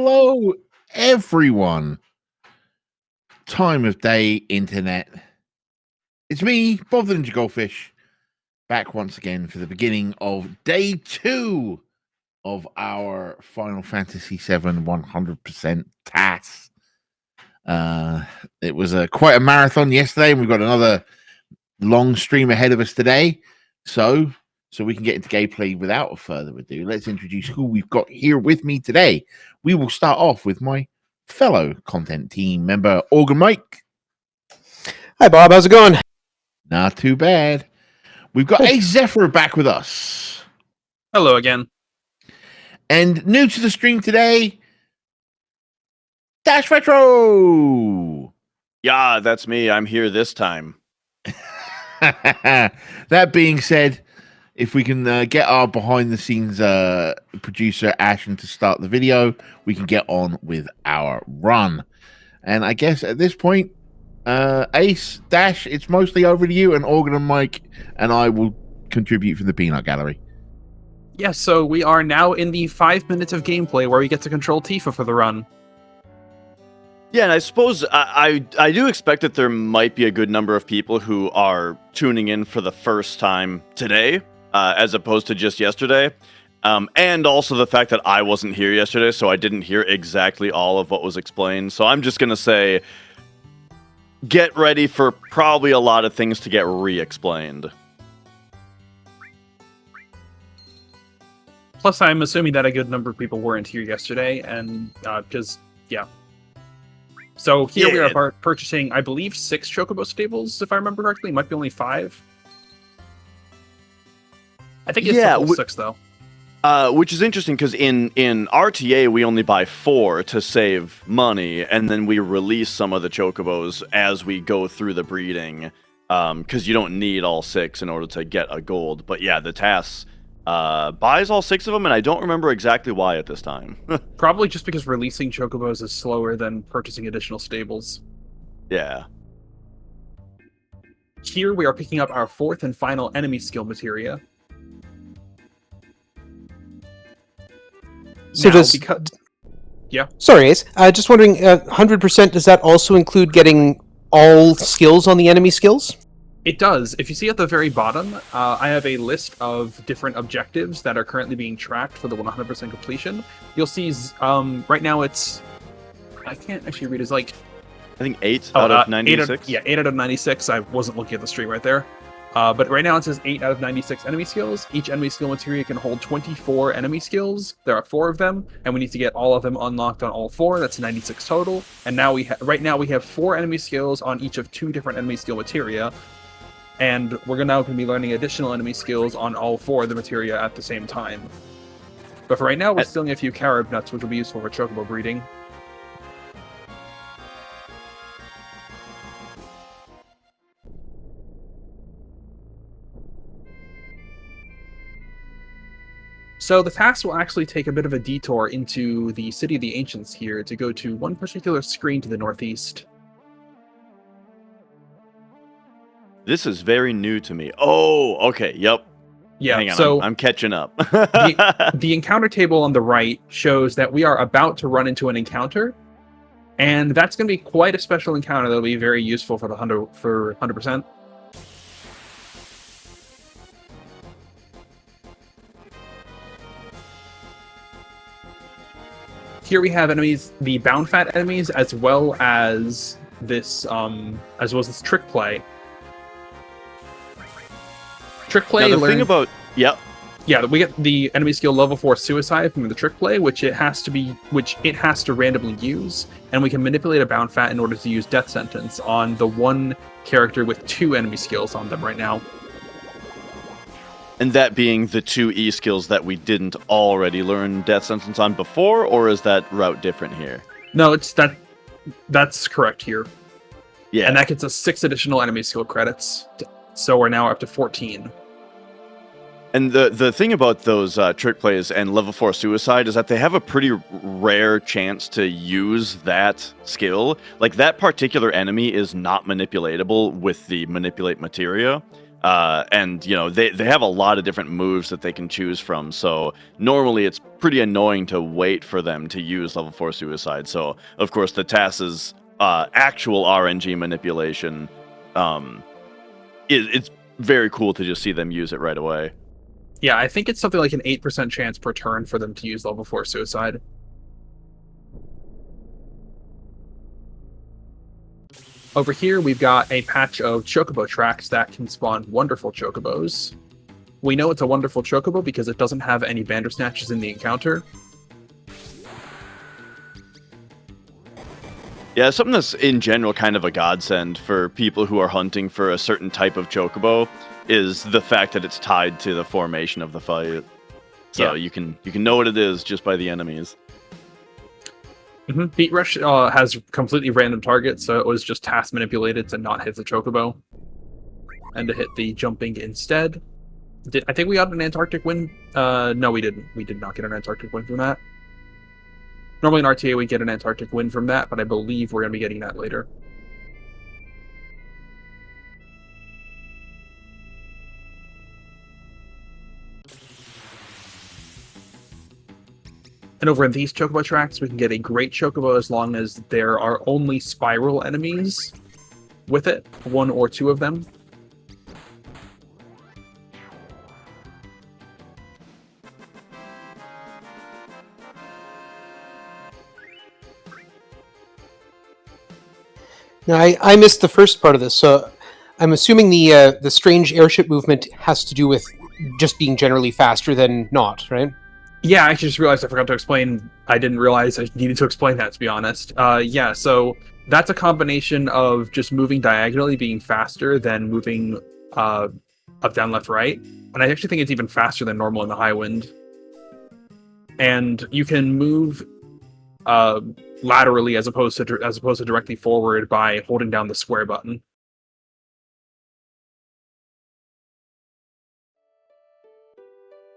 Hello, everyone. Time of day, internet. It's me, Bob the Ninja Goldfish, back once again for the beginning of day 2 of our Final Fantasy VII 100% TAS. It was quite a marathon yesterday, and we've got another long stream ahead of us today. So we can get into gameplay without further ado, let's introduce who we've got here with me today. We will start off with my fellow content team member, organMike. Hi, Bob. How's it going? Not too bad. We've got a Zephyr back with us. Hello again. And new to the stream today, Dash Retro. Yeah, that's me. I'm here this time. That being said, if we can get our behind-the-scenes producer, Ashen, to start the video, we can get on with our run. And I guess at this point, Ace, Dash, it's mostly over to you, and organMike and I will contribute from the peanut gallery. Yeah, so we are now in the 5 minutes of gameplay where we get to control Tifa for the run. Yeah, and I suppose I do expect that there might be a good number of people who are tuning in for the first time today, as opposed to just yesterday. And also the fact that I wasn't here yesterday, so I didn't hear exactly all of what was explained. So I'm just going to say, get ready for probably a lot of things to get re-explained. Plus, I'm assuming that a good number of people weren't here yesterday, and because, yeah. So here we are purchasing, I believe, 6 Chocobo stables, if I remember correctly. It might be only 5. I think it's the full 6, though. Which is interesting, because in RTA, we only buy 4 to save money, and then we release some of the Chocobos as we go through the breeding, because you don't need all 6 in order to get a gold. But yeah, the TAS buys all 6 of them, and I don't remember exactly why at this time. Probably just because releasing Chocobos is slower than purchasing additional stables. Yeah. Here we are picking up our 4th and final enemy skill materia. So now, yeah. Sorry, Ace. Just wondering, 100%, does that also include getting all skills on the enemy skills? It does. If you see at the very bottom, I have a list of different objectives that are currently being tracked for the 100% completion. You'll see, right now it's... I can't actually read. It's like... I think 8 out of 96. 8 out of 96. I wasn't looking at the stream right there. But right now it says 8 out of 96 enemy skills. Each enemy skill materia can hold 24 enemy skills. There are 4 of them, and we need to get all of them unlocked on all 4. That's 96 total. And now right now we have 4 enemy skills on each of 2 different enemy skill materia. And we're now going to be learning additional enemy skills on all 4 of the materia at the same time. But for right now, we're stealing a few carob nuts, which will be useful for Chocobo breeding. So the task will actually take a bit of a detour into the City of the Ancients here to go to one particular screen to the northeast. This is very new to me. Oh, okay, yep. Yeah, hang on, so I'm catching up. the encounter table on the right shows that we are about to run into an encounter, and that's going to be quite a special encounter that'll be very useful for 100%. Here we have enemies, the bound fat enemies, as well as this trick play. Trick play. Now, the thing about yeah, we get the enemy skill level 4 suicide from the trick play, which it has to randomly use, and we can manipulate a bound fat in order to use death sentence on the one character with 2 enemy skills on them right now. And that being the 2 E skills that we didn't already learn death sentence on before, or is that route different here? No, that's correct here. Yeah. And that gets us 6 additional enemy skill credits. So we're now up to 14. And the thing about those trick plays and level 4 suicide is that they have a pretty rare chance to use that skill. Like, that particular enemy is not manipulatable with the manipulate materia. And they have a lot of different moves that they can choose from. So normally it's pretty annoying to wait for them to use level 4 suicide. So of course the TAS's actual RNG manipulation, it's very cool to just see them use it right away. Yeah, I think it's something like an 8% chance per turn for them to use level 4 suicide. Over here, we've got a patch of chocobo tracks that can spawn wonderful chocobos. We know it's a wonderful chocobo because it doesn't have any bandersnatches in the encounter. Yeah, something that's in general kind of a godsend for people who are hunting for a certain type of chocobo is the fact that it's tied to the formation of the fight. So you can know what it is just by the enemies. Beat Rush has completely random targets, so it was just task manipulated to not hit the chocobo and to hit the jumping instead. I think we got an Antarctic win? No, we didn't. We did not get an Antarctic win from that. Normally in RTA we get an Antarctic win from that, but I believe we're going to be getting that later. And over in these chocobo tracks, we can get a great chocobo as long as there are only spiral enemies with it, 1 or 2 of them. Now, I missed the first part of this, so I'm assuming the strange airship movement has to do with just being generally faster than not, right? Yeah, I actually just realized I forgot to explain. I didn't realize I needed to explain that, to be honest. Yeah, so that's a combination of just moving diagonally being faster than moving up, down, left, right. And I actually think it's even faster than normal in the high wind. And you can move laterally as opposed to directly forward by holding down the square button.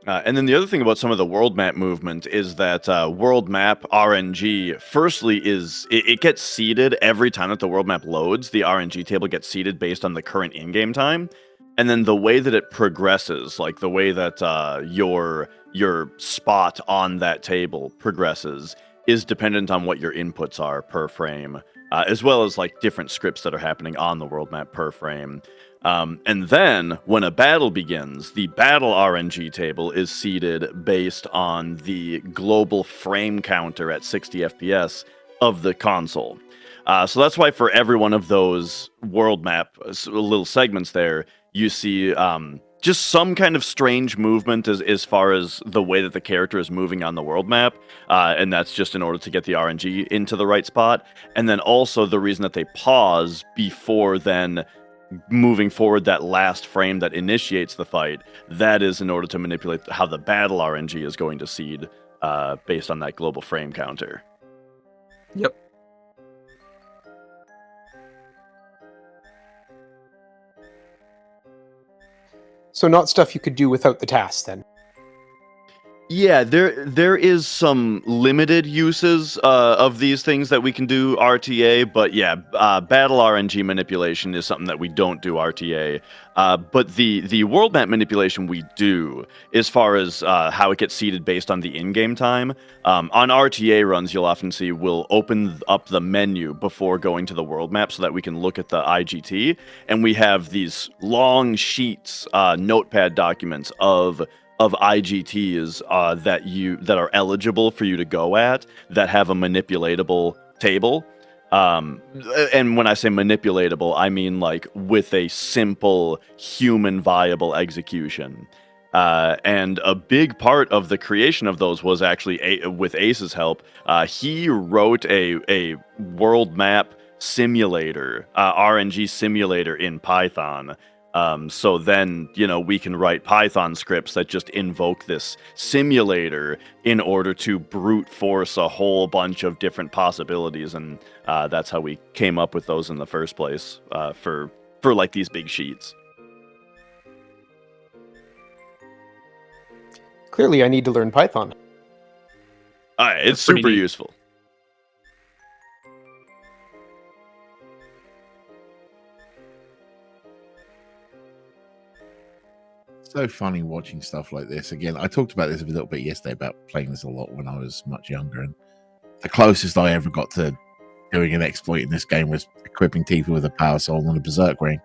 And then the other thing about some of the world map movement is that world map RNG, firstly, it gets seeded every time that the world map loads. The RNG table gets seeded based on the current in-game time. And then the way that it progresses, like the way that your spot on that table progresses, is dependent on what your inputs are per frame, as well as like different scripts that are happening on the world map per frame. And then, when a battle begins, the battle RNG table is seeded based on the global frame counter at 60 FPS of the console. So that's why for every one of those world map little segments there, you see just some kind of strange movement as far as the way that the character is moving on the world map. And that's just in order to get the RNG into the right spot. And then also the reason that they pause before then moving forward that last frame that initiates the fight, that is in order to manipulate how the battle RNG is going to seed based on that global frame counter. Yep. So not stuff you could do without the task, then. Yeah, there is some limited uses of these things that we can do RTA, but yeah, battle RNG manipulation is something that we don't do RTA. But the world map manipulation we do, as far as how it gets seeded based on the in-game time. On RTA runs, you'll often see we'll open up the menu before going to the world map so that we can look at the IGT, and we have these long sheets, notepad documents of IGTs that are eligible for you to go at that have a manipulatable table. And when I say manipulatable, I mean like with a simple human viable execution. And a big part of the creation of those was actually with Ace's help. He wrote a world map simulator, RNG simulator in Python. So then, we can write Python scripts that just invoke this simulator in order to brute force a whole bunch of different possibilities. And that's how we came up with those in the first place for like these big sheets. Clearly, I need to learn Python. It's super useful. so funny watching stuff like this. Again, I talked about this a little bit yesterday about playing this a lot when I was much younger, and the closest I ever got to doing an exploit in this game was equipping Tifa with a power soul and a berserk ring.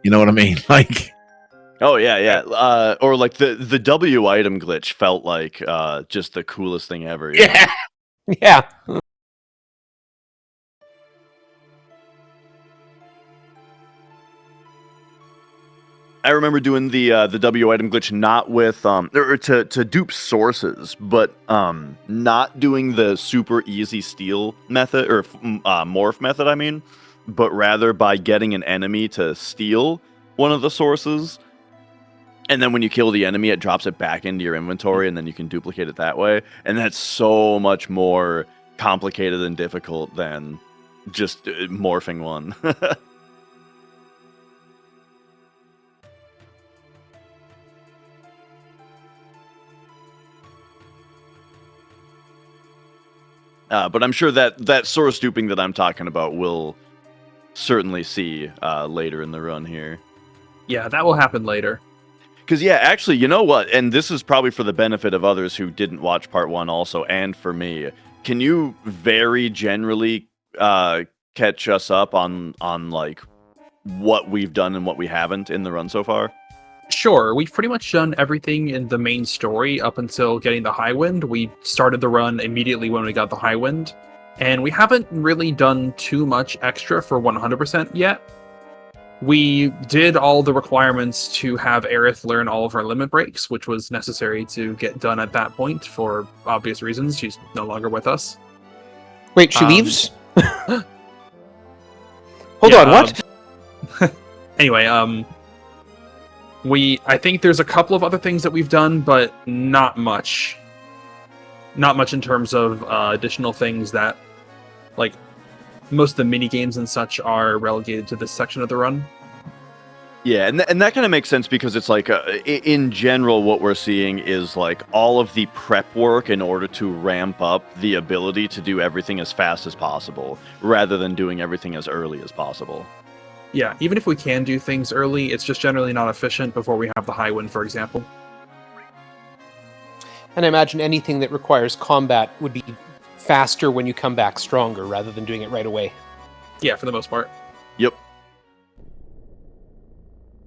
You know what I mean? Like, Oh yeah. Or like the W item glitch felt like just the coolest thing ever. You know? yeah. Yeah. I remember doing the W item glitch not with or to dupe sources, but not doing the super easy steal method or morph method. I mean, but rather by getting an enemy to steal one of the sources, and then when you kill the enemy, it drops it back into your inventory, and then you can duplicate it that way. And that's so much more complicated and difficult than just morphing one. But I'm sure that source duping that I'm talking about will certainly see later in the run here. Yeah, that will happen later. Because, yeah, actually, you know what? And this is probably for the benefit of others who didn't watch part 1 also, and for me. Can you very generally catch us up on like, what we've done and what we haven't in the run so far? Sure, we've pretty much done everything in the main story up until getting the high wind. We started the run immediately when we got the high wind, and we haven't really done too much extra for 100% yet. We did all the requirements to have Aerith learn all of her limit breaks, which was necessary to get done at that point for obvious reasons. She's no longer with us. Wait, she leaves? Hold yeah, on, what? Anyway, I think there's a couple of other things that we've done, but not much. Not much in terms of additional things that, like, most of the mini games and such are relegated to this section of the run. Yeah, and that kind of makes sense because it's like, in general, what we're seeing is like all of the prep work in order to ramp up the ability to do everything as fast as possible, rather than doing everything as early as possible. Yeah, even if we can do things early, it's just generally not efficient before we have the high wind, for example. And I imagine anything that requires combat would be faster when you come back stronger, rather than doing it right away. Yeah, for the most part. Yep.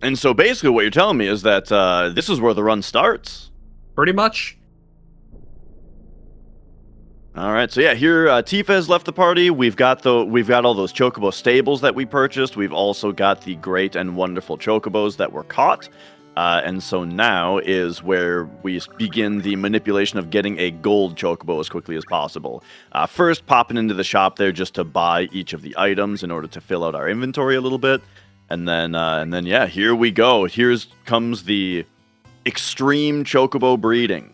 And so basically what you're telling me is that this is where the run starts. Pretty much. All right, so yeah, here Tifa has left the party. We've got all those chocobo stables that we purchased. We've also got the great and wonderful chocobos that were caught. And so now is where we begin the manipulation of getting a gold chocobo as quickly as possible. First, popping into the shop there just to buy each of the items in order to fill out our inventory a little bit. And then yeah, here we go. Comes the extreme chocobo breeding.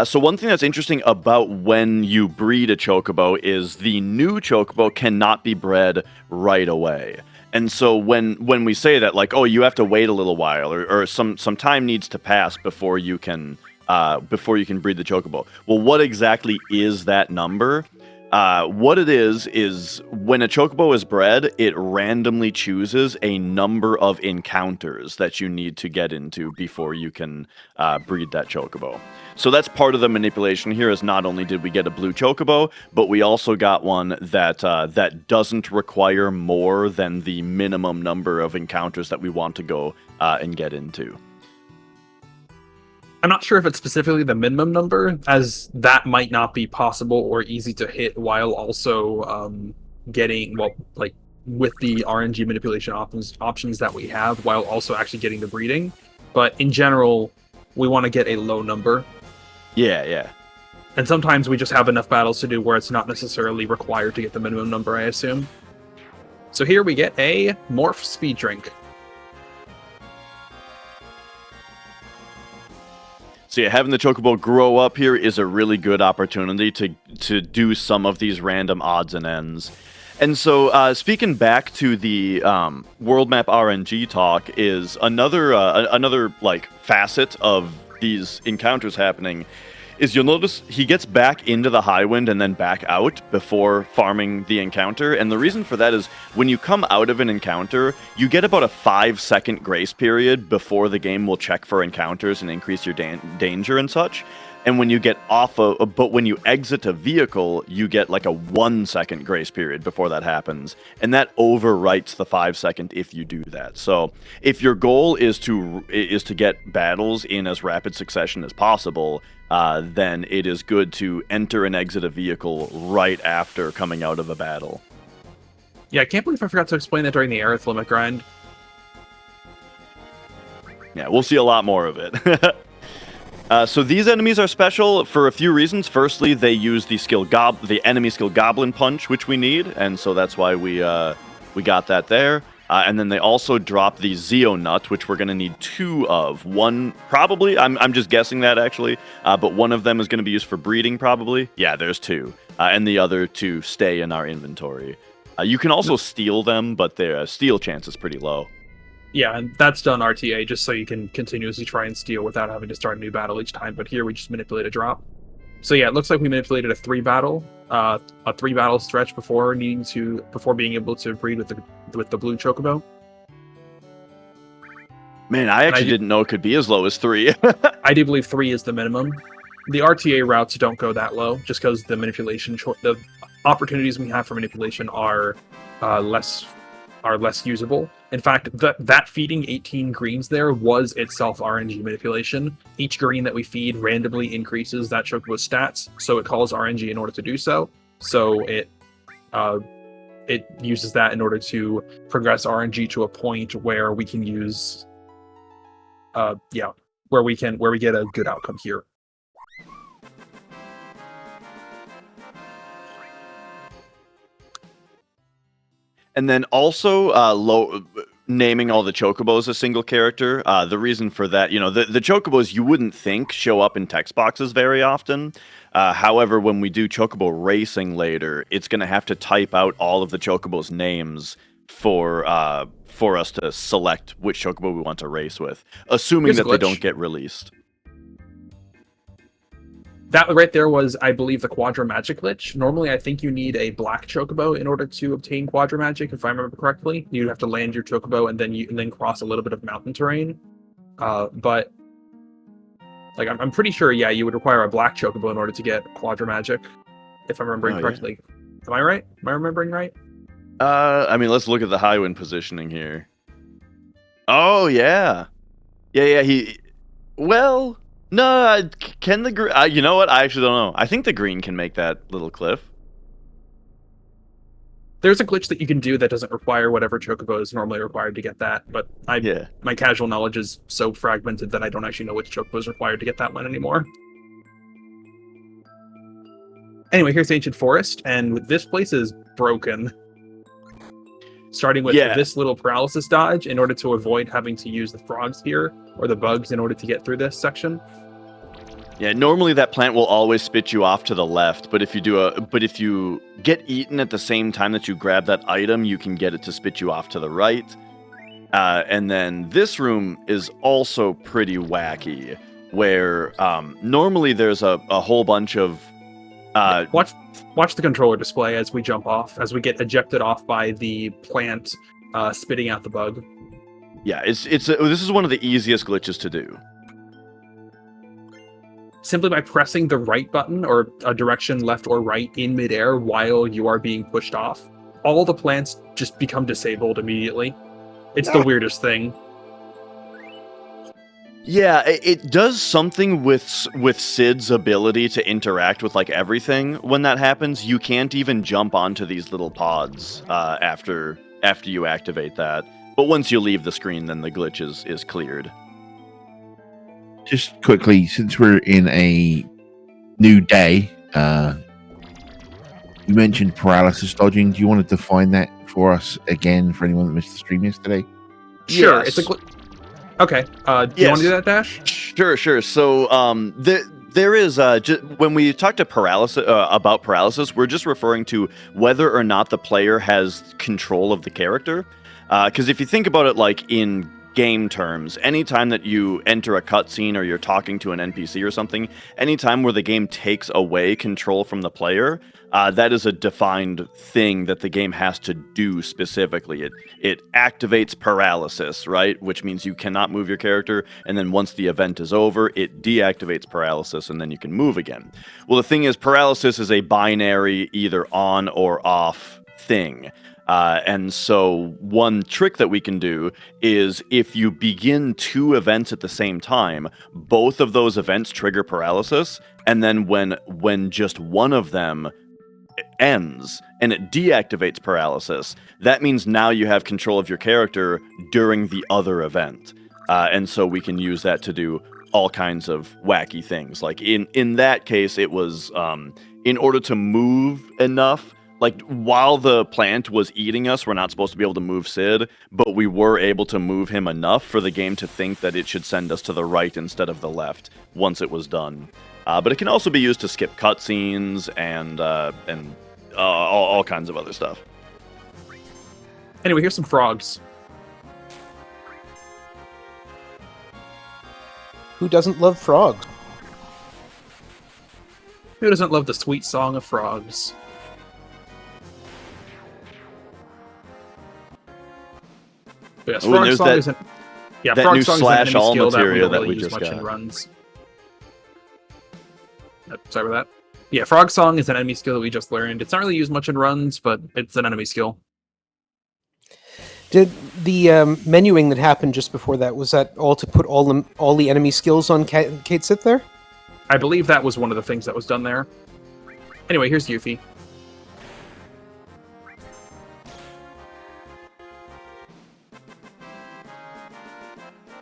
So one thing that's interesting about when you breed a chocobo is the new chocobo cannot be bred right away. And so when we say that, like, oh, you have to wait a little while, or some time needs to pass before you can breed the chocobo. Well, what exactly is that number? What it is when a chocobo is bred, it randomly chooses a number of encounters that you need to get into before you can breed that chocobo. So that's part of the manipulation here, is not only did we get a blue chocobo, but we also got one that doesn't require more than the minimum number of encounters that we want to go and get into. I'm not sure if it's specifically the minimum number, as that might not be possible or easy to hit while also getting, well, like, with the RNG manipulation options that we have, while also actually getting the breeding. But in general, we want to get a low number. Yeah. And sometimes we just have enough battles to do where it's not necessarily required to get the minimum number, I assume. So here we get a Morph Speed Drink. So yeah, having the chocobo grow up here is a really good opportunity to do some of these random odds and ends. And so, speaking back to the world map RNG talk, is another like facet of these encounters happening is you'll notice he gets back into the high wind and then back out before farming the encounter. And the reason for that is when you come out of an encounter, you get about a 5-second grace period before the game will check for encounters and increase your danger and such. And when you get but when you exit a vehicle, you get like a 1-second grace period before that happens. And that overwrites the 5-second if you do that. So if your goal is to get battles in as rapid succession as possible, then it is good to enter and exit a vehicle right after coming out of a battle. Yeah, I can't believe I forgot to explain that during the Aerith limit grind. Yeah, we'll see a lot more of it. So these enemies are special for a few reasons. Firstly, they use the enemy skill Goblin Punch, which we need, and so that's why we got that there. And then they also drop the Zeo Nut, which we're going to need 2 of. One, probably, I'm just guessing that actually, but one of them is going to be used for breeding, probably. Yeah, there's 2. And the other 2 stay in our inventory. You can also steal them, but their steal chance is pretty low. Yeah, and that's done RTA just so you can continuously try and steal without having to start a new battle each time. But here we just manipulate a drop. So yeah, it looks like we manipulated a 3-battle stretch before being able to breed with the blue chocobo. Man, I actually didn't know it could be as low as 3. I do believe 3 is the minimum. The RTA routes don't go that low, just because the the opportunities we have for manipulation are less usable. In fact, that feeding 18 greens there was itself RNG manipulation. Each green that we feed randomly increases that chocobo's stats, so it calls RNG in order to do so. So it uses that in order to progress RNG to a point where we can use, where we get a good outcome here. And then also naming all the chocobos a single character. The reason for that, the chocobos you wouldn't think show up in text boxes very often. However, when we do chocobo racing later, it's going to have to type out all of the chocobos' names for us to select which chocobo we want to race with, assuming that they don't get released. That right there was, I believe, the Quadra Magic glitch. Normally, I think you need a black chocobo in order to obtain Quadra Magic, if I remember correctly. You'd have to land your chocobo and then cross a little bit of mountain terrain. But like I'm pretty sure, yeah, you would require a black chocobo in order to get Quadra Magic, if I'm remembering correctly. Yeah. Am I right? Am I remembering right? I mean, let's look at the high wind positioning here. Oh yeah, yeah. No, can the green... you know what? I actually don't know. I think the green can make that little cliff. There's a glitch that you can do that doesn't require whatever chocobo is normally required to get that, but my casual knowledge is so fragmented that I don't actually know which chocobo is required to get that one anymore. Anyway, here's Ancient Forest, and this place is broken. Starting with this little paralysis dodge in order to avoid having to use the frogs here, or the bugs in order to get through this section. Yeah, normally that plant will always spit you off to the left, but if you get eaten at the same time that you grab that item, you can get it to spit you off to the right. And then this room is also pretty wacky, where normally there's a whole bunch of... Watch the controller display as we jump off, as we get ejected off by the plant spitting out the bug. Yeah, this is one of the easiest glitches to do. Simply by pressing the right button or a direction left or right in midair while you are being pushed off, all the plants just become disabled immediately. It's the weirdest thing. Yeah, it does something with Sid's ability to interact with like everything. When that happens, you can't even jump onto these little pods after you activate that. But once you leave the screen, then the glitch is cleared. Just quickly, since we're in a new day, you mentioned paralysis dodging. Do you want to define that for us again for anyone that missed the stream yesterday? Sure, yes. It's a okay. Do you want to do that, Dash? Sure. So, there is when we talk to about paralysis, we're just referring to whether or not the player has control of the character. Because if you think about it, like in game terms, anytime that you enter a cutscene or you're talking to an NPC or something, anytime where the game takes away control from the player, that is a defined thing that the game has to do specifically. It activates paralysis, right? Which means you cannot move your character, and then once the event is over, it deactivates paralysis, and then you can move again. Well, the thing is, paralysis is a binary either on or off thing. And so one trick that we can do is if you begin 2 events at the same time, both of those events trigger paralysis, and then when just one of them ends and it deactivates paralysis, that means now you have control of your character during the other event. And so we can use that to do all kinds of wacky things. Like in that case, it was in order to move enough. Like, while the plant was eating us, we're not supposed to be able to move Sid, but we were able to move him enough for the game to think that it should send us to the right instead of the left once it was done. But it can also be used to skip cutscenes and all kinds of other stuff. Anyway, here's some frogs. Who doesn't love frogs? Who doesn't love the sweet song of frogs? But yes, Ooh, frog there's song that- isn't. Yeah, that frog new song slash is an enemy all skill that we material don't that really we use just much in got. runs. Sorry about that. Yeah, frog song is an enemy skill that we just learned. It's not really used much in runs, but it's an enemy skill. Did the menuing that happened just before that, was that all to put all the enemy skills on Kate Sith there? I believe that was one of the things that was done there. Anyway, here's Yuffie.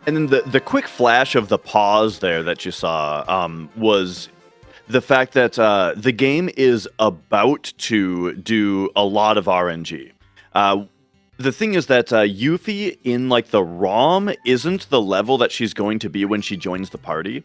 And then the quick flash of the pause there that you saw was the fact that the game is about to do a lot of RNG. The thing is that Yuffie in like the ROM isn't the level that she's going to be when she joins the party.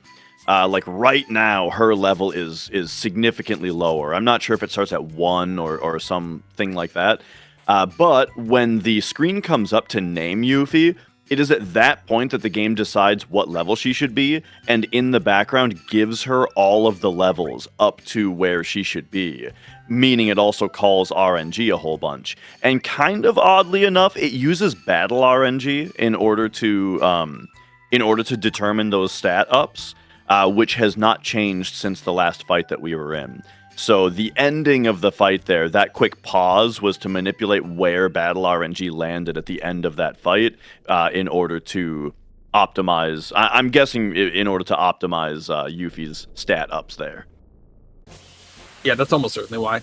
Like right now, her level is significantly lower. I'm not sure if it starts at 1 or something like that. But when the screen comes up to name Yuffie, it is at that point that the game decides what level she should be, and in the background gives her all of the levels up to where she should be, meaning it also calls RNG a whole bunch. And kind of oddly enough, it uses battle RNG in order to determine those stat ups, which has not changed since the last fight that we were in. So the ending of the fight there, that quick pause, was to manipulate where battle RNG landed at the end of that fight in order to optimize. I'm guessing in order to optimize Yuffie's stat ups there. Yeah, that's almost certainly why.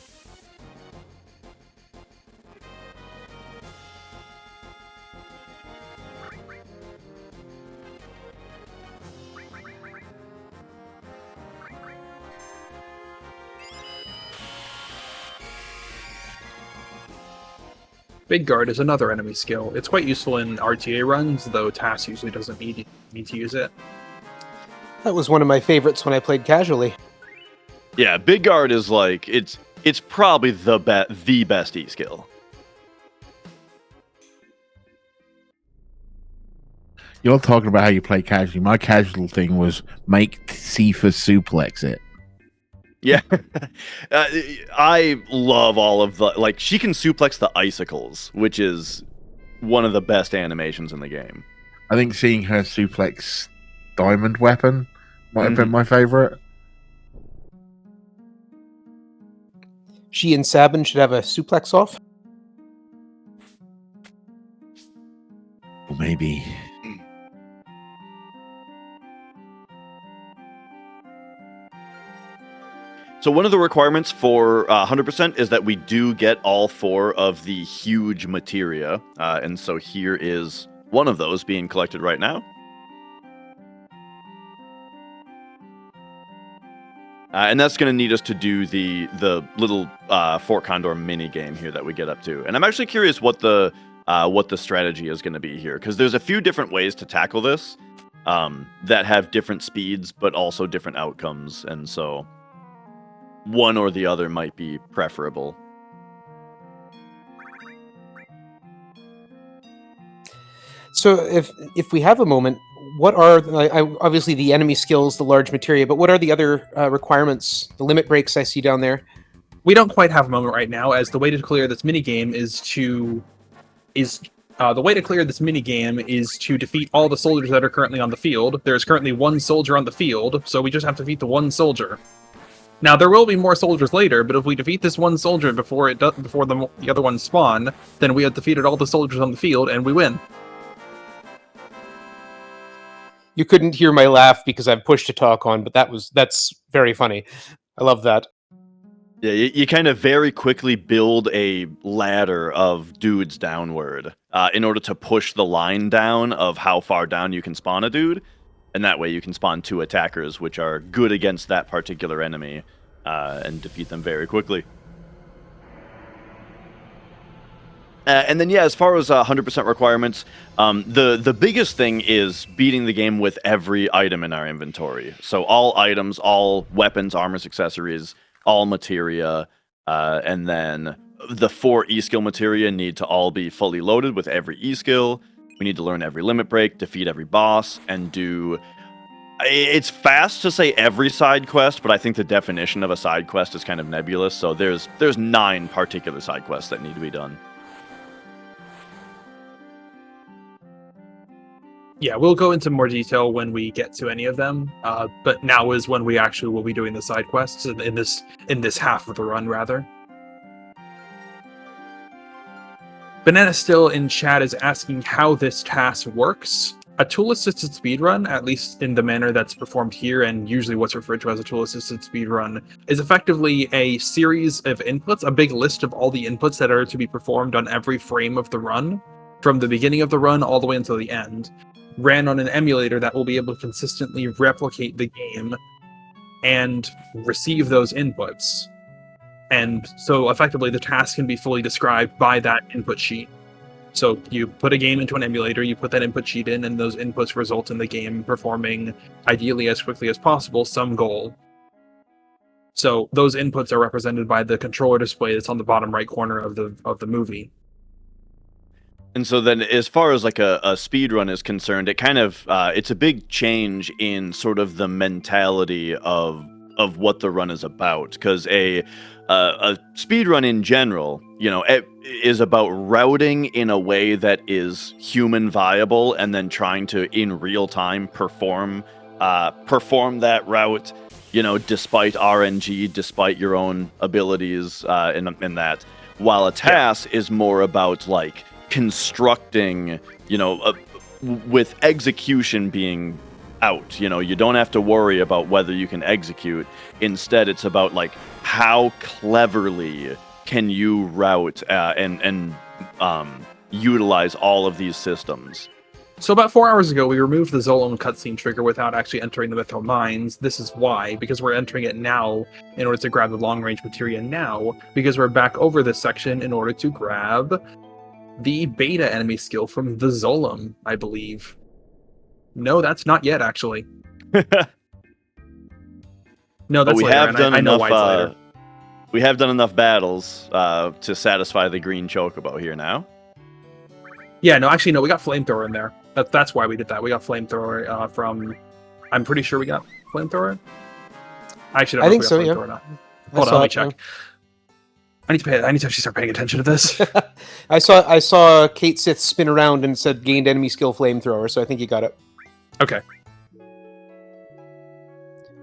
Big Guard is another enemy skill. It's quite useful in RTA runs, though TAS usually doesn't need to use it. That was one of my favorites when I played casually. Yeah, Big Guard is like it's probably the best E skill. You're talking about how you play casually. My casual thing was make Sifa suplex it. Yeah, I love all of the, like, she can suplex the icicles, which is one of the best animations in the game. I think seeing her suplex diamond weapon might have been my favorite. She and Sabin should have a suplex off. Or maybe. So one of the requirements for 100% is that we do get all 4 of the huge materia, and so here is one of those being collected right now. And that's going to need us to do the little Fort Condor mini game here that we get up to. And I'm actually curious what the strategy is going to be here, because there's a few different ways to tackle this that have different speeds but also different outcomes, and so one or the other might be preferable. So if we have a moment, what are obviously the enemy skills, the large materia, but what are the other requirements, the limit breaks I see down there? We don't quite have a moment right now, as the way to clear this minigame is to defeat all the soldiers that are currently on the field. There is currently one soldier on the field, so we just have to defeat the one soldier. Now there will be more soldiers later, but if we defeat this one soldier before the other ones spawn, then we have defeated all the soldiers on the field and we win. You couldn't hear my laugh because I've pushed to talk on, but that's very funny. I love that. Yeah, you kind of very quickly build a ladder of dudes downward in order to push the line down of how far down you can spawn a dude. And that way you can spawn 2 attackers, which are good against that particular enemy, and defeat them very quickly. And then, yeah, as far as 100% requirements, the biggest thing is beating the game with every item in our inventory. So all items, all weapons, armors, accessories, all materia, and then the 4 E-skill materia need to all be fully loaded with every E-skill. We need to learn every limit break, defeat every boss, and do... It's fast to say every side quest, but I think the definition of a side quest is kind of nebulous, so there's 9 particular side quests that need to be done. Yeah, we'll go into more detail when we get to any of them, but now is when we actually will be doing the side quests in this half of the run, rather. Banana still in chat is asking how this TAS works. A tool-assisted speedrun, at least in the manner that's performed here, and usually what's referred to as a tool-assisted speedrun, is effectively a series of inputs, a big list of all the inputs that are to be performed on every frame of the run, from the beginning of the run all the way until the end, ran on an emulator that will be able to consistently replicate the game and receive those inputs. And so effectively the task can be fully described by that input sheet. So you put a game into an emulator, you put that input sheet in, and those inputs result in the game performing, ideally as quickly as possible, some goal. So those inputs are represented by the controller display that's on the bottom right corner of the movie. And so then, as far as like a speedrun is concerned, it kind of it's a big change in sort of the mentality of what the run is about. Because a speedrun in general, you know, it is about routing in a way that is human viable, and then trying to in real time perform that route, you know, despite RNG, despite your own abilities in that. While a TAS is more about like constructing, you know, with execution being out. You know, you don't have to worry about whether you can execute. Instead, it's about like how cleverly can you route and utilize all of these systems. So about 4 hours ago, we removed the Zolom cutscene trigger without actually entering the Mythril Mines. This is why, because we're entering it now in order to grab the long-range materia now, because we're back over this section in order to grab the beta enemy skill from the Zolom, I believe. No, that's not yet, actually. No, that's later, and I know why it's later. We have done enough battles to satisfy the green chocobo here now. Yeah, no, actually, no, we got Flamethrower in there. That's why we did that. We got Flamethrower from... I'm pretty sure we got Flamethrower. I actually don't know if we got Flamethrower or not. Hold on, let me check. I need to actually start paying attention to this. I saw Kate Sith spin around and said gained enemy skill flamethrower, so I think you got it. Okay.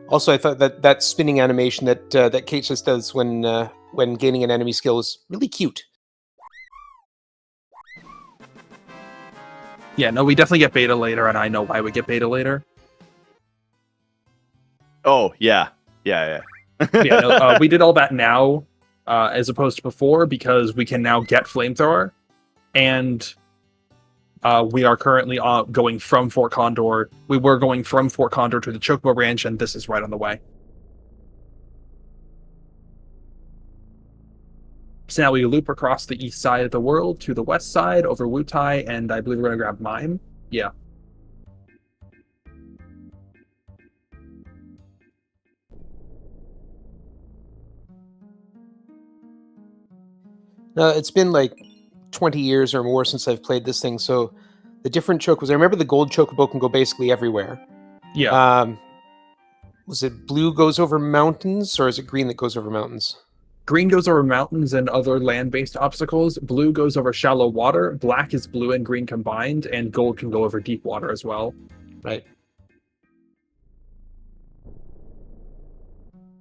Also, I thought that spinning animation that Kate Sith does when gaining an enemy skill is really cute. Yeah, no, we definitely get beta later, and I know why we get beta later. Oh, yeah. Yeah. Yeah, no, we did all that now. As opposed to before, because we can now get Flamethrower, and we are currently going from Fort Condor. We were going from Fort Condor to the Chocobo Ranch, and this is right on the way. So now we loop across the east side of the world to the west side over Wutai, and I believe we're going to grab Mime. Yeah. It's been like 20 years or more since I've played this thing, so the different chocobos. I remember the gold chocobo can go basically everywhere. Yeah. Was it blue goes over mountains, or is it green that goes over mountains? Green goes over mountains and other land-based obstacles. Blue goes over shallow water. Black is blue and green combined, and gold can go over deep water as well. Right.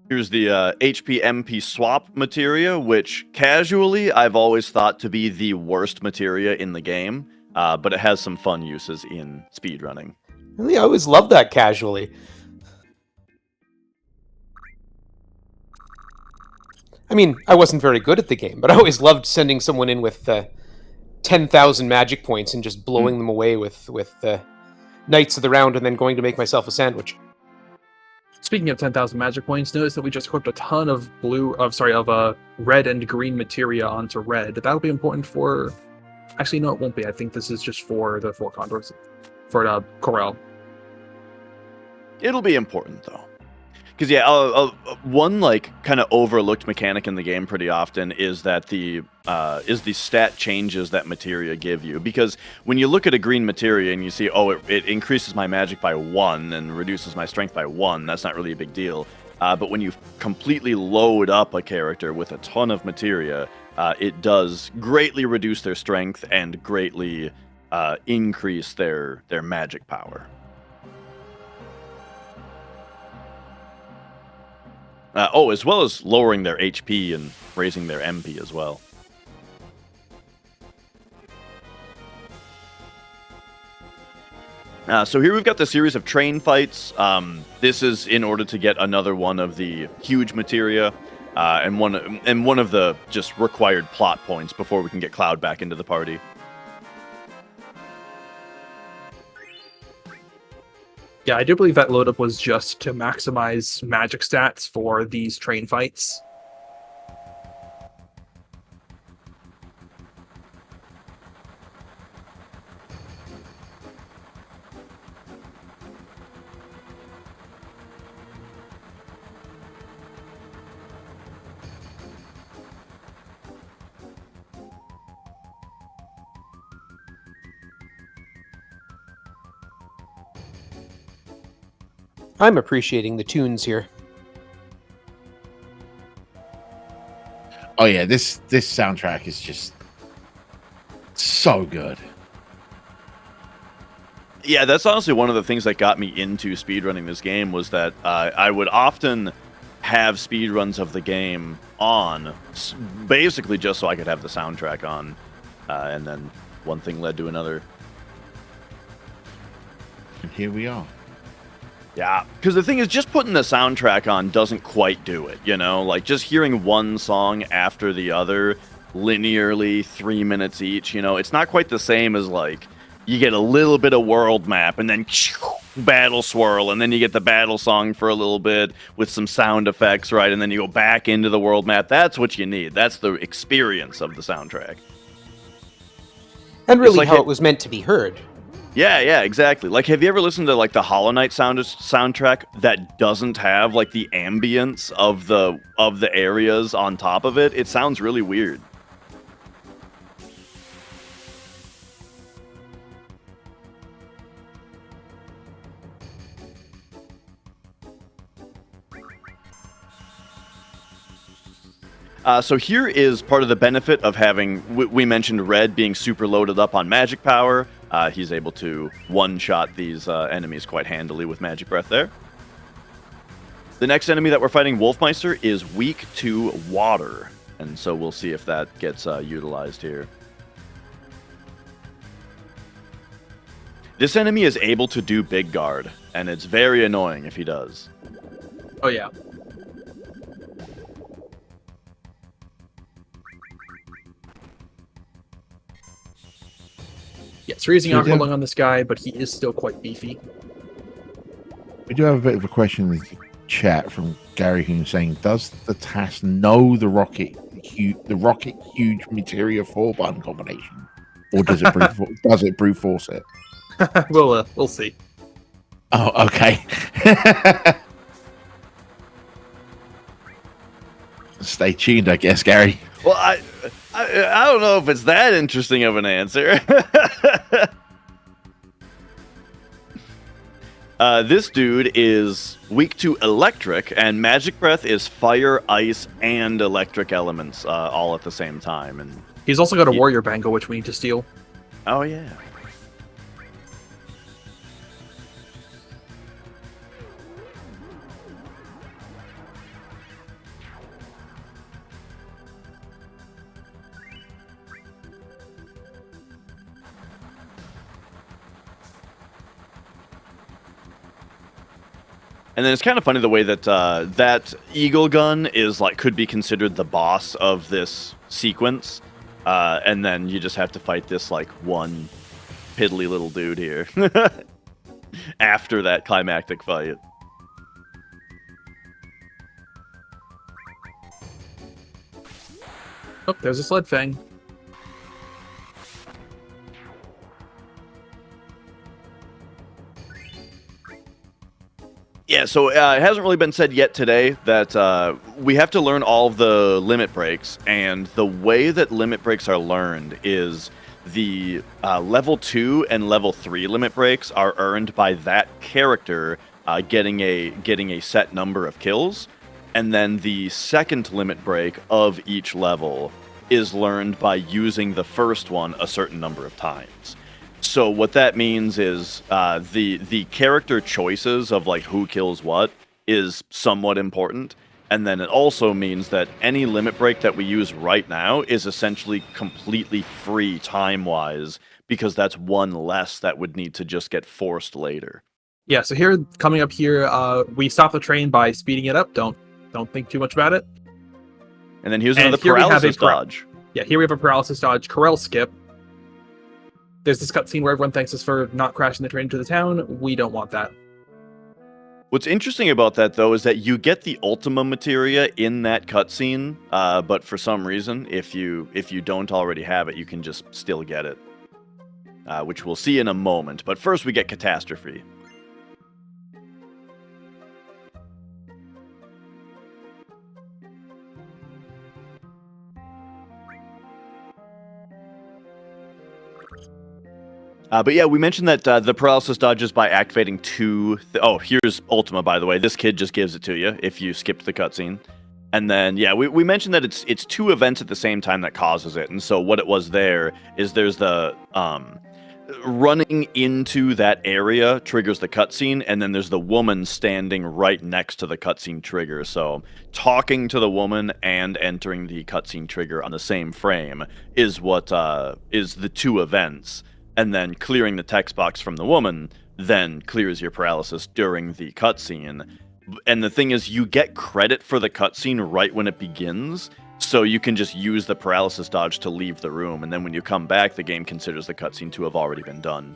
Here's the HP MP swap materia, which casually I've always thought to be the worst materia in the game, but it has some fun uses in speedrunning. Really, I always loved that casually. I mean, I wasn't very good at the game, but I always loved sending someone in with 10,000 magic points and just blowing them away with Knights of the Round and then going to make myself a sandwich. Speaking of 10,000 magic points, notice that we just equipped a ton of red and green materia onto red. That'll be important for... Actually, no, it won't be. I think this is just for the 4 condors. For Corel. It'll be important, though. Because, yeah, one, kind of overlooked mechanic in the game pretty often is that the stat changes that materia give you. Because when you look at a green materia and you see, oh, it increases my magic by 1 and reduces my strength by 1, that's not really a big deal. But when you completely load up a character with a ton of materia, it does greatly reduce their strength and greatly increase their magic power. As well as lowering their HP and raising their MP as well. So here we've got the series of train fights. This is in order to get another one of the huge materia, and one of the just required plot points before we can get Cloud back into the party. Yeah, I do believe that load up was just to maximize magic stats for these train fights. I'm appreciating the tunes here. Oh yeah, this soundtrack is just so good. Yeah, that's honestly one of the things that got me into speedrunning this game was that I would often have speedruns of the game on, basically just so I could have the soundtrack on, and then one thing led to another. And here we are. Yeah, because the thing is, just putting the soundtrack on doesn't quite do it, you know? Like, just hearing one song after the other, linearly, 3 minutes each, you know? It's not quite the same as, like, you get a little bit of world map, and then battle swirl, and then you get the battle song for a little bit with some sound effects, right? And then you go back into the world map. That's what you need. That's the experience of the soundtrack. And really how it was meant to be heard. Yeah, exactly. Like, have you ever listened to, like, the Hollow Knight soundtrack that doesn't have, like, the ambience of the areas on top of it? It sounds really weird. So here is part of the benefit of having, we mentioned Red being super loaded up on magic power. He's able to one-shot these enemies quite handily with Magic Breath there. The next enemy that we're fighting, Wolfmeister, is weak to water. And so we'll see if that gets utilized here. This enemy is able to do Big Guard, and it's very annoying if he does. Oh, yeah. Yes, raising Aqua Lung on this guy, but he is still quite beefy. We do have a bit of a question in the chat from Gary Hoon saying, does the TAS know the rocket huge materia 4 button combination? Or does it brute force it? We'll see. Oh, okay. Stay tuned, I guess, Gary. Well, I don't know if it's that interesting of an answer. This dude is weak to electric, and Magic Breath is fire, ice, and electric elements all at the same time. And He's also got a Warrior Bangle, which we need to steal. oh yeah. And then it's kind of funny the way that that eagle gun is like could be considered the boss of this sequence, and then you just have to fight this like one piddly little dude here after that climactic fight. Oh, there's a Sled Fang. Yeah, so it hasn't really been said yet today that we have to learn all of the limit breaks, and the way that limit breaks are learned is the level 2 and level 3 limit breaks are earned by that character getting a set number of kills, and then the second limit break of each level is learned by using the first one a certain number of times. So what that means is the character choices of like who kills what is somewhat important, and then it also means that any limit break that we use right now is essentially completely free time-wise, because that's one less that would need to just get forced later. Yeah, so here, coming up here, we stop the train by speeding it up. Don't think too much about it. And then here's And another here we have paralysis dodge. Yeah, here we have a paralysis dodge, Corel skip. There's this cutscene where everyone thanks us for not crashing the train into the town. We don't want that. What's interesting about that, though, is that you get the Ultima materia in that cutscene, but for some reason, if you don't already have it, you can just still get it, which we'll see in a moment. But first, we get Catastrophe. But yeah, we mentioned that the paralysis dodges by activating two... oh, here's Ultima, by the way. This kid just gives it to you if you skipped the cutscene. And then, yeah, we mentioned that it's two events at the same time that causes it. And so what it was there is there's the... running into that area triggers the cutscene, and then there's the woman standing right next to the cutscene trigger. So talking to the woman and entering the cutscene trigger on the same frame is what is the two events. And then clearing the text box from the woman then clears your paralysis during the cutscene. And the thing is, you get credit for the cutscene right when it begins, so you can just use the paralysis dodge to leave the room, and then when you come back, the game considers the cutscene to have already been done.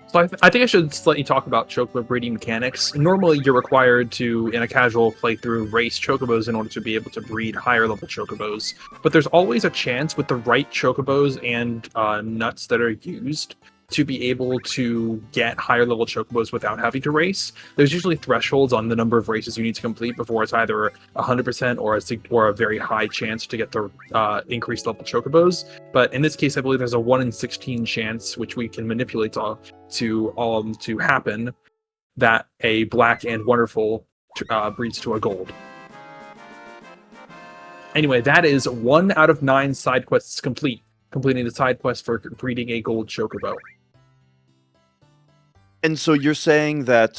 So I think I should slightly talk about chocobo breeding mechanics. Normally, you're required to, in a casual playthrough, race chocobos in order to be able to breed higher level chocobos. But there's always a chance with the right chocobos and nuts that are used to be able to get higher level chocobos without having to race. There's usually thresholds on the number of races you need to complete before it's either 100% or a very high chance to get the increased level chocobos. But in this case, I believe there's a 1 in 16 chance, which we can manipulate to happen, that a black and wonderful breeds to a gold. Anyway, that is 1 out of 9 side quests complete, completing the side quest for breeding a gold chocobo. And so you're saying that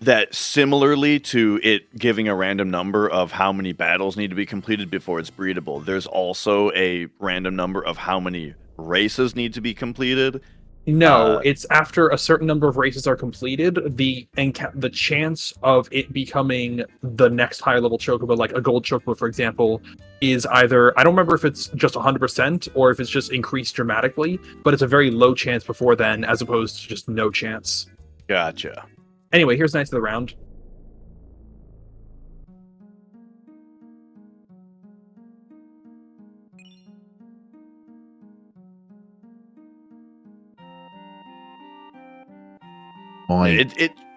that similarly to it giving a random number of how many battles need to be completed before it's breedable, there's also a random number of how many races need to be completed? No, it's after a certain number of races are completed, the chance of it becoming the next higher level chocobo, like a gold chocobo, for example, is either, I don't remember if it's just 100% or if it's just increased dramatically, but it's a very low chance before then, as opposed to just no chance. Gotcha. Anyway, here's Knights of the Round.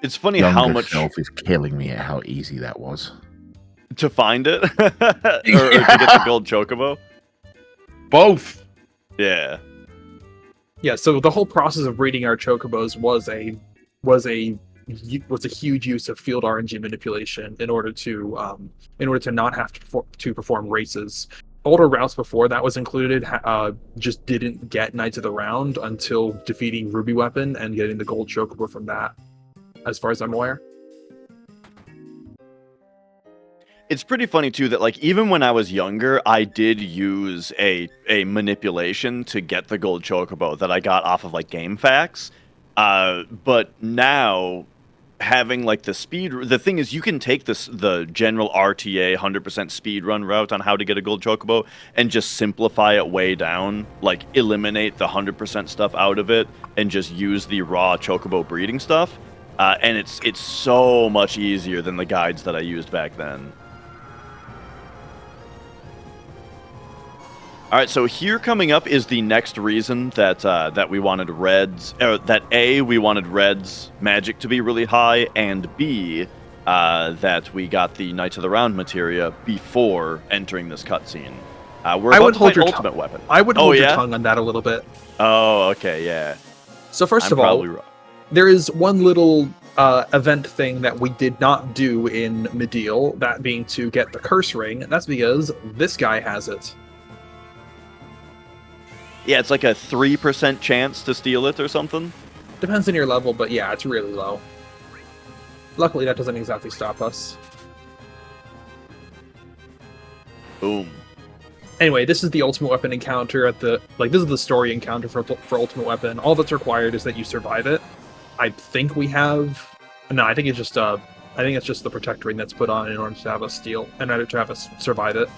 It's funny how much self is killing me at how easy that was to find it, or to get the gold chocobo. Both. Yeah. Yeah, so the whole process of breeding our chocobos was a huge use of field RNG manipulation in order to not have to perform races. Older routes before that was included just didn't get Knights of the Round until defeating Ruby Weapon and getting the gold chocobo from that, as far as I'm aware. It's pretty funny too that like even when I was younger, I did use a manipulation to get the gold chocobo that I got off of like GameFAQs. But now having like the thing is you can take the general RTA 100% speed run route on how to get a gold chocobo and just simplify it way down, like eliminate the 100% stuff out of it and just use the raw chocobo breeding stuff. And it's so much easier than the guides that I used back then. All right, so here coming up is the next reason that we wanted we wanted Red's magic to be really high, and B, that we got the Knights of the Round materia before entering this cutscene. We're about to fight Ultimate Weapon. I would hold your tongue on that a little bit. Oh, okay, yeah. So first of all, there is one little event thing that we did not do in Mediel, that being to get the curse ring, and that's because this guy has it. Yeah, it's like a 3% chance to steal it or something. Depends on your level, but yeah, it's really low. Luckily, that doesn't exactly stop us. Boom. Anyway, this is the Ultimate Weapon encounter this is the story encounter for Ultimate Weapon. All that's required is that you survive it. I think it's just the protect ring that's put on in order to have us survive it.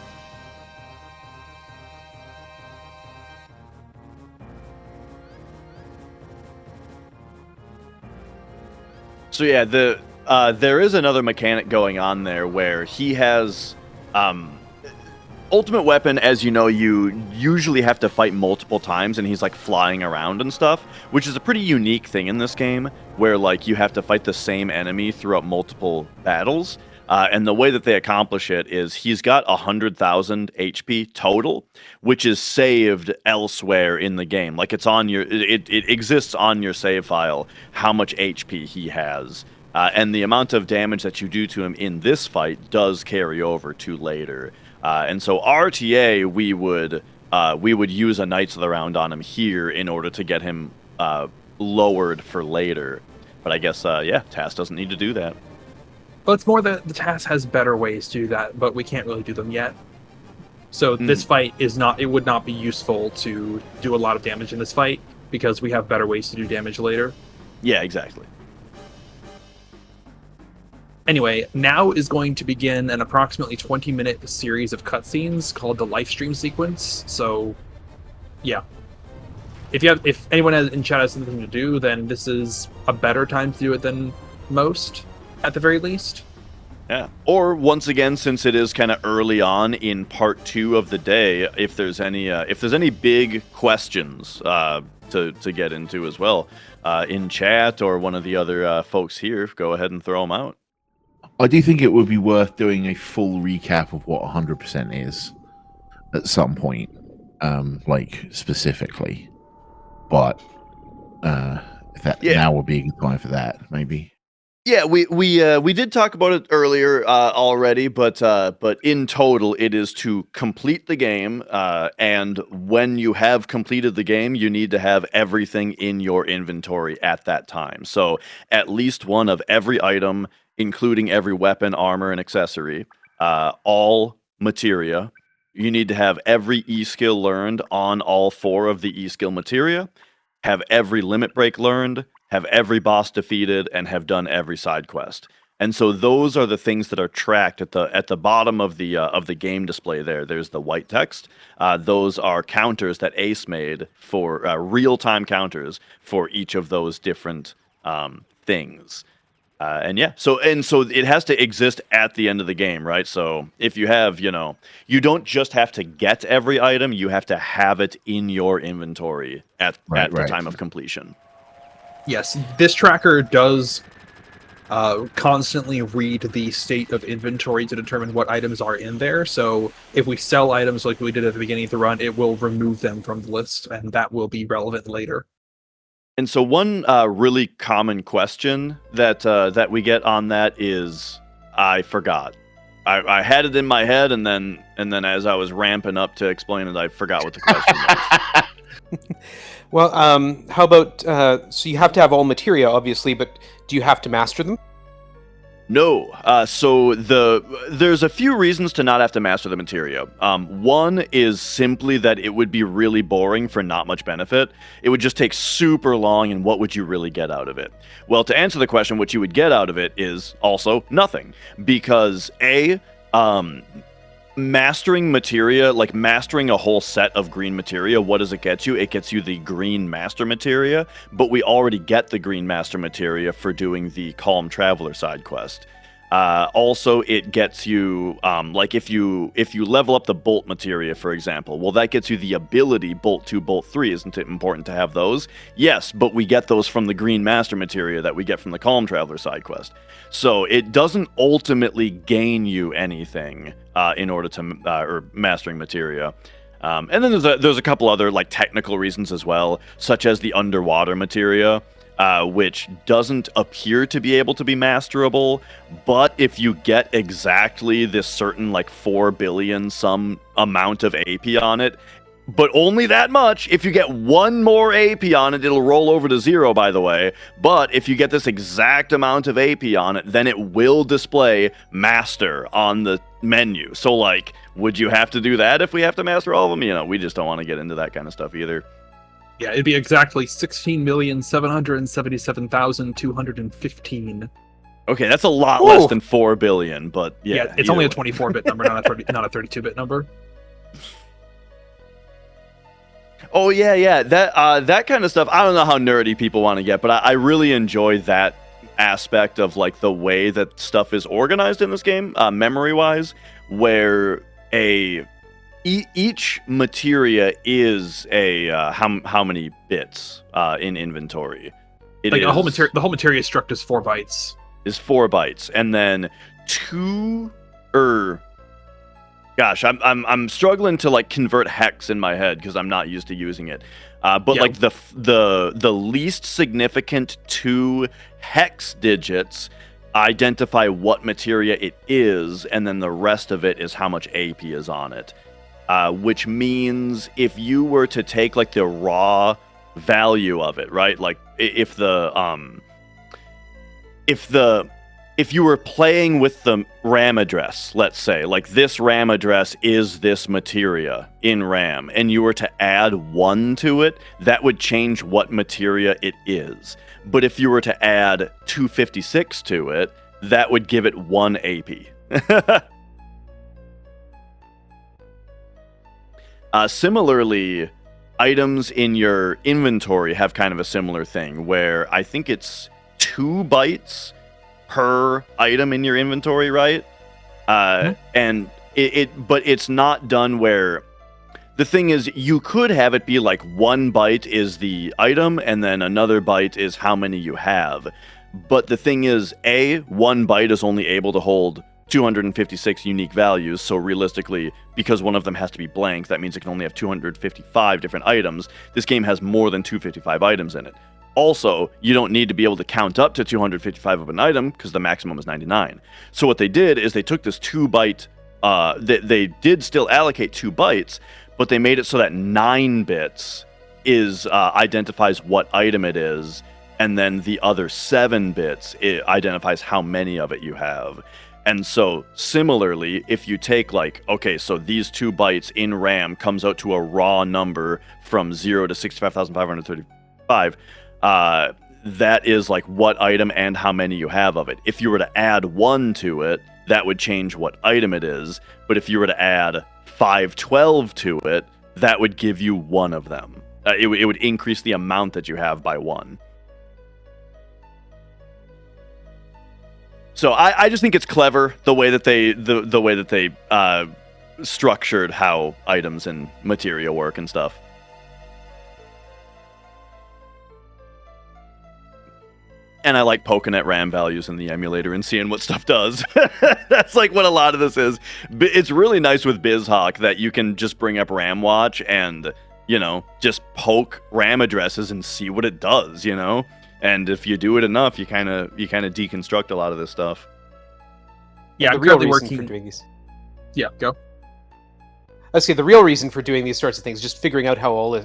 So yeah, there is another mechanic going on there where he has Ultimate Weapon, as you know, you usually have to fight multiple times, and he's like flying around and stuff, which is a pretty unique thing in this game, where like you have to fight the same enemy throughout multiple battles. And the way that they accomplish it is he's got 100,000 HP total, which is saved elsewhere in the game. Like it's on it exists on your save file how much HP he has. And the amount of damage that you do to him in this fight does carry over to later. And so RTA, we would use a Knights of the Round on him here in order to get him lowered for later. But I guess, TAS doesn't need to do that. Well, it's more that the TAS has better ways to do that, but we can't really do them yet. So this fight would not be useful to do a lot of damage in this fight, because we have better ways to do damage later. Yeah, exactly. Anyway, now is going to begin an approximately 20-minute series of cutscenes called the live stream sequence. So, yeah. If anyone in chat has something to do, then this is a better time to do it than most, at the very least. Yeah. Or once again, since it is kind of early on in part 2 of the day, if there's any big questions to get into as well in chat or one of the other folks here, go ahead and throw them out. I do think it would be worth doing a full recap of what 100% is at some point, specifically. But now would be a good time for that, maybe. Yeah, we did talk about it earlier already, but in total, it is to complete the game, and when you have completed the game, you need to have everything in your inventory at that time. So at least one of every item, including every weapon, armor, and accessory, all materia. You need to have every E-skill learned on all 4 of the E-skill materia, have every limit break learned, have every boss defeated, and have done every side quest. And so those are the things that are tracked at the bottom of the game display there. There's the white text. Those are counters that Ace made for real-time counters for each of those different things. So it has to exist at the end of the game, right? So if you have, you don't just have to get every item, you have to have it in your inventory at the time of completion. Yes, this tracker does constantly read the state of inventory to determine what items are in there. So if we sell items like we did at the beginning of the run, it will remove them from the list, and that will be relevant later. And so one really common question that we get on that is, I forgot. I had it in my head, and then as I was ramping up to explain it, I forgot what the question was. Well, how about, so you have to have all materia, obviously, but do you have to master them? No. So there's a few reasons to not have to master the materia. One is simply that it would be really boring for not much benefit. It would just take super long, and what would you really get out of it? Well, to answer the question, what you would get out of it is also nothing. Because mastering materia, like mastering a whole set of green materia, what does it get you? It gets you the green master materia, but we already get the green master materia for doing the Calm Traveler side quest. Also, it gets you, like if you level up the Bolt materia, for example, well, that gets you the ability Bolt 2, Bolt 3. Isn't it important to have those? Yes, but we get those from the green master materia that we get from the Calm Traveler side quest. So it doesn't ultimately gain you anything in order to, or mastering materia. And then there's a couple other like technical reasons as well, such as the underwater materia. Which doesn't appear to be able to be masterable, but if you get exactly this certain like 4 billion some amount of AP on it, but only that much, if you get one more AP on it, it'll roll over to 0, by the way, but if you get this exact amount of AP on it, then it will display master on the menu. So like, would you have to do that if we have to master all of them? You know, we just don't want to get into that kind of stuff either. Yeah, it'd be exactly 16,777,215. Okay, that's a lot less than 4 billion, but yeah. It's only a 24-bit number, not a 32-bit number. Oh yeah. That kind of stuff. I don't know how nerdy people want to get, but I really enjoy that aspect of like the way that stuff is organized in this game, memory-wise, where each materia is a how many bits in inventory? The whole materia struct is 4 bytes. Is 4 bytes, and then gosh, I'm struggling to like convert hex in my head because I'm not used to using it. But like the least significant 2 hex digits identify what materia it is, and then the rest of it is how much AP is on it. Which means if you were to take like the raw value of it, right? Like if you were playing with the RAM address, let's say, like this RAM address is this materia in RAM, and you were to add 1 to it, that would change what materia it is. But if you were to add 256 to it, that would give it 1 AP. Similarly, items in your inventory have kind of a similar thing, where I think it's 2 bytes per item in your inventory, right? And but it's not done where the thing is, you could have it be like 1 byte is the item, and then another byte is how many you have. But the thing is, 1 byte is only able to hold 256 unique values, so realistically, because one of them has to be blank, that means it can only have 255 different items. This game has more than 255 items in it. Also, you don't need to be able to count up to 255 of an item, because the maximum is 99. So what they did is they took this 2 byte, they did still allocate 2 bytes, but they made it so that 9 bits is identifies what item it is, and then the other 7 bits, it identifies how many of it you have. And so, similarly, if you take like, okay, so these 2 bytes in RAM comes out to a raw number from 0 to 65,535, that is like what item and how many you have of it. If you were to add 1 to it, that would change what item it is. But if you were to add 512 to it, that would give you 1 of them. It would increase the amount that you have by 1. So I just think it's clever the way that they structured how items and materia work and stuff. And I like poking at RAM values in the emulator and seeing what stuff does. That's like what a lot of this is. It's really nice with BizHawk that you can just bring up RAM Watch and just poke RAM addresses and see what it does, And if you do it enough, you kind of deconstruct a lot of this stuff. Yeah, the I'm real currently reason working. for doing these. Yeah, go. Let's say the real reason for doing these sorts of things, just figuring out how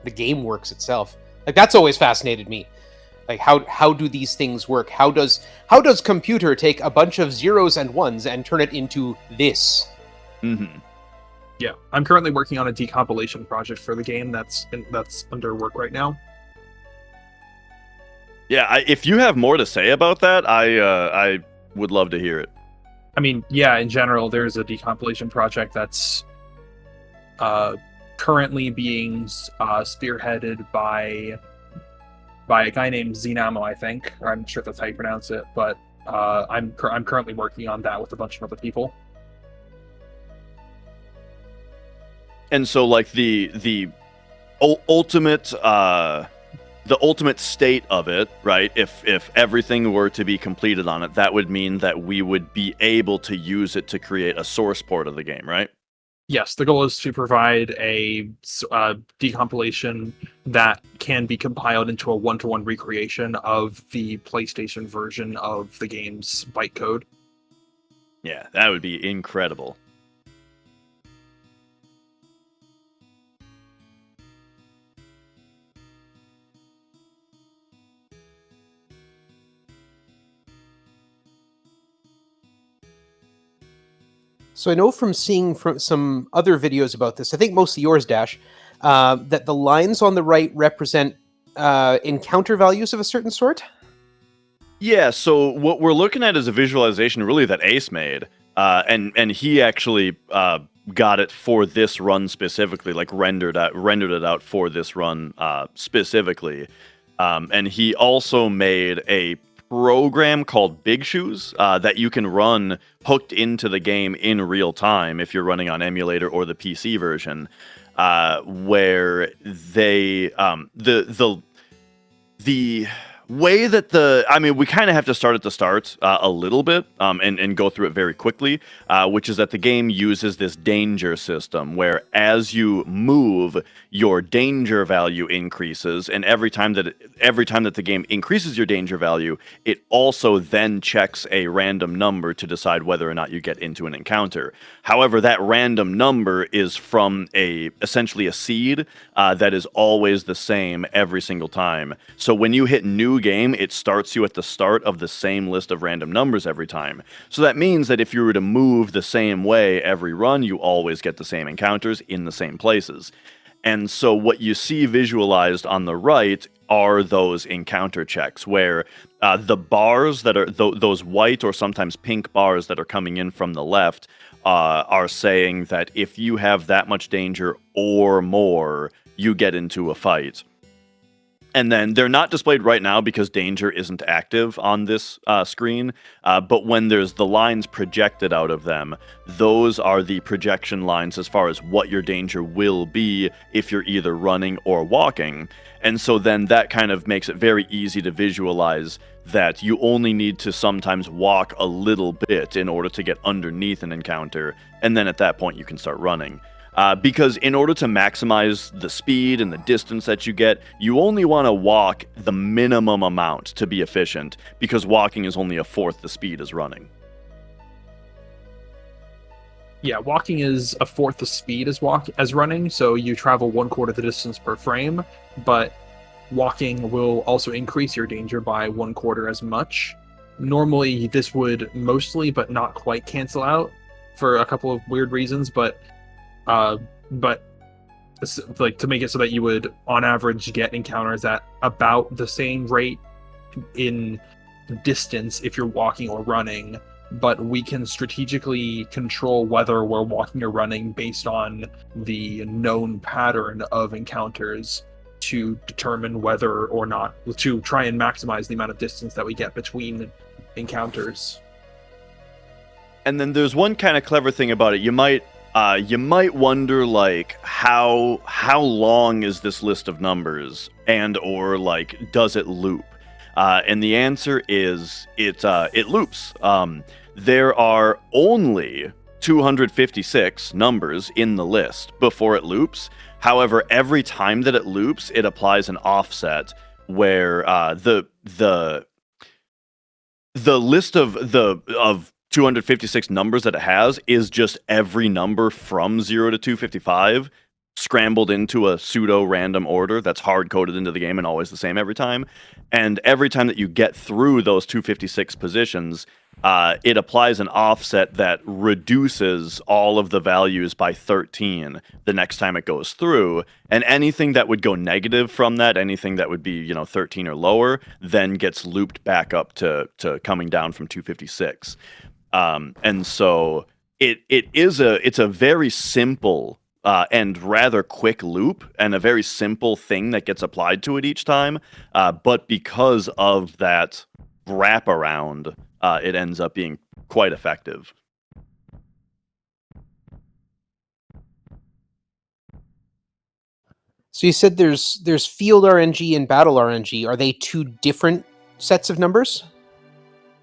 the game works itself. Like that's always fascinated me. Like how do these things work? How does computer take a bunch of zeros and ones and turn it into this? Mm-hmm. Yeah, I'm currently working on a decompilation project for the game that's under work right now. Yeah, if you have more to say about that, I would love to hear it. I mean, yeah, in general, there's a decompilation project that's currently being spearheaded by a guy named Zinamo, I think. I'm not sure if that's how you pronounce it, but I'm currently working on that with a bunch of other people. And so, like the ultimate state of it, right? If everything were to be completed on it, that would mean that we would be able to use it to create a source port of the game, right? Yes, the goal is to provide a decompilation that can be compiled into a one-to-one recreation of the PlayStation version of the game's bytecode. Yeah, that would be incredible. So I know from seeing from some other videos about this, I think mostly yours, Dash, that the lines on the right represent encounter values of a certain sort. Yeah, so what we're looking at is a visualization really that Ace made, and he actually got it for this run specifically, like rendered it out for this run specifically, and he also made a program called Big Shoes that you can run hooked into the game in real time if you're running on emulator or the PC version, where they the way that we kind of have to start at the start a little bit and go through it very quickly, which is that the game uses this danger system where as you move, your danger value increases, and every time that the game increases your danger value, it also then checks a random number to decide whether or not you get into an encounter. However, that random number is from essentially a seed that is always the same every single time. So when you hit new game, it starts you at the start of the same list of random numbers every time. So that means that if you were to move the same way every run, you always get the same encounters in the same places. And so what you see visualized on the right are those encounter checks where the bars that are those white or sometimes pink bars that are coming in from the left are saying that if you have that much danger or more, you get into a fight. And then they're not displayed right now because danger isn't active on this screen. But when there's the lines projected out of them, those are the projection lines as far as what your danger will be if you're either running or walking. And so then that kind of makes it very easy to visualize that you only need to sometimes walk a little bit in order to get underneath an encounter. And then at that point, you can start running. Because in order to maximize the speed and the distance that you get, you only want to walk the minimum amount to be efficient, because walking is only a fourth the speed as running. Yeah, walking is a fourth the speed as running, so you travel 1/4 the distance per frame, but walking will also increase your danger by 1/4 as much. Normally, this would mostly, but not quite, cancel out for a couple of weird reasons, but like to make it so that you would on average get encounters at about the same rate in distance if you're walking or running, but we can strategically control whether we're walking or running based on the known pattern of encounters to determine whether or not to try and maximize the amount of distance that we get between encounters. And then there's one kind of clever thing about it. You might wonder, like, how long is this list of numbers, and or like, does it loop? And the answer is it loops. There are only 256 numbers in the list before it loops. However, every time that it loops, it applies an offset where the list of 256 numbers that it has is just every number from 0 to 255 scrambled into a pseudo random order that's hard coded into the game and always the same every time. And every time that you get through those 256 positions, it applies an offset that reduces all of the values by 13 the next time it goes through. And anything that would go negative from that, anything that would be 13 or lower, then gets looped back up to coming down from 256. And so it's a very simple and rather quick loop and a very simple thing that gets applied to it each time. But because of that wraparound, it ends up being quite effective. So you said there's field RNG and battle RNG. Are they two different sets of numbers?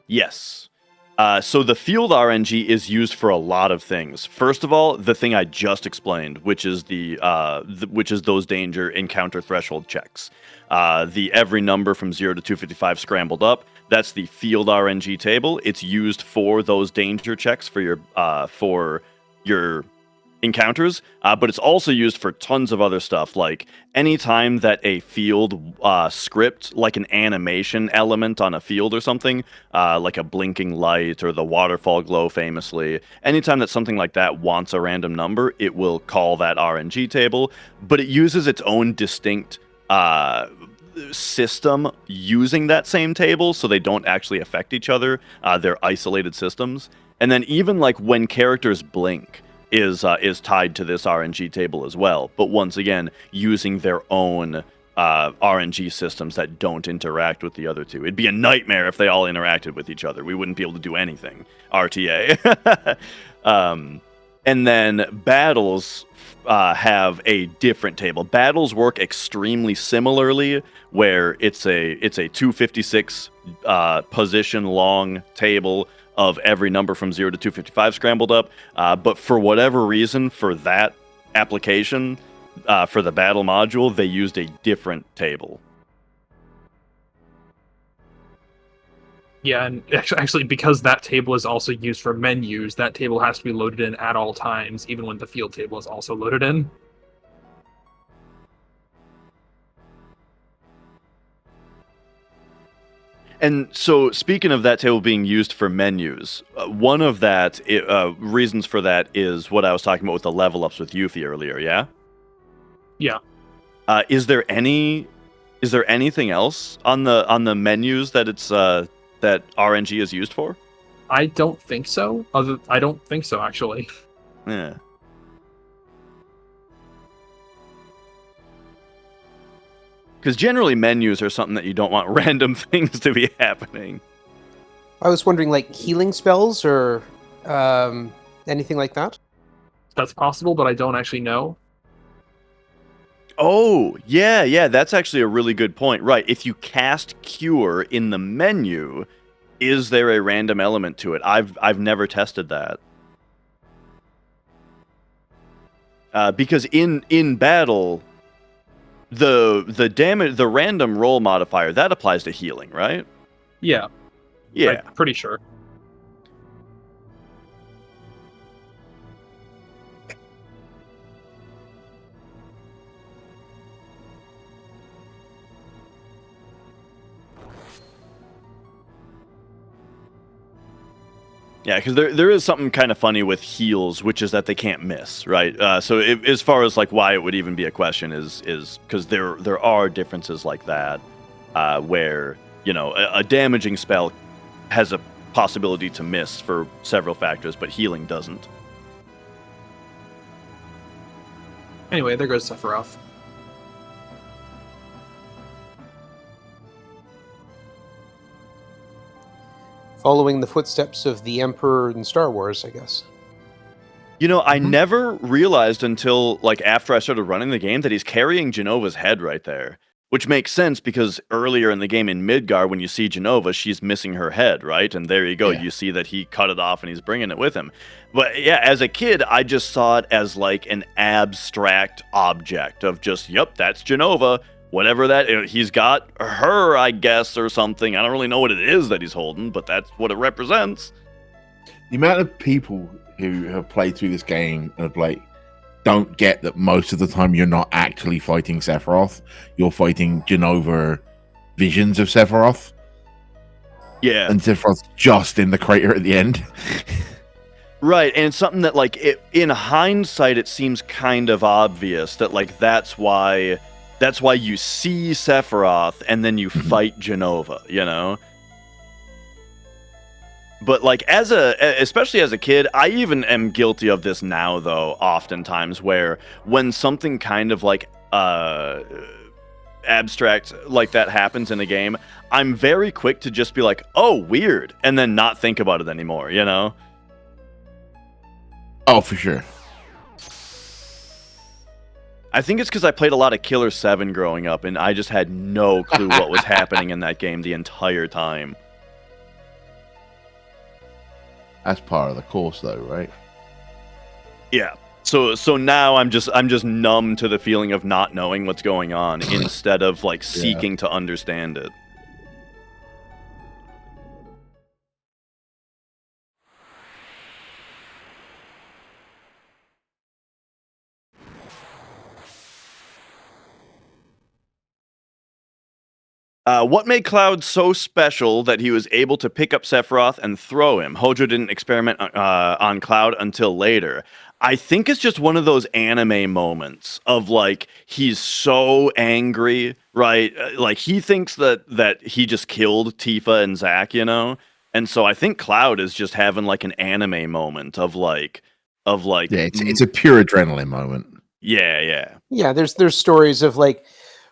Yes. So the field RNG is used for a lot of things. First of all, the thing I just explained, which is which is those danger encounter threshold checks. The every number from 0 to 255 scrambled up. That's the field RNG table. It's used for those danger checks for your encounters, but it's also used for tons of other stuff, like anytime that a field script, like an animation element on a field or something, like a blinking light or the waterfall glow famously, anytime that something like that wants a random number, it will call that RNG table, but it uses its own distinct system using that same table, so they don't actually affect each other. They're isolated systems. And then even like when characters blink, is tied to this RNG table as well, but once again using their own RNG systems that don't interact with the other two. It'd be a nightmare if they all interacted with each other. We wouldn't be able to do anything. RTA. And then battles have a different table. Battles work extremely similarly, where it's a 256 position long table of every number from 0 to 255 scrambled up, but for whatever reason, for that application, for the battle module, they used a different table. Yeah, and actually, because that table is also used for menus, that table has to be loaded in at all times, even when the field table is also loaded in. And so, speaking of that table being used for menus, one of that reasons for that is what I was talking about with the level ups with Yuffie earlier. Yeah. Yeah. Is there anything else on the menus that it's that RNG is used for? I don't think so. I don't think so, actually. Yeah. Because generally menus are something that you don't want random things to be happening. I was wondering, like healing spells or anything like that? That's possible, but I don't actually know. Oh, yeah, that's actually a really good point. Right, if you cast Cure in the menu, is there a random element to it? I've never tested that. Because in battle, the damage, the random roll modifier, that applies to healing, right? Yeah. Yeah. I'm pretty sure. Yeah, because there is something kind of funny with heals, which is that they can't miss, right? So as far as like why it would even be a question is because there are differences like that, where a damaging spell has a possibility to miss for several factors, but healing doesn't. Anyway, there goes Sephiroth. Following the footsteps of the Emperor in Star Wars, I guess. I never realized until like after I started running the game that he's carrying Genova's head right there. Which makes sense because earlier in the game in Midgar, when you see Genova, she's missing her head, right? And there you go. Yeah. You see that he cut it off and he's bringing it with him. But yeah, as a kid, I just saw it as like an abstract object of just, yep, that's Genova. Whatever that, he's got her, I guess, or something. I don't really know what it is that he's holding, but that's what it represents. The amount of people who have played through this game and have like don't get that most of the time you're not actually fighting Sephiroth, you're fighting Genova visions of Sephiroth. Yeah. And Sephiroth's just in the crater at the end. Right, and it's something that, like, in hindsight, it seems kind of obvious that, like, that's why you see Sephiroth and then you fight Genova, you know? But, like, especially as a kid, I even am guilty of this now, though, oftentimes, where when something kind of, like, abstract like that happens in a game, I'm very quick to just be like, oh, weird, and then not think about it anymore, you know? Oh, for sure. I think it's because I played a lot of Killer 7 growing up, and I just had no clue what was happening in that game the entire time. That's part of the course, though, right? Yeah. So now I'm just numb to the feeling of not knowing what's going on instead of like seeking to understand it. What made Cloud so special that he was able to pick up Sephiroth and throw him? Hojo didn't experiment on Cloud until later. I think it's just one of those anime moments of like he's so angry, right? Like he thinks that he just killed Tifa and Zack, you know? And so I think Cloud is just having like an anime moment of like Yeah, it's a pure adrenaline moment. Yeah. Yeah, there's stories of like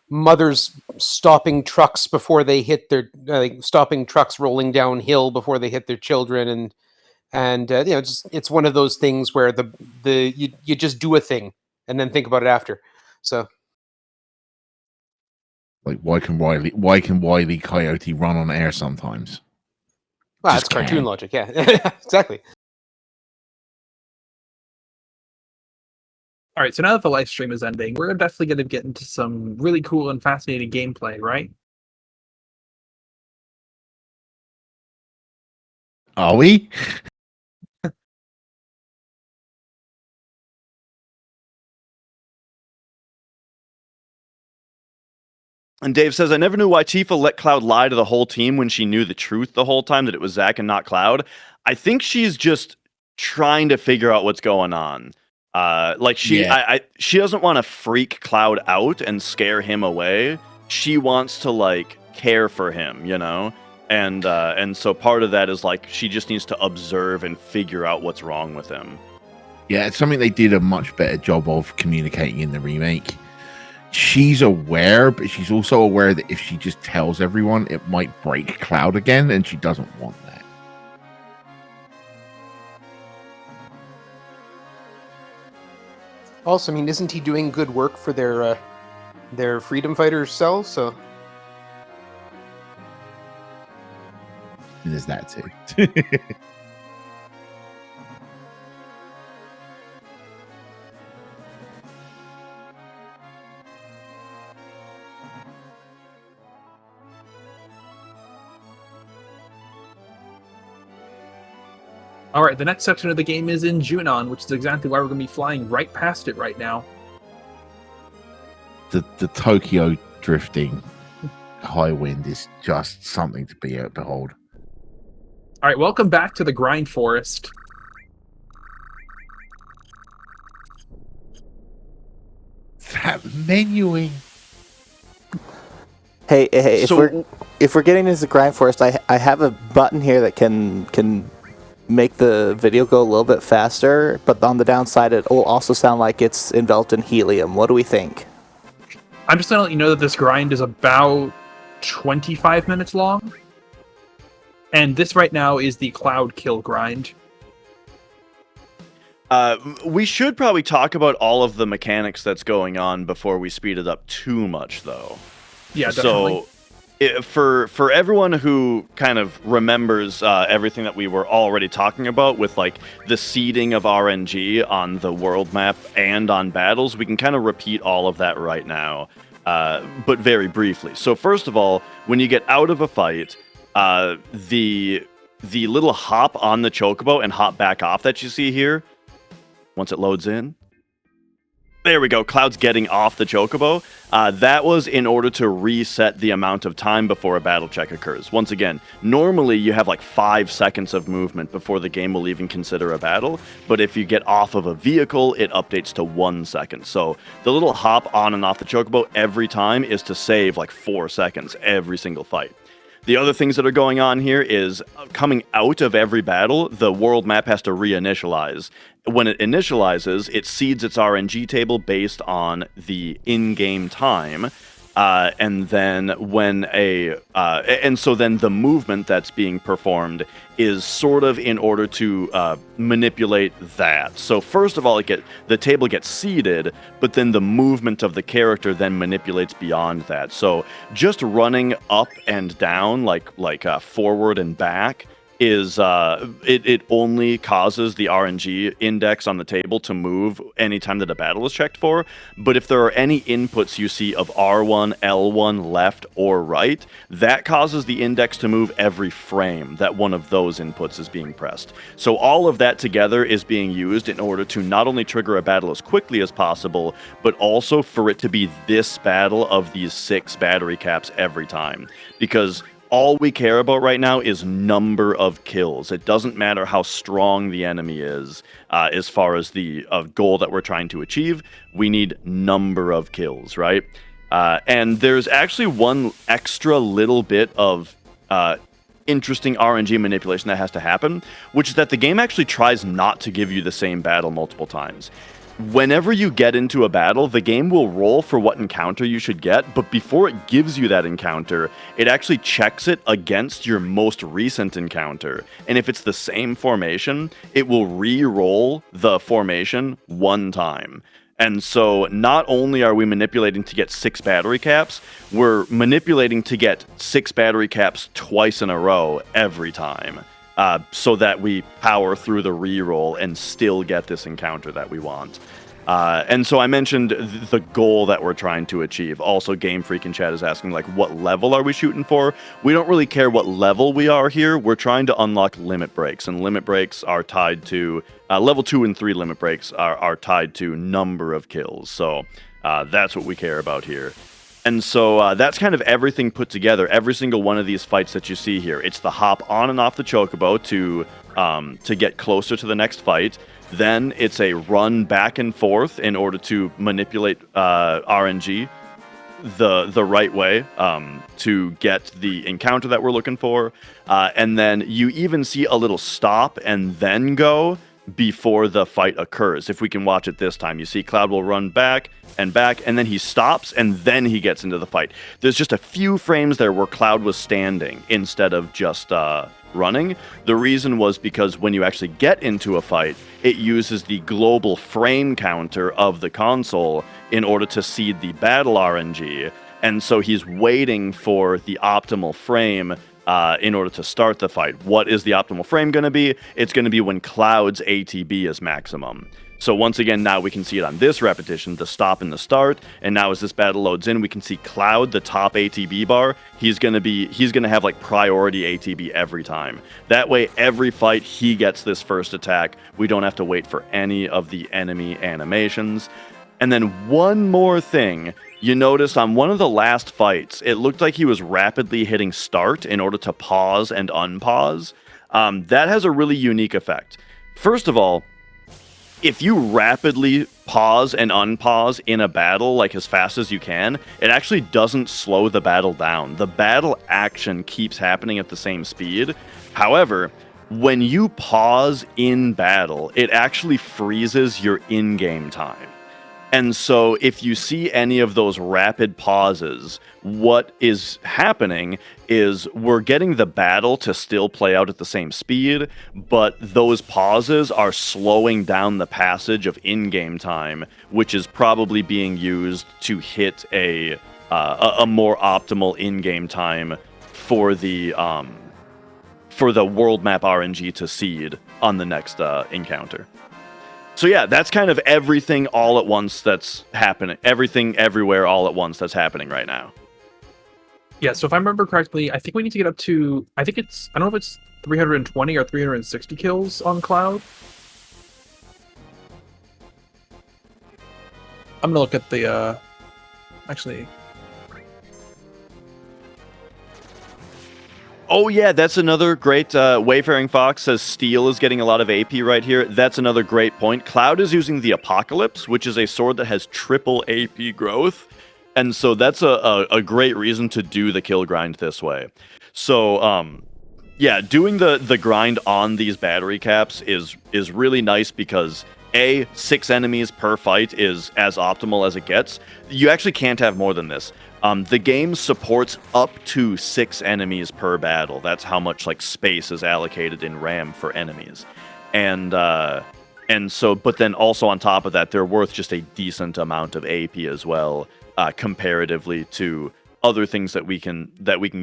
mothers stopping trucks before they hit their stopping trucks rolling downhill before they hit their children, and you know, it's one of those things where you just do a thing and then think about it after. So like why can Wile E. Coyote run on air sometimes? well, Just that's cartoon can. logic, yeah. Exactly. All right, so now that the live stream is ending, we're definitely going to get into some really cool and fascinating gameplay, right? Are we? And Dave says, I never knew why Tifa let Cloud lie to the whole team when she knew the truth the whole time, that it was Zack and not Cloud. I think she's just trying to figure out what's going on. She doesn't want to freak Cloud out and scare him away. She wants to like care for him, you know? And so part of that is like she just needs to observe and figure out what's wrong with him. Yeah, it's something they did a much better job of communicating in the remake. She's aware, but she's also aware that if she just tells everyone, it might break Cloud again, and she doesn't want that. Also, I mean, isn't he doing good work for their freedom fighter cells? So And there's that too. All right, the next section of the game is in Junon, which is exactly why we're going to be flying right past it right now. The Tokyo drifting high wind is just something to behold. All right, welcome back to the Grind Forest. That menuing. Hey, if So- we're getting into the Grind Forest, I have a button here that can make the video go a little bit faster, but on the downside, it will also sound like it's enveloped in helium. What do we think? I'm just going to let you know that this grind is about 25 minutes long. And this right now is the Cloud Kill grind. We should probably talk about all of the mechanics that's going on before we speed it up too much, though. Yeah, definitely. So for everyone who kind of remembers everything that we were already talking about with like the seeding of RNG on the world map and on battles, we can kind of repeat all of that right now, but very briefly. So first of all, when you get out of a fight, the little hop on the chocobo and hop back off that you see here, once it loads in, there we go. Cloud's getting off the chocobo. That was in order to reset the amount of time before a battle check occurs. Once again, normally you have like 5 seconds of movement before the game will even consider a battle. But if you get off of a vehicle, it updates to 1 second. So the little hop on and off the chocobo every time is to save like 4 seconds every single fight. The other things that are going on here is coming out of every battle, the world map has to reinitialize. When it initializes, it seeds its RNG table based on the in-game time. And then then the movement that's being performed is sort of in order to manipulate that. So first of all, the table gets seeded, but then the movement of the character then manipulates beyond that. So just running up and down, like forward and back, is it only causes the RNG index on the table to move anytime that a battle is checked for. But if there are any inputs you see of R1, L1, left, or right, that causes the index to move every frame that one of those inputs is being pressed. So all of that together is being used in order to not only trigger a battle as quickly as possible, but also for it to be this battle of these 6 battery caps every time. Because all we care about right now is number of kills. It doesn't matter how strong the enemy is as far as the goal that we're trying to achieve. We need number of kills, right? And there's actually one extra little bit of interesting RNG manipulation that has to happen, which is that the game actually tries not to give you the same battle multiple times. Whenever you get into a battle, the game will roll for what encounter you should get, but before it gives you that encounter, it actually checks it against your most recent encounter. And if it's the same formation, it will re-roll the formation 1 time. And so not only are we manipulating to get 6 battery caps, we're manipulating to get 6 battery caps twice in a row every time. So that we power through the reroll and still get this encounter that we want. And so I mentioned the goal that we're trying to achieve. Also, Game Freak in chat is asking, like, what level are we shooting for? We don't really care what level we are here. We're trying to unlock limit breaks, and limit breaks are tied to level 2 and 3 limit breaks are tied to number of kills. So that's what we care about here. And so that's kind of everything put together. Every single one of these fights that you see here, it's the hop on and off the chocobo to get closer to the next fight. Then it's a run back and forth in order to manipulate RNG the right way to get the encounter that we're looking for. And then you even see a little stop and then go before the fight occurs. If we can watch it this time, you see Cloud will run back, and then he stops, and then he gets into the fight. There's just a few frames there where Cloud was standing instead of just running. The reason was because when you actually get into a fight, it uses the global frame counter of the console in order to seed the battle RNG, and so he's waiting for the optimal frame in order to start the fight. What is the optimal frame going to be? It's going to be when Cloud's ATB is maximum. So once again, now we can see it on this repetition, the stop and the start. And now as this battle loads in, we can see Cloud, the top ATB bar. He's going to have like priority ATB every time. That way, every fight he gets this first attack. We don't have to wait for any of the enemy animations. And then one more thing, you noticed on one of the last fights, it looked like he was rapidly hitting start in order to pause and unpause. That has a really unique effect. First of all, if you rapidly pause and unpause in a battle like as fast as you can, it actually doesn't slow the battle down. The battle action keeps happening at the same speed. However, when you pause in battle, it actually freezes your in-game time. And so if you see any of those rapid pauses, what is happening is we're getting the battle to still play out at the same speed, but those pauses are slowing down the passage of in-game time, which is probably being used to hit a a more optimal in-game time for the world map RNG to seed on the next encounter. So yeah, that's kind of everything all at once that's happening. Everything everywhere all at once that's happening right now. Yeah, so if I remember correctly, I think we need to get up to, I don't know if it's 320 or 360 kills on Cloud. I'm gonna look at the, actually. Oh yeah, that's another great, Wayfaring Fox says Steel is getting a lot of AP right here. That's another great point. Cloud is using the Apocalypse, which is a sword that has triple AP growth. And so that's a great reason to do the kill grind this way. So, yeah, doing the grind on these battery caps is really nice because 6 enemies per fight is as optimal as it gets. You actually can't have more than this. The game supports up to 6 enemies per battle. That's how much like space is allocated in RAM for enemies. And so, but then also on top of that, they're worth just a decent amount of AP as well. Comparatively to other things that we can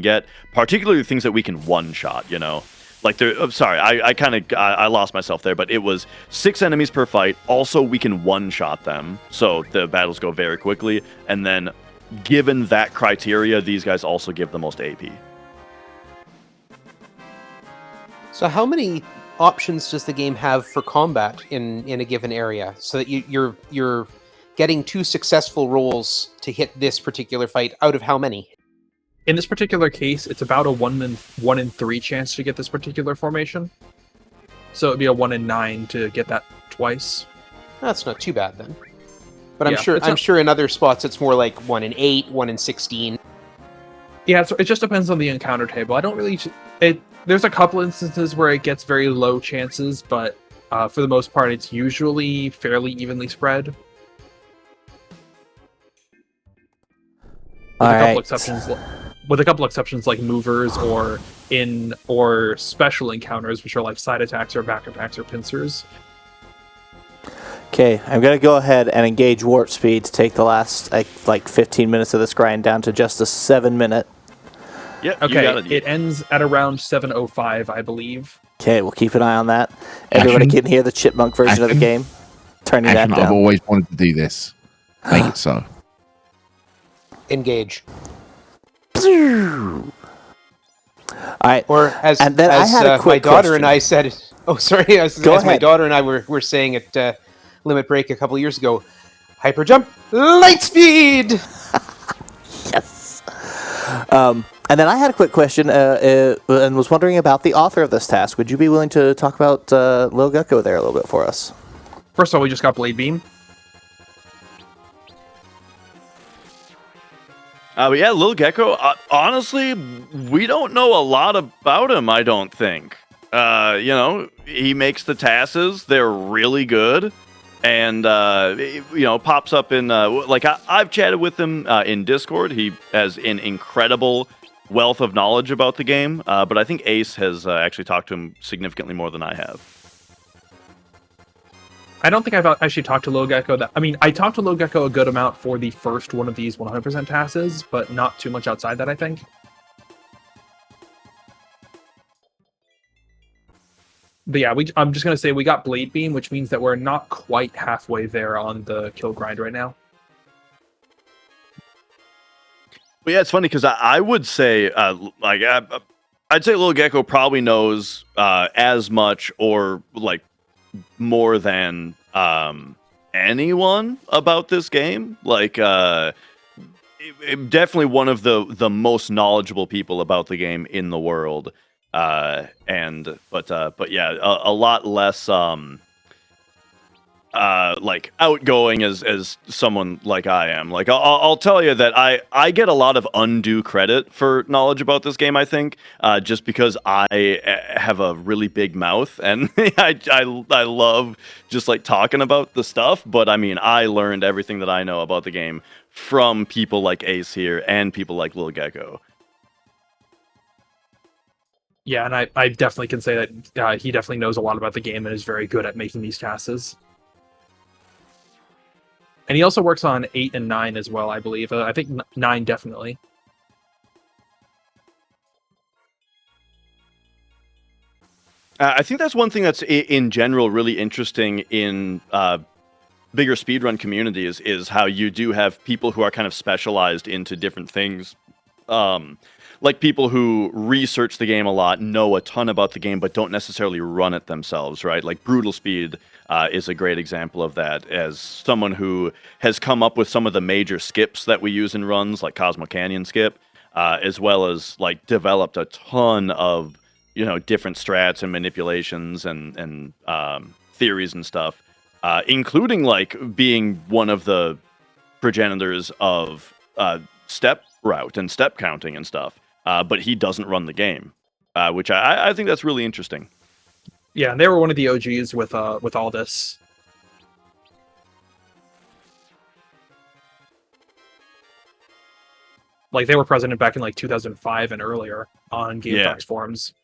get, particularly things that we can one shot. You know, like sorry, I lost myself there, but it was 6 enemies per fight. Also, we can one shot them, so the battles go very quickly. And then, given that criteria, these guys also give the most AP. So how many options does the game have for combat in a given area, so that you're getting 2 successful rolls to hit this particular fight out of how many? In this particular case, it's about a 1 in 3 chance to get this particular formation. So it'd be a 1 in 9 to get that twice. That's not too bad then. But Yeah, I'm sure in other spots it's more like 1 in 8, 1 in 16. Yeah, so it just depends on the encounter table. I don't really... There's a couple instances where it gets very low chances, but for the most part, it's usually fairly evenly spread. With a couple exceptions like movers or special encounters, which are like side attacks or back attacks or pincers. Okay, I'm going to go ahead and engage warp speed to take the last like 15 minutes of this grind down to just a 7-minute. Yeah. Okay, it ends at around 7:05, I believe. Okay, we'll keep an eye on that. Everybody can hear the chipmunk version of the game. Turning that down. I've always wanted to do this. Make it so. Engage. All right. Or as and then I had a quick my daughter question. and I said, oh sorry, as my ahead. daughter and I were saying at Limit Break a couple years ago, hyper jump, light speed. Yes. And then I had a quick question and was wondering about the author of this task. Would you be willing to talk about lilgecko there a little bit for us? First of all, we just got Blade Beam. But yeah, lilgecko, honestly, we don't know a lot about him, I don't think. You know, he makes the TASs, they're really good, and, you know, pops up in, like, I've chatted with him in Discord. He has an incredible wealth of knowledge about the game, but I think Ace has actually talked to him significantly more than I have. I don't think I've actually talked to lilgecko. I talked to lilgecko a good amount for the first one of these 100% TASs, but not too much outside that, I think. But yeah, I'm just going to say we got Blade Beam, which means that we're not quite halfway there on the kill grind right now. Well, yeah, it's funny because I would say, I'd say lilgecko probably knows as much or, like, more than anyone about this game. Like, definitely one of the most knowledgeable people about the game in the world. But yeah, a lot less like outgoing as someone like I am. Like I'll tell you that I get a lot of undue credit for knowledge about this game. I think just because I have a really big mouth and I love just like talking about the stuff. But I mean, I learned everything that I know about the game from people like Ace here and people like lilgecko. Yeah, and I definitely can say that he definitely knows a lot about the game and is very good at making these TASs. And he also works on 8 and 9 as well, I believe. I think 9 definitely. I think that's one thing that's in general really interesting in bigger speedrun communities is how you do have people who are kind of specialized into different things. Like people who research the game a lot, know a ton about the game, but don't necessarily run it themselves, right? Like Brutal Speed is a great example of that, as someone who has come up with some of the major skips that we use in runs, like Cosmo Canyon skip, as well as like developed a ton of different strats and manipulations and theories and stuff, including like being one of the progenitors of step route and step counting and stuff. But he doesn't run the game, which I think that's really interesting. Yeah, and they were one of the OGs with all this. Like they were president back in like 2005 and earlier on GameFAQs forums.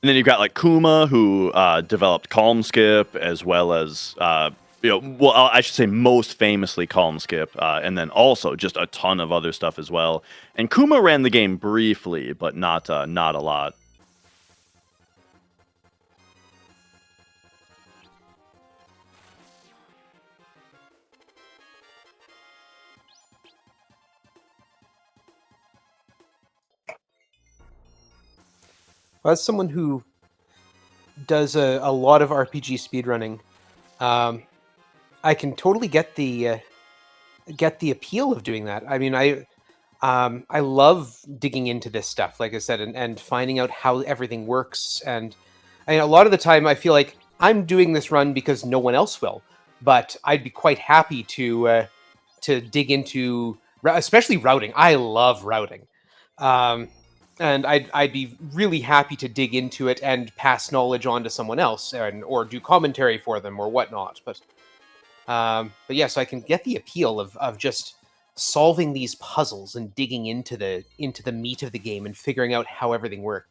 And then you've got like Kuma, who developed Calm Skip, as well as well, I should say most famously Calm Skip, and then also just a ton of other stuff as well. And Kuma ran the game briefly, but not a lot. Well, as someone who does a lot of RPG speedrunning, I can totally get the appeal of doing that. I mean, I love digging into this stuff, like I said, and finding out how everything works. And a lot of the time, I feel like I'm doing this run because no one else will. But I'd be quite happy to dig into, especially routing. I love routing. And I'd be really happy to dig into it and pass knowledge on to someone else, or do commentary for them or whatnot. But yeah, so I can get the appeal of just solving these puzzles and digging into the meat of the game and figuring out how everything works.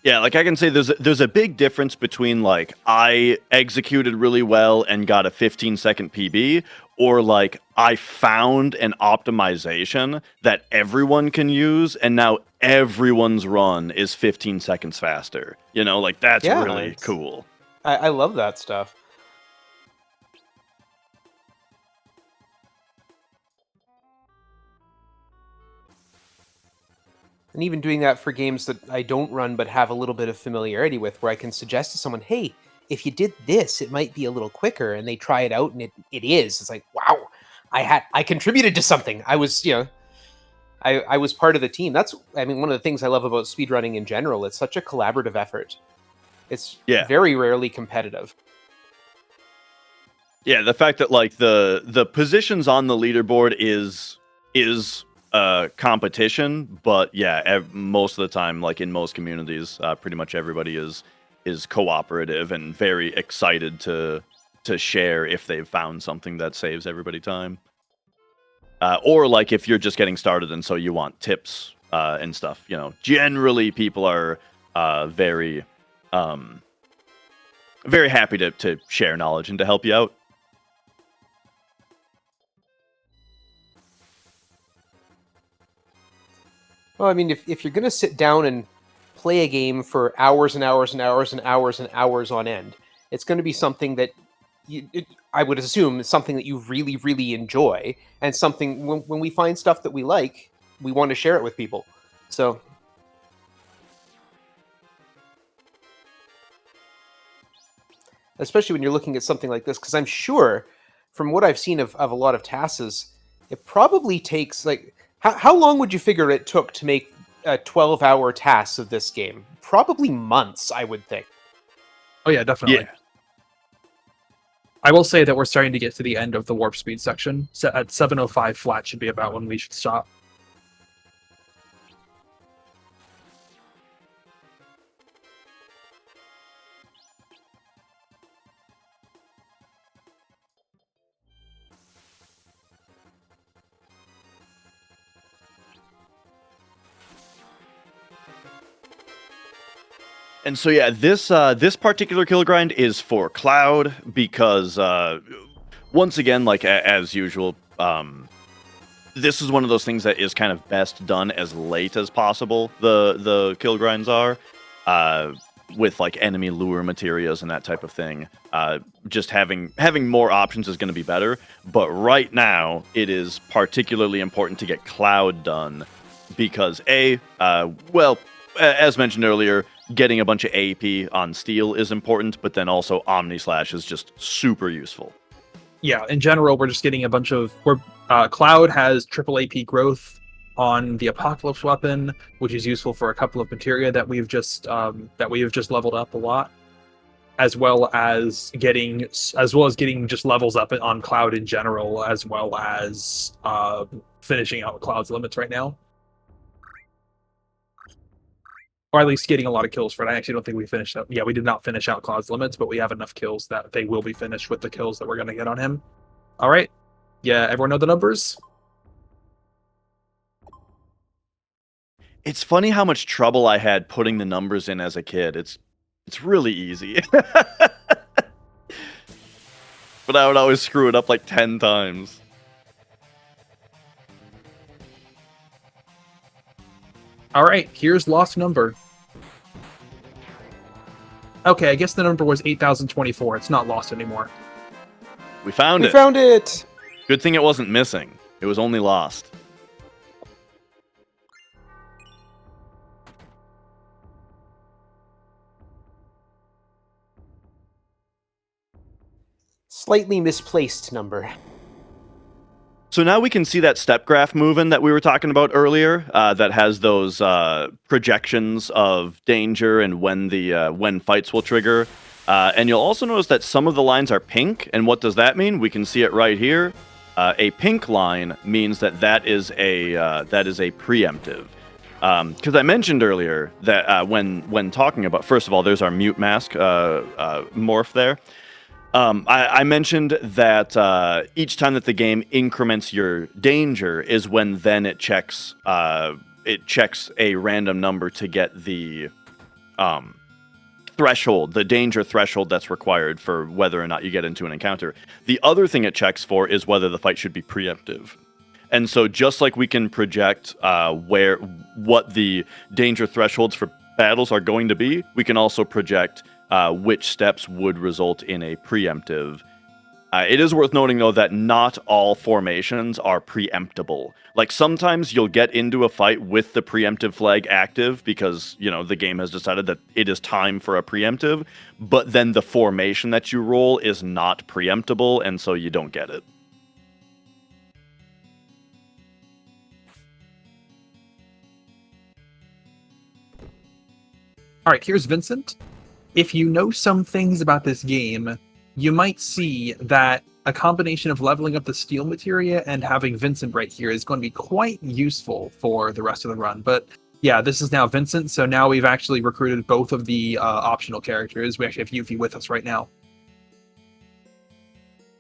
Yeah, like I can say there's a big difference between like I executed really well and got a 15-second PB, or like I found an optimization that everyone can use and now everyone's run is 15 seconds faster. Like that's really cool. I love that stuff. And even doing that for games that I don't run but have a little bit of familiarity with, where I can suggest to someone, hey, if you did this, it might be a little quicker, and they try it out and it is. It's like, wow, I contributed to something. I was, I was part of the team. That's, one of the things I love about speedrunning in general. It's such a collaborative effort. It's very rarely competitive. Yeah, the fact that like the positions on the leaderboard is competition, but yeah, most of the time, like in most communities, pretty much everybody is cooperative and very excited to share if they've found something that saves everybody time. Or like if you're just getting started and so you want tips and stuff, generally people are very happy to share knowledge and to help you out. Well, if you're going to sit down and play a game for hours and hours and hours and hours and hours on end, it's going to be something that I would assume is something that you really, really enjoy, and something when we find stuff that we like, we want to share it with people. So, especially when you're looking at something like this, because I'm sure from what I've seen of a lot of TASs, it probably takes like, how long would you figure it took to make a 12-hour TAS of this game? Probably months, I would think. Oh yeah, definitely. Yeah. I will say that we're starting to get to the end of the warp speed section. So at 7:05 flat should be about when we should stop. And so yeah, this particular kill grind is for Cloud because once again, like as usual, this is one of those things that is kind of best done as late as possible. The kill grinds are, with like enemy lure materials and that type of thing. Just having more options is going to be better. But right now, it is particularly important to get Cloud done because as mentioned earlier, getting a bunch of AP on Steel is important, but then also Omni Slash is just super useful. Yeah, in general, we're just getting a bunch of... Cloud has triple AP growth on the Apocalypse weapon, which is useful for a couple of materia that we have just leveled up a lot, as well as getting just levels up on Cloud in general, as well as finishing out Cloud's limits right now. Or at least getting a lot of kills for it. I actually don't think we finished up. Yeah, we did not finish out Cloud's limits, but we have enough kills that they will be finished with the kills that we're going to get on him. All right. Yeah, everyone know the numbers? It's funny how much trouble I had putting the numbers in as a kid. It's really easy. But I would always screw it up like 10 times. All right, here's lost number. Okay, I guess the number was 8,024. It's not lost anymore. We found it. We found it! Good thing it wasn't missing. It was only lost. Slightly misplaced number. So now we can see that step graph moving that we were talking about earlier, that has those projections of danger and when fights will trigger. And you'll also notice that some of the lines are pink. And what does that mean? We can see it right here. A pink line means that is a preemptive. Because I mentioned earlier that when talking about, first of all, there's our mute mask morph there. I mentioned that each time that the game increments your danger is when then it checks a random number to get the threshold, the danger threshold that's required for whether or not you get into an encounter. The other thing it checks for is whether the fight should be preemptive. And so just like we can project what the danger thresholds for battles are going to be, we can also project which steps would result in a preemptive. It is worth noting, though, that not all formations are preemptible. Like, sometimes you'll get into a fight with the preemptive flag active because, the game has decided that it is time for a preemptive, but then the formation that you roll is not preemptible, and so you don't get it. All right, here's Vincent. If you know some things about this game, you might see that a combination of leveling up the steel materia and having Vincent right here is going to be quite useful for the rest of the run. But yeah, this is now Vincent, so now we've actually recruited both of the optional characters. We actually have Yuffie with us right now.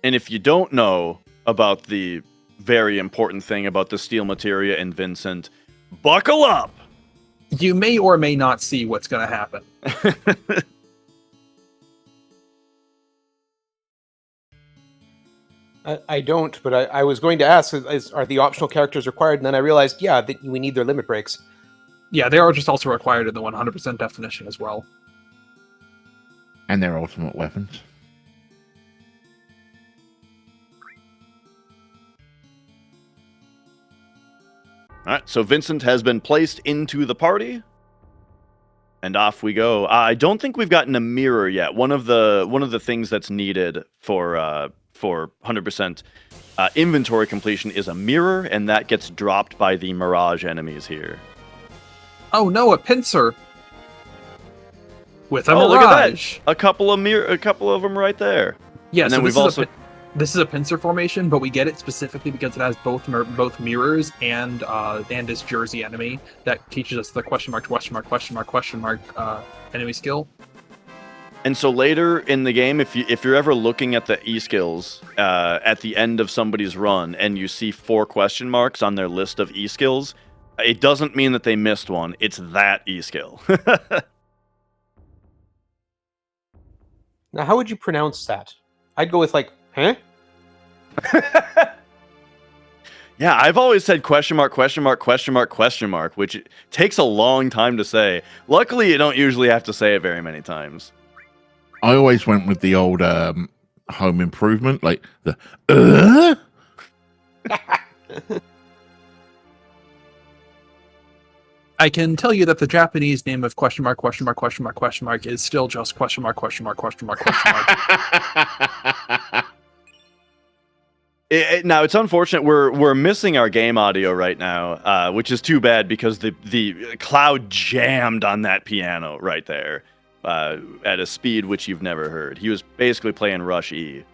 And if you don't know about the very important thing about the steel materia and Vincent, buckle up! You may or may not see what's going to happen. I don't, but I was going to ask, are the optional characters required? And then I realized, that we need their limit breaks. Yeah, they are just also required in the 100% definition as well. And their ultimate weapons. All right, so Vincent has been placed into the party, and off we go. I don't think we've gotten a mirror yet. One of the things that's needed for 100% inventory completion is a mirror, and that gets dropped by the Mirage enemies here. Oh no, a pincer with a Mirage. Look at that! A couple of them right there. Yeah, and so then we've also. This is a pincer formation, but we get it specifically because it has both mirrors and this Jersey enemy that teaches us the question mark enemy skill. And so later in the game, if you're ever looking at the e-skills at the end of somebody's run and you see 4 question marks on their list of e-skills, it doesn't mean that they missed one. It's that e-skill. Now, how would you pronounce that? I'd go with huh? Yeah, I've always said question mark, question mark, question mark, question mark, which takes a long time to say. Luckily, you don't usually have to say it very many times. I always went with the old home improvement, like the I can tell you that the Japanese name of question mark, question mark, question mark, question mark is still just question mark, question mark, question mark, question mark. Now it's unfortunate we're missing our game audio right now, which is too bad because the Cloud jammed on that piano right there at a speed which you've never heard. He was basically playing Rush E.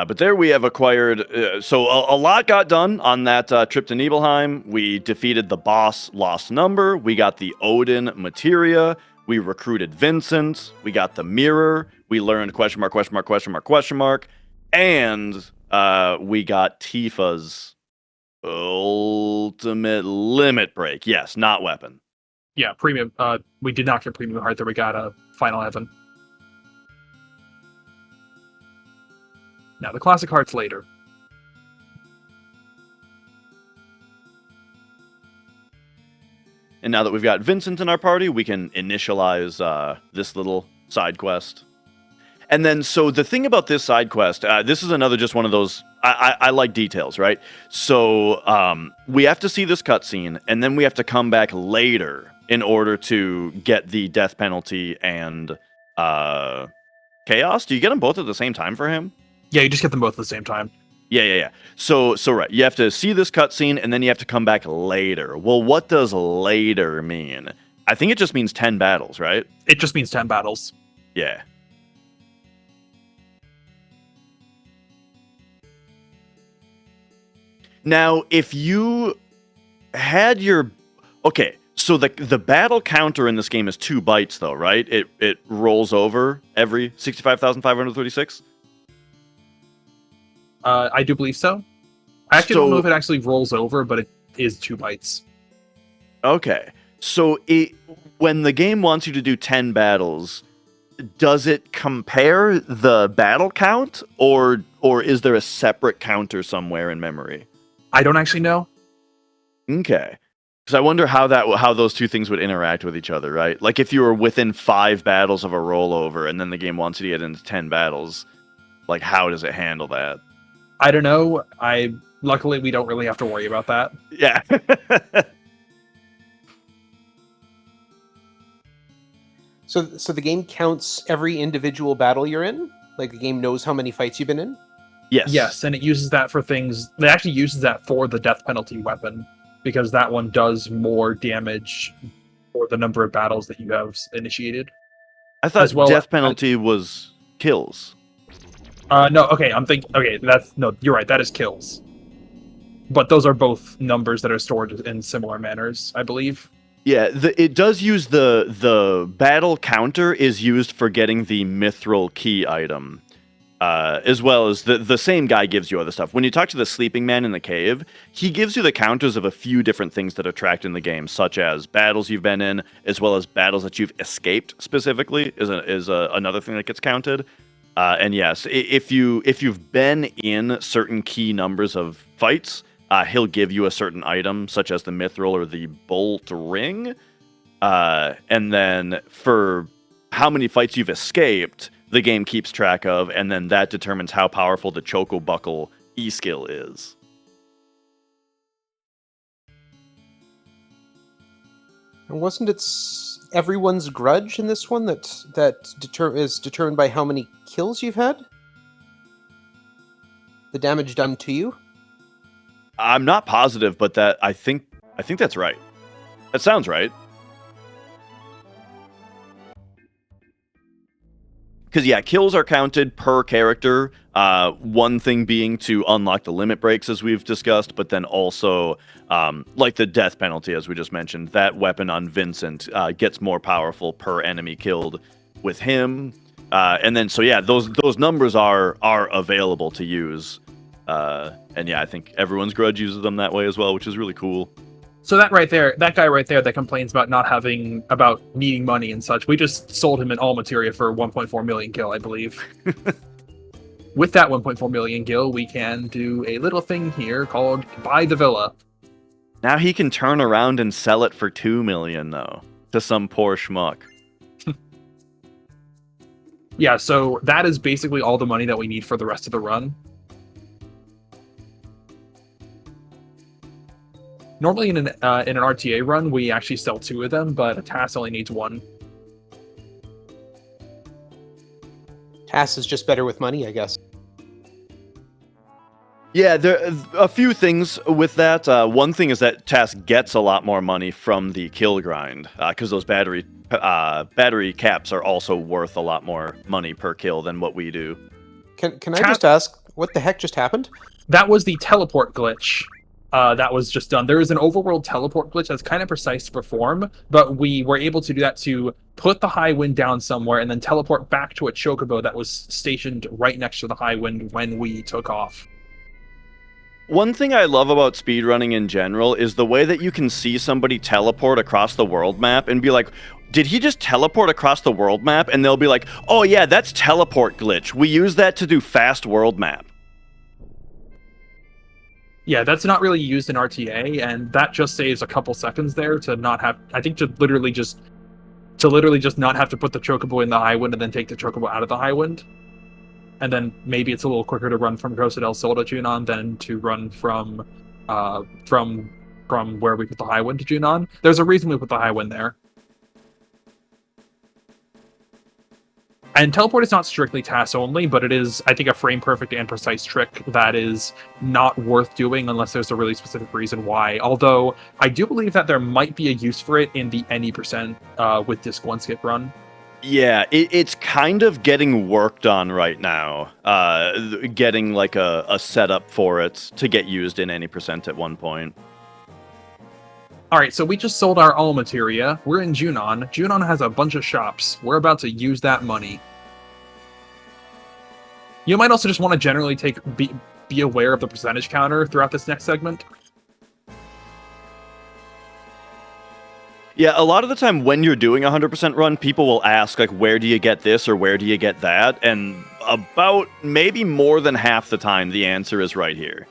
But there we have acquired, so a lot got done on that trip to Nibelheim. We defeated the boss Lost Number. We got the Odin Materia. We recruited Vincent. We got the Mirror. We learned question mark, question mark, question mark, question mark. And we got Tifa's ultimate limit break. Yes, not weapon. Yeah, premium. We did not get premium heart there. We got a final heaven. Now, the classic heart's later. And now that we've got Vincent in our party, we can initialize this little side quest. And then, so the thing about this side quest, this is another just one of those, I like details, right? So we have to see this cutscene, and then we have to come back later in order to get the death penalty and chaos. Do you get them both at the same time for him? Yeah, you just get them both at the same time. Yeah. So right, you have to see this cutscene, and then you have to come back later. Well, what does later mean? I think it just means 10 battles, right? It just means 10 battles. Yeah. Now, if you had your... Okay, so the battle counter in this game is 2 bytes, though, right? It rolls over every 65,536? I do believe so. I actually don't know if it actually rolls over, but it is 2 bytes. Okay. So when the game wants you to do 10 battles, does it compare the battle count, or is there a separate counter somewhere in memory? I don't actually know. Okay. Because I wonder how those two things would interact with each other, right? Like if you were within 5 battles of a rollover, and then the game wants you to get into 10 battles, like how does it handle that? I don't know. Luckily, we don't really have to worry about that. Yeah. So the game counts every individual battle you're in? Like the game knows how many fights you've been in? Yes. Yes, and it uses that for things... It actually uses that for the death penalty weapon, because that one does more damage for the number of battles that you have initiated. I thought death penalty was kills. No, okay, no, you're right, that is kills. But those are both numbers that are stored in similar manners, I believe. Yeah, it does use the battle counter is used for getting the mithril key item, as well as the same guy gives you other stuff. When you talk to the sleeping man in the cave, he gives you the counters of a few different things that are tracked in the game, such as battles you've been in, as well as battles that you've escaped specifically is another thing that gets counted. And yes, if you've been in certain key numbers of fights, he'll give you a certain item, such as the mithril or the bolt ring. And then for how many fights you've escaped, the game keeps track of, and then that determines how powerful the Choco Buckle E-skill is. And wasn't it everyone's grudge in this one that is determined by how many kills you've had? The damage done to you? I'm not positive, but I think that's right. That sounds right. Because, yeah, kills are counted per character. One thing being to unlock the limit breaks, as we've discussed, but then also, like the death penalty, as we just mentioned, that weapon on Vincent gets more powerful per enemy killed with him. And then, so yeah, those numbers are available to use. And yeah, I think everyone's grudge uses them that way as well, which is really cool. So that guy right there that complains about needing money and such, we just sold him an all materia for 1.4 million gil, I believe. With that 1.4 million gil, we can do a little thing here called buy the villa. Now he can turn around and sell it for 2 million, though, to some poor schmuck. Yeah, so that is basically all the money that we need for the rest of the run. Normally in an RTA run, we actually sell 2 of them, but a TAS only needs 1. TAS is just better with money, I guess. Yeah, there are a few things with that. One thing is that TAS gets a lot more money from the kill grind, because those battery caps are also worth a lot more money per kill than what we do. Can I just ask, what the heck just happened? That was the teleport glitch. That was just done. There is an overworld teleport glitch that's kind of precise to perform, but we were able to do that to put the high wind down somewhere and then teleport back to a chocobo that was stationed right next to the high wind when we took off. One thing I love about speedrunning in general is the way that you can see somebody teleport across the world map and be like, did he just teleport across the world map? And they'll be like, oh yeah, that's teleport glitch. We use that to do fast world map. Yeah, that's not really used in RTA, and that just saves a couple seconds there to not have. I think to literally just not have to put the chocobo in the high wind and then take the chocobo out of the high wind, and then maybe it's a little quicker to run from Costa del Sol to Junon than to run from where we put the high wind to Junon. There's a reason we put the high wind there. And teleport is not strictly TAS only, but it is, I think, a frame-perfect and precise trick that is not worth doing unless there's a really specific reason why. Although, I do believe that there might be a use for it in the any percent with Disc 1 skip run. Yeah, it's kind of getting worked on right now. Getting like a setup for it to get used in any percent at one point. Alright, so we just sold our all materia. We're in Junon. Junon has a bunch of shops. We're about to use that money. You might also just want to generally be aware of the percentage counter throughout this next segment. Yeah, a lot of the time when you're doing a 100% run, people will ask, like, where do you get this or where do you get that? And about maybe more than half the time, the answer is right here.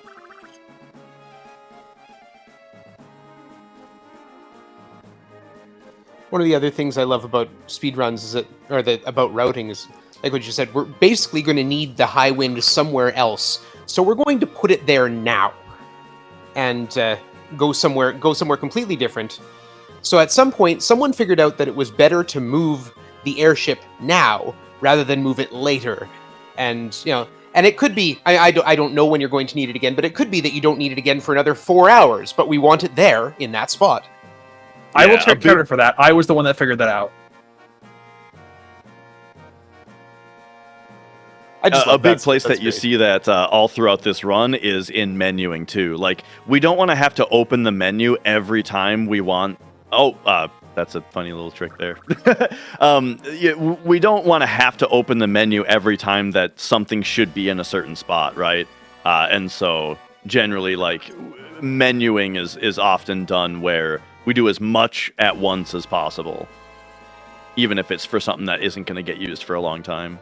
One of the other things I love about speedruns is about routing is, like what you said, we're basically going to need the high wind somewhere else. So we're going to put it there now and go somewhere completely different. So at some point, someone figured out that it was better to move the airship now rather than move it later. And, and it could be, I don't know when you're going to need it again, but it could be that you don't need it again for another 4 hours, but we want it there in that spot. I will take credit for that. I was the one that figured that out. A big place that you see that all throughout this run is in menuing too. Like, we don't want to have to open the menu every time we want. That's a funny little trick there. We don't want to have to open the menu every time that something should be in a certain spot, right? And so generally, like, menuing is often done where we do as much at once as possible, even if it's for something that isn't going to get used for a long time.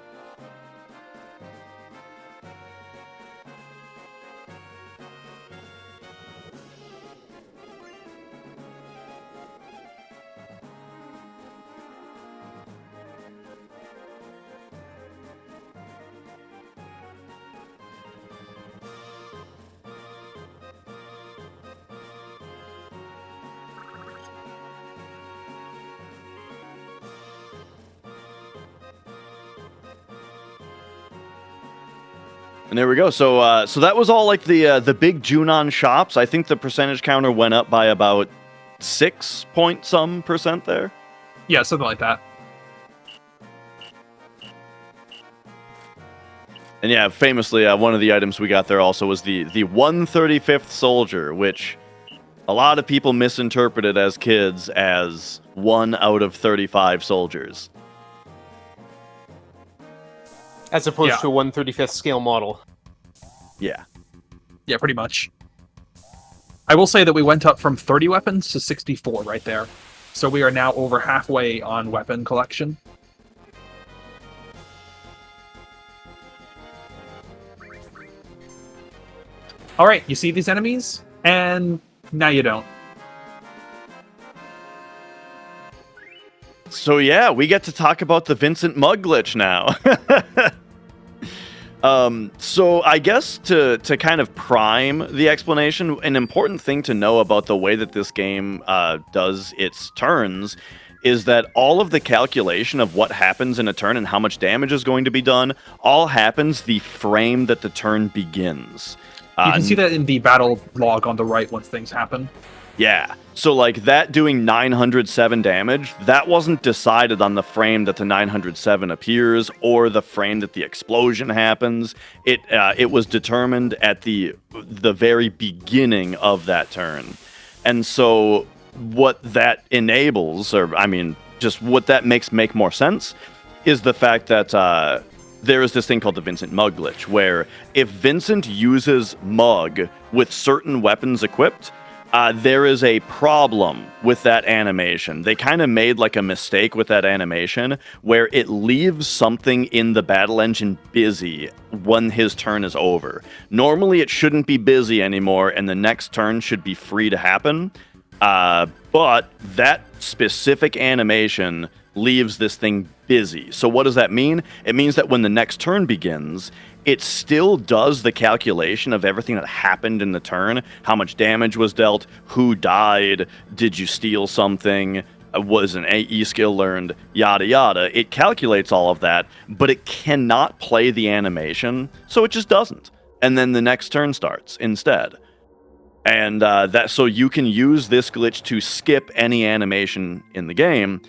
And there we go. So that was all like the big Junon shops. I think the percentage counter went up by about 6 point some percent there. Yeah, something like that. And yeah, famously, one of the items we got there also was the 135th soldier, which a lot of people misinterpreted as kids as 1 out of 35 soldiers. As opposed to a 1/35th scale model. Yeah. Yeah, pretty much. I will say that we went up from 30 weapons to 64 right there. So we are now over halfway on weapon collection. Alright, you see these enemies? And now you don't. So yeah, we get to talk about the Vincent Mug glitch now. So I guess to kind of prime the explanation, an important thing to know about the way that this game does its turns is that all of the calculation of what happens in a turn and how much damage is going to be done all happens the frame that the turn begins. You can see that in the battle log on the right once things happen. Yeah, so like that doing 907 damage, that wasn't decided on the frame that the 907 appears or the frame that the explosion happens. It was determined at the very beginning of that turn. And so what that enables, or I mean, just what that makes make more sense, is the fact that there is this thing called the Vincent Mug glitch, where if Vincent uses Mug with certain weapons equipped, there is a problem with that animation. They kind of made like a mistake with that animation where it leaves something in the battle engine busy when his turn is over. Normally it shouldn't be busy anymore and the next turn should be free to happen. But that specific animation leaves this thing busy. So what does that mean? It means that when the next turn begins, it still does the calculation of everything that happened in the turn. How much damage was dealt? Who died? Did you steal something? Was an AE skill learned? Yada yada. It calculates all of that, but it cannot play the animation, so it just doesn't. And then the next turn starts instead. And so you can use this glitch to skip any animation in the game,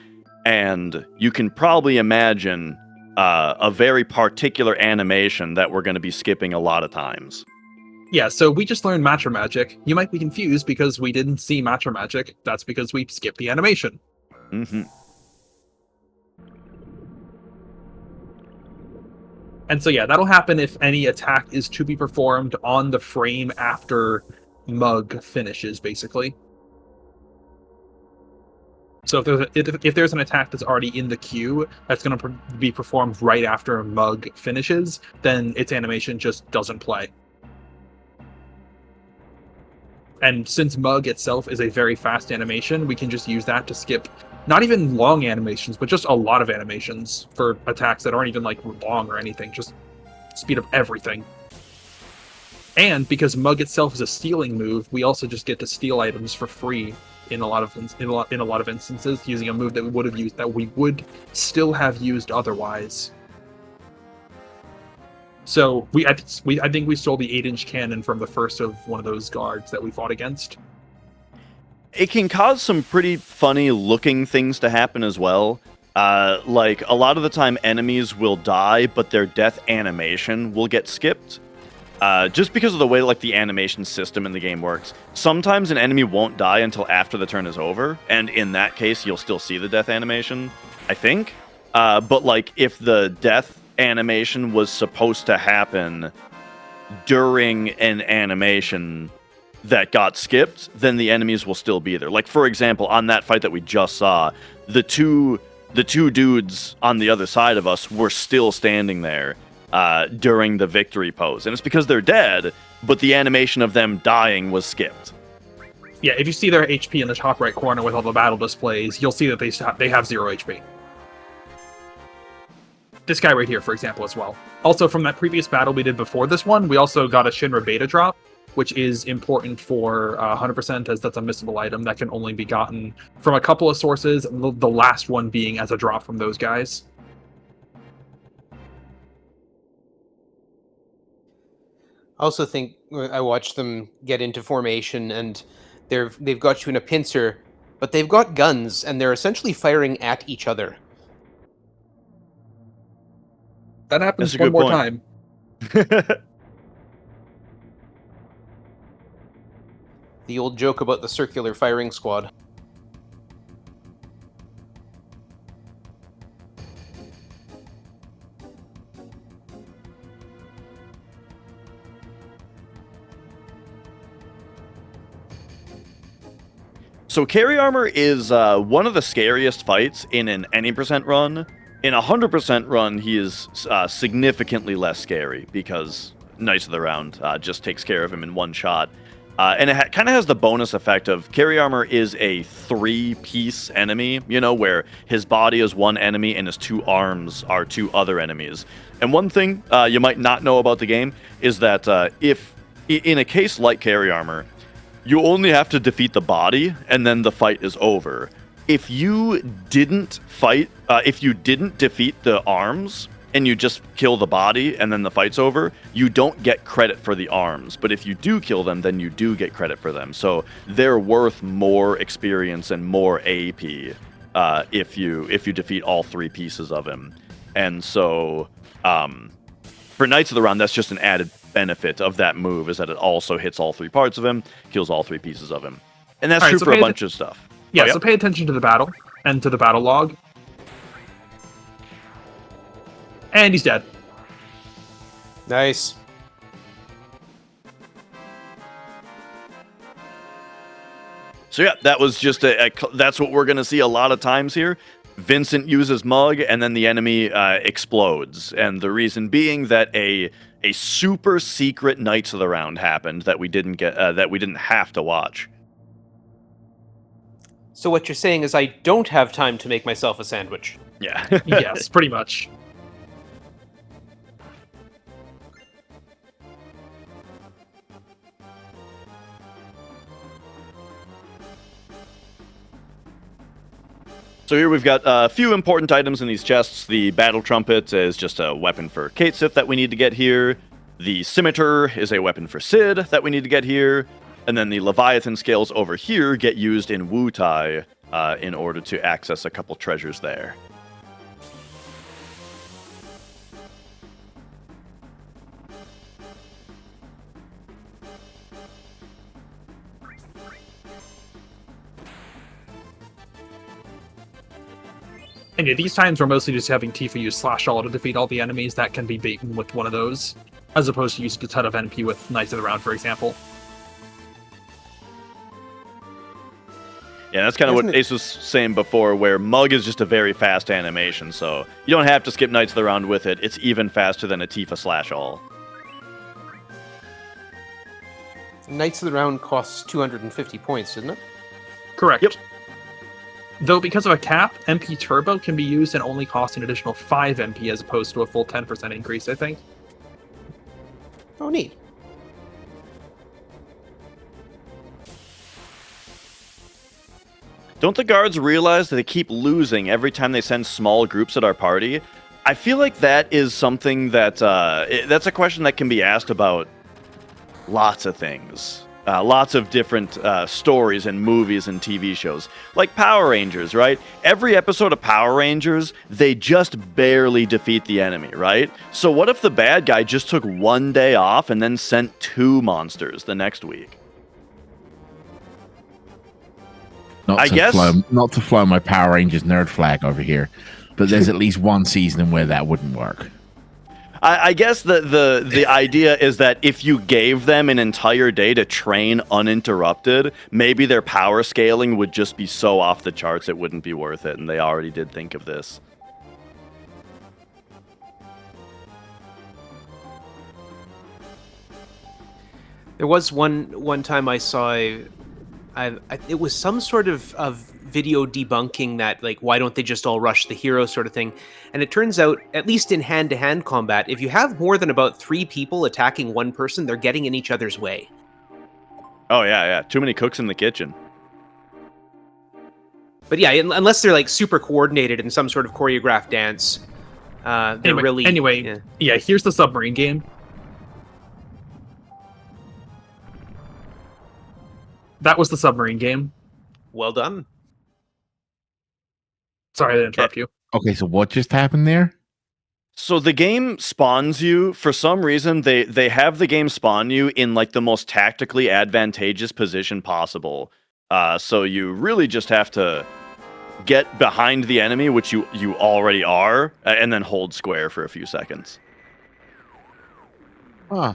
and you can probably imagine a very particular animation that we're going to be skipping a lot of times. Yeah, so we just learned Matcha Magic. You might be confused because we didn't see Matcha Magic. That's because we skipped the animation. Mm-hmm. And so yeah, that'll happen if any attack is to be performed on the frame after Mug finishes, basically. So if there's an attack that's already in the queue that's going to be performed right after Mug finishes, then its animation just doesn't play. And since Mug itself is a very fast animation, we can just use that to skip not even long animations, but just a lot of animations for attacks that aren't even like long or anything. Just speed up everything. And because Mug itself is a stealing move, we also just get to steal items for free in a lot of instances, using a move that we would still have used otherwise. So I think we stole the 8-inch cannon from the first of one of those guards that we fought against. It can cause some pretty funny looking things to happen as well. Like a lot of the time enemies will die, but their death animation will get skipped. Just because of the way like the animation system in the game works. Sometimes an enemy won't die until after the turn is over, and in that case you'll still see the death animation, I think. But like if the death animation was supposed to happen during an animation that got skipped, then the enemies will still be there. Like for example, on that fight that we just saw, the two dudes on the other side of us were still standing there during the victory pose, and it's because they're dead, but the animation of them dying was skipped. Yeah, if you see their HP in the top right corner with all the battle displays, you'll see that they have 0 HP. This guy right here, for example, as well. Also, from that previous battle we did before this one, we also got a Shinra beta drop, which is important for 100%, as that's a missable item that can only be gotten from a couple of sources, the last one being as a drop from those guys. I also think I watched them get into formation, and they've got you in a pincer, but they've got guns, and they're essentially firing at each other. That happens That's a one good more point. time. The old joke about the circular firing squad. So carry armor is one of the scariest fights in an any percent run. In a 100% run, he is significantly less scary because Knights of the Round just takes care of him in one shot. And it kind of has the bonus effect of carry armor is a 3-piece enemy, where his body is one enemy and his 2 arms are 2 other enemies. And one thing you might not know about the game is that if in a case like carry armor, you only have to defeat the body and then the fight is over. If you didn't fight, if you didn't defeat the arms and you just kill the body and then the fight's over, you don't get credit for the arms. But if you do kill them, then you do get credit for them. So they're worth more experience and more AP if you defeat all 3 pieces of him. And so for Knights of the Round, that's just an added benefit of that move, is that it also hits all 3 parts of him, kills all 3 pieces of him. And that's true for a bunch of stuff. Yeah, so pay attention to the battle and to the battle log. And he's dead. Nice. So yeah, that was just that's what we're going to see a lot of times here. Vincent uses Mug, and then the enemy explodes. And the reason being that a super secret Knights of the Round happened that we didn't have to watch. So what you're saying is I don't have time to make myself a sandwich. Yeah. Yes, pretty much. So here we've got a few important items in these chests. The Battle Trumpet is just a weapon for Kate Sith that we need to get here. The Scimitar is a weapon for Sid that we need to get here. And then the Leviathan scales over here get used in Wu Tai in order to access a couple treasures there. And yeah, these times we're mostly just having Tifa use Slash All to defeat all the enemies that can be beaten with one of those, as opposed to using a ton of NP with Knights of the Round, for example. Yeah, that's kind of what Ace was saying before, where Mug is just a very fast animation, so you don't have to skip Knights of the Round with it. It's even faster than a Tifa Slash All. Knights of the Round costs 250 points, didn't it? Correct. Yep. Though because of a cap, MP Turbo can be used and only cost an additional 5 MP as opposed to a full 10% increase, I think. Oh, neat. Don't the guards realize that they keep losing every time they send small groups at our party? I feel like that is something that that's a question that can be asked about lots of things. Lots of different stories and movies and TV shows. Like Power Rangers, right? Every episode of Power Rangers, they just barely defeat the enemy, right? So what if the bad guy just took one day off and then sent 2 monsters the next week? Not to fly my Power Rangers nerd flag over here, but there's at least one season where that wouldn't work. I guess the idea is that if you gave them an entire day to train uninterrupted, maybe their power scaling would just be so off the charts it wouldn't be worth it, and they already did think of this. There was one time I saw it was some sort of video debunking that, like, why don't they just all rush the hero sort of thing. And it turns out, at least in hand-to-hand combat, if you have more than about 3 people attacking one person, they're getting in each other's way. Oh, yeah. Too many cooks in the kitchen. But yeah, unless they're like super coordinated in some sort of choreographed dance, yeah, here's the submarine game. That was the submarine game. Well done. Sorry to interrupt you. Okay, so what just happened there? So the game spawns you, for some reason, they have the game spawn you in like the most tactically advantageous position possible. So you really just have to get behind the enemy, which you already are, and then hold square for a few seconds. Huh.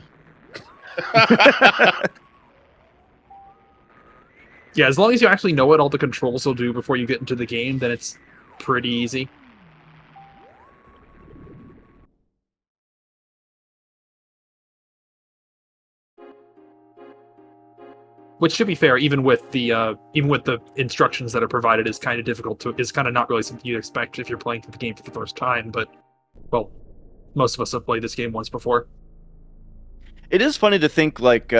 Yeah, as long as you actually know what all the controls will do before you get into the game, then it's pretty easy. Which, to be fair, even with the instructions that are provided, is kind of not really something you'd expect if you're playing the game for the first time. But, well, most of us have played this game once before. It is funny to think, like,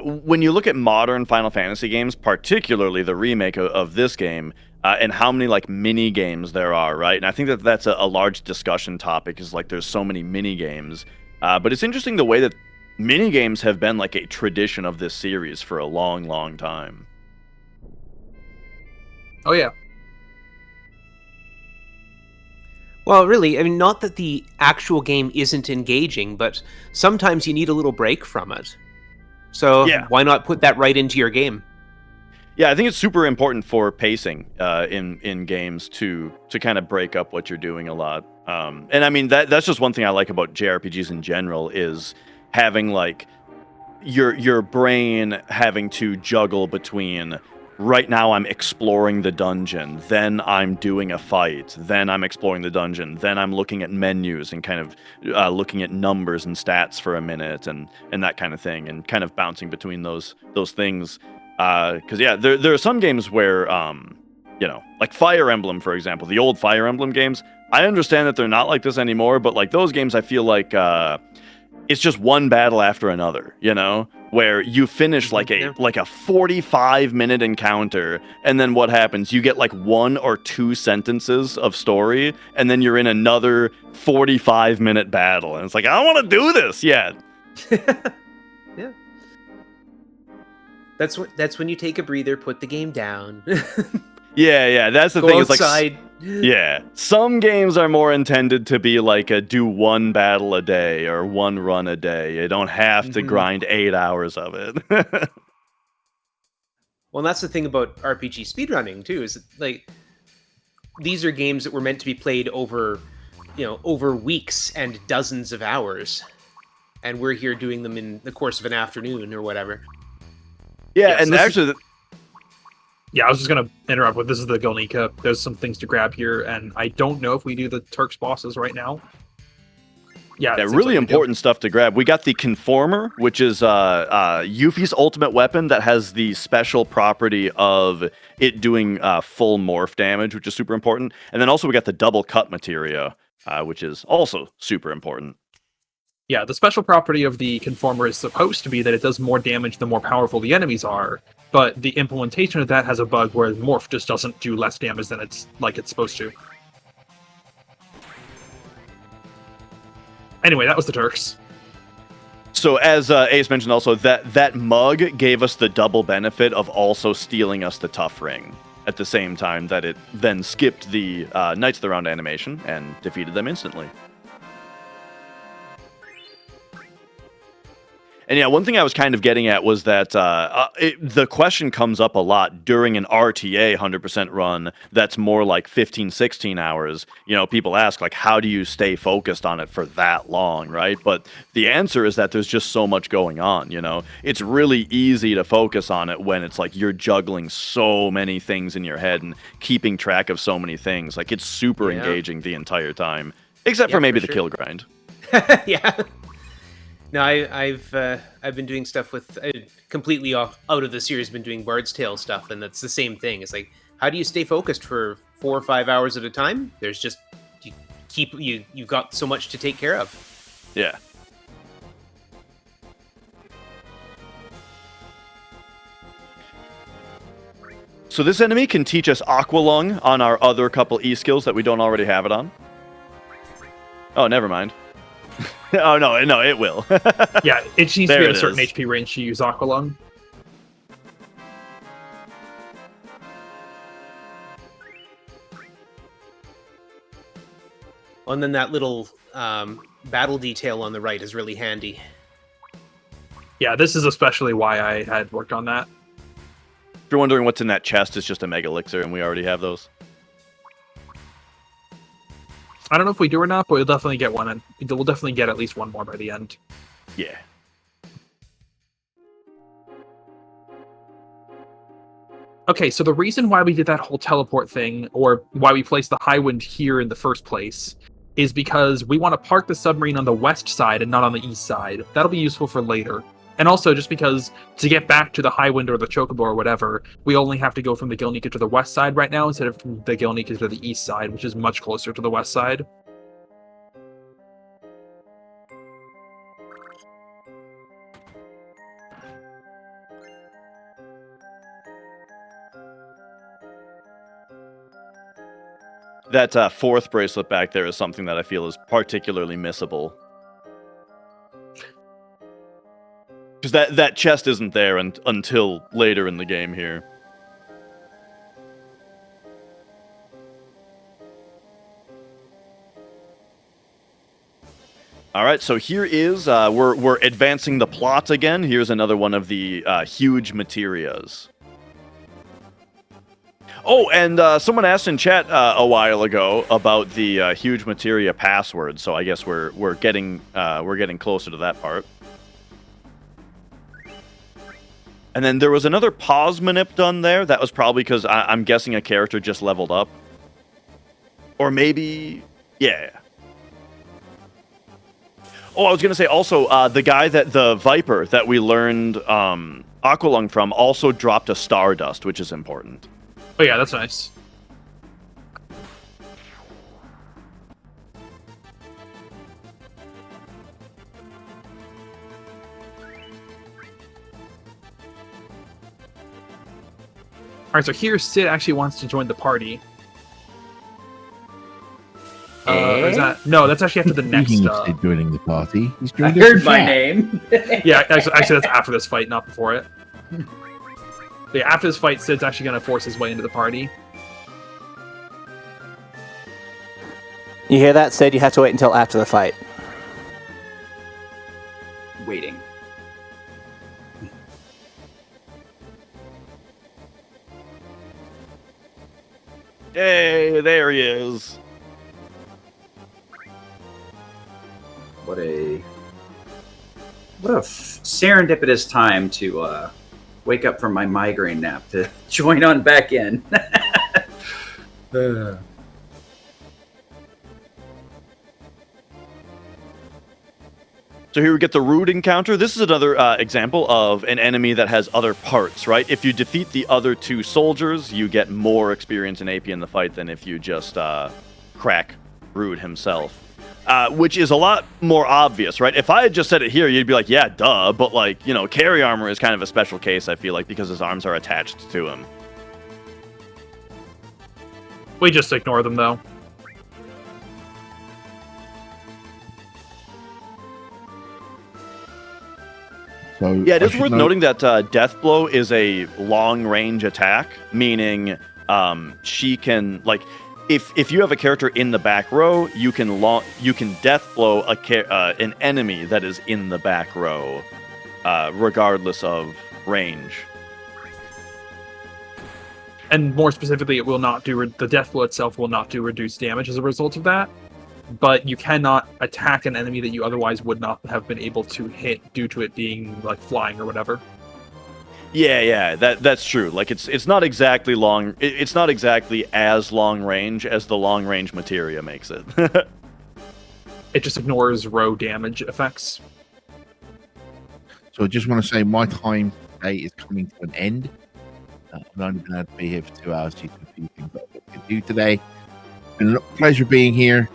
when you look at modern Final Fantasy games, particularly the remake of this game, and how many, like, mini games there are, right? And I think that that's a large discussion topic, is, like, there's so many mini games. But it's interesting the way that mini games have been, like, a tradition of this series for a long, long time. Oh, yeah. Well, really, I mean, not that the actual game isn't engaging, but sometimes you need a little break from it. So Yeah. why not put that right into your game? Yeah, I think it's super important for pacing in games to kind of break up what you're doing a lot. And I mean that's just one thing I like about JRPGs in general is having like your brain having to juggle between right now I'm exploring the dungeon, then I'm doing a fight, then I'm exploring the dungeon, then I'm looking at menus and kind of looking at numbers and stats for a minute and that kind of thing, and kind of bouncing between those things. Because yeah, there are some games where like Fire Emblem, for example, the old Fire Emblem games. I understand that they're not like this anymore, but like those games, I feel like it's just one battle after another, where you finish like a 45-minute encounter, and then what happens? You get like 1 or 2 sentences of story, and then you're in another 45-minute battle, and it's like, I don't want to do this yet. Yeah. That's when you take a breather, put the game down. Yeah, that's the Go thing. outside. It's like, yeah, some games are more intended to be like a do 1 battle a day or 1 run a day. You don't have to grind 8 hours of it. Well, that's the thing about RPG speedrunning too, is like these are games that were meant to be played over weeks and dozens of hours, and we're here doing them in the course of an afternoon or whatever. Yeah, and actually. Yeah, I was just going to interrupt with this is the Golnika. There's some things to grab here, and I don't know if we do the Turks bosses right now. Yeah, really important stuff to grab. We got the Conformer, which is Yuffie's ultimate weapon that has the special property of it doing full morph damage, which is super important. And then also we got the double cut materia, which is also super important. Yeah, the special property of the Conformer is supposed to be that it does more damage the more powerful the enemies are, but the implementation of that has a bug where Morph just doesn't do less damage than it's supposed to. Anyway, that was the Turks. So as Ace mentioned also, that mug gave us the double benefit of also stealing us the tough ring at the same time that it then skipped the Knights of the Round animation and defeated them instantly. And yeah, one thing I was kind of getting at was that the question comes up a lot during an RTA 100% run that's more like 15, 16 hours. People ask, like, how do you stay focused on it for that long, right? But the answer is that there's just so much going on, It's really easy to focus on it when it's like you're juggling so many things in your head and keeping track of so many things. Like, it's super engaging the entire time, except for maybe the kill grind. Yeah. No, I've been doing stuff with completely out of the series. Been doing Bard's Tale stuff, and that's the same thing. It's like, how do you stay focused for 4 or 5 hours at a time? There's just you've got so much to take care of. Yeah. So this enemy can teach us Aqua Lung on our other couple E skills that we don't already have it on. Oh, never mind. Oh, no, it will. Yeah, it needs to be at a certain HP range to use Aqua Lung. And then that little battle detail on the right is really handy. Yeah, this is especially why I had worked on that. If you're wondering what's in that chest, it's just a Mega Elixir, and we already have those. I don't know if we do or not, but we'll definitely get one, and we'll definitely get at least one more by the end. Yeah. Okay, so the reason why we did that whole teleport thing, or why we placed the Highwind here in the first place, is because we want to park the submarine on the west side and not on the east side. That'll be useful for later. And also, just because to get back to the Highwind or the Chocobo or whatever, we only have to go from the Gilnika to the west side right now instead of from the Gilnika to the east side, which is much closer to the west side. That fourth bracelet back there is something that I feel is particularly missable. Because that chest isn't there until later in the game here. All right, so here is we're advancing the plot again. Here's another one of the huge materias. Oh, and someone asked in chat a while ago about the huge materia password. So I guess we're getting closer to that part. And then there was another pause manip done there. That was probably because I'm guessing a character just leveled up, or maybe yeah. Oh, I was gonna say also the guy the Viper that we learned Aqualung from also dropped a Stardust, which is important. Oh yeah, that's nice. Alright, so here Sid actually wants to join the party. Or is that... No, that's actually after the next... Speaking of Sid joining the party, he's I joined us heard in my chat. name. Yeah, actually that's after this fight, not before it. But yeah, after this fight, Sid's actually going to force his way into the party. You hear that, Sid? You have to wait until after the fight. Waiting. Hey, there he is. What a serendipitous time to wake up from my migraine nap to join on back in. So here we get the Rude encounter. This is another example of an enemy that has other parts, right? If you defeat the other two soldiers, you get more experience and AP in the fight than if you just crack Rude himself. Which is a lot more obvious, right? If I had just said it here, you'd be like, yeah, duh. But, like, you know, carry armor is kind of a special case, I feel like, because his arms are attached to him. We just ignore them, though. So Yeah, it I is should worth note- noting that Death Blow is a long-range attack, meaning she can, like, if you have a character in the back row, you can Death Blow an enemy that is in the back row, regardless of range. And more specifically, it will not do... The Death Blow itself will not do reduced damage as a result of that. But you cannot attack an enemy that you otherwise would not have been able to hit due to it being, like, flying or whatever. Yeah, that's true. Like, it's not exactly long. It's not exactly as long range as the long range materia makes it. It just ignores row damage effects. So I just want to say my time today is coming to an end. I've only been able to be here for 2 hours due to a few things that I could do today. It's been a pleasure being here.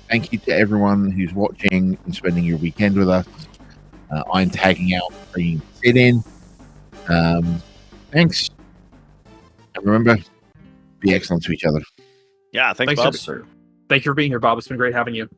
Thank you to everyone who's watching and spending your weekend with us. I'm tagging out, bringing Sid in. Thanks. And remember, be excellent to each other. Yeah, thanks, Thanks, Bob. sir. Thank you for being here, Bob. It's been great having you.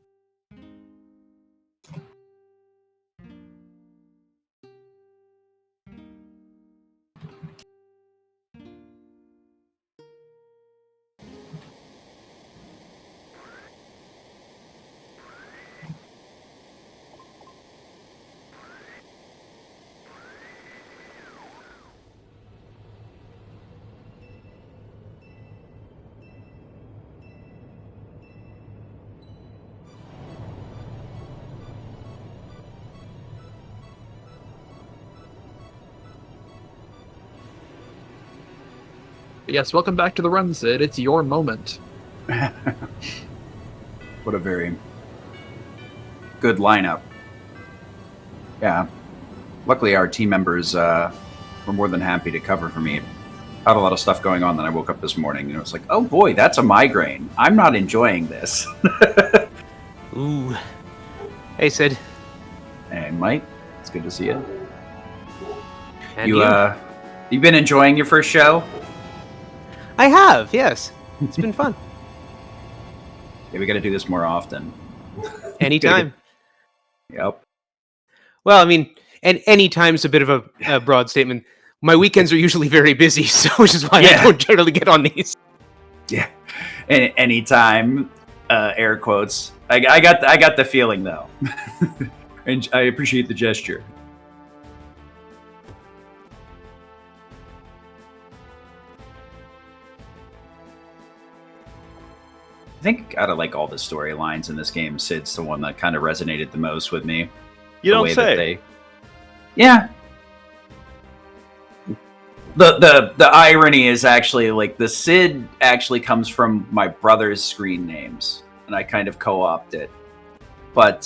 But yes, welcome back to the run, Sid. It's your moment. What a very good lineup. Yeah. Luckily, our team members were more than happy to cover for me. I had a lot of stuff going on. Then I woke up this morning and it was like, oh boy, that's a migraine. I'm not enjoying this. Ooh. Hey, Sid. Hey, Mike. It's good to see you. And You've been enjoying your first show? I have, yes. It's been fun. Yeah, we got to do this more often. Anytime. Yep. Well, I mean, and any time's a bit of a broad statement. My weekends are usually very busy, so which is why I don't generally get on these. Yeah. Anytime, air quotes. I got the feeling though, and I appreciate the gesture. I think out of like all the storylines in this game, Sid's the one that kind of resonated the most with me. You don't say. Yeah. The irony is actually like the Sid actually comes from my brother's screen names, and I kind of co-opt it. But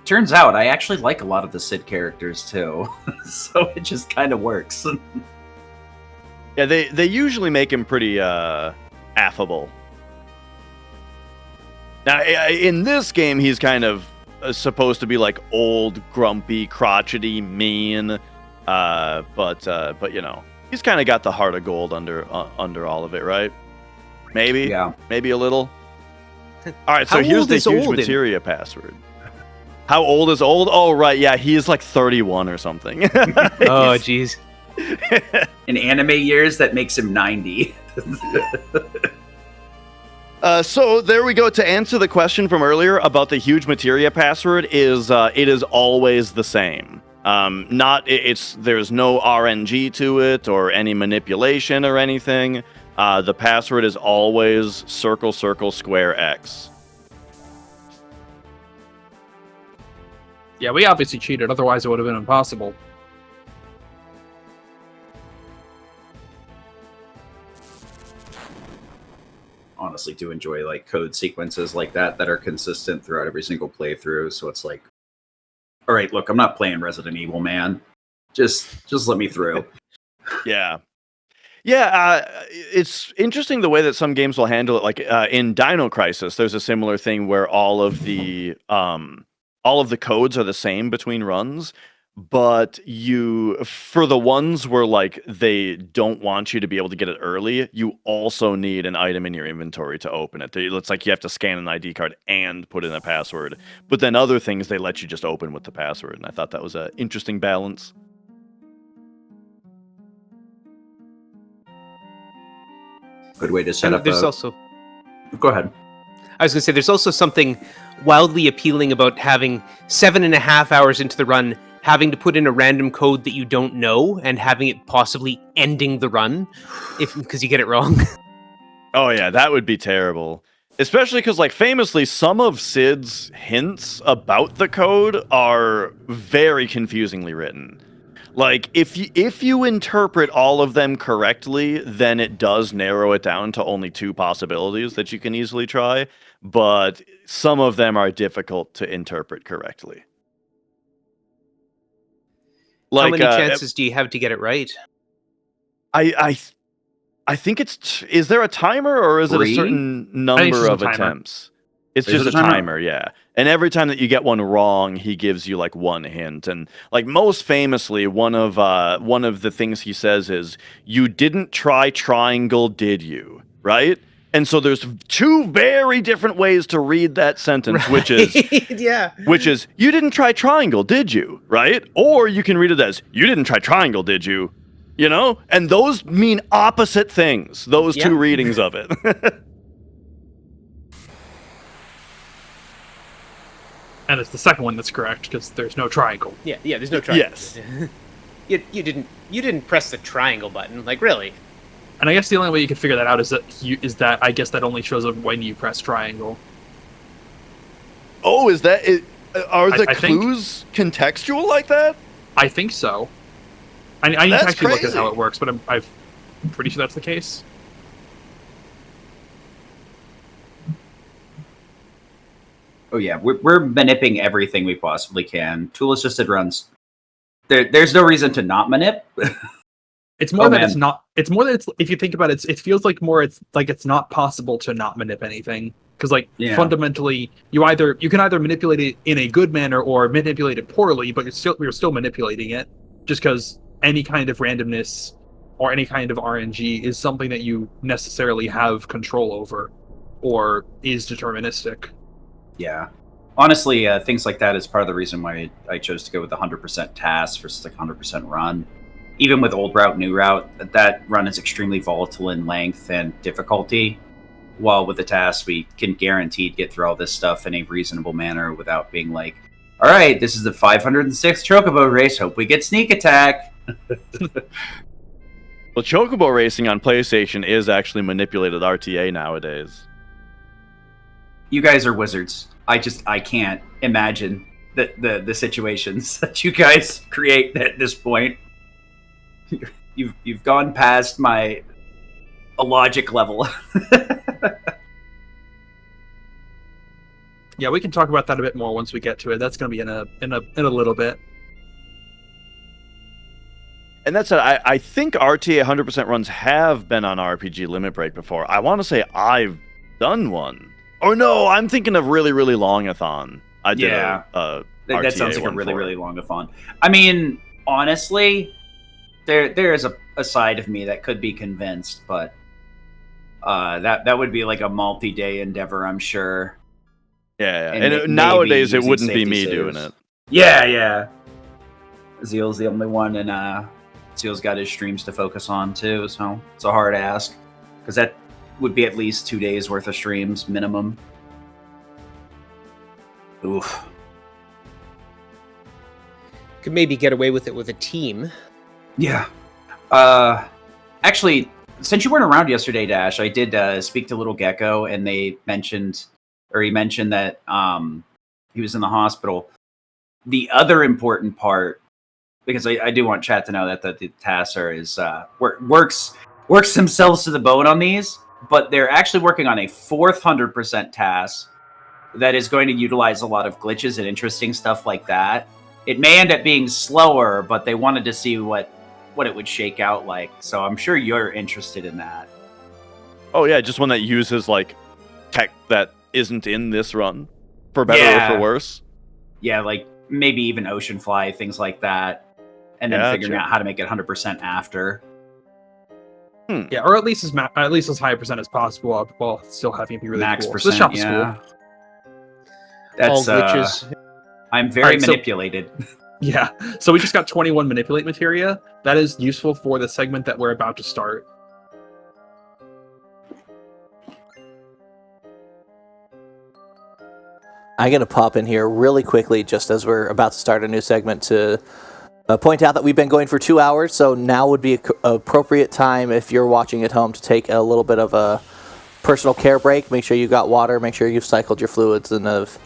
turns out I actually like a lot of the Sid characters too, so it just kind of works. Yeah, they usually make him pretty affable. Now, in this game, he's kind of supposed to be like old, grumpy, crotchety, mean. But you know, he's kind of got the heart of gold under all of it, right? Maybe, Yeah. Maybe a little. All right, so How here's old the is huge old in- materia password. How old is old? Oh, right, yeah, he is like 31 or something. Oh, jeez. In anime years, that makes him 90. So there we go. To answer the question from earlier about the huge materia password, it is always the same. There's no RNG to it or any manipulation or anything. The password is always circle circle square X. Yeah, we obviously cheated, otherwise it would have been impossible. Honestly, do enjoy like code sequences like that are consistent throughout every single playthrough. So it's like, all right, look, I'm not playing Resident Evil, man. Just let me through. Yeah. It's interesting the way that some games will handle it. Like in Dino Crisis, there's a similar thing where all of the codes are the same between runs, but for the ones where like they don't want you to be able to get it early, you also need an item in your inventory to open it. It's like you have to scan an ID card and put in a password. But then other things they let you just open with the password, and I thought that was an interesting balance. Good way to set up. There's also. Go ahead. I was going to say, there's also something wildly appealing about having 7.5 hours into the run, having to put in a random code that you don't know, and having it possibly ending the run, because you get it wrong. Oh yeah, that would be terrible. Especially because, like, famously, some of Sid's hints about the code are very confusingly written. Like, if you interpret all of them correctly, then it does narrow it down to only 2 possibilities that you can easily try, but some of them are difficult to interpret correctly. How Like, many chances do you have to get it right? I think is there a timer or is 3? it a certain it's number just a of timer. attempts? It's Is just it a a timer? timer, yeah. And every time that you get one wrong, he gives you like 1 hint. And like most famously, one of the things he says is, "You didn't try triangle, did you?" Right? And so there's 2 very different ways to read that sentence, which is Yeah. "You didn't try triangle, did you?" Right? Or you can read it as, "You didn't try triangle, did you?" You know? And those mean opposite things, those 2 readings of it. And it's the second one that's correct, because there's no triangle. Yeah, there's no triangle. Yes. You didn't press the triangle button, like, really. And I guess the only way you can figure that out is that I guess that only shows up when you press triangle. Oh, is that it? Are the I think- clues contextual like that? I think so. I need to That's actually look at crazy. how it works, but I'm pretty sure that's the case. Oh yeah, we're maniping everything we possibly can. Tool assisted runs. There's no reason to not manip. It's more Oh, that man. it's not. It's more that it's. If you think about it, it feels like more. It's like it's not possible to not manip anything because, like, Yeah. fundamentally, you can either manipulate it in a good manner or manipulate it poorly, but you're still manipulating it. Just because any kind of randomness or any kind of RNG is something that you necessarily have control over, or is deterministic. Yeah. Honestly, things like that is part of the reason why I chose to go with 100% TAS versus like 100% run. Even with old route, new route, that run is extremely volatile in length and difficulty. While with the TAS, we can guaranteed get through all this stuff in a reasonable manner without being like, all right, this is the 506th Chocobo race. Hope we get sneak attack. Well, Chocobo racing on PlayStation is actually manipulated RTA nowadays. You guys are wizards. I can't imagine the situations that you guys create at this point. You've gone past my logic level. Yeah, we can talk about that a bit more once we get to it. That's going to be in a little bit. And that's it. I think RTA 100% runs have been on RPG Limit Break before. I want to say I've done one. Or no, I'm thinking of Really, Really Long-a-thon. I did Yeah. a that RTA sounds like a one really, for it. really long-a-thon. I mean, honestly, there is a side of me that could be convinced, but that would be like a multi-day endeavor, I'm sure. Yeah, And and maybe nowadays it using wouldn't be safety me saves. doing it. Yeah. Zeal's the only one, and Zeal's got his streams to focus on too, so it's a hard ask. Because that would be at least 2 days worth of streams, minimum. Oof. Could maybe get away with it with a team. Yeah. Actually, since you weren't around yesterday, Dash, I did speak to Little Gecko, and he mentioned that he was in the hospital. The other important part, because I do want chat to know that the TASer is works themselves to the bone on these, but they're actually working on a 400% TAS that is going to utilize a lot of glitches and interesting stuff like that. It may end up being slower, but they wanted to see what it would shake out like. So I'm sure you're interested in that. Oh yeah, just one that uses like tech that isn't in this run, for better or for worse. Yeah, like maybe even Oceanfly, things like that. And then figuring out how to make it 100% after. Yeah, or at least as high a percent as possible, while still having it be really Max cool. percent, This shop is yeah. cool. That's All glitches. I'm very Alright, so- manipulated. Yeah, so we just got 21 manipulate materia. That is useful for the segment that we're about to start. I'm going to pop in here really quickly just as we're about to start a new segment to point out that we've been going for 2 hours, so now would be an appropriate time if you're watching at home to take a little bit of a personal care break. Make sure you got water, make sure you've cycled your fluids, and have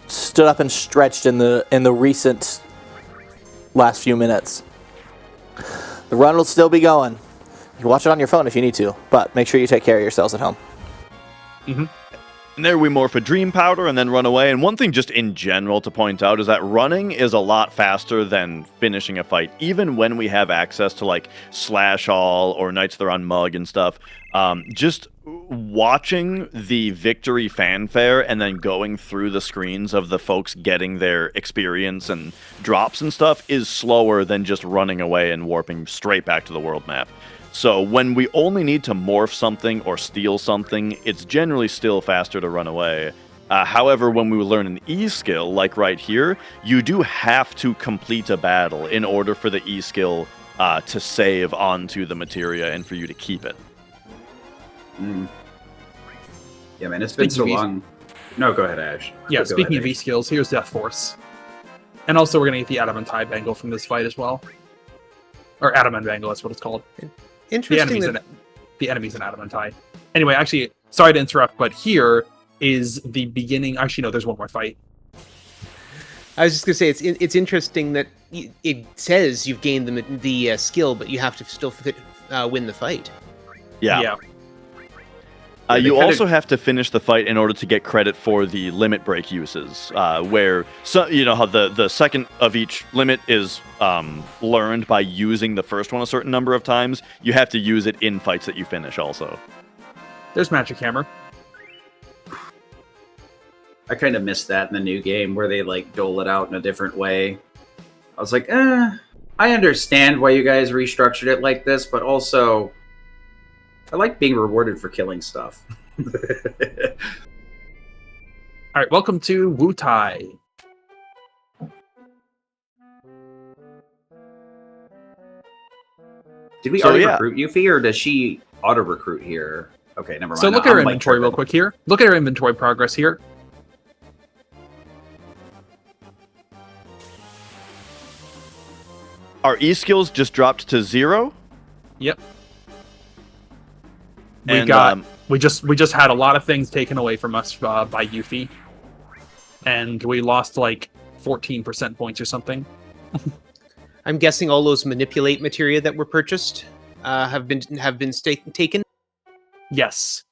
stood up and stretched in the recent last few minutes. The run will still be going. You can watch it on your phone if you need to, but make sure you take care of yourselves at home. Mm-hmm. And there we morph a dream powder and then run away. And one thing just in general to point out is that running is a lot faster than finishing a fight. Even when we have access to like Slash All or Knights of the Round Mug and stuff, just watching the victory fanfare and then going through the screens of the folks getting their experience and drops and stuff is slower than just running away and warping straight back to the world map. So when we only need to morph something or steal something, it's generally still faster to run away. However, when we learn an E skill, like right here, you do have to complete a battle in order for the E skill to save onto the materia and for you to keep it. Yeah, man, it's been so long. No, go ahead, Ash. Yeah, Go speaking ahead, of E Ash. skills, here's Death Force. And also we're going to get the Adamantine Bangle from this fight as well. Or Adamant Bangle, that's what it's called. The Interesting. enemies in Adamantine. Anyway, actually, sorry to interrupt, but here is the beginning. Actually, no, there's one more fight. I was just gonna say it's interesting that it says you've gained the skill, but you have to still win the fight. Yeah. They You kinda- also have to finish the fight in order to get credit for the limit break uses, where how the second of each limit is learned by using the first one a certain number of times. You have to use it in fights that you finish also. There's Magic Hammer. I kind of missed that in the new game where they like dole it out in a different way. I was like, I understand why you guys restructured it like this, but also I like being rewarded for killing stuff. All right, welcome to Wu Tai. Did we So, already yeah. recruit Yuffie, or does she auto recruit here? Okay, never mind. So look at I'm, our like, inventory real tripping. quick here. Look at our inventory progress here. Our E skills just dropped to 0. Yep. And, We just had a lot of things taken away from us by Yuffie, and we lost like 14% points or something. I'm guessing all those manipulate materia that were purchased have been taken. Yes.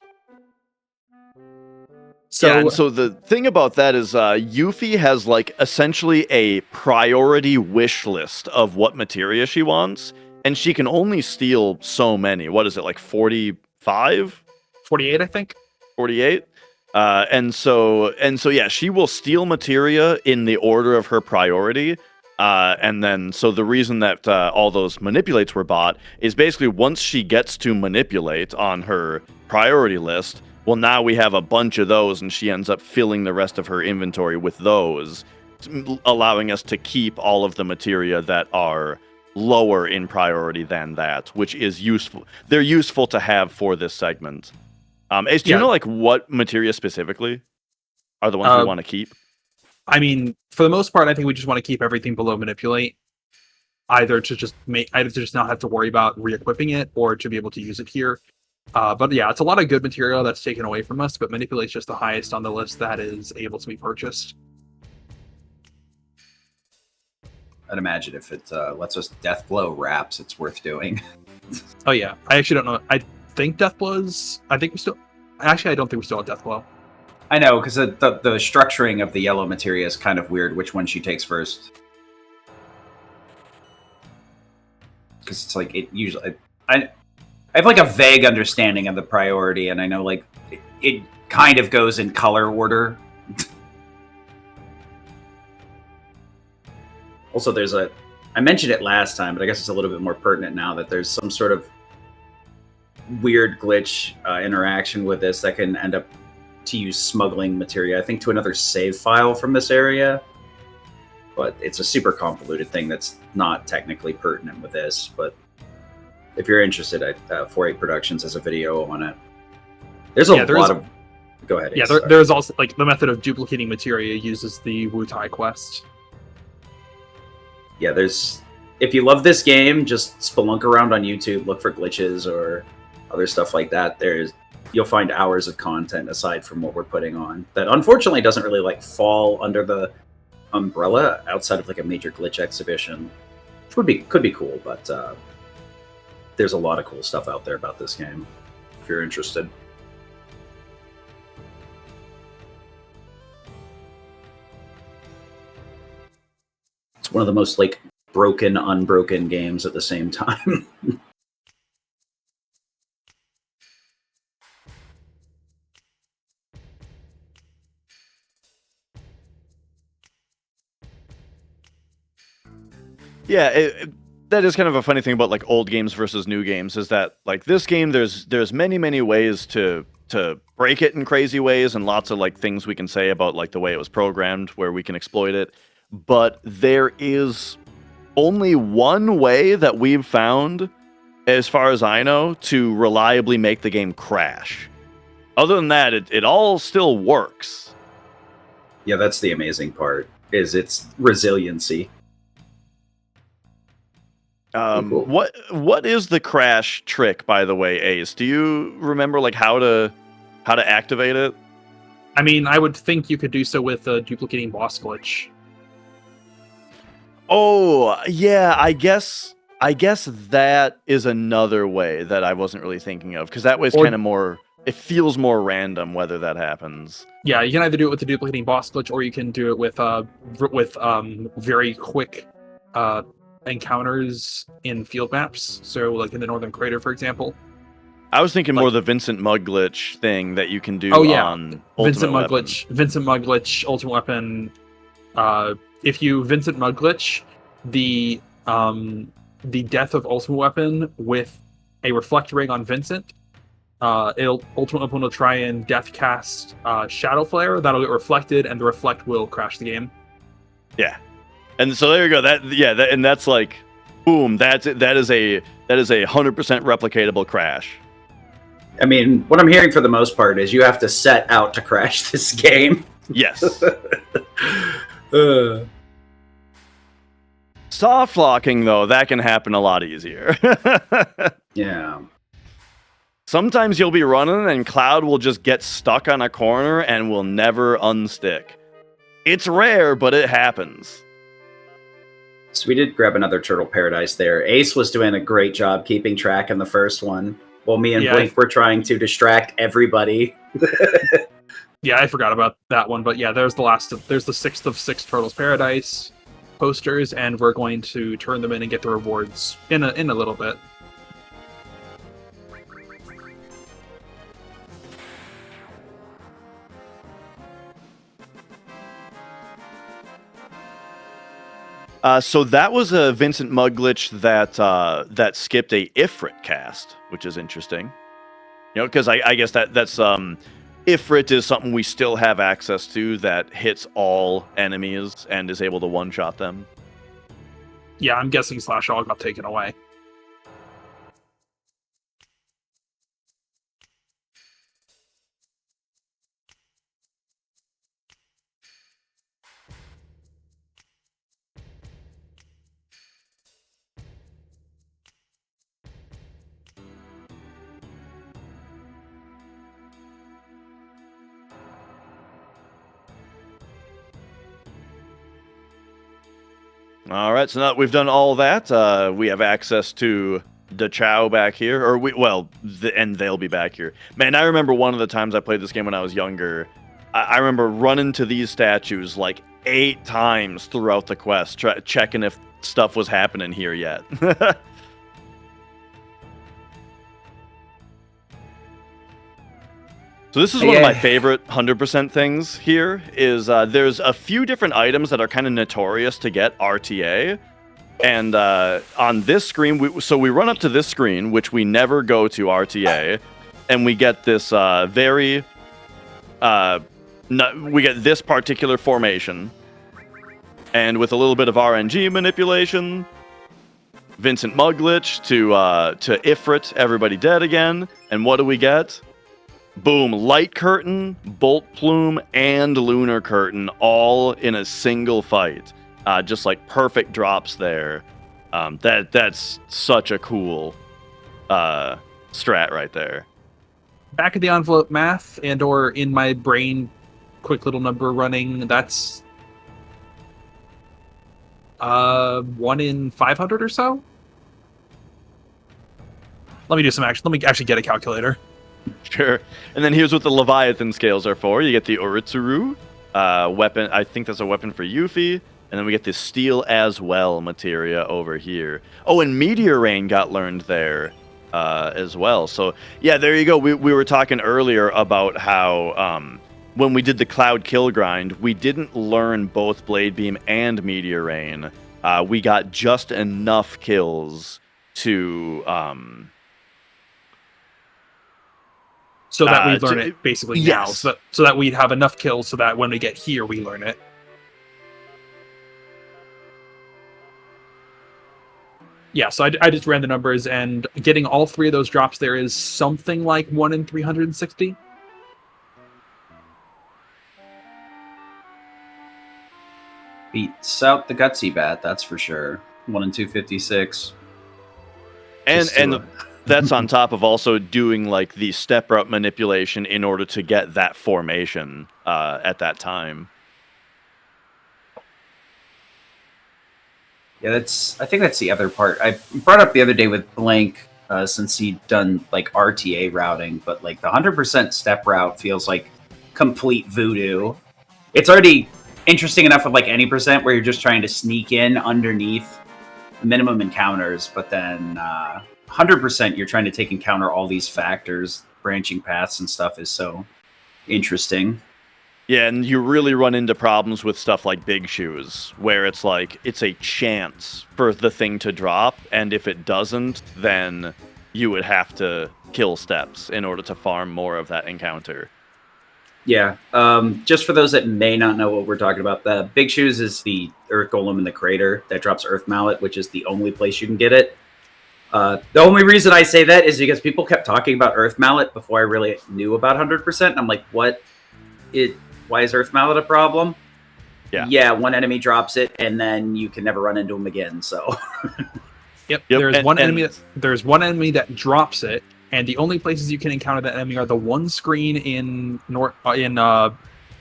So the thing about that is Yuffie has like essentially a priority wish list of what materia she wants, and she can only steal so many. What is it, like 45? 48, I think. 48? And so yeah, she will steal materia in the order of her priority. And then, so the reason that all those manipulates were bought is basically once she gets to manipulate on her priority list, well, now we have a bunch of those, and she ends up filling the rest of her inventory with those, allowing us to keep all of the materia that are lower in priority than that, which is useful. They're useful to have for this segment. Ace, do you know like what materia specifically are the ones we want to keep? I mean, for the most part, I think we just want to keep everything below manipulate, either to just not have to worry about re-equipping it, or to be able to use it here. But yeah, it's a lot of good material that's taken away from us, but manipulate is just the highest on the list that is able to be purchased. I'd imagine if it lets us death blow wraps, it's worth doing. Oh yeah, I actually don't know. I think Deathblows. I don't think we still have Deathblow. I know, because the structuring of the yellow materia is kind of weird, which one she takes first. Because it's like, it usually... I have like a vague understanding of the priority, and I know like it kind of goes in color order. Also, I mentioned it last time, but I guess it's a little bit more pertinent now that there's some sort of weird glitch interaction with this that can end up to use smuggling materia, I think, to another save file from this area. But it's a super convoluted thing that's not technically pertinent with this. But if you're interested, 4-8 Productions has a video on it. There's a lot of... Go ahead. Yeah, Ace, there's also like the method of duplicating materia uses the Wu Tai quest. Yeah, if you love this game, just spelunk around on YouTube, look for glitches or other stuff like that. You'll find hours of content aside from what we're putting on that unfortunately doesn't really like fall under the umbrella outside of like a major glitch exhibition, which could be cool, but there's a lot of cool stuff out there about this game if you're interested. It's one of the most like broken, unbroken games at the same time. Yeah, that is kind of a funny thing about like old games versus new games, is that like this game, there's many ways to break it in crazy ways, and lots of like things we can say about like the way it was programmed where we can exploit it. But there is only one way that we've found, as far as I know, to reliably make the game crash. Other than that, it all still works. Yeah, that's the amazing part, is its resiliency. Cool. What is the crash trick, by the way, Ace? Do you remember like how to activate it? I mean, I would think you could do so with a duplicating boss glitch. Oh, yeah, I guess I guess that is another way that I wasn't really thinking of, because that way it's Or- kind of more. It feels more random whether that happens. Yeah, you can either do it with the duplicating boss glitch, or you can do it with very quick encounters in field maps. So, like in the Northern Crater, for example. I was thinking Like- more the Vincent Mug glitch thing that you can do Oh, yeah. on Vincent Ultimate Mug Weapon. glitch, Vincent Mug glitch, Ultimate Weapon. If you Vincent Mug glitch, the death of Ultimate Weapon with a reflect ring on Vincent, Ultimate Weapon will try and death cast Shadow Flare. That'll get reflected, and the reflect will crash the game. Yeah, and so there you go. And that's like, boom. That is a 100% replicatable crash. I mean, what I'm hearing for the most part is you have to set out to crash this game. Yes. Soft locking, though, that can happen a lot easier. Yeah. Sometimes you'll be running and Cloud will just get stuck on a corner and will never unstick. It's rare, but it happens. So we did grab another Turtle Paradise there. Ace was doing a great job keeping track in the first one, while me and Yeah, Blink were trying to distract everybody. Yeah, I forgot about that one, but yeah, there's the 6th of 6 Turtles Paradise posters, and we're going to turn them in and get the rewards in a little bit. So that was a Vincent Mug glitch that skipped a Ifrit cast, which is interesting. You know, because I guess that's Ifrit is something we still have access to that hits all enemies and is able to one-shot them. Yeah, I'm guessing Slash All got taken away. All right, so now that we've done all that, we have access to the Chow back here, and they'll be back here. Man, I remember one of the times I played this game when I was younger. I remember running to these statues like 8 times throughout the quest, checking if stuff was happening here yet. So this is one of my favorite 100% things here, is there's a few different items that are kind of notorious to get RTA. And on this screen, we run up to this screen, which we never go to RTA, and we get this we get this particular formation. And with a little bit of RNG manipulation, Vincent Mug glitch to Ifrit, everybody dead again. And what do we get? Boom, Light Curtain, Bolt Plume, and Lunar Curtain all in a single fight. Just like perfect drops there. That's such a cool strat right there. Back of the envelope math or in my brain, quick little number running, that's 1 in 500 or so? Let me actually get a calculator. Sure. And then here's what the Leviathan scales are for. You get the Uritsuru weapon. I think that's a weapon for Yuffie. And then we get the Steel as Well materia over here. Oh, and Meteor Rain got learned there as well. So, yeah, there you go. We were talking earlier about how when we did the Cloud Kill grind, we didn't learn both Blade Beam and Meteor Rain. We got just enough kills to... so that we learn it basically now. Yes. So that we'd have enough kills so that when we get here, we learn it. Yeah, so I just ran the numbers, and getting all 3 of those drops there is something like 1 in 360. Beats out the Gutsy Bat, that's for sure. 1 in 256. And that's on top of also doing like the step route manipulation in order to get that formation at that time. Yeah, I think that's the other part. I brought up the other day with Blank, since he'd done like RTA routing, but like the 100% step route feels like complete voodoo. It's already interesting enough with like any percent where you're just trying to sneak in underneath minimum encounters, but then 100% you're trying to take and counter all these factors, branching paths and stuff is so interesting. Yeah, and you really run into problems with stuff like Big Shoes, where it's like, it's a chance for the thing to drop, and if it doesn't, then you would have to kill steps in order to farm more of that encounter. Yeah, just for those that may not know what we're talking about, the Big Shoes is the Earth Golem in the crater that drops Earth Mallet, which is the only place you can get it. The only reason I say that is because people kept talking about Earth Mallet before I really knew about 100%. I'm like, what? Why is Earth Mallet a problem? Yeah, one enemy drops it, and then you can never run into them again. So, yep. There's one enemy that drops it, and the only places you can encounter that enemy are the one screen in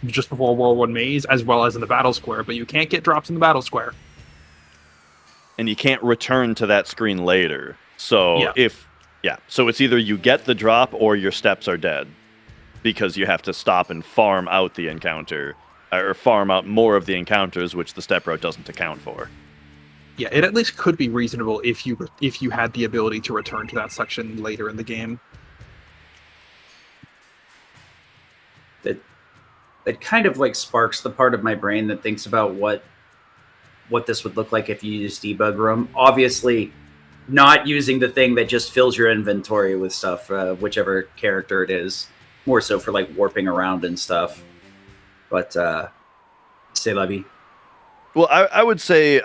just before World War Maze, as well as in the Battle Square. But you can't get drops in the Battle Square, and you can't return to that screen later. So so it's either you get the drop or your steps are dead, because you have to stop and farm out the encounter, or farm out more of the encounters, which the step route doesn't account for. Yeah, it at least could be reasonable if you had the ability to return to that section later in the game. It kind of like sparks the part of my brain that thinks about what this would look like if you use debug room. Obviously, not using the thing that just fills your inventory with stuff, whichever character it is. More so for like warping around and stuff. But say Levy. Well, I would say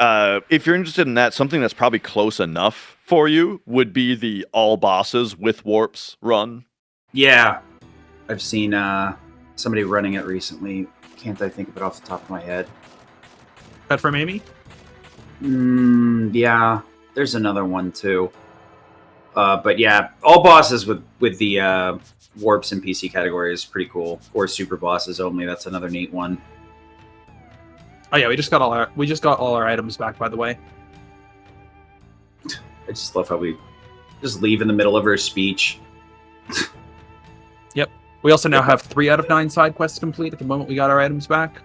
if you're interested in that, something that's probably close enough for you would be the all bosses with warps run. Yeah, I've seen somebody running it recently. Can't I think of it off the top of my head? That from Amy? Yeah, there's another one too. But yeah, all bosses with the warps in PC category is pretty cool. Or super bosses only. That's another neat one. Oh yeah, we just got all our items back, by the way. I just love how we just leave in the middle of her speech. Yep. We also now have 3 out of 9 side quests complete at the moment we got our items back.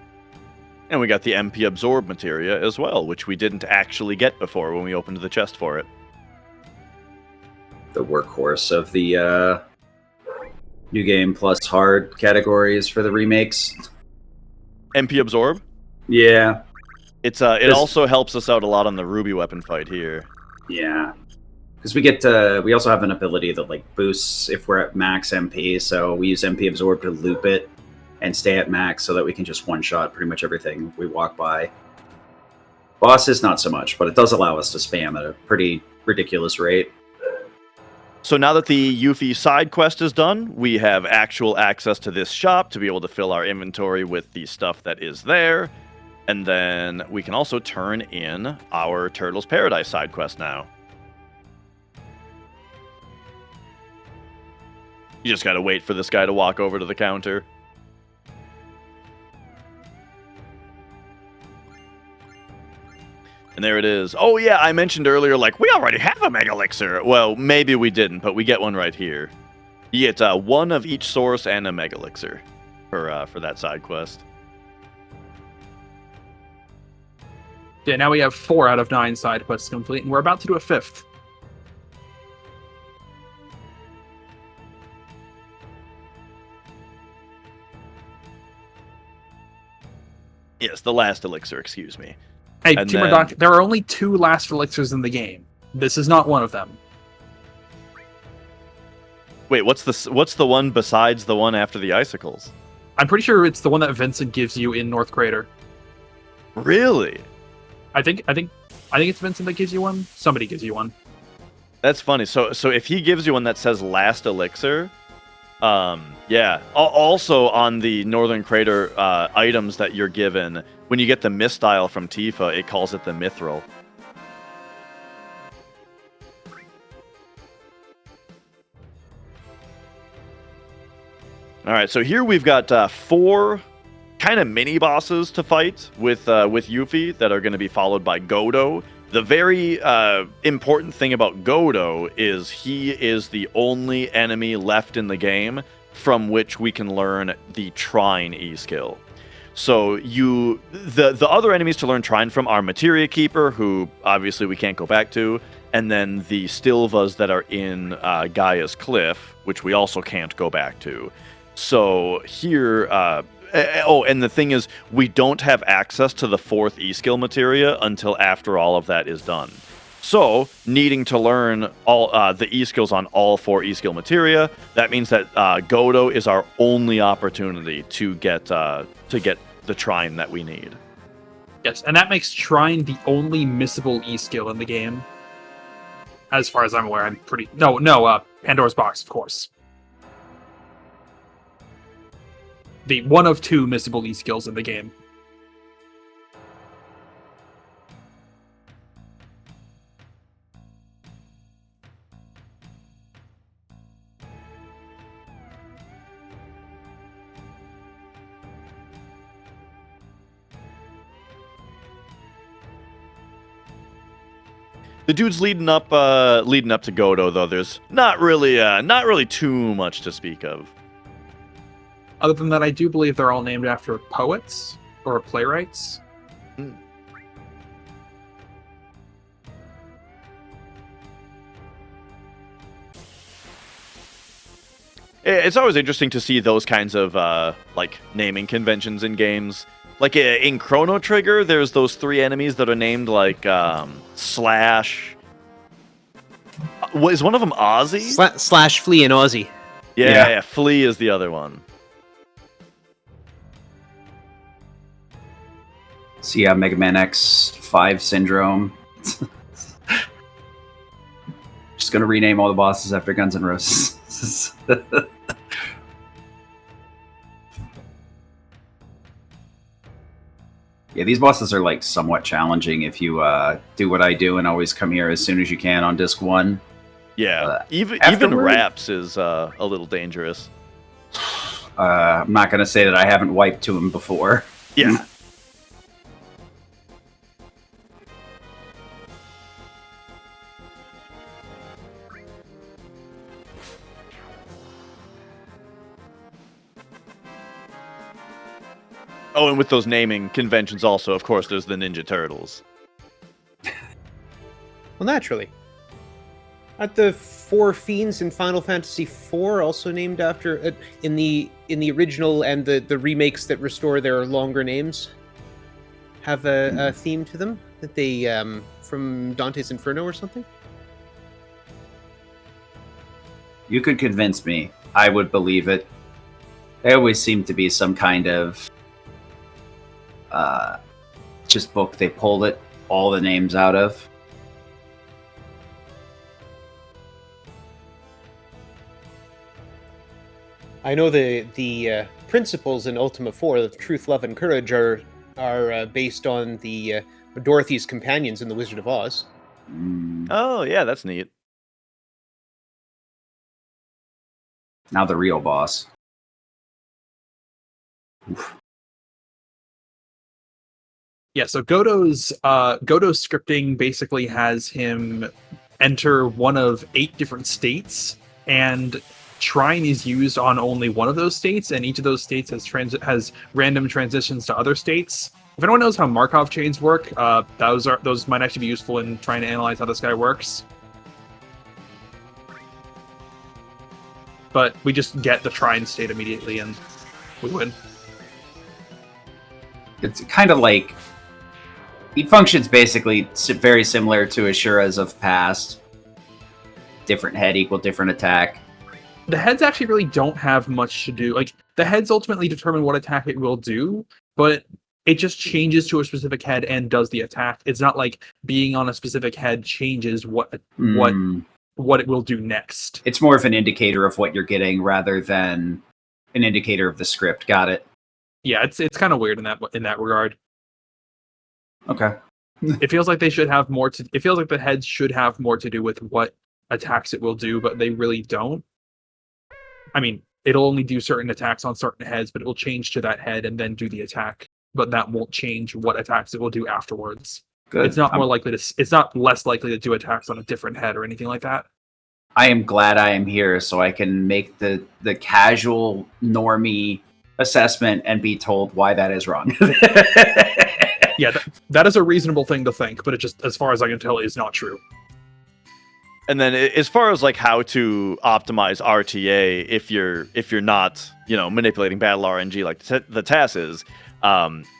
And we got the MP Absorb materia as well, which we didn't actually get before when we opened the chest for it. The workhorse of the New Game Plus hard categories for the remakes. MP Absorb? Yeah. It also helps us out a lot on the Ruby weapon fight here. Yeah. Because we also have an ability that like boosts if we're at max MP, so we use MP Absorb to loop it and stay at max so that we can just one-shot pretty much everything we walk by. Bosses, not so much, but it does allow us to spam at a pretty ridiculous rate. So now that the Yuffie side quest is done, we have actual access to this shop to be able to fill our inventory with the stuff that is there. And then we can also turn in our Turtles Paradise side quest now. You just gotta wait for this guy to walk over to the counter. And there it is. Oh yeah, I mentioned earlier, like, we already have a Mega Elixir. Well, maybe we didn't, but we get one right here. You get one of each source and a Mega Elixir for that side quest. Yeah, now we have 4 out of 9 side quests complete, and we're about to do a 5th. Yes, the last elixir, excuse me. Hey, And Teamer then- Doc, there are only 2 last elixirs in the game. This is not one of them. Wait, what's the one besides the one after the icicles? I'm pretty sure it's the one that Vincent gives you in North Crater. Really? I think it's Vincent that gives you one. Somebody gives you one. That's funny. So if he gives you one that says last elixir, yeah. Also on the Northern Crater items that you're given, when you get the Mistile from Tifa, it calls it the Mithril. All right, so here we've got 4 kind of mini bosses to fight with Yuffie that are going to be followed by Godo The very important thing about Godo is he is the only enemy left in the game from which we can learn the Trine E skill. So the other enemies to learn Trine from are Materia Keeper, who obviously we can't go back to, and then the Stilvas that are in Gaia's Cliff, which we also can't go back to. So here, and the thing is, we don't have access to the 4th E-skill materia until after all of that is done. So, needing to learn all the E-skills on all 4 E-skill materia, that means that Godo is our only opportunity to get the Trine that we need. Yes, and that makes Trine the only missable E-skill in the game. As far as I'm aware, I'm pretty... No, Pandora's Box, of course. The one of 2 missable E-skills in the game. The dudes leading up to Godo, though, there's not really too much to speak of. Other than that, I do believe they're all named after poets or playwrights. It's always interesting to see those kinds of naming conventions in games. Like in Chrono Trigger, there's those 3 enemies that are named like Slash. Was one of them Ozzy? Slash, Flea, and Aussie. Yeah, Flea is the other one. So yeah, Mega Man X5 Syndrome. Just gonna rename all the bosses after Guns N' Roses. Yeah, these bosses are like somewhat challenging if you do what I do and always come here as soon as you can on disc 1. Yeah, even afterward- Raps is a little dangerous. I'm not gonna say that I haven't wiped to him before. Yeah. Oh, and with those naming conventions also, of course, there's the Ninja Turtles. Well, naturally. Aren't the 4 fiends in Final Fantasy IV also named after in the original and the remakes that restore their longer names have a theme to them that they from Dante's Inferno or something? You could convince me. I would believe it. They always seem to be some kind of just book they pulled all the names out of. I know the principles in Ultima 4 of Truth, Love, and Courage are based on the Dorothy's companions in The Wizard of Oz. Oh, yeah, that's neat. Now the real boss. Oof. Yeah, so Godo's scripting basically has him enter one of 8 different states, and Trine is used on only one of those states, and each of those states has random transitions to other states. If anyone knows how Markov chains work, those might actually be useful in trying to analyze how this guy works. But we just get the Trine state immediately, and we win. It's kind of like... He functions basically very similar to Ashura's of past. Different head equal different attack. The heads actually really don't have much to do. Like, the heads ultimately determine what attack it will do, but it just changes to a specific head and does the attack. It's not like being on a specific head changes what it will do next. It's more of an indicator of what you're getting rather than an indicator of the script. Got it. Yeah, it's kind of weird in that regard. Okay. It feels like they should have more to. It feels like the heads should have more to do with what attacks it will do, but they really don't. I mean, it'll only do certain attacks on certain heads, but it will change to that head and then do the attack. But that won't change what attacks it will do afterwards. Good. It's not more likely to. It's not less likely to do attacks on a different head or anything like that. I am glad I am here so I can make the casual normie assessment and be told why that is wrong. Yeah, that is a reasonable thing to think, but it just, as far as I can tell, is not true. And then as far as like how to optimize RTA if you're not, manipulating battle RNG like the TAS is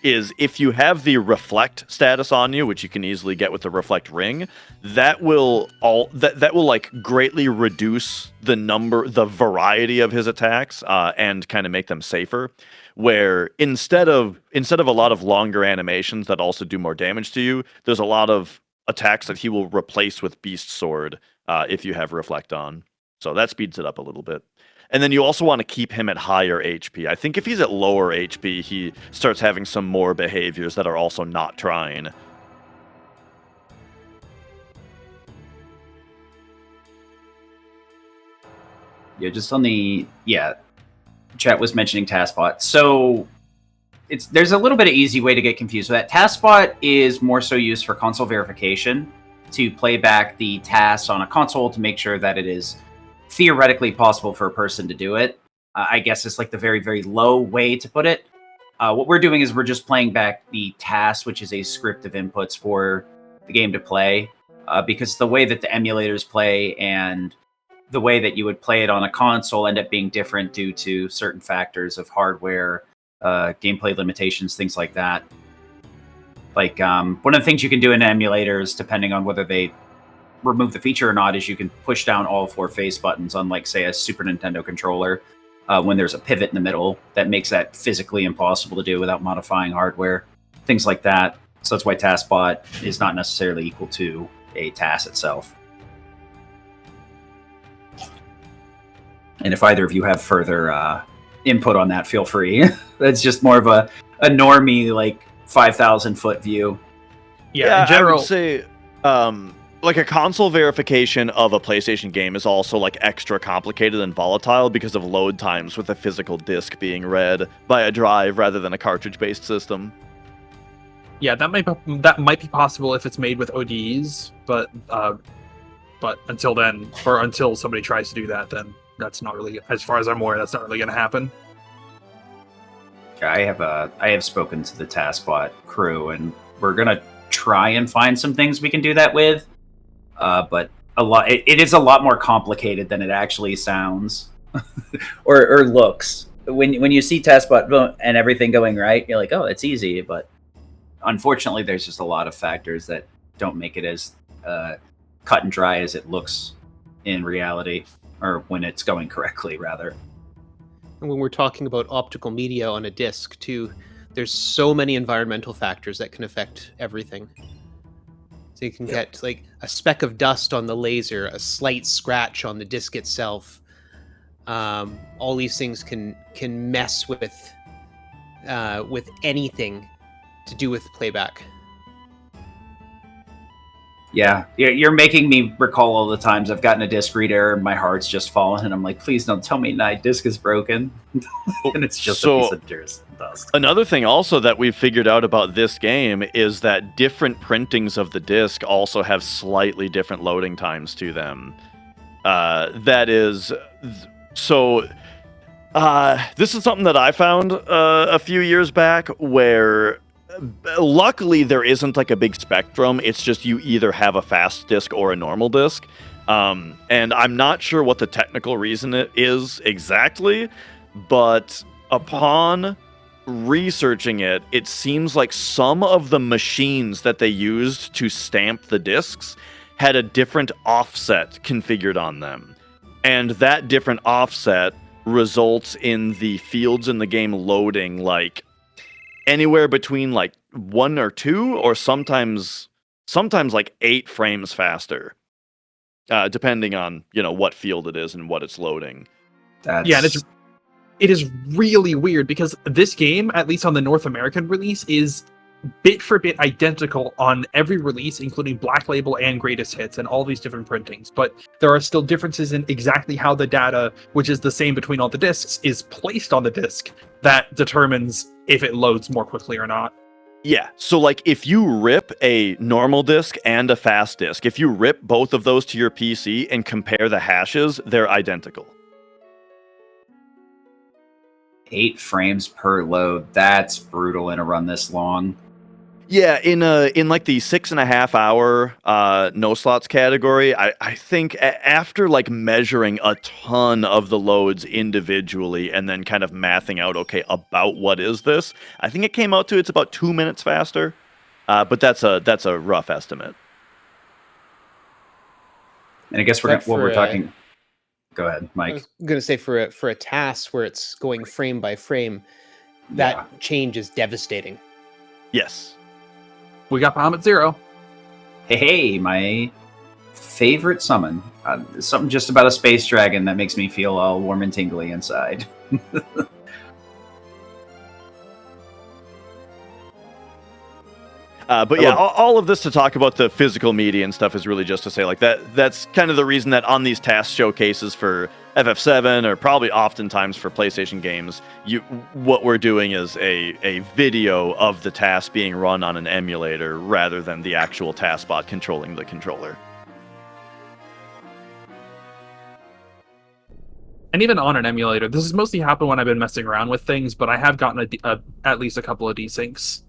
if you have the reflect status on you, which you can easily get with the reflect ring, that will like greatly reduce the variety of his attacks and kind of make them safer. Where instead of a lot of longer animations that also do more damage to you, there's a lot of attacks that he will replace with Beast Sword if you have reflect on. So that speeds it up a little bit. And then you also want to keep him at higher HP. I think if he's at lower HP, he starts having some more behaviors that are also not trying. Yeah, just on the chat was mentioning TASBot. So there's a little bit of easy way to get confused with that. TASBot is more so used for console verification to play back the tasks on a console to make sure that it is theoretically possible for a person to do it. I guess it's like the very, very low way to put it. What we're doing is we're just playing back the task, which is a script of inputs for the game to play, because the way that the emulators play and the way that you would play it on a console end up being different due to certain factors of hardware, gameplay limitations, things like that. Like one of the things you can do in emulators, depending on whether they remove the feature or not, is you can push down all 4 face buttons on, like, say, a Super Nintendo controller when there's a pivot in the middle. That makes that physically impossible to do without modifying hardware, things like that. So that's why TASBot is not necessarily equal to a TAS itself. And if either of you have further input on that, feel free. That's just more of a normie, like, 5,000 foot view. Yeah, in general, I would say like a console verification of a PlayStation game is also like extra complicated and volatile because of load times with a physical disc being read by a drive rather than a cartridge-based system. Yeah, that might be possible if it's made with ODEs, but until then, or until somebody tries to do that, then that's not really, as far as I'm aware, that's not really going to happen. I have spoken to the TASBot crew, and we're gonna try and find some things we can do that with. But it is a lot more complicated than it actually sounds or looks. When you see TASBot and everything going right, you're like, oh, it's easy. But unfortunately, there's just a lot of factors that don't make it as cut and dry as it looks in reality, or when it's going correctly, rather. And when we're talking about optical media on a disc, too, there's so many environmental factors that can affect everything. So you can get like a speck of dust on the laser, a slight scratch on the disc itself. All these things can mess with anything to do with playback. Yeah, you're making me recall all the times I've gotten a disc read error and my heart's just fallen, and I'm like, please don't tell me my disc is broken. And it's just a piece of dust. Another thing also that we've figured out about this game is that different printings of the disc also have slightly different loading times to them. This is something that I found a few years back where luckily there isn't like a big spectrum. It's just you either have a fast disc or a normal disc. And I'm not sure what the technical reason it is exactly, but upon researching it, it seems like some of the machines that they used to stamp the discs had a different offset configured on them. And that different offset results in the fields in the game loading like anywhere between like 1 or 2 or sometimes like 8 frames faster, depending on what field it is and what it's loading. Yeah, and it is really weird because this game, at least on the North American release, is bit for bit identical on every release, including Black Label and Greatest Hits and all these different printings. But there are still differences in exactly how the data, which is the same between all the discs, is placed on the disc that determines if it loads more quickly or not. Yeah, so like if you rip a normal disk and a fast disk, if you rip both of those to your PC and compare the hashes, they're identical. 8 frames per load. That's brutal in a run this long. Yeah, in like the 6.5 hour no slots category, I think after like measuring a ton of the loads individually and then kind of mathing out, okay, about what is this, I think it came out to it's about 2 minutes faster, but that's a rough estimate. And I guess we're talking. Go ahead, I Mike. was going to say for a TAS where it's going frame by frame, that change is devastating. Yes. We got Bahamut Zero. Hey, my favorite summon. Something just about a space dragon that makes me feel all warm and tingly inside. But yeah, all of this to talk about the physical media and stuff is really just to say like that's kind of the reason that on these TAS showcases for FF7 or probably oftentimes for PlayStation games, what we're doing is a video of the TAS being run on an emulator rather than the actual TAS bot controlling the controller. And even on an emulator, this has mostly happened when I've been messing around with things, but I have gotten at least a couple of desyncs.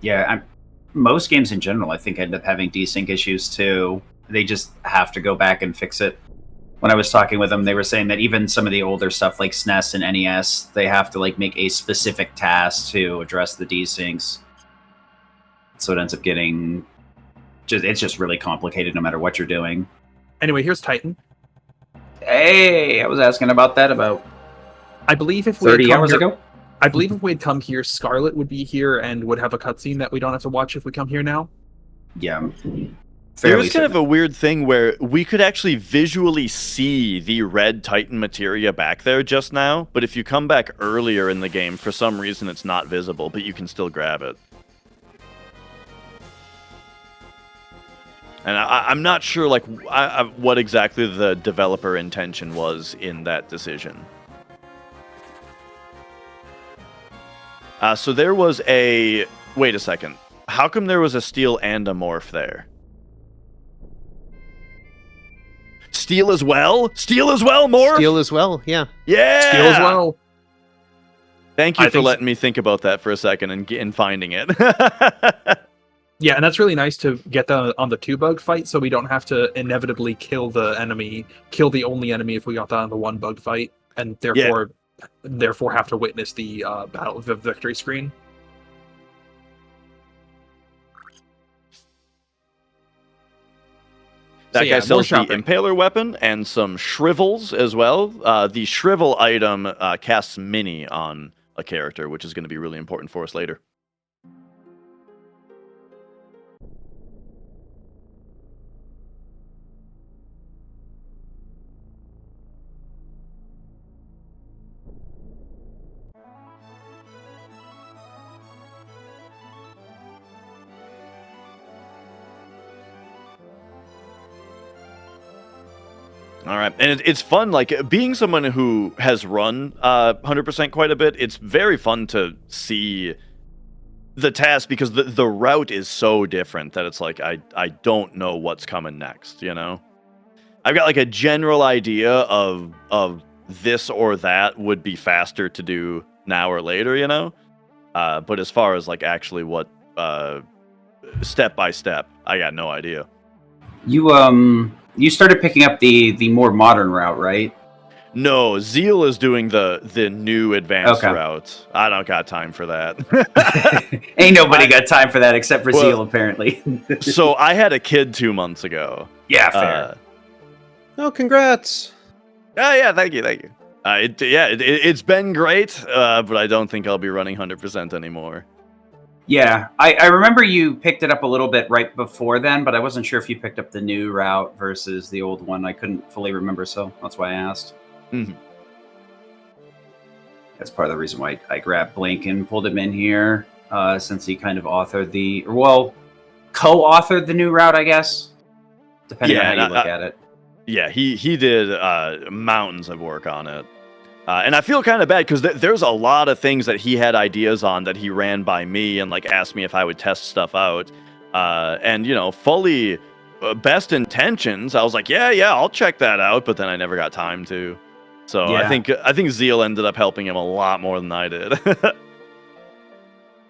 Yeah, most games in general, I think, end up having desync issues too. They just have to go back and fix it. When I was talking with them, they were saying that even some of the older stuff like SNES and NES, they have to like make a specific task to address the desyncs. So it ends up getting it's just really complicated no matter what you're doing. Anyway, here's Titan. Hey, I was asking about that about I believe if 30 hours ago. I believe if we'd come here, Scarlet would be here and would have a cutscene that we don't have to watch if we come here now. Yeah. There's kind of a weird thing where we could actually visually see the red Titan materia back there just now, but if you come back earlier in the game, for some reason it's not visible, but you can still grab it. And I'm not sure like what exactly the developer intention was in that decision. So there was a... Wait a second. How come there was a steel and a morph there? Steel as well? Steel as well, morph? Steel as well, yeah. Yeah! Steel as well. Thank you for letting me think about that for a second and finding it. Yeah, and that's really nice to get that on the 2-bug fight, so we don't have to inevitably kill the only enemy if we got that on the 1-bug fight, and therefore have to witness the battle of the victory screen. That guy sells the Impaler weapon and some shrivels as well. The shrivel item casts Mini on a character, which is going to be really important for us later. All right, and it's fun, like, being someone who has run 100% quite a bit, it's very fun to see the task, because the route is so different that it's like, I don't know what's coming next, you know? I've got, like, a general idea of this or that would be faster to do now or later, you know? But as far as, like, actually what, step by step, I got no idea. You started picking up the more modern route, right? No, Zeal is doing the new advanced route. I don't got time for that. Ain't nobody got time for that except for Zeal, apparently. So I had a kid 2 months ago. Yeah, fair. Oh, congrats. Yeah, thank you. It's been great, but I don't think I'll be running 100% anymore. Yeah, I remember you picked it up a little bit right before then, but I wasn't sure if you picked up the new route versus the old one. I couldn't fully remember, so that's why I asked. Mm-hmm. That's part of the reason why I grabbed Blink and pulled him in here, since he kind of co-authored the new route, I guess, depending on how you look at it. Yeah, he did mountains of work on it. And I feel kind of bad because there's a lot of things that he had ideas on that he ran by me and like asked me if I would test stuff out. And fully best intentions. I was like, yeah, I'll check that out, but then I never got time to. So Yeah. I think Zeal ended up helping him a lot more than I did.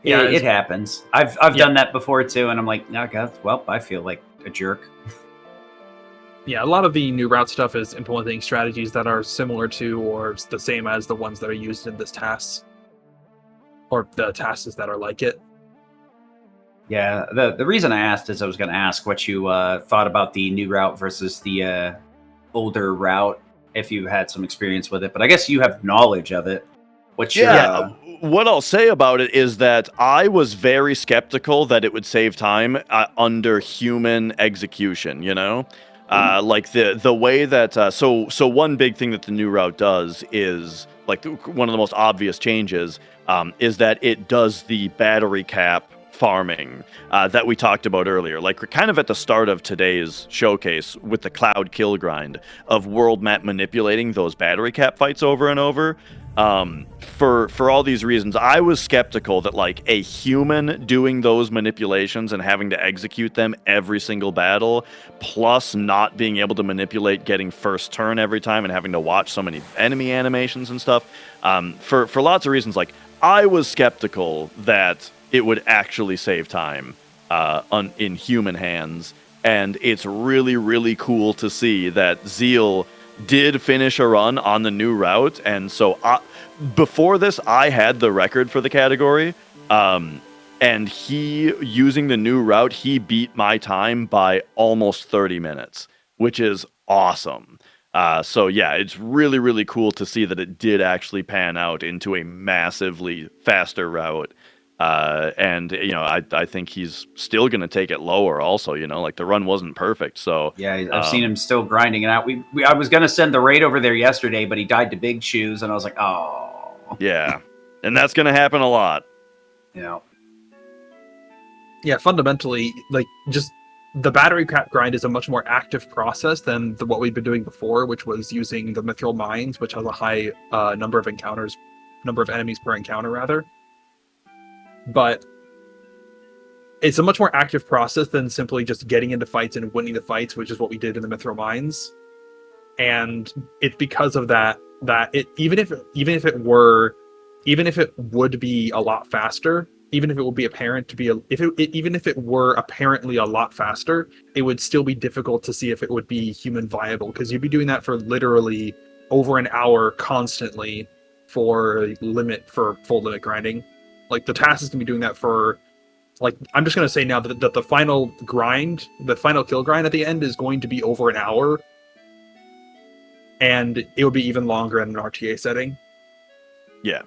Yeah, it happens. I've done that before too, and I'm like, oh god, well, I feel like a jerk. Yeah, a lot of the new route stuff is implementing strategies that are similar to or the same as the ones that are used in this TAS, or the TASs that are like it. Yeah, the reason I asked is I was going to ask what you thought about the new route versus the older route, if you had some experience with it. But I guess you have knowledge of it. What's your what I'll say about it is that I was very skeptical that it would save time under human execution, like the way that so one big thing that the new route does is like one of the most obvious changes is that it does the battery cap farming that we talked about earlier, like kind of at the start of today's showcase with the cloud kill grind of world map manipulating those battery cap fights over and over. For all these reasons, I was skeptical that like a human doing those manipulations and having to execute them every single battle, plus not being able to manipulate getting first turn every time and having to watch so many enemy animations and stuff, for lots of reasons, like I was skeptical that it would actually save time in human hands. And it's really, really cool to see that Zeal did finish a run on the new route. And so before this, I had the record for the category. And he, using the new route, he beat my time by almost 30 minutes, which is awesome. So yeah, it's really, really cool to see that it did actually pan out into a massively faster route. And I think he's still going to take it lower also, like the run wasn't perfect. So yeah, I've seen him still grinding it out. I was going to send the raid over there yesterday, but he died to big shoes. And I was like, oh, yeah. And that's going to happen a lot. Yeah, fundamentally, like just the battery cap grind is a much more active process than what we've been doing before, which was using the mithril mines, which has a high number of enemies per encounter rather. But it's a much more active process than simply just getting into fights and winning the fights, which is what we did in the mithril mines. And it's because of that it even if it would be a lot faster, even if it would be apparent to be even if it were apparently a lot faster, it would still be difficult to see if it would be human viable, because you'd be doing that for literally over an hour constantly for full limit grinding. Like the TAS is going to be doing that for, like, I'm just going to say now that the final kill grind at the end is going to be over an hour. And it will be even longer in an RTA setting. Yeah.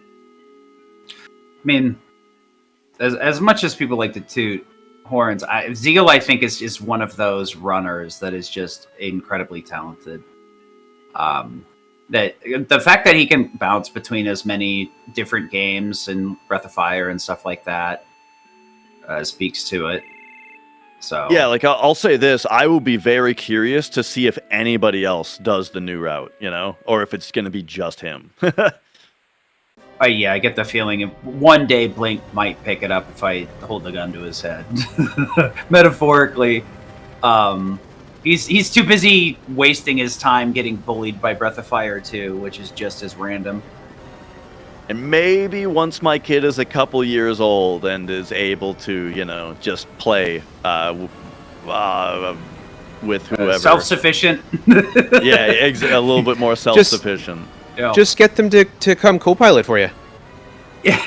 I mean, as much as people like to toot horns, Zeal, I think, is one of those runners that is just incredibly talented. That the fact that he can bounce between as many different games and Breath of Fire and stuff like that speaks to it. So yeah, like I'll say this, I will be very curious to see if anybody else does the new route, or if it's going to be just him. Yeah, I get the feeling one day Blink might pick it up if I hold the gun to his head, metaphorically. He's too busy wasting his time getting bullied by Breath of Fire 2, which is just as random. And maybe once my kid is a couple years old and is able to, just play with whoever. Self-sufficient. Yeah, a little bit more self-sufficient. Just get them to come co-pilot for you. Yeah.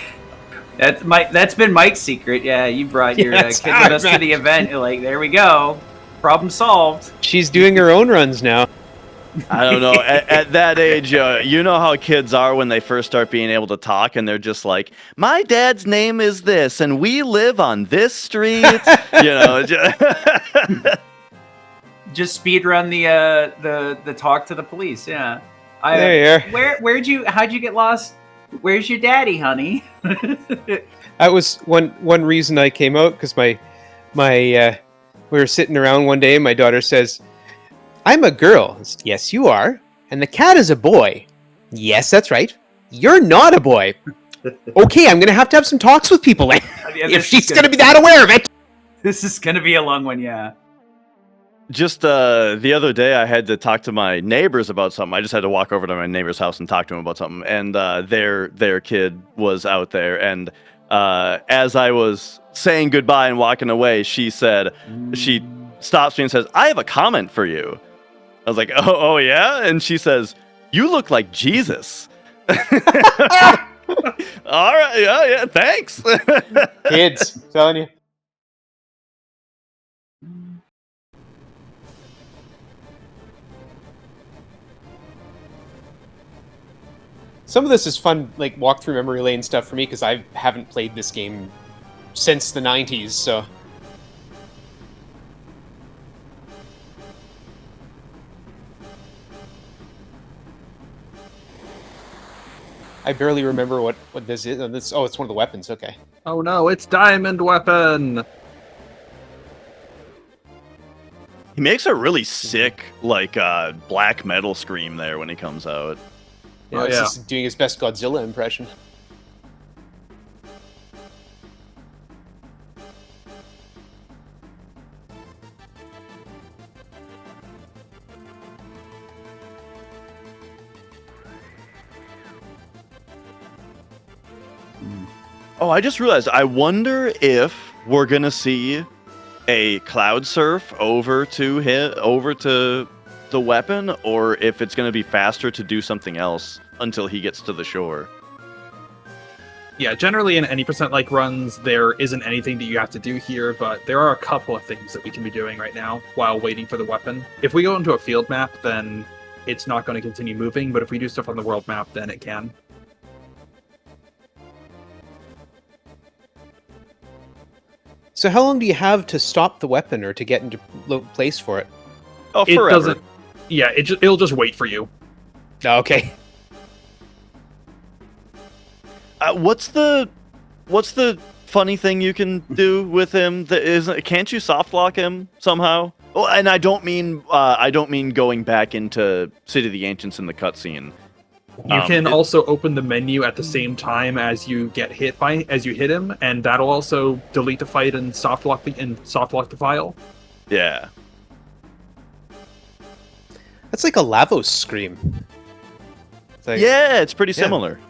That's been Mike's secret. Yeah, you brought your kid with us to the event. You're like, there we go. Problem solved. She's doing her own runs now. I don't know. At that age, you know how kids are when they first start being able to talk, and they're just like, "My dad's name is this, and we live on this street." Just speedrun the talk to the police. Yeah. There you are. How'd you get lost? Where's your daddy, honey? That was one reason I came out, because my we were sitting around one day and my daughter says, "I'm a girl." I said, "Yes, you are. And the cat is a boy." Yes, that's right. You're not a boy. Okay, I'm going to have some talks with people then. If she's going to be that aware of it. This is going to be a long one, yeah. Just the other day, I had to talk to my neighbors about something. I just had to walk over to my neighbor's house and talk to him about something. And their kid was out there. And as I was saying goodbye and walking away, she stops me and says, "I have a comment for you." I was like, oh yeah? And she says, "You look like Jesus." All right, yeah, thanks. Kids, I'm telling you. Some of this is fun, like walk through memory lane stuff for me, because I haven't played this game since the 90s, so. I barely remember what this is. Oh, it's one of the weapons, okay. Oh no, it's Diamond Weapon! He makes a really sick, like, black metal scream there when he comes out. Yeah, he's just doing his best Godzilla impression. Oh, I just realized, I wonder if we're gonna see a cloud surf over to the weapon, or if it's gonna be faster to do something else until he gets to the shore. Yeah, generally in any percent-like runs, there isn't anything that you have to do here, but there are a couple of things that we can be doing right now while waiting for the weapon. If we go into a field map, then it's not going to continue moving, but if we do stuff on the world map, then it can. So how long do you have to stop the weapon or to get into place for it? Oh, It forever. doesn't. Yeah, it'll just wait for you. Oh, okay. What's the funny thing you can do with him? Can't you soft lock him somehow? Oh, and I don't mean going back into City of the Ancients in the cutscene. You can also open the menu at the same time as you hit him, and that'll also delete the fight and soft lock the file. Yeah. That's like a Lavos scream. It's pretty similar.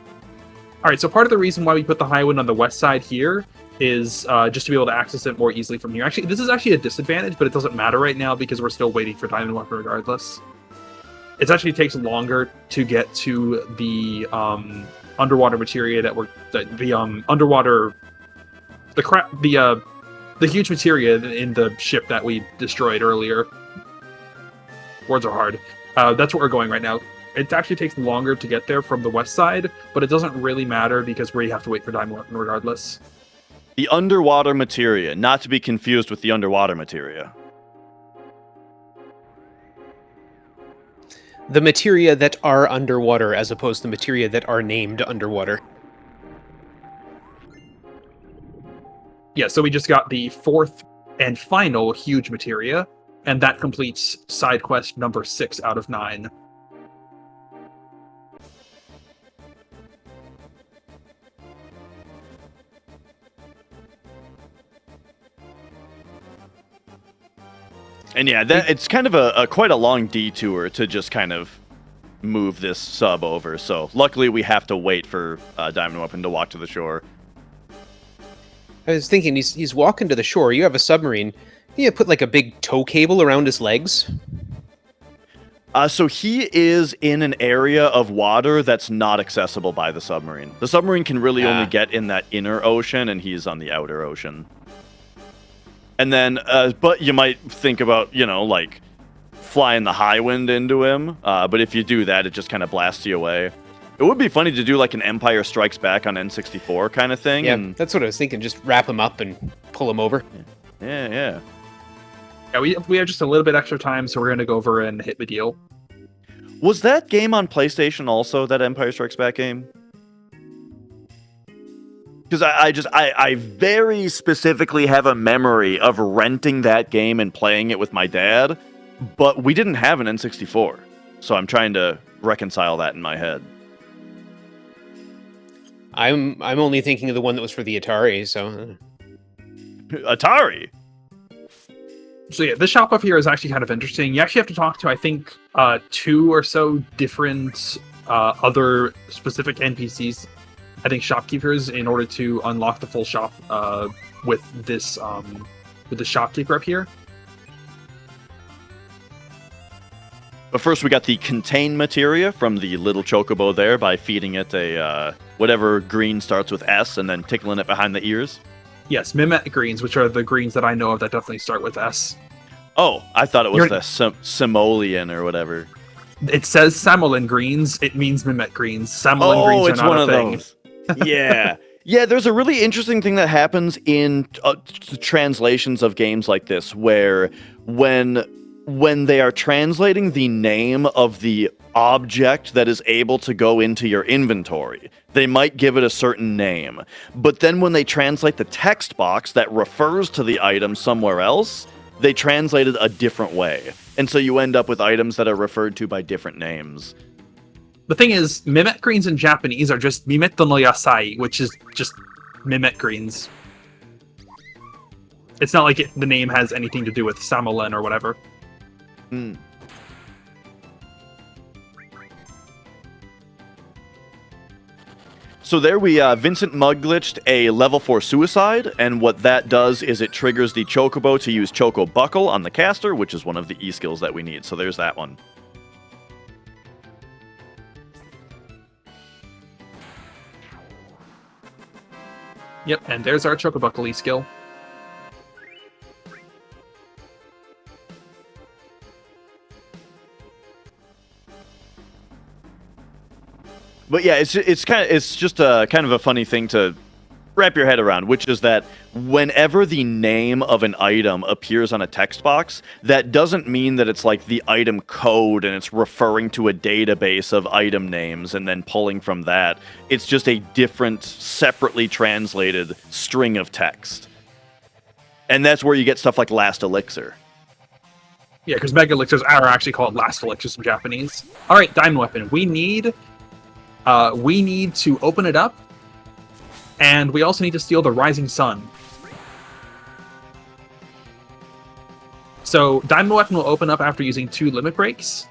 All right, so part of the reason why we put the high wind on the west side here is just to be able to access it more easily from here. Actually, this is actually a disadvantage, but it doesn't matter right now because we're still waiting for Diamond Weapon regardless. It actually takes longer to get to the underwater materia the huge materia in the ship that we destroyed earlier. Words are hard. That's where we're going right now. It actually takes longer to get there from the west side, but it doesn't really matter because we have to wait for Diamond Weapon regardless. The underwater materia, not to be confused with the underwater materia. The materia that are underwater as opposed to materia that are named underwater. Yeah, so we just got the fourth and final huge materia, and that completes side quest number 6 out of 9. And yeah, it's kind of quite a long detour to just kind of move this sub over. So luckily we have to wait for Diamond Weapon to walk to the shore. I was thinking, he's walking to the shore. You have a submarine. You put like a big tow cable around his legs. So he is in an area of water that's not accessible by the submarine. The submarine can really only get in that inner ocean, and he's on the outer ocean. And then, but you might think about, like flying the high wind into him. But if you do that, it just kind of blasts you away. It would be funny to do like an Empire Strikes Back on N64 kind of thing. Yeah, that's what I was thinking. Just wrap him up and pull him over. Yeah. Yeah, we have just a little bit extra time, so we're going to go over and hit the deal. Was that game on PlayStation also, that Empire Strikes Back game? Because I very specifically have a memory of renting that game and playing it with my dad, but we didn't have an N64. So I'm trying to reconcile that in my head. I'm only thinking of the one that was for the Atari. So Atari. So yeah, this shop up here is actually kind of interesting. You actually have to talk to, I think, 2 or so different other specific NPCs, I think shopkeepers, in order to unlock the full shop with this shopkeeper up here. But first, we got the contain materia from the little chocobo there by feeding it a whatever green starts with S and then tickling it behind the ears. Yes, Mimet greens, which are the greens that I know of that definitely start with S. Oh, I thought it was the simoleon or whatever. It says Samolin greens. It means Mimet greens. Samolin greens it's are not one a of thing. those. Yeah. Yeah, there's a really interesting thing that happens in translations of games like this, where when they are translating the name of the object that is able to go into your inventory, they might give it a certain name. But then when they translate the text box that refers to the item somewhere else, they translate it a different way. And so you end up with items that are referred to by different names. The thing is, Mimet greens in Japanese are just Mimetto no Yasai, which is just Mimet greens. It's not like the name has anything to do with Samolin or whatever. Hmm. So there we Vincent mug glitched a level 4 suicide, and what that does is it triggers the chocobo to use Choco Buckle on the caster, which is one of the E-skills that we need. So there's that one. Yep, and there's our Chocobuckle skill. But yeah, it's just a kind of a funny thing to wrap your head around, which is that whenever the name of an item appears on a text box, that doesn't mean that it's like the item code and it's referring to a database of item names and then pulling from that. It's just a different, separately translated string of text. And that's where you get stuff like Last Elixir. Yeah, because Mega Elixirs are actually called Last Elixirs in Japanese. Alright, Diamond Weapon. We need to open it up, and we also need to steal the Rising Sun. So, Diamond Weapon will open up after using 2 limit breaks.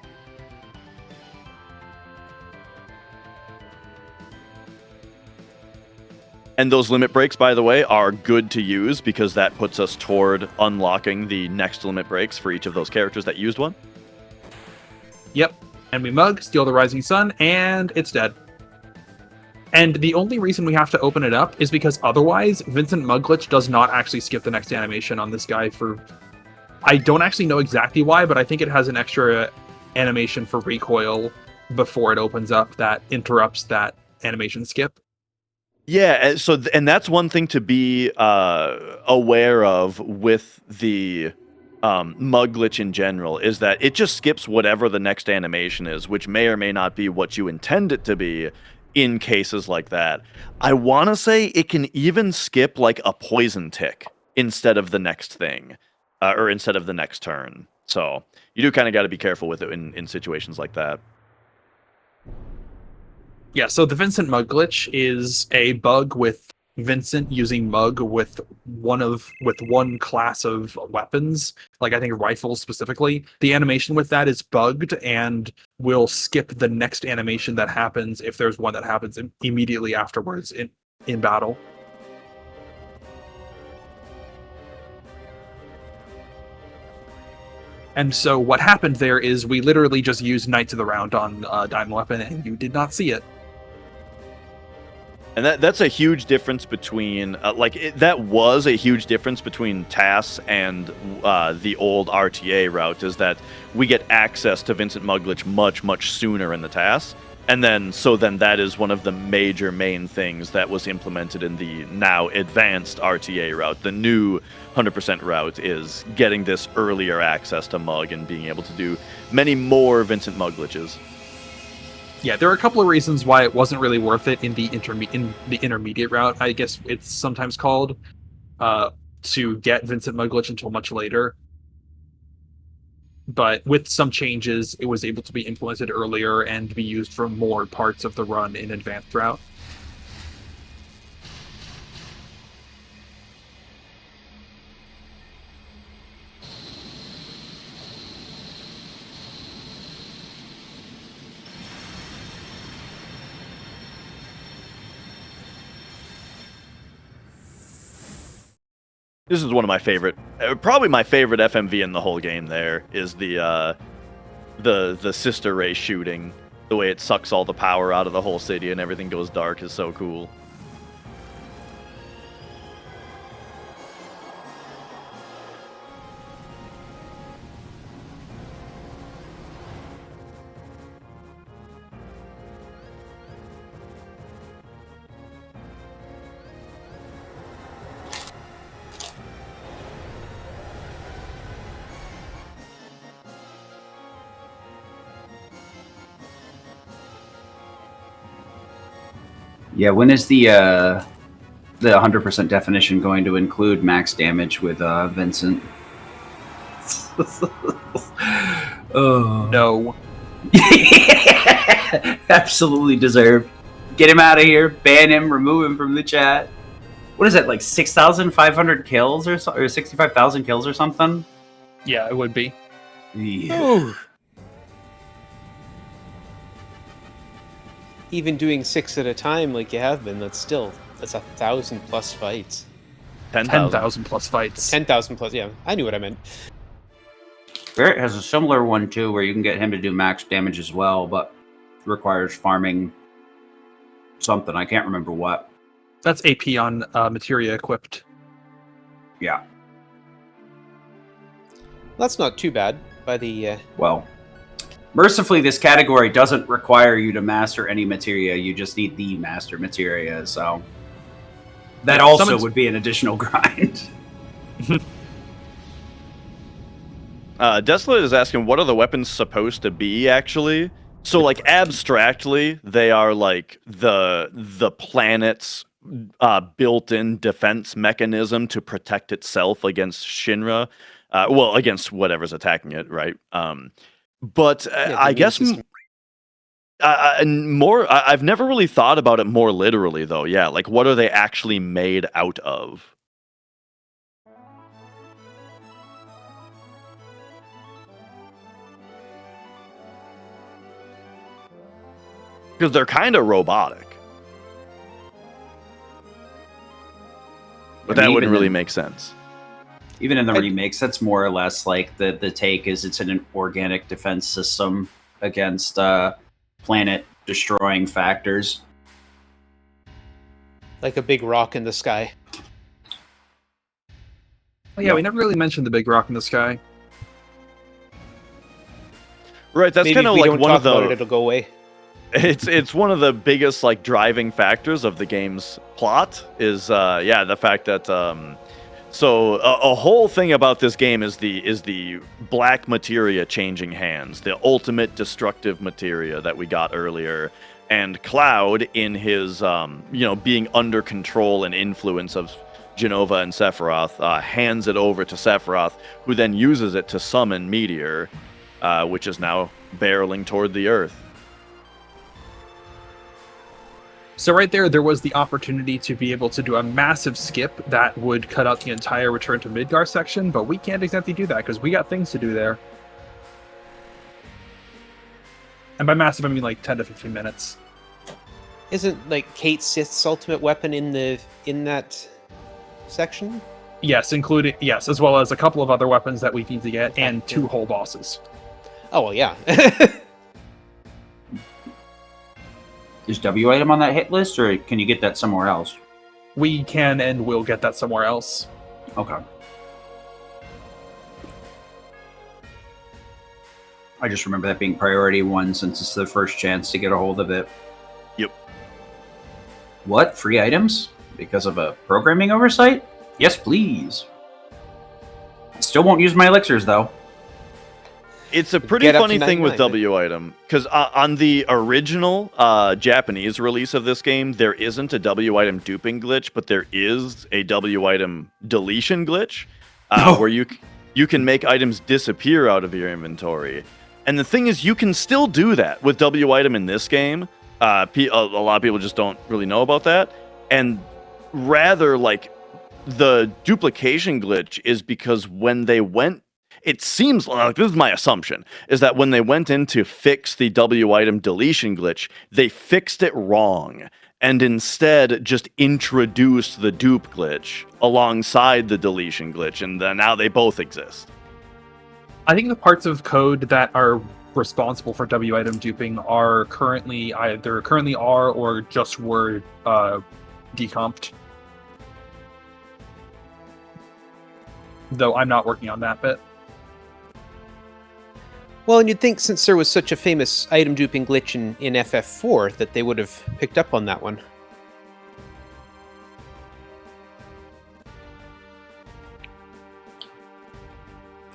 And those limit breaks, by the way, are good to use because that puts us toward unlocking the next limit breaks for each of those characters that used one. Yep. And we mug, steal the Rising Sun, and it's dead. And the only reason we have to open it up is because otherwise, Vincent Mugglitch does not actually skip the next animation on this guy for... I don't actually know exactly why, but I think it has an extra animation for recoil before it opens up that interrupts that animation skip. Yeah, and that's one thing to be aware of with the mug glitch in general, is that it just skips whatever the next animation is, which may or may not be what you intend it to be in cases like that. I want to say it can even skip like a poison tick instead of the next thing, or instead of the next turn. So you do kind of got to be careful with it in situations like that. Yeah, so the Vincent Mug glitch is a bug with Vincent using Mug with one class of weapons, like I think rifles specifically. The animation with that is bugged and will skip the next animation that happens if there's one that happens immediately afterwards in battle. And so what happened there is we literally just used Knights of the Round on Diamond Weapon, and you did not see it. And that's a huge difference between, that was a huge difference between TAS and the old RTA route, is that we get access to Vincent Mugglitch much, much sooner in the TAS. And then that is one of the main things that was implemented in the now advanced RTA route. The new 100% route is getting this earlier access to Mug and being able to do many more Vincent Mugglitches. Yeah, there are a couple of reasons why it wasn't really worth it in the intermediate route, I guess it's sometimes called, to get Vincent Mugglitch until much later. But with some changes, it was able to be implemented earlier and be used for more parts of the run in advanced route. This is one of my favorite, probably my favorite FMV in the whole game. There is the sister ray shooting. The way it sucks all the power out of the whole city and everything goes dark is so cool. Yeah, when is the 100% definition going to include max damage with Vincent? Oh No. Absolutely deserved. Get him out of here. Ban him. Remove him from the chat. What is that? Like 6,500 kills or 65,000 kills or something? Yeah, it would be. Yeah. Even doing 6 at a time like you have been, that's 1,000+ fights. 10,000 plus fights. 10,000 plus, yeah. I knew what I meant. Barrett has a similar one too, where you can get him to do max damage as well, but requires farming something. I can't remember what. That's AP on materia equipped. Yeah. That's not too bad by the... Well, mercifully, this category doesn't require you to master any materia. You just need the master materia, so that also would be an additional grind. Desolate is asking, what are the weapons supposed to be, actually? So, like, abstractly, they are, like, the planet's built-in defense mechanism to protect itself against Shinra. Well, against whatever's attacking it, right? But I guess I've never really thought about it more literally, though. Yeah, like, what are they actually made out of? Because they're kind of robotic. But that wouldn't really make sense. Even in the remakes, that's more or less like the take is it's an organic defense system against planet-destroying factors. Like a big rock in the sky. Oh, yeah, we never really mentioned the big rock in the sky. Right, that's kind of like one of the... it'll go away. It's one of the biggest like driving factors of the game's plot is the fact that so a whole thing about this game is the black materia changing hands, the ultimate destructive materia that we got earlier, and Cloud in his being under control and influence of Jenova and Sephiroth hands it over to Sephiroth, who then uses it to summon Meteor, which is now barreling toward the Earth. So right there was the opportunity to be able to do a massive skip that would cut out the entire Return to Midgar section, but we can't exactly do that because we got things to do there. And by massive, I mean like 10 to 15 minutes. Isn't like Kate Sith's ultimate weapon in that section? Yes, as well as a couple of other weapons that we need to get, and 2 whole bosses. Oh, well, yeah. Is W item on that hit list, or can you get that somewhere else? We can and will get that somewhere else. Okay. I just remember that being priority 1 since it's the first chance to get a hold of it. Yep. What? Free items? Because of a programming oversight? Yes, please. Still won't use my elixirs, though. It's a pretty funny thing with W item, because on the original Japanese release of this game, there isn't a W item duping glitch, but there is a W item deletion glitch, where you can make items disappear out of your inventory. And the thing is, you can still do that with W item in this game. A lot of people just don't really know about that. And rather, like, the duplication glitch is because when they went, it seems like, this is my assumption, is that when they went in to fix the W item deletion glitch, they fixed it wrong. and instead just introduced the dupe glitch alongside the deletion glitch, and now they both exist. I think the parts of code that are responsible for W item duping are currently are or just were decomped. Though I'm not working on that bit. Well, and you'd think since there was such a famous item duping glitch in FF4 that they would have picked up on that one.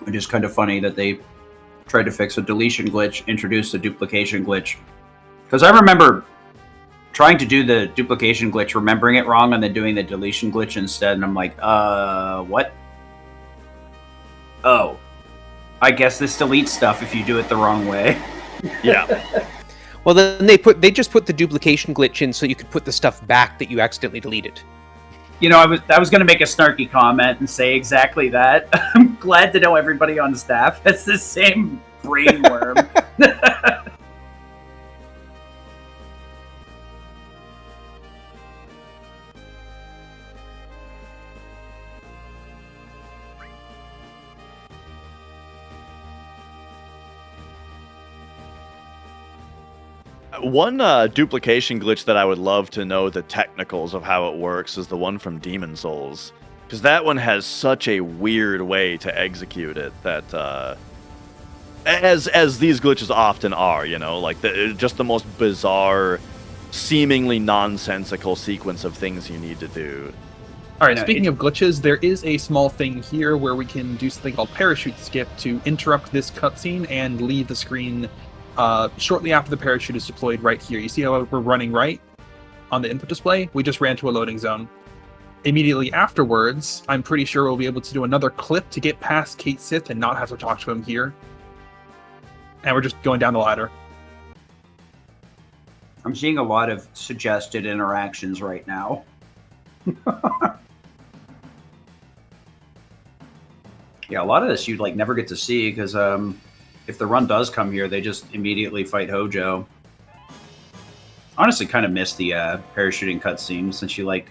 It is kind of funny that they tried to fix a deletion glitch, introduced a duplication glitch. Because I remember trying to do the duplication glitch, remembering it wrong, and then doing the deletion glitch instead, and I'm like, what? Oh. I guess this deletes stuff if you do it the wrong way. Yeah. Well, then they just put the duplication glitch in so you could put the stuff back that you accidentally deleted. You know, I was going to make a snarky comment and say exactly that. I'm glad to know everybody on staff has the same brain worm. One duplication glitch that I would love to know the technicals of how it works is the one from Demon Souls, because that one has such a weird way to execute it that, as these glitches often are, you know, like just the most bizarre, seemingly nonsensical sequence of things you need to do. All right, speaking of glitches, there is a small thing here where we can do something called parachute skip to interrupt this cutscene and leave the screen shortly after the parachute is deployed right here. You see how we're running right on the input display? We just ran to a loading zone. Immediately afterwards, I'm pretty sure we'll be able to do another clip to get past Kate Sith and not have to talk to him here. And we're just going down the ladder. I'm seeing a lot of suggested interactions right now. Yeah, a lot of this you'd like never get to see because if the run does come here, they just immediately fight Hojo. Honestly, kind of miss the parachuting cutscene since you like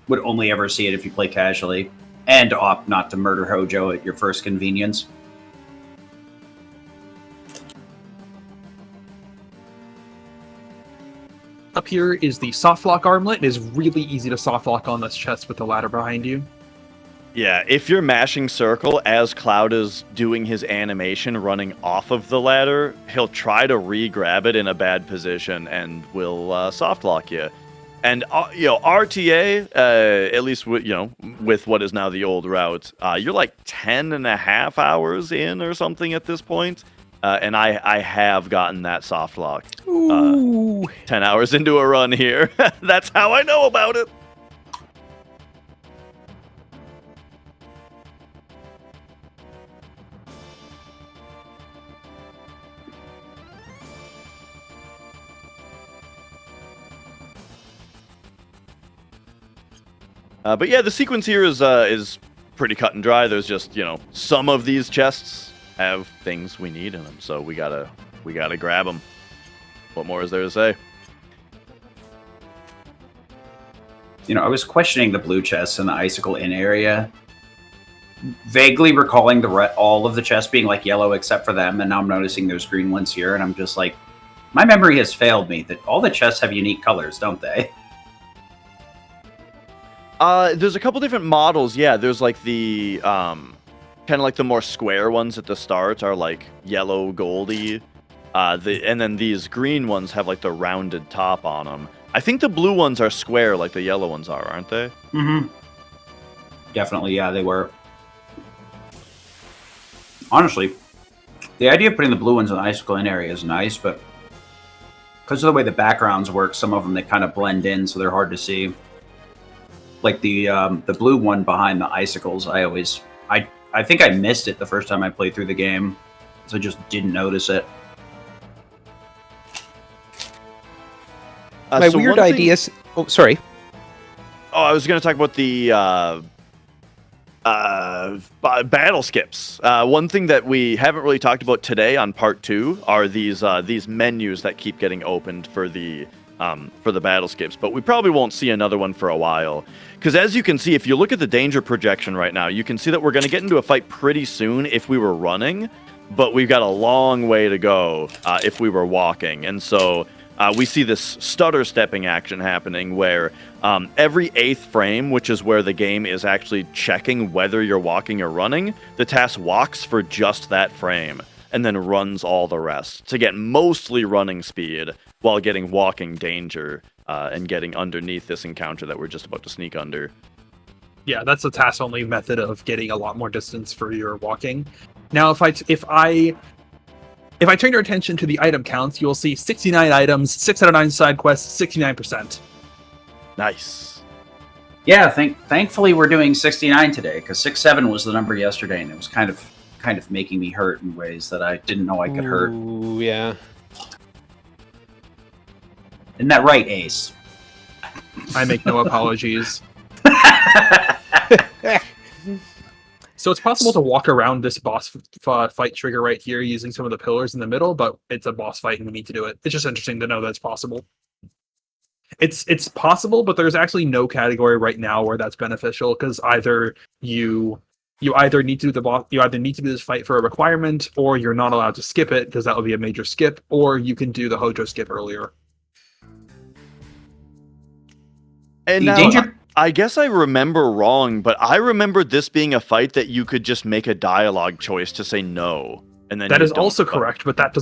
would only ever see it if you play casually and opt not to murder Hojo at your first convenience. Up here is the softlock armlet. It is really easy to softlock on this chest with the ladder behind you. Yeah, if you're mashing circle as Cloud is doing his animation running off of the ladder, he'll try to re-grab it in a bad position and will soft lock you. And RTA, at least with what is now the old route, you're like 10.5 hours in or something at this point. And I have gotten that soft lock 10 hours into a run here. That's how I know about it. But yeah, the sequence here is pretty cut and dry. There's just, some of these chests have things we need in them, so we gotta grab them. What more is there to say? I was questioning the blue chests in the Icicle Inn area, vaguely recalling all of the chests being like yellow except for them, and now I'm noticing there's green ones here, and I'm just like, my memory has failed me that all the chests have unique colors, don't they? There's a couple different models. Yeah, there's like the kind of like the more square ones at the start are like yellow, goldy. And then these green ones have like the rounded top on them. I think the blue ones are square like the yellow ones are, aren't they? Mm-hmm. Definitely, yeah, they were. Honestly, the idea of putting the blue ones in the Icicle Inn area is nice, but because of the way the backgrounds work, some of them they kind of blend in, so they're hard to see. Like the blue one behind the icicles, I think I missed it the first time I played through the game, so I just didn't notice it. My weird ideas. Oh, sorry. Oh, I was going to talk about the battle skips. One thing that we haven't really talked about today on part 2 are these menus that keep getting opened for the for the battle skips, but we probably won't see another one for a while. Because as you can see, if you look at the danger projection right now, you can see that we're going to get into a fight pretty soon if we were running, but we've got a long way to go if we were walking. And so we see this stutter stepping action happening where every 8th frame, which is where the game is actually checking whether you're walking or running, the TAS walks for just that frame and then runs all the rest to get mostly running speed while getting walking danger and getting underneath this encounter that we're just about to sneak under. Yeah, that's a TAS only method of getting a lot more distance for your walking. Now, if I turn your attention to the item counts, you'll see 69 items, 6 out of 9 side quests, 69%. Nice. Yeah, thankfully we're doing 69 today, because 67 was the number yesterday, and it was kind of making me hurt in ways that I didn't know I could hurt. Ooh, yeah. Isn't that right, Ace? I make no apologies. So it's possible to walk around this boss fight trigger right here using some of the pillars in the middle, but it's a boss fight and we need to do it. It's just interesting to know that it's possible. It's possible, but there's actually no category right now where that's beneficial, because either you either need to do this fight for a requirement, or you're not allowed to skip it because that would be a major skip, or you can do the Hojo skip earlier. And now, I guess I remember wrong, but I remember this being a fight that you could just make a dialogue choice to say no, and then that is also correct. But that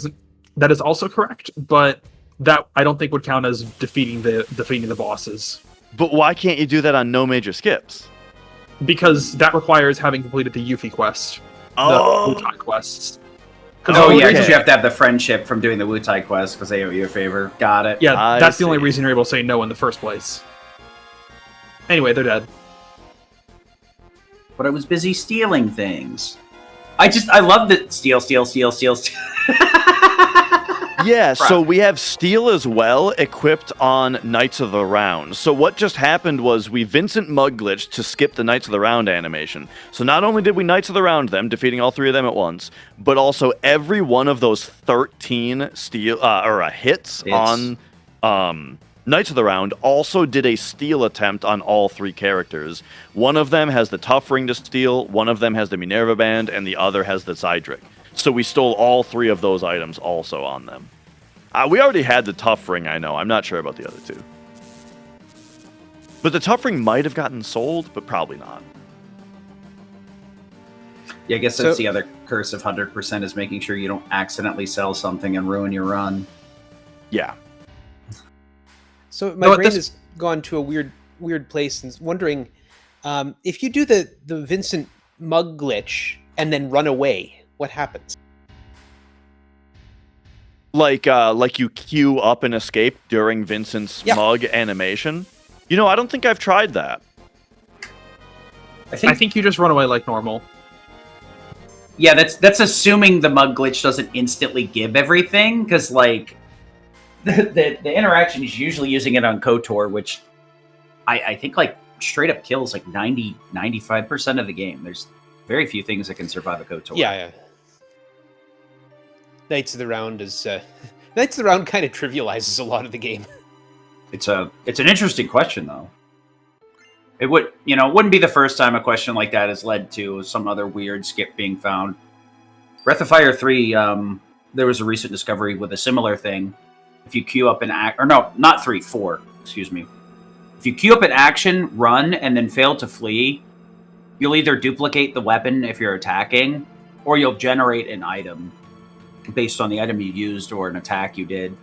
is also correct, but that I don't think would count as defeating the bosses. But why can't you do that on no major skips? Because that requires having completed the Yuffie quest, the Wutai quests. Oh yeah, because you have to have the friendship from doing the Wutai quest because they owe you a favor. Got it. Yeah, that's the only reason you're able to say no in the first place. Anyway, they're dead. But I was busy stealing things. I love that steal. Yeah, so we have Steel as well, equipped on Knights of the Round. So what just happened was we Vincent mug glitched to skip the Knights of the Round animation. So not only did we Knights of the Round them, defeating all 3 of them at once, but also every one of those 13 hits on Knights of the Round also did a steal attempt on all 3 characters. One of them has the Tough Ring to steal, one of them has the Minerva Band, and the other has the Cydric. So we stole all 3 of those items also on them. We already had the Tough Ring, I know. I'm not sure about the other 2. But the Tough Ring might have gotten sold, but probably not. Yeah, I guess that's the other curse of 100% is making sure you don't accidentally sell something and ruin your run. Yeah. So my brain has gone to a weird place and wondering if you do the Vincent mug glitch and then run away, what happens? Like you queue up and escape during Vincent's mug animation? You know, I don't think I've tried that. I think you just run away like normal. Yeah, that's assuming the mug glitch doesn't instantly give everything, because like the interaction is usually using it on KOTOR, which I think like straight up kills like 95% of the game. There's very few things that can survive a KOTOR. Yeah. Knights of the Round Knights of the Round kind of trivializes a lot of the game. It's an interesting question though. It wouldn't be the first time a question like that has led to some other weird skip being found. Breath of Fire 3, there was a recent discovery with a similar thing. If you queue up an not 3, 4, excuse me. If you queue up an action, run, and then fail to flee, you'll either duplicate the weapon if you're attacking, or you'll generate an item based on the item you used or an attack you did.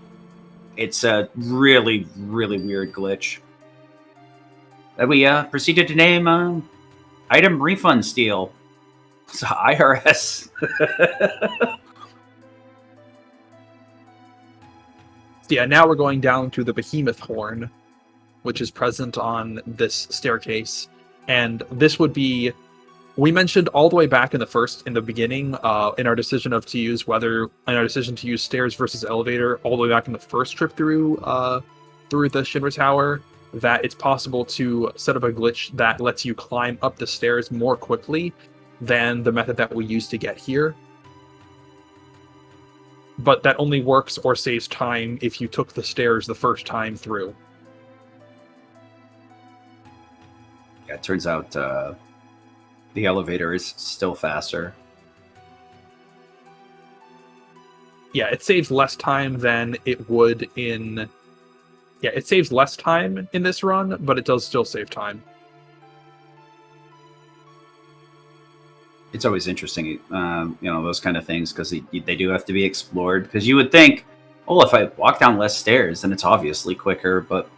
It's a really, really weird glitch. That we proceeded to name item refund steal. It's IRS. Yeah, now we're going down to the Behemoth Horn, which is present on this staircase. And this would be, we mentioned all the way back in the beginning, in our decision to use stairs versus elevator, all the way back in the first trip through the Shinra Tower, that it's possible to set up a glitch that lets you climb up the stairs more quickly than the method that we used to get here. but that only works or saves time if you took the stairs the first time through. Yeah, it turns out the elevator is still faster. Yeah, it saves less time than it would in... Yeah, it saves less time in this run, but it does still save time. It's always interesting, those kind of things, because they do have to be explored. Because you would think, oh, if I walk down less stairs, then it's obviously quicker, but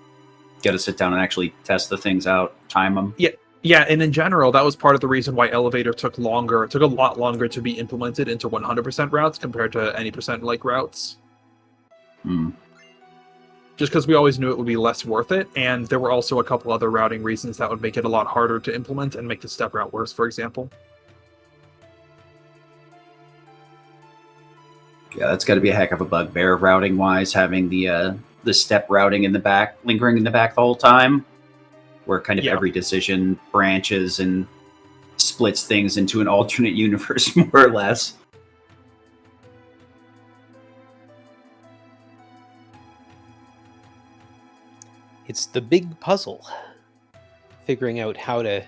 you got to sit down and actually test the things out, time them. Yeah, and in general, that was part of the reason why elevator took longer. It took a lot longer to be implemented into 100% routes compared to any percent-like routes. Just because we always knew it would be less worth it, and there were also a couple other routing reasons that would make it a lot harder to implement and make the step route worse, for example. Yeah, that's got to be a heck of a bugbear routing-wise, having the step routing in the back, lingering in the back the whole time, where kind of every decision branches and splits things into an alternate universe, more or less. It's the big puzzle. Figuring out how to...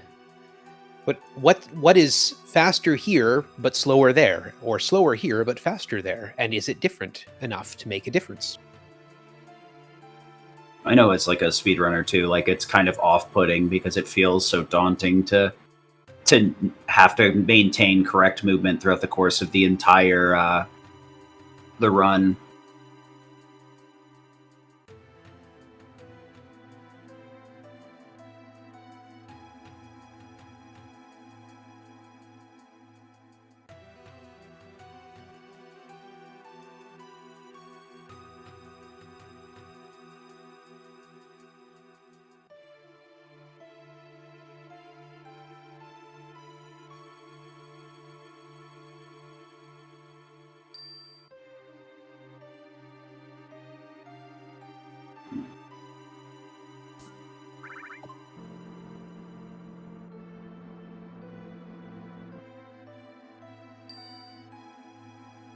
What is faster here, but slower there? Or slower here, but faster there? And is it different enough to make a difference? I know it's like a speedrunner too. Like, it's kind of off-putting because it feels so daunting to have to maintain correct movement throughout the course of the entire the run.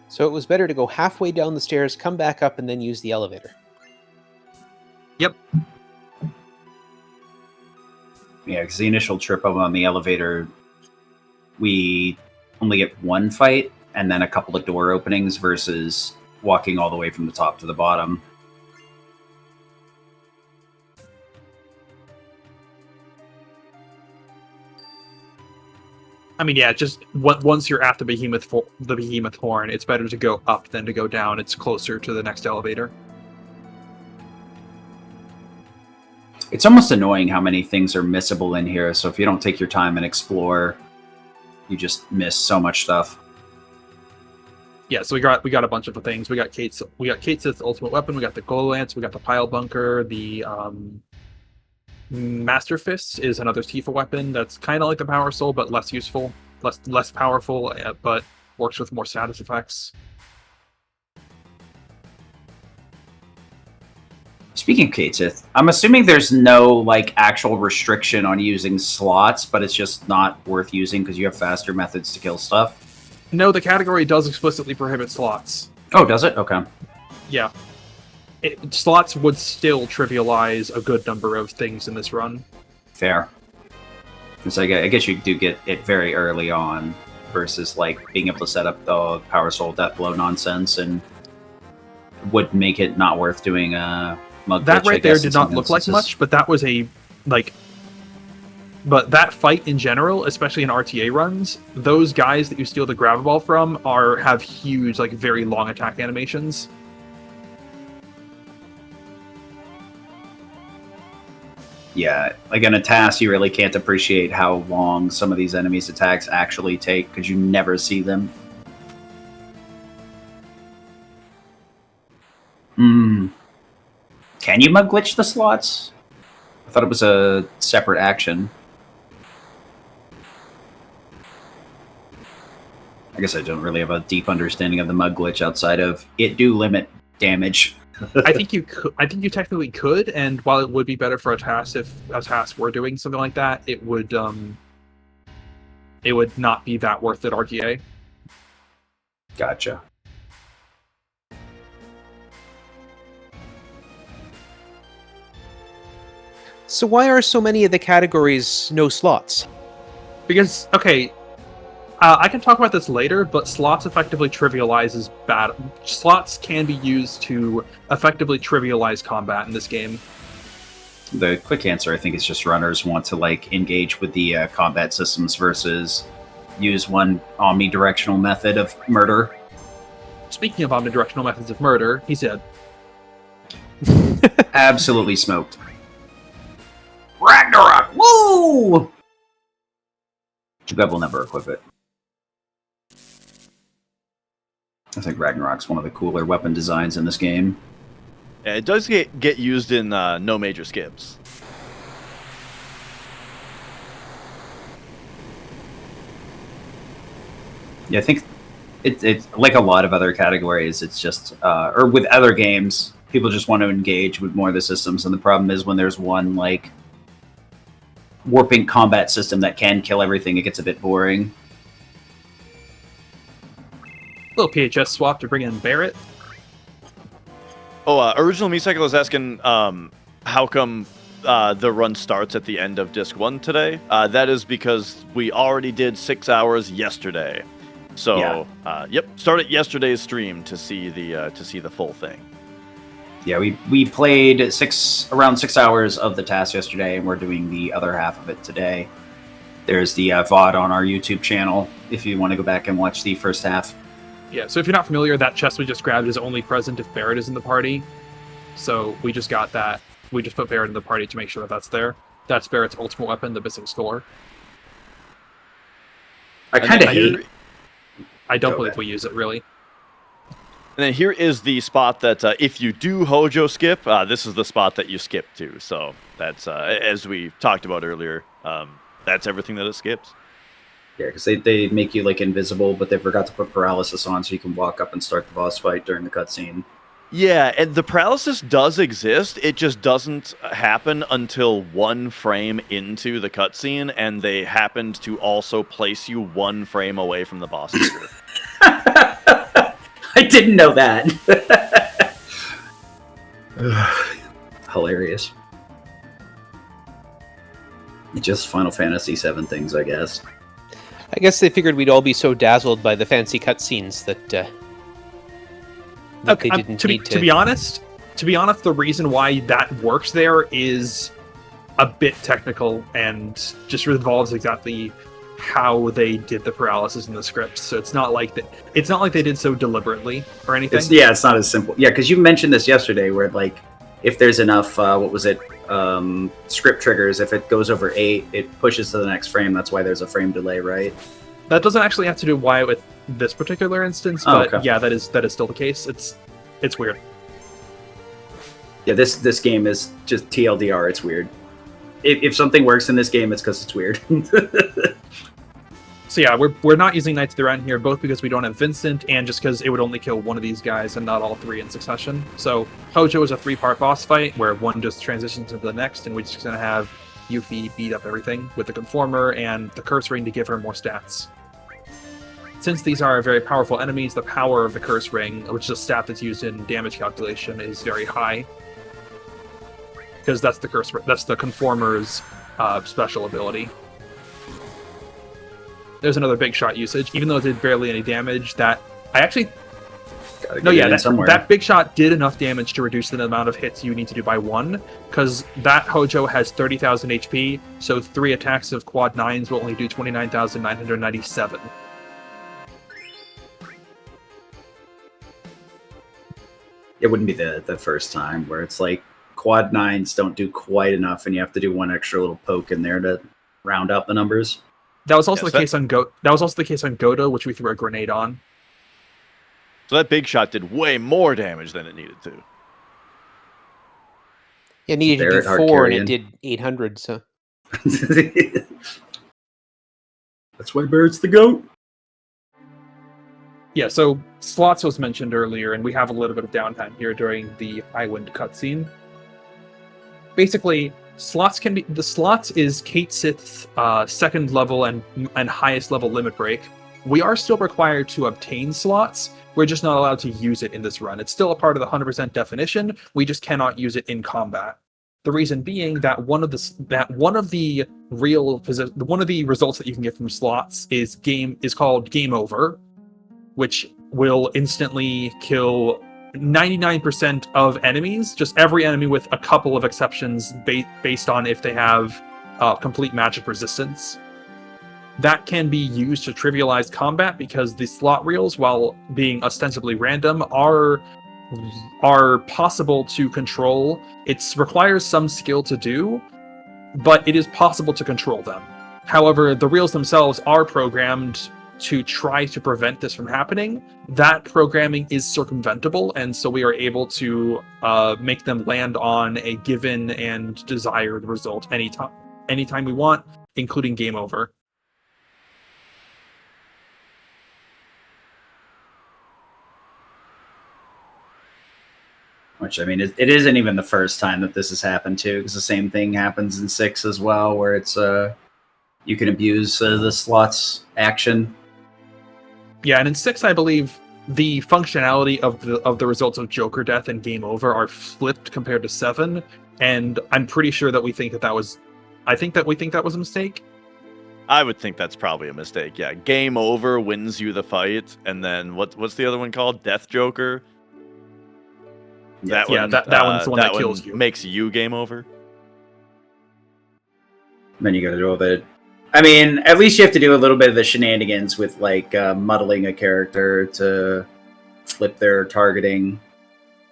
So it was better to go halfway down the stairs, come back up, and then use the elevator. Yep. Yeah, because the initial trip up on the elevator, we only get one fight and then a couple of door openings versus walking all the way from the top to the bottom. I mean, yeah, just once you're at the behemoth horn, it's better to go up than to go down. It's closer to the next elevator. It's almost annoying how many things are missable in here, so if you don't take your time and explore, you just miss so much stuff. Yeah, so we got a bunch of things. We got Kate Sith's ultimate weapon, we got the glow lance, we got the pile bunker, the Master Fist is another Tifa weapon that's kind of like the Power Soul, but less useful, less powerful, but works with more status effects. Speaking of Kate Sith, I'm assuming there's no like actual restriction on using slots, but it's just not worth using because you have faster methods to kill stuff. No, the category does explicitly prohibit slots. Oh, does it? Okay. Yeah. Slots would still trivialize a good number of things in this run. Fair. It's like, I guess you do get it very early on versus like being able to set up the Power Soul Death Blow nonsense and would make it not worth doing a mug that glitch, right there did not look like much, but that was but that fight in general, especially in RTA runs, those guys that you steal the grab ball from have huge, like very long attack animations. Yeah, like in a TAS, you really can't appreciate how long some of these enemies' attacks actually take because you never see them. Can you mug glitch the slots? I thought it was a separate action. I guess I don't really have a deep understanding of the mug glitch outside of it do limit damage. I think you could. I think you technically could, and while it would be better for a TAS if a TAS were doing something like that, it would not be that worth it. RTA. Gotcha. So why are so many of the categories no slots? Because, okay, I can talk about this later, but slots effectively trivializes battle. Slots can be used to effectively trivialize combat in this game. The quick answer, I think, is just runners want to like engage with the combat systems versus use one omnidirectional method of murder. Speaking of omnidirectional methods of murder, he said, Absolutely smoked. Ragnarok! Woo! Web will never equip it. I think Ragnarok's one of the cooler weapon designs in this game. Yeah, it does get used in no major skips. Yeah, I think it's like a lot of other categories. It's just, or with other games, people just want to engage with more of the systems. And the problem is when there's one like warping combat system that can kill everything, it gets a bit boring. little PHS swap to bring in Barrett. Oh, original Mecycle was asking how come the run starts at the end of Disc 1 today. That is because we already did 6 hours yesterday. So, yep, start at yesterday's stream to see the full thing. Yeah, we played around 6 hours of the TAS yesterday, and we're doing the other half of it today. There's the VOD on our YouTube channel if you want to go back and watch the first half. Yeah, so if you're not familiar, that chest we just grabbed is only present if Barrett is in the party. So we just got that. We just put Barrett in the party to make sure that that's there. That's Barrett's ultimate weapon, the missing score. I kind of hate... I don't believe we use it, really. And then here is the spot that if you do Hojo skip, this is the spot that you skip to. So that's, as we talked about earlier, that's everything that it skips. Yeah, because they make you like invisible, but they forgot to put paralysis on so you can walk up and start the boss fight during the cutscene. Yeah, and the paralysis does exist. It just doesn't happen until 1 frame into the cutscene, and they happened to also place you 1 frame away from the boss leader. I didn't know that. Hilarious. Just Final Fantasy VII things, I guess. I guess they figured we'd all be so dazzled by the fancy cutscenes that they didn't need to... To be honest, the reason why that works there is a bit technical and just revolves exactly how they did the paralysis in the script. So it's not like that. It's not like they did so deliberately or anything. It's not as simple. Yeah, because you mentioned this yesterday, where like if there's enough, script triggers, if it goes over 8, it pushes to the next frame. That's why there's a frame delay, right? That doesn't actually have to do why with this particular instance, but okay. Yeah, that is still the case. It's weird. Yeah, this game is just TLDR. It's weird. If something works in this game, it's because it's weird. So yeah, we're not using Knights of the Round here, both because we don't have Vincent, and just because it would only kill one of these guys and not all 3 in succession. So Hojo is a 3-part boss fight where one just transitions to the next, and we're just going to have Yuffie beat up everything with the Conformer and the Curse Ring to give her more stats. Since these are very powerful enemies, the power of the Curse Ring, which is a stat that's used in damage calculation, is very high. Because that's the Conformer's special ability. There's another big shot usage, even though it did barely any damage. That big shot did enough damage to reduce the amount of hits you need to do by 1, because that Hojo has 30,000 HP, so 3 attacks of quad 9s will only do 29,997. It wouldn't be the first time where it's like quad 9s don't do quite enough, and you have to do 1 extra little poke in there to round out the numbers. That was also the case on Goda, which we threw a grenade on. So that big shot did way more damage than it needed to. It needed to do 4 and it did 800, so... That's why Barrett's the GOAT. Yeah, so slots was mentioned earlier, and we have a little bit of downtime here during the Highwind cutscene. Basically, the slots is Kate Sith's 2nd level and highest level limit break. We are still required to obtain slots. We're just not allowed to use it in this run. It's still a part of the 100% definition. We just cannot use it in combat. The reason being that one of the results that you can get from slots is called game over, which will instantly kill 99% of enemies, just every enemy with a couple of exceptions based on if they have complete magic resistance. That can be used to trivialize combat because the slot reels, while being ostensibly random, are possible to control. It requires some skill to do, but it is possible to control them. However, the reels themselves are programmed to try to prevent this from happening. That programming is circumventable, and so we are able to make them land on a given and desired result anytime we want, including game over. Which, I mean, it isn't even the first time that this has happened too, because the same thing happens in 6 as well, where it's you can abuse the slots action. Yeah, and in 6, I believe the functionality of the results of Joker death and game over are flipped compared to 7, and I'm pretty sure that we think that was a mistake. I would think that's probably a mistake. Yeah, game over wins you the fight, and then what's the other one called? Death Joker. That one's the one that kills you. Makes you game over. Then you got to do all the. I mean, at least you have to do a little bit of the shenanigans with like muddling a character to flip their targeting,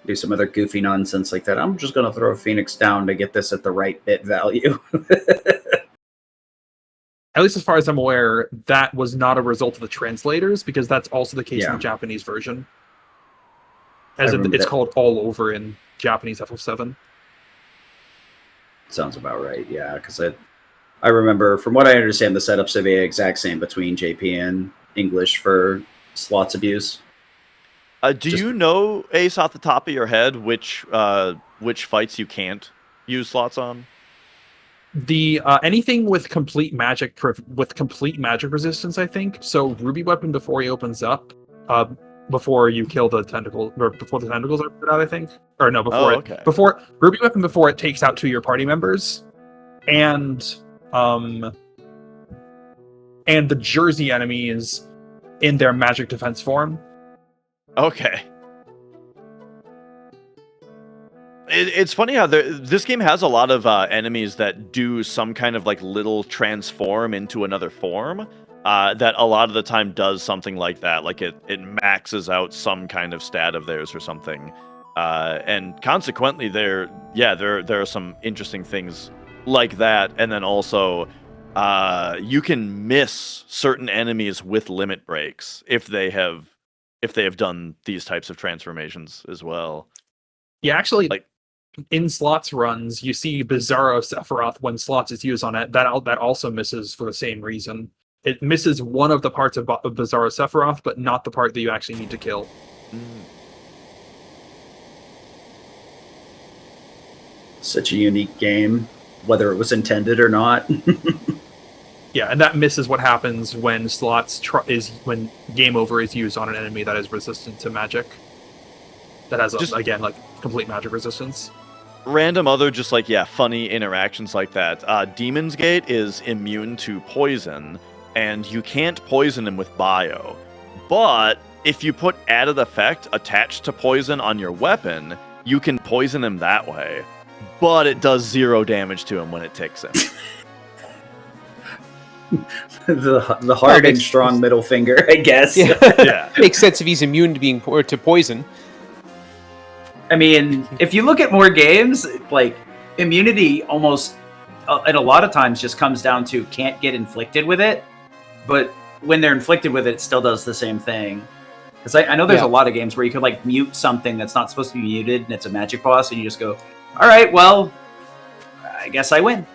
do some other goofy nonsense like that. I'm just going to throw a Phoenix down to get this at the right bit value. At least as far as I'm aware, that was not a result of the translators, because that's also the case in the Japanese version. It's called all over in Japanese FF7. Sounds about right, yeah, because I remember, from what I understand, the setups are the exact same between JP and English for slots abuse. Do you know, Ace, off the top of your head, which fights you can't use slots on? The anything with complete magic resistance, I think. So Ruby Weapon before he opens up, before you kill the tentacle, or before the tentacles are put out, I think, or no, before Ruby Weapon before it takes out 2 of your party members, and the Jersey enemies in their magic defense form. Okay. It's funny how this game has a lot of enemies that do some kind of like little transform into another form. That a lot of the time does something like that, like it maxes out some kind of stat of theirs or something, and consequently there are some interesting things like that. And then also you can miss certain enemies with limit breaks if they have done these types of transformations as well. Yeah, actually, like in slots runs, you see Bizarro Sephiroth when slots is used on it. That also misses for the same reason. It misses one of the parts of Bizarro Sephiroth, but not the part that you actually need to kill. Such a unique game, whether it was intended or not. Yeah, and that misses what happens when when game over is used on an enemy that is resistant to magic. That has again like complete magic resistance. Random other funny interactions like that. Demon's Gate is immune to poison, and you can't poison him with bio. But if you put added effect attached to poison on your weapon, you can poison him that way. But it does 0 damage to him when it ticks him. the hard and strong middle finger, I guess. Yeah. Makes sense if he's immune to poison. I mean, if you look at more games, like immunity almost, and a lot of times just comes down to can't get inflicted with it. But when they're inflicted with it, it still does the same thing. Because I know there's a lot of games where you could like mute something that's not supposed to be muted, and it's a magic boss, and you just go, all right, well, I guess I win.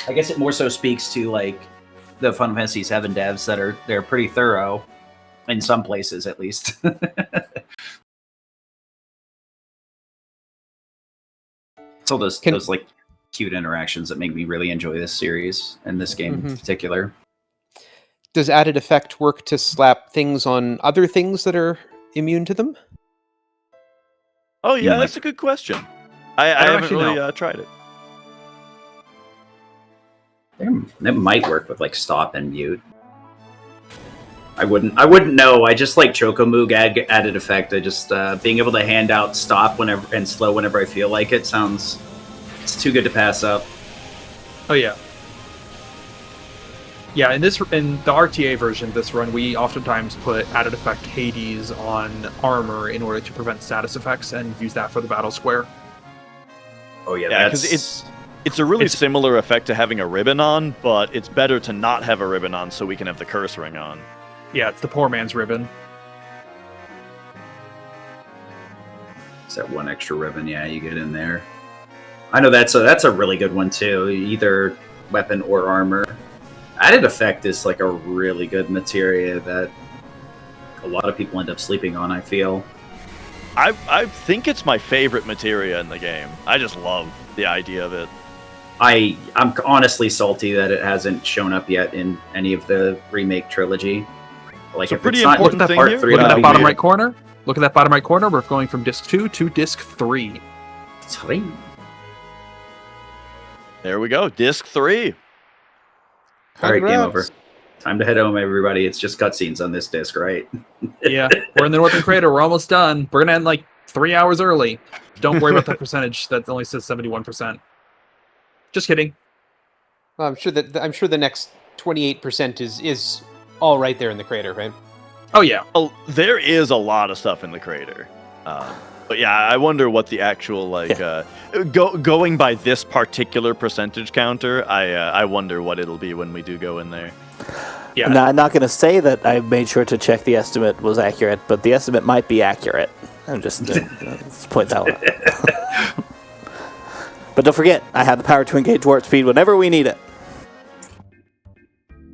I guess it more so speaks to like the Final Fantasy VII devs that they're pretty thorough in some places, at least. It's all those like cute interactions that make me really enjoy this series and this game in particular. Does added effect work to slap things on other things that are immune to them? Oh You yeah, mean, that's like- a good question. I don't haven't actually really know. tried it. That might work with like stop and mute. I wouldn't know. I just like Chocomoog added effect. I just being able to hand out stop whenever and slow whenever I feel like it sounds. It's too good to pass up. Oh yeah. Yeah, in the RTA version of this run, we oftentimes put added effect Hades on armor in order to prevent status effects and use that for the battle square. Oh yeah, Yeah, 'cause that's It's a really It's- similar effect to having a ribbon on, but it's better to not have a ribbon on so we can have the curse ring on. Yeah, it's the poor man's ribbon. it's that one extra ribbon. Yeah, you get in there. I know that's a really good one too. Either weapon or armor. Added effect is like a really good materia that a lot of people end up sleeping on. I feel. I think it's my favorite materia in the game. I just love the idea of it. I'm honestly salty that it hasn't shown up yet in any of the remake trilogy. Like, It's a if pretty it's not important Look at that thing part here. 3, Look at that'd that be bottom weird. right corner. Look at that bottom right corner. We're going from disc 2 to disc 3. 3. There we go. Disc 3. All right, game Congrats. over. Time to head home, everybody. It's just cutscenes on this disc, right? Yeah, we're in the Northern Crater. We're almost done. We're gonna end like 3 hours early. Don't worry about that percentage. That only says 71%. Just kidding. Well, I'm sure the next 28% is all right there in the crater, right? Oh yeah. Oh, there is a lot of stuff in the crater. But yeah, I wonder what the actual going by this particular percentage counter. I wonder what it'll be when we do go in there. Yeah. Now, I'm not going to say that I made sure to check the estimate was accurate, but the estimate might be accurate. I'm just let's point that one out. But don't forget, I have the power to engage warp speed whenever we need it.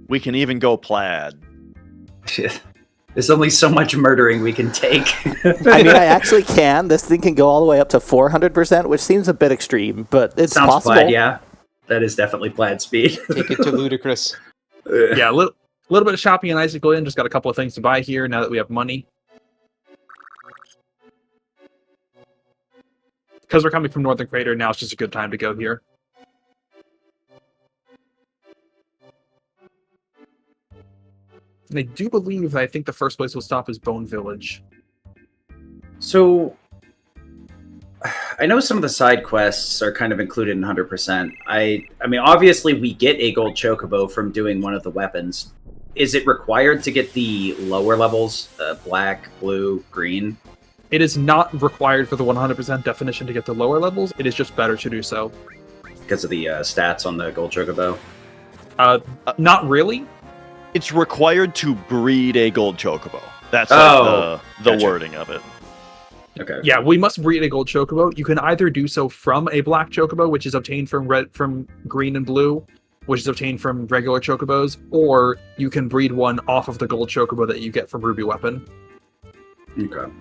We can even go plaid. There's only so much murdering we can take. I mean, I actually can. This thing can go all the way up to 400%, which seems a bit extreme, but it's Sounds possible. plaid, yeah. That is definitely plaid speed. Take it to ludicrous. Yeah, a little bit of shopping in Isaac Glen. Just got a couple of things to buy here now that we have money. Because we're coming from Northern Crater, now it's just a good time to go here. And I do believe that I think the first place we'll stop is Bone Village. So, I know some of the side quests are kind of included in 100%. I mean, obviously we get a gold chocobo from doing one of the weapons. Is it required to get the lower levels, black, blue, green? It is not required for the 100% definition to get the lower levels. It is just better to do so. Because of the stats on the gold chocobo? Not really. It's required to breed a gold chocobo. That's Oh, the gotcha. wording of it. Okay. Yeah, we must breed a gold chocobo. You can either do so from a black chocobo, which is obtained from green and blue, which is obtained from regular chocobos, or you can breed one off of the gold chocobo that you get from Ruby Weapon. Okay.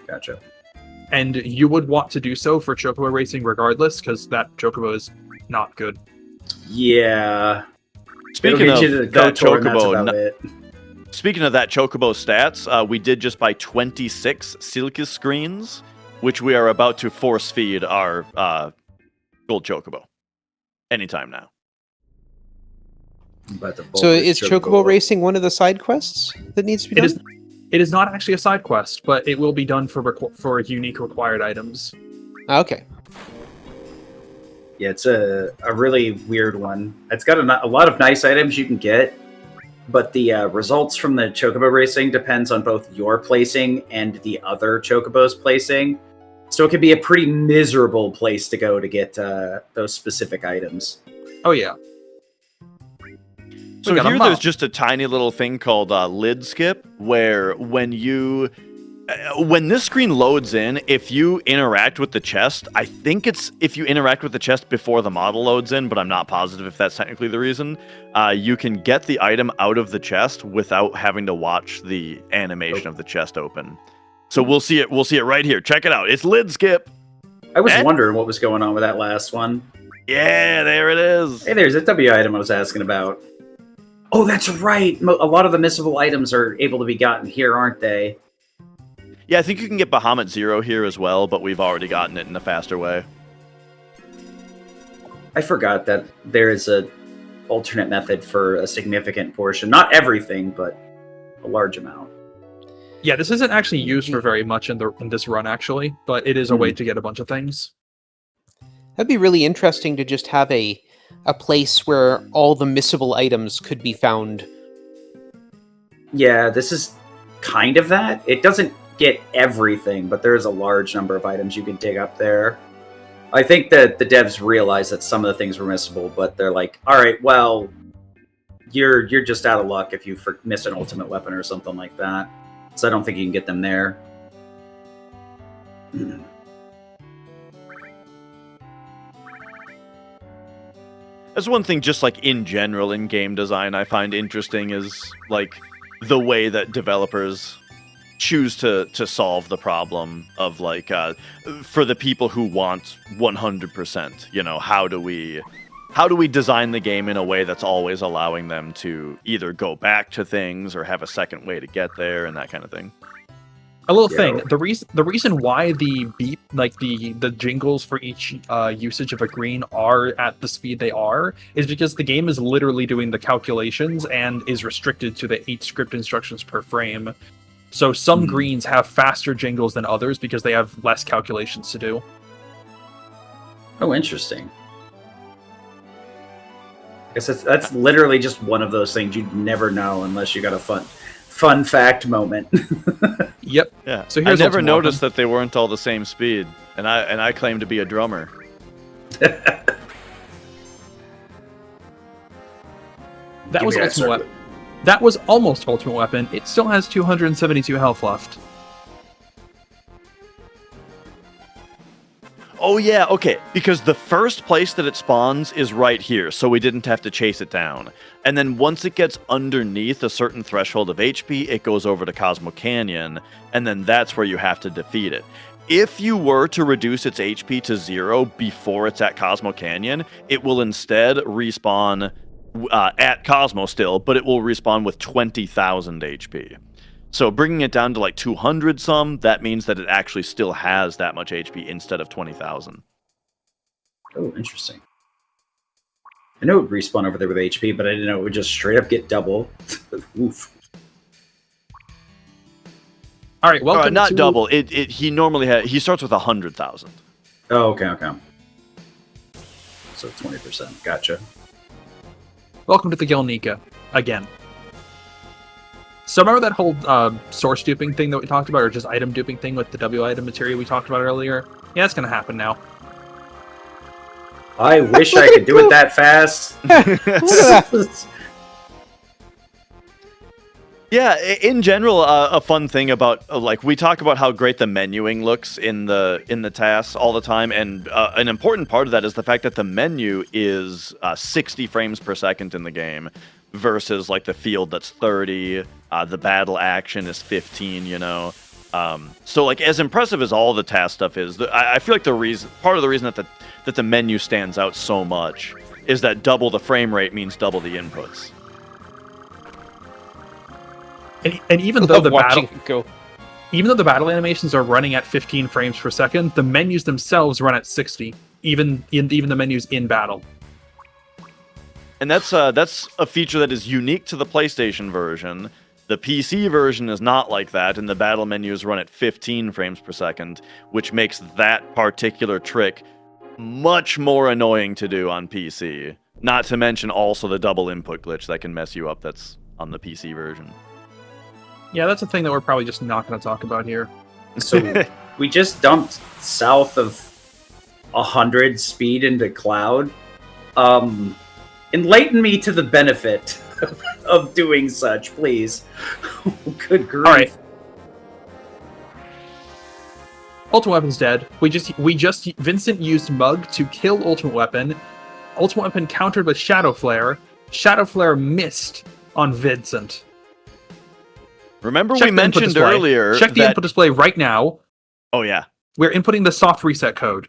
Gotcha. And you would want to do so for chocobo racing regardless, because that chocobo is not good. Yeah. Speaking It'll of get you to the that KOTOR, and that's chocobo, about it. speaking of that chocobo stats, we did just buy 26 Silkus screens, which we are about to force feed our gold chocobo anytime now. But the So bulk is Chocobo Racing one of the side quests that needs to be done? It is not actually a side quest, but it will be done for unique required items. Okay. Yeah, it's a really weird one. It's got a lot of nice items you can get, but the results from the Chocobo Racing depends on both your placing and the other Chocobo's placing. So it could be a pretty miserable place to go to get those specific items. Oh yeah. So got a here mop. there's just a tiny little thing called lid skip, where when this screen loads in, if you interact with the chest, I think it's if you interact with the chest before the model loads in, but I'm not positive if that's technically the reason, you can get the item out of the chest without having to watch the animation of the chest open. So we'll see it right here. Check it out. It's lid skip. I was Eh? wondering what was going on with that last one. Yeah, there it is. Hey, there's a W item I was asking about. Oh, that's right. A lot of the missable items are able to be gotten here, aren't they? Yeah, I think you can get Bahamut Zero here as well, but we've already gotten it in a faster way. I forgot that there is a alternate method for a significant portion. Not everything, but a large amount. Yeah, this isn't actually used for very much in this run, actually, but it is a way to get a bunch of things. That'd be really interesting to just have a place where all the missable items could be found. Yeah, this is kind of that. It doesn't get everything, but there is a large number of items you can dig up there. I think that the devs realize that some of the things were missable, but they're like, all right, well, you're just out of luck if you miss an ultimate weapon or something like that. So I don't think you can get them there. That's one thing, just like in general in game design, I find interesting is like the way that developers choose to solve the problem of like for the people who want 100%. You know, how do we design the game in a way that's always allowing them to either go back to things or have a second way to get there and that kind of thing. A little thing, the reason why the beep, like the jingles for each usage of a green are at the speed they are is because the game is literally doing the calculations and is restricted to the 8 script instructions per frame. So some greens have faster jingles than others because they have less calculations to do. Oh, interesting. I guess that's literally just one of those things you'd never know unless you got a fun fact moment. Yep. Yeah. So I here's never Ultimate noticed Weapon. that they weren't all the same speed, and I claim to be a drummer. That was me that Ultimate circle. Weapon. That was almost Ultimate Weapon. It still has 272 health left. Oh yeah, okay, because the first place that it spawns is right here, so we didn't have to chase it down. And then once it gets underneath a certain threshold of HP, it goes over to Cosmo Canyon, and then that's where you have to defeat it. If you were to reduce its HP to 0 before it's at Cosmo Canyon, it will instead respawn at Cosmo still, but it will respawn with 20,000 HP. So bringing it down to like 200 some, that means that it actually still has that much HP instead of 20,000. Oh, interesting. I know it would respawn over there with HP, but I didn't know it would just straight up get double. Oof. All right, welcome Not to... double. He normally he starts with 100,000. Oh, okay. So 20%. Gotcha. Welcome to the Gilnika, again. So remember that whole source duping thing that we talked about, or just item duping thing with the W item material we talked about earlier? Yeah, that's going to happen now. I wish I could do it that fast. Yeah, in general, a fun thing about like we talk about how great the menuing looks in the TAS all the time, and an important part of that is the fact that the menu is 60 frames per second in the game versus like the field that's 30. The battle action is 15. You know, so like as impressive as all the TAS stuff is, I feel like part of the reason that the menu stands out so much is that double the frame rate means double the inputs. And even though the battle, it go. even though the battle animations are running at 15 frames per second, the menus themselves run at 60. Even the menus in battle. And that's a feature that is unique to the PlayStation version. The PC version is not like that, and the battle menus run at 15 frames per second, which makes that particular trick much more annoying to do on PC. Not to mention also the double input glitch that can mess you up that's on the PC version. Yeah, that's a thing that we're probably just not going to talk about here. So we just dumped south of 100 speed into cloud. Enlighten me to the benefit of doing such, please. Good grief. All right. Ultimate Weapon's dead. Vincent used Mug to kill Ultimate Weapon. Ultimate Weapon countered with Shadow Flare. Shadow Flare missed on Vincent. Remember Check we the input mentioned display. earlier Check the that... input display right now. Oh yeah. We're inputting the soft reset code.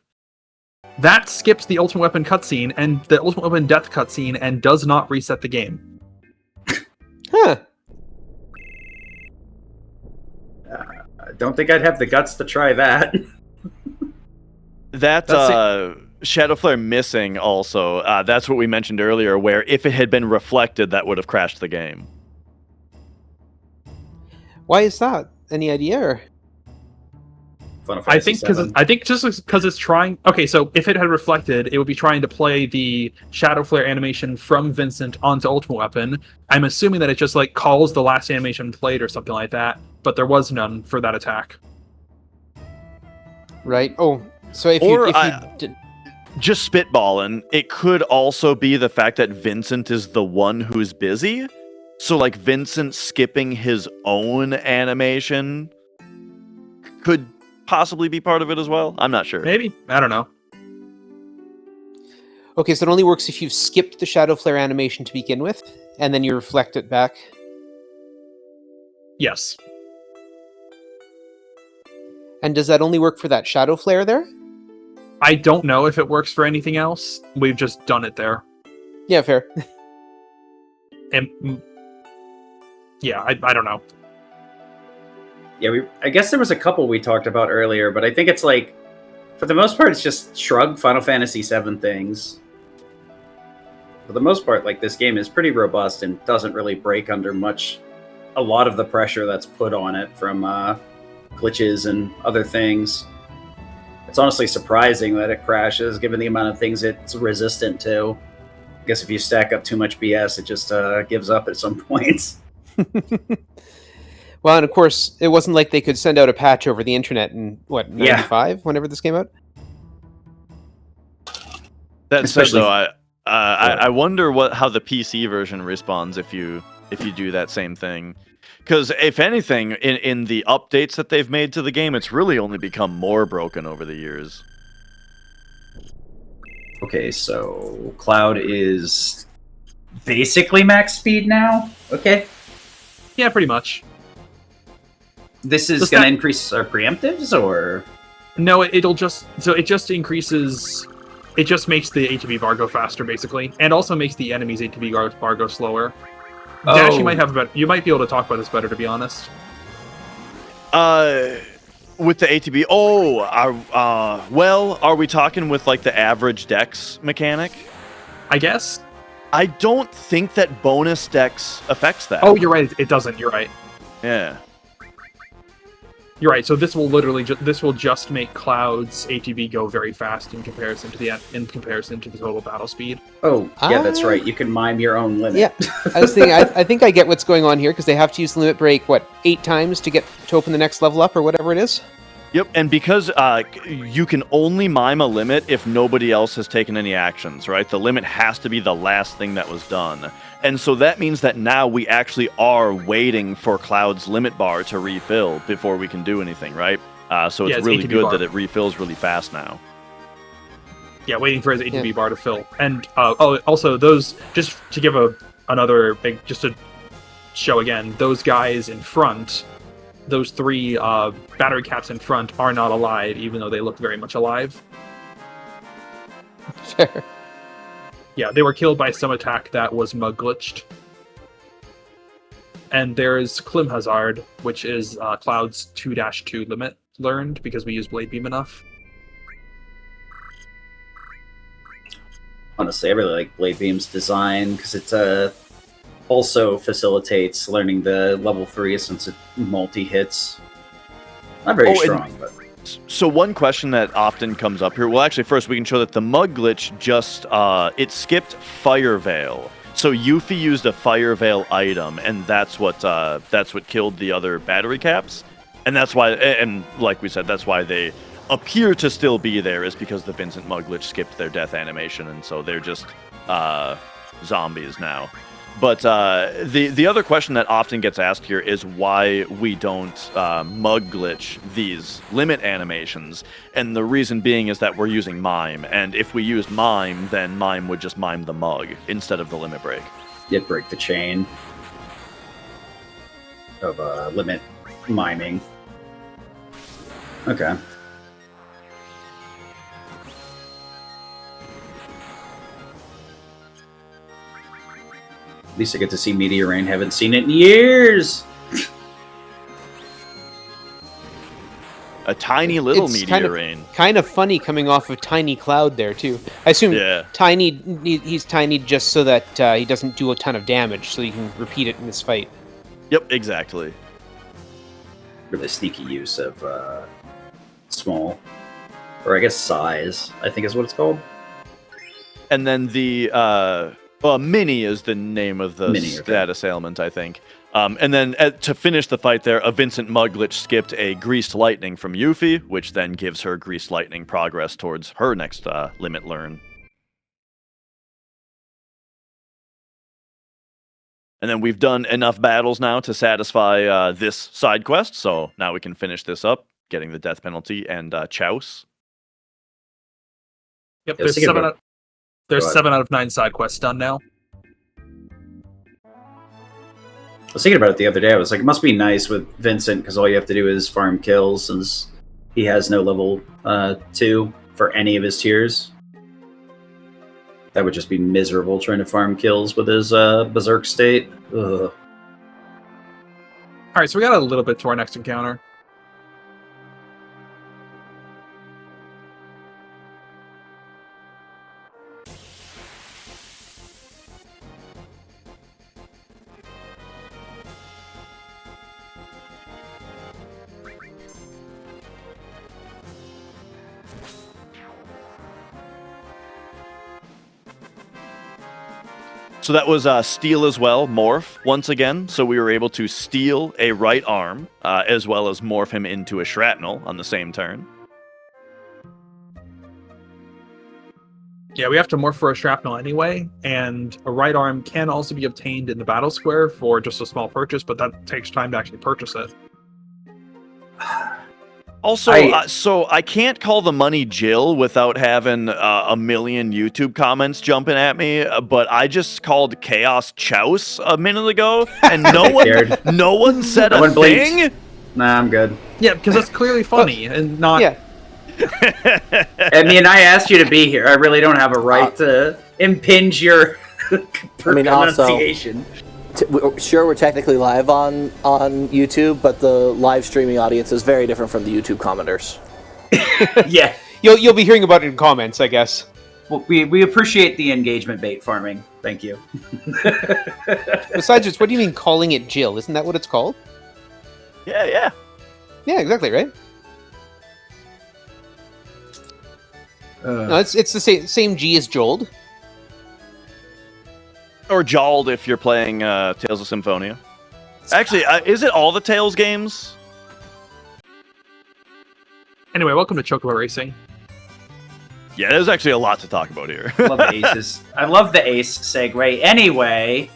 That skips the Ultimate Weapon cutscene and the Ultimate Weapon death cutscene and does not reset the game. Huh. don't think I'd have the guts to try that. That Shadow Flare missing also, that's what we mentioned earlier, where if it had been reflected, that would have crashed the game. Why is that? Any idea? Or? Final I Fantasy think VII. just because it's trying. Okay, so if it had reflected, it would be trying to play the Shadow Flare animation from Vincent onto Ultimate Weapon. I'm assuming that it just like calls the last animation played or something like that, but there was none for that attack. Right. Oh, so if Or you did, just spitballing, it could also be the fact that Vincent is the one who's busy. So, like, Vincent skipping his own animation could possibly be part of it as well. I'm not sure. Maybe, I don't know. okay, so it only works if you've skipped the Shadow Flare animation to begin with, and then you reflect it back. Yes, And does that only work for that Shadow Flare there? I don't know if it works for anything else. We've just done it there, Yeah, fair. and yeah, I don't know. Yeah, I guess there was a couple we talked about earlier, but I think it's like, for the most part, it's just shrug Final Fantasy VII things. For the most part, like, this game is pretty robust and doesn't really break under a lot of the pressure that's put on it from glitches and other things. It's honestly surprising that it crashes, given the amount of things it's resistant to. I guess if you stack up too much BS, it just gives up at some points. Well, and of course, it wasn't like they could send out a patch over the internet in, what, 95, whenever this came out? That said, Especially- though, I wonder how the PC version responds if you do that same thing. Because if anything, in the updates that they've made to the game, it's really only become more broken over the years. Okay, so Cloud is basically max speed now. Okay. Yeah, pretty much. This is Does going to that- increase our preemptives, or? No, it just increases. It just makes the ATB bar go faster, basically, and also makes the enemy's ATB bar go slower. Dash, you might be able to talk about this better, to be honest. With the ATB, are we talking with like the average dex mechanic? I guess. I don't think that bonus dex affects that. Oh, you're right. It doesn't. You're right. Yeah. You're right. So this will literally just make Cloud's ATB go very fast in comparison to the total battle speed. Oh, yeah, that's right. You can mime your own limit. Yeah, I was thinking, I think I get what's going on here, because they have to use the limit break, 8 times to open the next level up, or whatever it is? Yep, and because you can only mime a limit if nobody else has taken any actions, right? The limit has to be the last thing that was done. And so that means that now we actually are waiting for Cloud's limit bar to refill before we can do anything, right? So it's really ATB good bar. that it refills really fast now. Yeah, waiting for his ATB bar to fill. And also those, just to give another big, just to show again, those guys in front, those 3 battery caps in front are not alive, even though they look very much alive. Fair. Yeah, they were killed by some attack that was mug glitched. And there's Klim Hazard, which is Cloud's 2-2 limit learned, because we use Blade Beam enough. Honestly, I really like Blade Beam's design, because it also facilitates learning the level 3 since it multi-hits. Not very strong, but... So one question that often comes up here, well, actually, first we can show that the mug glitch just, it skipped Fire Veil. So Yuffie used a Fire Veil item, and that's what killed the other battery caps. And that's why, and like we said, that's why they appear to still be there, is because the Vincent mug glitch skipped their death animation, and so they're just zombies now. But the other question that often gets asked here is why we don't mug glitch these limit animations. And the reason being is that we're using mime. And if we used mime, then mime would just mime the mug instead of the limit break. Did break the chain of limit miming. Okay. At least I get to see Meteor Rain. Haven't seen it in years. A tiny little It's meteor rain. Kind of funny coming off of Tiny Cloud there too. I assume Yeah. he's tiny just so that he doesn't do a ton of damage, so you can repeat it in this fight. Yep, exactly. Really sneaky use of small, or I guess size, I think is what it's called. And then the mini is the name of the Mini, okay. status ailment, I think. And then to finish the fight there, a Vincent Mugglitch skipped a Greased Lightning from Yuffie, which then gives her Greased Lightning progress towards her next limit learn. And then we've done enough battles now to satisfy this side quest, so now we can finish this up, getting the death penalty and Chouse. Yep, Yeah, there's Go ahead. 7 out of 9 side quests done now. I was thinking about it the other day. I was like, it must be nice with Vincent because all you have to do is farm kills since he has no level 2 for any of his tiers. That would just be miserable trying to farm kills with his berserk state. Ugh. All right, so we got a little bit to our next encounter. So that was steal as well, morph once again. So we were able to steal a right arm, as well as morph him into a shrapnel on the same turn. Yeah, we have to morph for a shrapnel anyway, and a right arm can also be obtained in the battle square for just a small purchase, but that takes time to actually purchase it. Also, so I can't call the money Jill without having a million YouTube comments jumping at me, but I just called Chaos Chouse a minute ago, and no one said a thing. Nah, I'm good. Yeah, because that's clearly funny and not... Yeah. I mean, I asked you to be here. I really don't have a right to impinge your pronunciation. Sure, we're technically live on YouTube, but the live streaming audience is very different from the YouTube commenters. Yeah. You'll be hearing about it in comments, I guess. Well, we appreciate the engagement bait farming. Thank you. Besides, just what do you mean calling it Jill? Isn't that what it's called? Yeah. Yeah, exactly, right? No, it's the same G as Jold. Or Jald if you're playing Tales of Symphonia. Actually, is it all the Tales games? Anyway, welcome to Chocobo Racing. Yeah, there's actually a lot to talk about here. I love the aces. I love the ace segue. Anyway.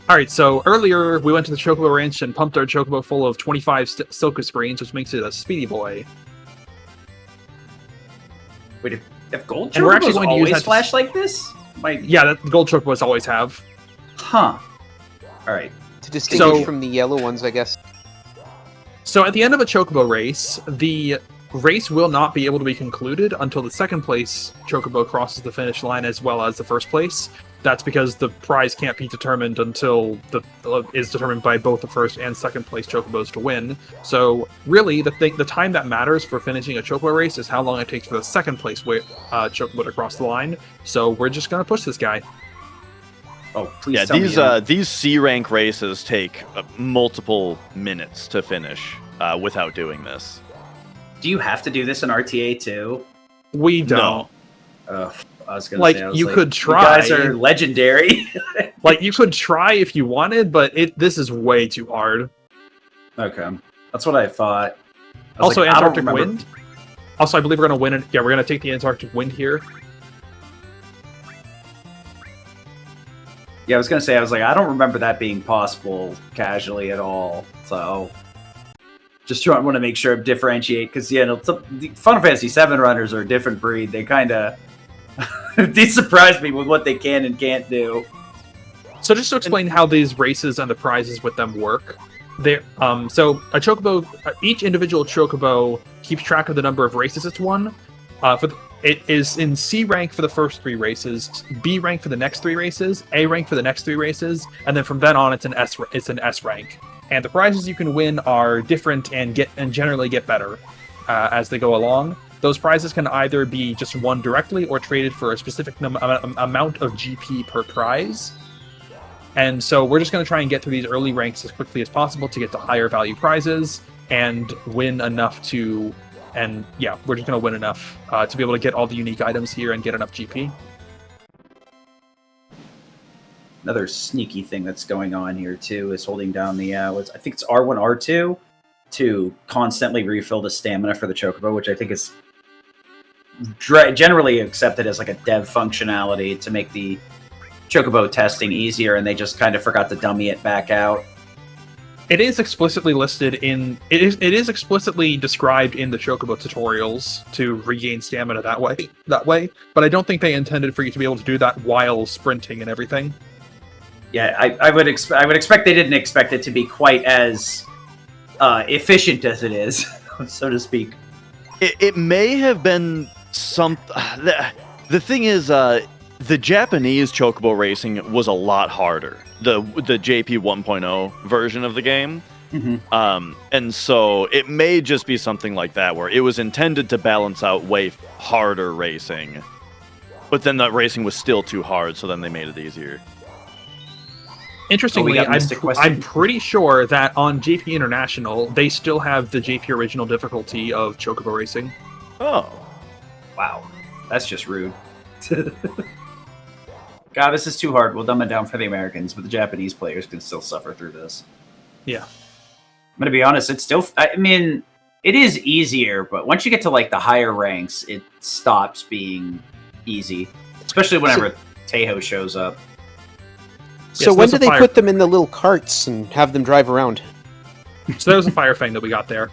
All right, so earlier we went to the Chocobo Ranch and pumped our Chocobo full of 25 Silka screens, which makes it a speedy boy. Wait, if gold And we're actually chocobos going to use always that to- flash like this? Yeah, that gold Chocobos always have. Huh. All right. To distinguish So- from the yellow ones, I guess. So at the end of a Chocobo race, the race will not be able to be concluded until the second place Chocobo crosses the finish line as well as the first place. That's because the prize can't be determined until is determined by both the first and second place Chocobos to win. So really, the time that matters for finishing a Chocobo race is how long it takes for the second place Chocobo to cross the line. So we're just gonna push this guy. Oh, please Yeah, tell me. these C rank races take multiple minutes to finish without doing this. Do you have to do this in RTA too? We don't. I was gonna say, you could try. You guys are legendary. Like you could try if you wanted, but this is way too hard. Okay, that's what I thought. I was Also, like, I don't Antarctic remember- Wind. Also, I believe we're gonna win it. Yeah, we're gonna take the Antarctic Wind here. Yeah, I was gonna say, I was like, I don't remember that being possible casually at all. So, just want to make sure I differentiate because the Final Fantasy VII runners are a different breed. They kind of they surprise me with what they can and can't do. So just to explain how these races and the prizes with them work, so a Chocobo, each individual Chocobo keeps track of the number of races it's won. It is in C rank for the first 3 races, B rank for the next 3 races, A rank for the next 3 races, and then from then on it's an S rank. And the prizes you can win are different and generally get better as they go along. Those prizes can either be just won directly or traded for a specific amount of GP per prize. And so we're just going to try and get through these early ranks as quickly as possible to get to higher value prizes and win enough to... And yeah, we're just going to win enough to be able to get all the unique items here and get enough GP. Another sneaky thing that's going on here too is holding down the I think it's R1, R2 to constantly refill the stamina for the Chocobo, which I think is generally accepted as like a dev functionality to make the Chocobo testing easier, and they just kind of forgot to dummy it back out. It is explicitly listed in... It is explicitly described in the Chocobo tutorials to regain stamina that way. But I don't think they intended for you to be able to do that while sprinting and everything. Yeah, I would expect they didn't expect it to be quite as efficient as it is, so to speak. It may have been some... The thing is, the Japanese Chocobo racing was a lot harder. The JP 1.0 version of the game. Mm-hmm. And so it may just be something like that, where it was intended to balance out way harder racing. But then that racing was still too hard, so then they made it easier. Interestingly, I'm pretty sure that on JP International, they still have the JP original difficulty of Chocobo racing. Oh. Wow. That's just rude. God, this is too hard. We'll dumb it down for the Americans, but the Japanese players can still suffer through this. Yeah. I'm going to be honest, it's still... I mean, it is easier, but once you get to, like, the higher ranks, it stops being easy. Especially whenever Tejo shows up. So when do they put them in the little carts and have them drive around? So that was a Fire Fang that we got there.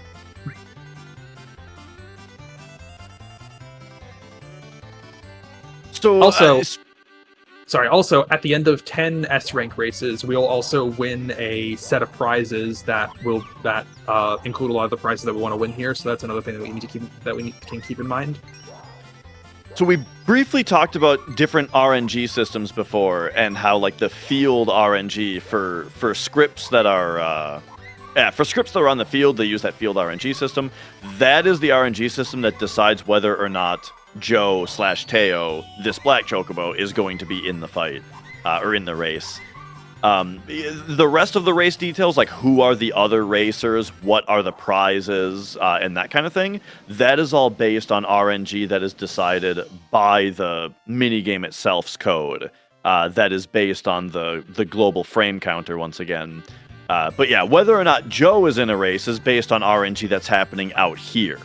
So Also, at the end of 10 S-rank races, we'll also win a set of prizes that include a lot of the prizes that we want to win here. So that's another thing that we can keep in mind. So we briefly talked about different RNG systems before, and how like the field RNG for scripts that are on the field, they use that field RNG system. That is the RNG system that decides whether or not Joe/Teo, this black Chocobo, is going to be in the fight or in the race. The rest of the race details, like who are the other racers, what are the prizes, and that kind of thing, that is all based on RNG that is decided by the minigame itself's code. That is based on the global frame counter once again. But yeah, whether or not Joe is in a race is based on RNG that's happening out here.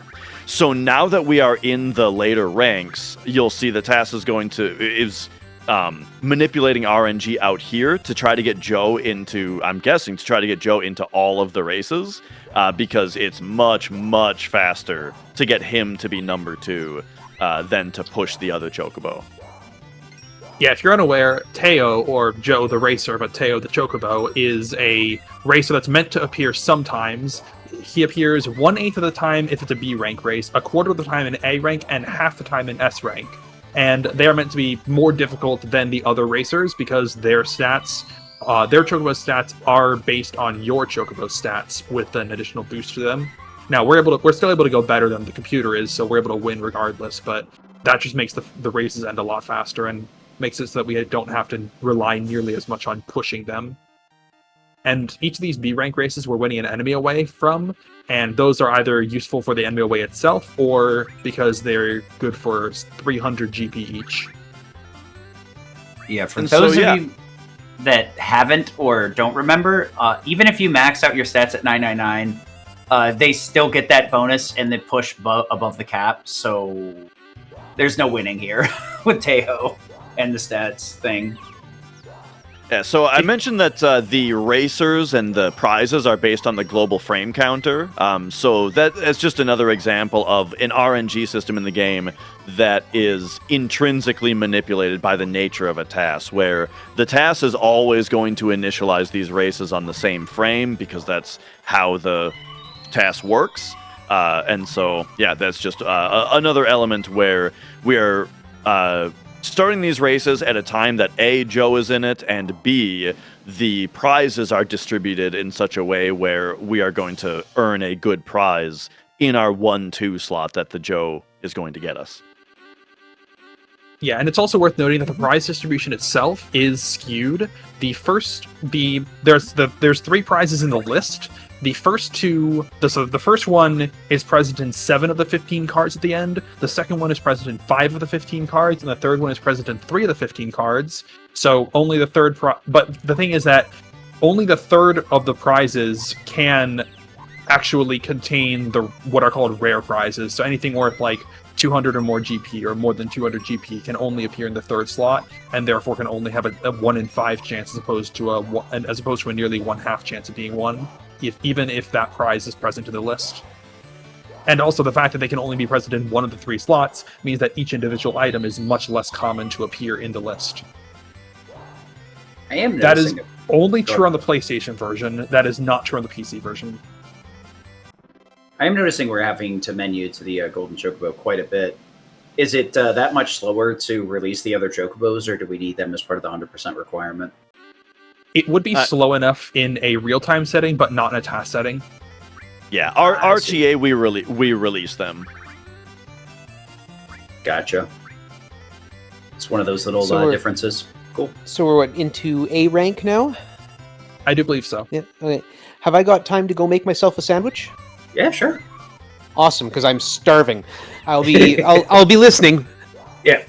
So now that we are in the later ranks, you'll see the TAS is manipulating RNG out here to try to get Joe into, I'm guessing, to try to get Joe into all of the races, because it's much, much faster to get him to be number 2 than to push the other Chocobo. Yeah, if you're unaware, Teo, or Joe the racer, but Teo the Chocobo, is a racer that's meant to appear sometimes. He appears 1/8 of the time if it's a B rank race, 1/4 of the time in A rank, and half the time in S rank. And they are meant to be more difficult than the other racers because their stats, their Chocobo stats are based on your Chocobo stats with an additional boost to them. Now we're still able to go better than the computer is, so we're able to win regardless. But that just makes the races end a lot faster and makes it so that we don't have to rely nearly as much on pushing them. And each of these B rank races we're winning an enemy away from, and those are either useful for the enemy away itself or because they're good for 300 GP each. Yeah, for those of you that haven't or don't remember, even if you max out your stats at 999, they still get that bonus and they push above the cap, so there's no winning here with Tejo and the stats thing. Yeah, so I mentioned that the racers and the prizes are based on the global frame counter. So that's just another example of an RNG system in the game that is intrinsically manipulated by the nature of a TAS, where the TAS is always going to initialize these races on the same frame because that's how the TAS works. And so, yeah, that's just another element where we are starting these races at a time that A, Joe is in it, and B, the prizes are distributed in such a way where we are going to earn a good prize in our 1-2 slot that the Joe is going to get us. Yeah, and it's also worth noting that the prize distribution itself is skewed. There's 3 prizes in the list. The first two, so the first one is present in 7 of the 15 cards at the end. The second one is present in 5 of the 15 cards, and the third one is present in 3 of the 15 cards. So only the third, but the thing is that only the third of the prizes can actually contain what are called rare prizes. So anything worth like 200 or more GP or more than 200 GP can only appear in the third slot, and therefore can only have a 1 in 5 chance as opposed to a nearly 1/2 chance of being won, even if that prize is present in the list. And also the fact that they can only be present in 1 of the 3 slots means that each individual item is much less common to appear in the list. That is only true on the PlayStation version. That is not true on the PC version. I am noticing we're having to menu to the Golden Chocobo quite a bit. Is it that much slower to release the other Chocobos, or do we need them as part of the 100% requirement? It would be slow enough in a real-time setting, but not in a TAS setting. Yeah, our RTA, we release them. Gotcha. It's one of those little differences. Cool. So we're into A rank now? I do believe so. Yeah. Okay. Have I got time to go make myself a sandwich? Yeah, sure. Awesome, because I'm starving. I'll be listening. Yeah.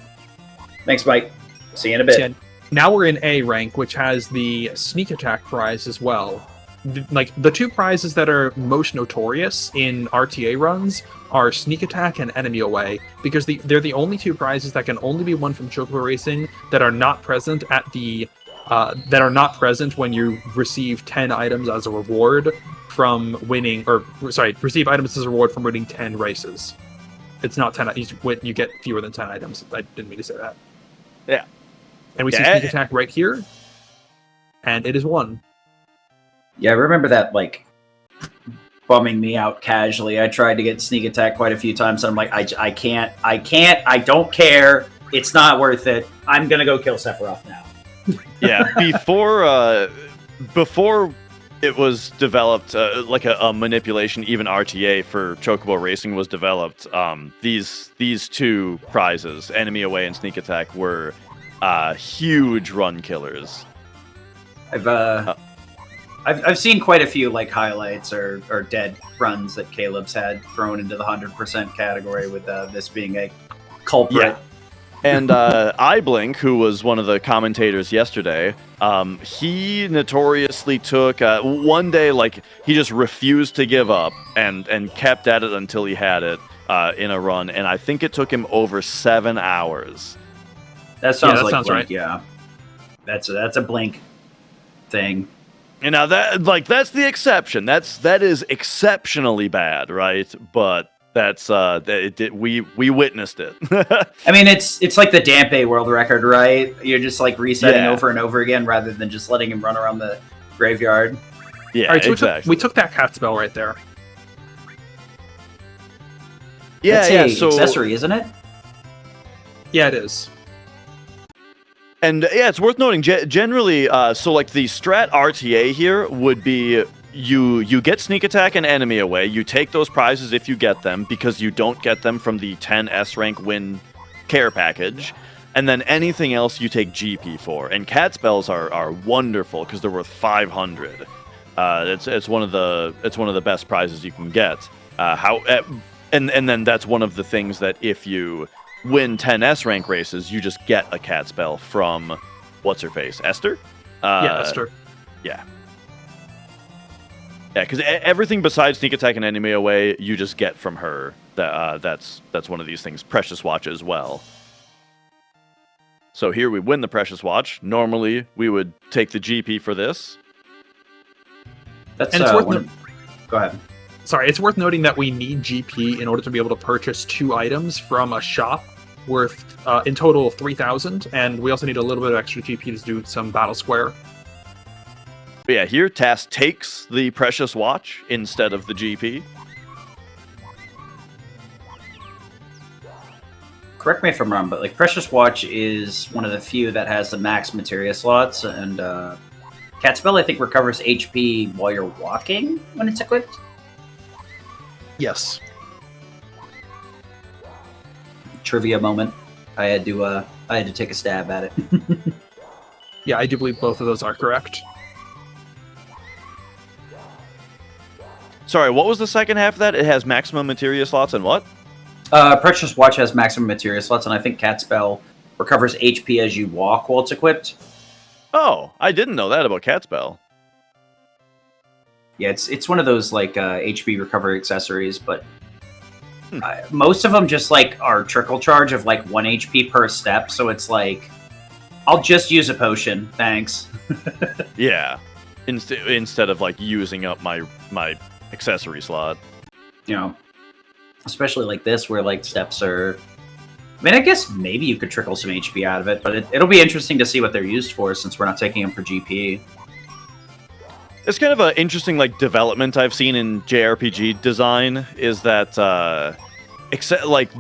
Thanks, Mike. See you in a bit. So now we're in A rank, which has the sneak attack prize as well. The 2 prizes that are most notorious in RTA runs are sneak attack and enemy away, because they're the only 2 prizes that can only be won from Chocobo Racing that are not present when you receive 10 items as a reward from winning, receive items as a reward from winning 10 races. It's not 10. You get fewer than 10 items. I didn't mean to say that. Yeah. And we see sneak attack right here, and it is 1. Yeah, I remember that, bumming me out casually. I tried to get sneak attack quite a few times, and I'm like, I can't, I don't care. It's not worth it. I'm gonna go kill Sephiroth now. Yeah, before it was developed, like a manipulation, even RTA for Chocobo Racing was developed. These 2 prizes, enemy away and sneak attack, were huge run killers. I've seen quite a few highlights or dead runs that Caleb's had thrown into the 100% category, with this being a culprit. Yeah. And iBlink, who was one of the commentators yesterday, he notoriously took one day, he just refused to give up and kept at it until he had it in a run, and I think it took him over 7 hours. That sounds like sounds Blink, right. Yeah. That's a Blink thing. And now that's the exception. That is exceptionally bad, right? But that's we witnessed it. I mean, it's like the Dampe world record, right? You're just resetting Yeah. over and over again rather than just letting him run around the graveyard. Yeah, All right, so exactly. we took that cat spell right there. That's yeah. a So accessory, isn't it? Yeah, it is. And yeah, it's worth noting, generally, so the strat RTA here would be you get sneak attack and enemy away. You take those prizes if you get them, because you don't get them from the 10 S rank win care package. And then anything else you take GP for. And cat spells are wonderful because they're worth 500. It's one of the best prizes you can get. And then that's one of the things that if you win 10 S rank races, you just get a cat spell from what's her face, Esther? Yeah, Esther. Yeah. Yeah, because everything besides sneak attack and enemy away, you just get from her. That's one of these things. Precious Watch as well. So here we win the Precious Watch. Normally, we would take the GP for this. That's And it's worth Go ahead. Sorry, it's worth noting that we need GP in order to be able to purchase 2 items from a shop worth, in total, 3,000, and we also need a little bit of extra GP to do some Battle Square. But yeah, here TAS takes the Precious Watch instead of the GP. correct me if I'm wrong, but like Precious Watch is one of the few that has the max materia slots, and Cat Spell I think recovers HP while you're walking when it's equipped. Yes. Trivia moment. I had to take a stab at it. Yeah, I do believe both of those are correct. Sorry, what was the second half of that? It has maximum materia slots and what? Precious Watch has maximum materia slots, and I think Cat Spell recovers HP as you walk while it's equipped. Oh, I didn't know that about Cat Spell. Yeah, it's one of those like HP recovery accessories, but most of them just like are trickle charge of like 1 HP per step. So it's like, I'll just use a potion, thanks. Yeah, instead of like using up my accessory slot. You know, especially like this where like steps are. I mean, I guess maybe you could trickle some HP out of it, but it'll be interesting to see what they're used for since we're not taking them for GP. It's kind of an interesting like development I've seen in JRPG design is that like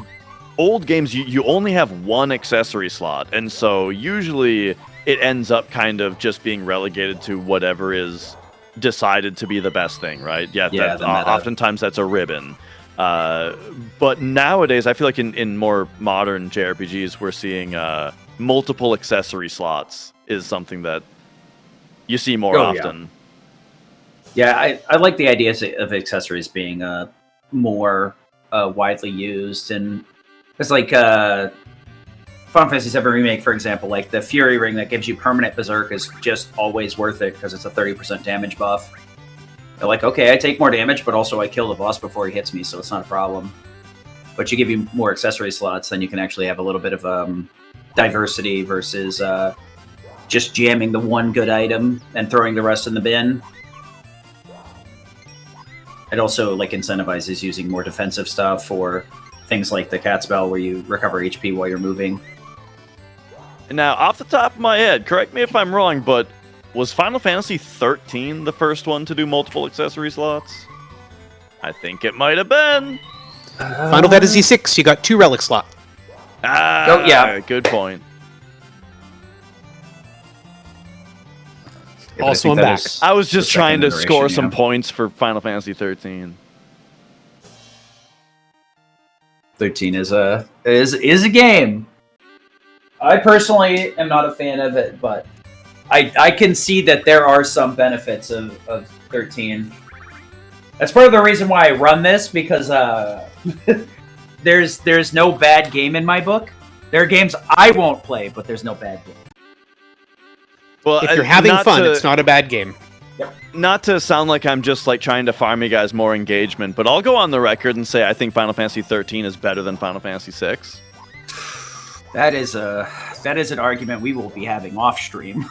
old games you only have one accessory slot, and so usually it ends up kind of just being relegated to whatever is decided to be the best thing, right? Yeah, oftentimes that's a ribbon. But nowadays, I feel like in more modern JRPGs, we're seeing multiple accessory slots is something that you see more often. Yeah, I like the idea of accessories being more widely used, and it's like Final Fantasy VII Remake, for example, like the Fury Ring that gives you permanent Berserk is just always worth it because it's a 30% damage buff. They're like, okay, I take more damage, but also I kill the boss before he hits me, so it's not a problem. But you give you more accessory slots, then you can actually have a little bit of diversity versus just jamming the one good item and throwing the rest in the bin. It also like incentivizes using more defensive stuff or things like the Cat Spell where you recover HP while you're moving. Now, off the top of my head, correct me if I'm wrong, but was Final Fantasy 13 the first one to do multiple accessory slots? I think it might have been. Final Fantasy VI, you got 2 relic slot. Oh, yeah. Good point. Yeah, Also, I'm back. I was just trying to score iteration, some points for Final Fantasy 13. 13 is a game. I personally am not a fan of it, but I can see that there are some benefits of 13. That's part of the reason why I run this, because there's no bad game in my book. There are games I won't play, but there's no bad game. Well, If you're having fun, it's not a bad game. Not to sound like I'm just like trying to farm you guys more engagement, but I'll go on the record and say I think Final Fantasy 13 is better than Final Fantasy 6. That is an argument we will be having off stream.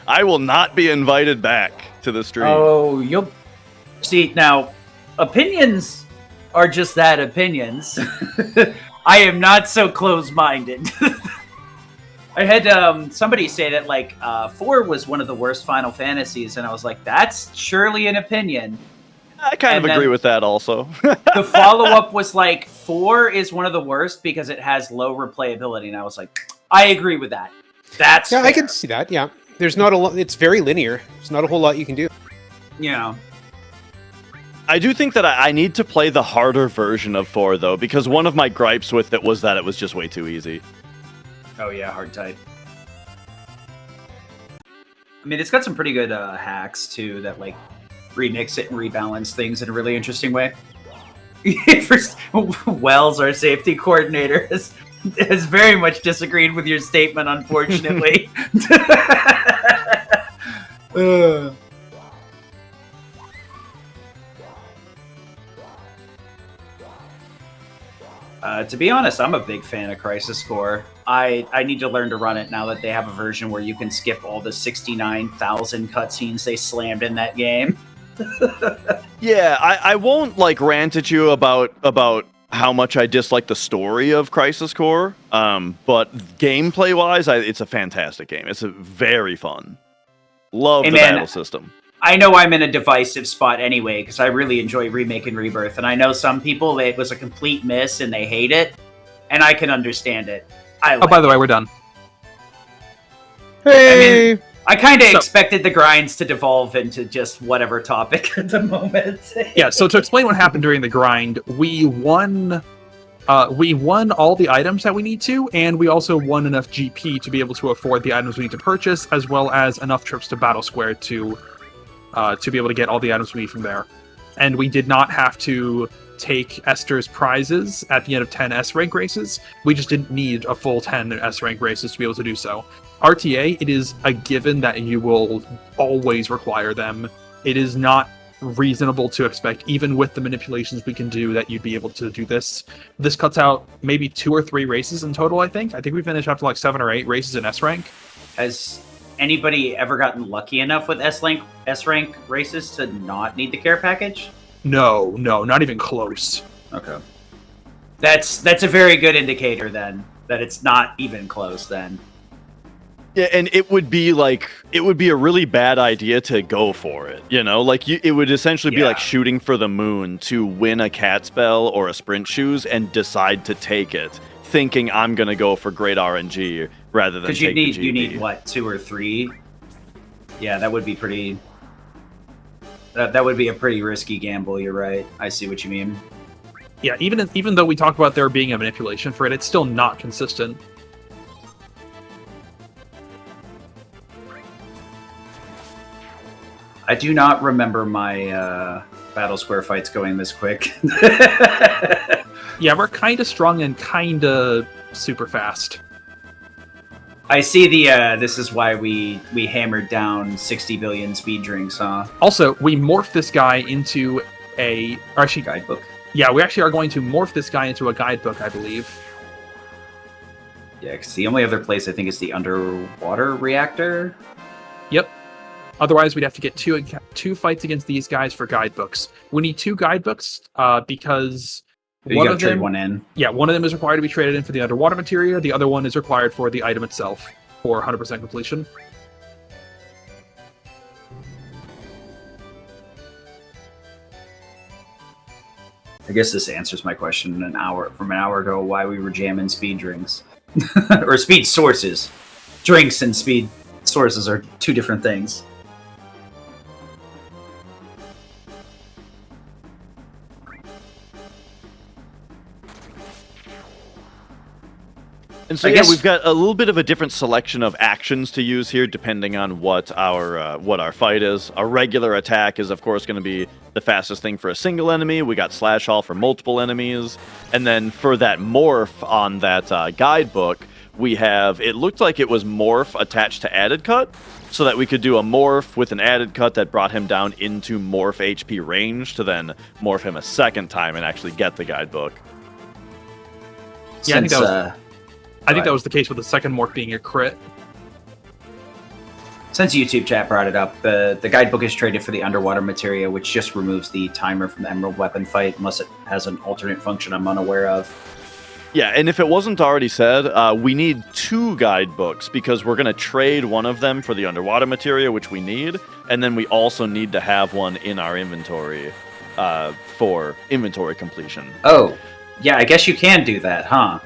I will not be invited back to the stream. Oh, you'll see now. Opinions are just that, opinions. I am not so close-minded. I had somebody say that like 4 was one of the worst Final Fantasies, and I was like, that's surely an opinion. I kind of agree with that also. The follow-up was like 4 is one of the worst because it has low replayability, and I was like, I agree with that. That's fair. I can see that. Yeah, there's not a lot. It's very linear. There's not a whole lot you can do. Yeah. I do think that I need to play the harder version of 4 though, because one of my gripes with it was that it was just way too easy. Oh yeah, hard type. I mean, it's got some pretty good hacks too that like remix it and rebalance things in a really interesting way. Wells, our safety coordinator, has very much disagreed with your statement, unfortunately. To be honest, I'm a big fan of Crisis Core. I need to learn to run it now that they have a version where you can skip all the 69,000 cutscenes they slammed in that game. Yeah, I won't like rant at you about how much I dislike the story of Crisis Core, but gameplay wise, it's a fantastic game. It's very fun. Love the battle system. I know I'm in a divisive spot anyway because I really enjoy Remake and Rebirth, and I know some people it was a complete miss and they hate it, and I can understand it. Oh, by the way, we're done. Hey! I kind of expected the grinds to devolve into just whatever topic at the moment. Yeah, so to explain what happened during the grind, we won all the items that we need to, and we also won enough GP to be able to afford the items we need to purchase, as well as enough trips to Battle Square to be able to get all the items we need from there. And we did not have to take Esther's prizes at the end of 10 S-rank races. We just didn't need a full 10 S-rank races to be able to do so. RTA, it is a given that you will always require them. It is not reasonable to expect, even with the manipulations we can do, that you'd be able to do this. This cuts out maybe 2 or 3 races in total, I think. I think we finished up to like 7 or 8 races in S-rank. Has anybody ever gotten lucky enough with S-rank races to not need the care package? No, not even close. Okay. That's a very good indicator then, that it's not even close then. Yeah, and it would be a really bad idea to go for it, you know? Like, it would essentially be like shooting for the moon to win a cat spell or a sprint shoes and decide to take it, thinking I'm going to go for great RNG rather than take the GP. You need, what, 2 or 3? Yeah, that would be pretty... That would be a pretty risky gamble, you're right. I see what you mean. Yeah, even though we talk about there being a manipulation for it, it's still not consistent. I do not remember my Battle Square fights going this quick. Yeah, we're kind of strong and kind of super fast. I see the, this is why we hammered down 60 billion speed drinks, huh? Also, we morphed this guy into a... Actually, guidebook. Yeah, we actually are going to morph this guy into a guidebook, I believe. Yeah, because the only other place I think is the underwater reactor. Yep. Otherwise, we'd have to get two fights against these guys for guidebooks. We need 2 guidebooks because... You gotta trade one in. Yeah, one of them is required to be traded in for the underwater materia. The other one is required for the item itself for 100% completion. I guess this answers my question from an hour ago why we were jamming speed drinks. Or speed sources. Drinks and speed sources are 2 different things. And so we've got a little bit of a different selection of actions to use here, depending on what our fight is. A regular attack is, of course, going to be the fastest thing for a single enemy. We got Slash All for multiple enemies, and then for that morph on that guidebook, we have. It looked like it was morph attached to added cut, so that we could do a morph with an added cut that brought him down into morph HP range to then morph him a second time and actually get the guidebook. Yeah, I think that was the case with the second morph being a crit. Since YouTube chat brought it up, the guidebook is traded for the underwater materia, which just removes the timer from the Emerald Weapon fight, unless it has an alternate function I'm unaware of. Yeah, and if it wasn't already said, we need 2 guidebooks, because we're going to trade one of them for the underwater materia, which we need, and then we also need to have one in our inventory for inventory completion. Oh, yeah, I guess you can do that, huh?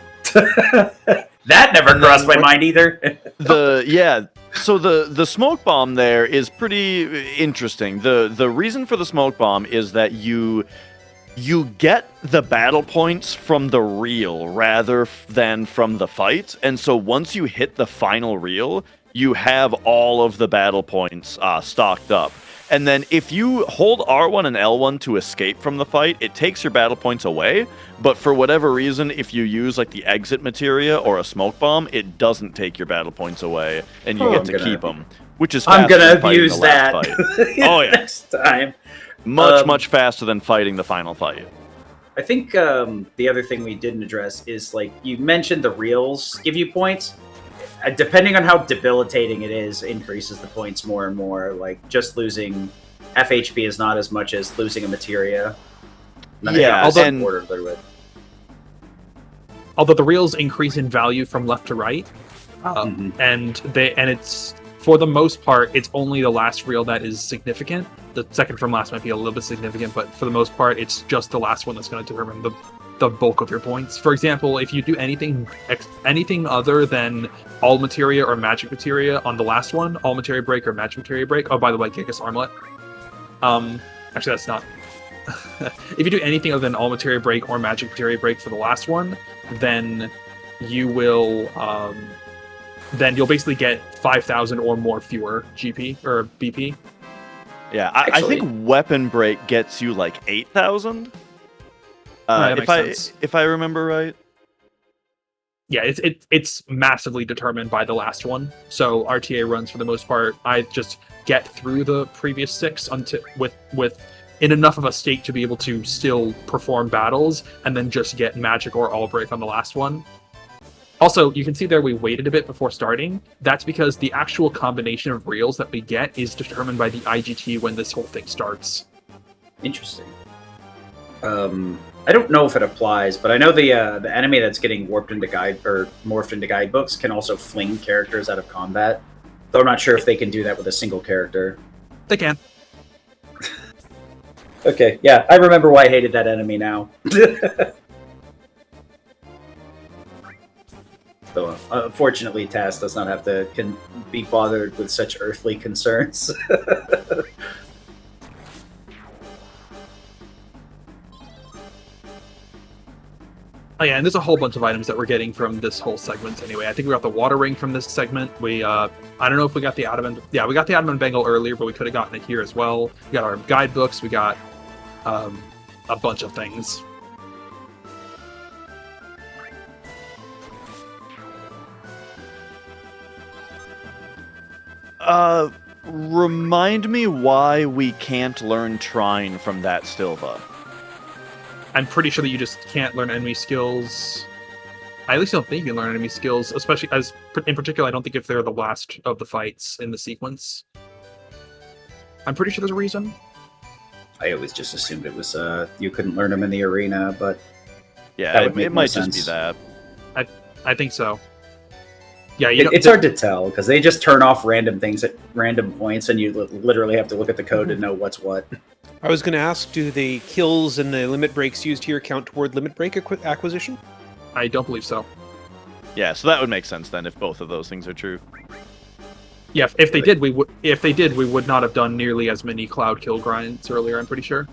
That never crossed my mind either. So the smoke bomb there is pretty interesting. The reason for the smoke bomb is that you get the battle points from the reel rather than from the fight, and so once you hit the final reel, you have all of the battle points stocked up. And then if you hold R1 and L1 to escape from the fight, it takes your battle points away. But for whatever reason, if you use like the exit materia or a smoke bomb, it doesn't take your battle points away, and you get to keep them, which is faster I'm gonna than fighting abuse the last fight. Oh yeah, next time. Much faster than fighting the final fight. I think the other thing we didn't address is, like, you mentioned the reels give you points. Depending on how debilitating it is, increases the points more and more. Like, just losing FHP is not as much as losing a materia. Although the reels increase in value from left to right, and it's for the most part, it's only the last reel that is significant. The second from last might be a little bit significant, but for the most part, it's just the last one that's going to determine the bulk of your points. For example, if you do anything other than all materia or magic materia on the last one, all materia break or magic materia break. Oh, by the way, Gigas Armlet. Actually, that's not. If you do anything other than all materia break or magic materia break for the last one, then you will then you'll basically get 5,000 or more fewer GP or BP. Yeah, I think weapon break gets you like 8,000. If I remember right. Yeah, it's massively determined by the last one. So RTA runs for the most part, I just get through the previous 6 until with in enough of a state to be able to still perform battles, and then just get magic or all break on the last one. Also, you can see there we waited a bit before starting. That's because the actual combination of reels that we get is determined by the IGT when this whole thing starts. Interesting. I don't know if it applies, but I know the enemy that's getting warped into morphed into guidebooks can also fling characters out of combat. Though I'm not sure if they can do that with a single character. They can. Okay, yeah, I remember why I hated that enemy now. So, unfortunately, TAS does not have to be bothered with such earthly concerns. Oh yeah, and there's a whole bunch of items that we're getting from this whole segment anyway. I think we got the water ring from this segment. We, I don't know if we got the adamant... Yeah, we got the adamant bangle earlier, but we could have gotten it here as well. We got our guidebooks, we got a bunch of things. Remind me why we can't learn Trine from that Stilva. I'm pretty sure that you just can't learn enemy skills. I at least don't think you can learn enemy skills, especially as in particular. I don't think if they're the last of the fights in the sequence. I'm pretty sure there's a reason. I always just assumed it was you couldn't learn them in the arena, but yeah, it might just be that. I think so. Yeah, it's hard to tell because they just turn off random things at random points, and you literally have to look at the code to know what's what. I was going to ask, do the kills and the limit breaks used here count toward limit break acquisition? I don't believe so. Yeah, so that would make sense then if both of those things are true. Yeah, if they did, we would not have done nearly as many cloud kill grinds earlier. I'm pretty sure.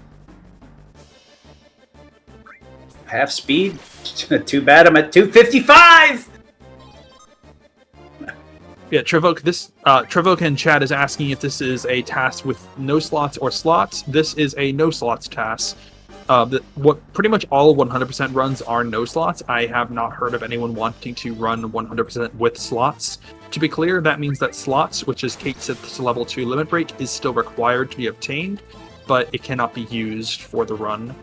Half speed. Too bad I'm at 255. Yeah, Trevoke in chat is asking if this is a task with no slots or slots. This is a no slots task. What pretty much all 100% runs are no slots. I have not heard of anyone wanting to run 100% with slots. To be clear, that means that slots, which is Kate Sith's level 2 limit break, is still required to be obtained, but it cannot be used for the run.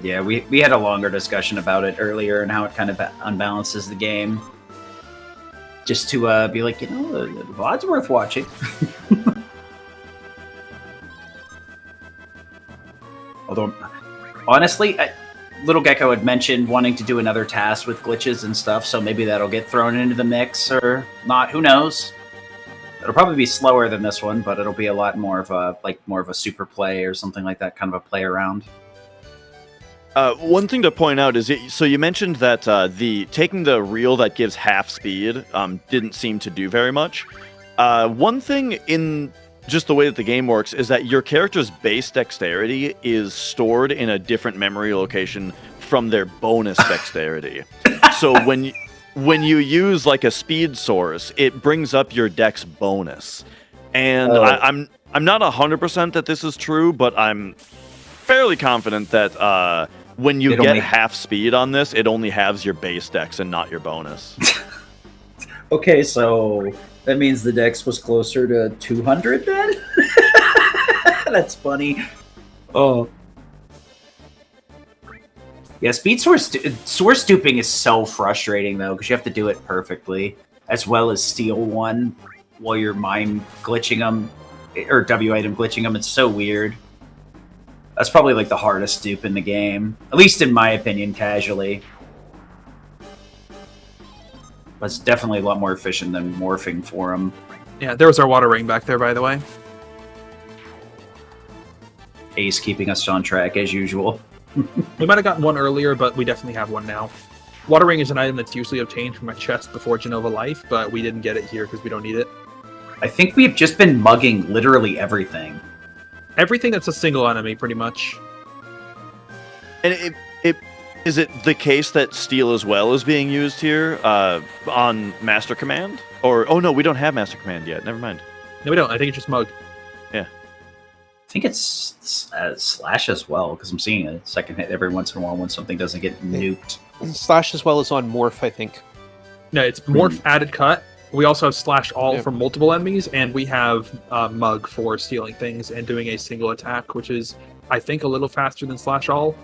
Yeah, we had a longer discussion about it earlier and how it kind of unbalances the game. Just to be like, the VOD's worth watching. Although, honestly, lilgecko had mentioned wanting to do another task with glitches and stuff, so maybe that'll get thrown into the mix or not. Who knows? It'll probably be slower than this one, but it'll be a lot more of a super play or something like that, kind of a play around. One thing to point out is, so you mentioned that taking the reel that gives half speed didn't seem to do very much. One thing in just the way that the game works is that your character's base dexterity is stored in a different memory location from their bonus dexterity. So when you use like a speed source, it brings up your dex bonus. And I'm not 100% that this is true, but I'm fairly confident that when you get half speed on this, it only halves your base dex and not your bonus. Okay, so that means the dex was closer to 200 then? That's funny. Oh. Yeah, speed source duping is so frustrating, though, because you have to do it perfectly, as well as steal one while you're mime glitching them, or W item glitching them. It's so weird. That's probably like the hardest dupe in the game, at least in my opinion, casually. But it's definitely a lot more efficient than morphing for them. Yeah, there was our water ring back there, by the way. Ace keeping us on track as usual. We might have gotten one earlier, but we definitely have one now. Water ring is an item that's usually obtained from a chest before Genova Life, but we didn't get it here because we don't need it. I think we've just been mugging literally everything. Everything that's a single enemy, pretty much. And is it the case that steel as well is being used here on Master Command? Or oh no, we don't have Master Command yet. Never mind. No, we don't. I think it's just mug. I think it's slash as well, because I'm seeing a second hit every once in a while when something doesn't get nuked. Slash as well as on Morph, I think. No, it's morph added cut. We also have slash all Yeah. for multiple enemies, and we have mug for stealing things and doing a single attack, which is, I think, a little faster than slash all.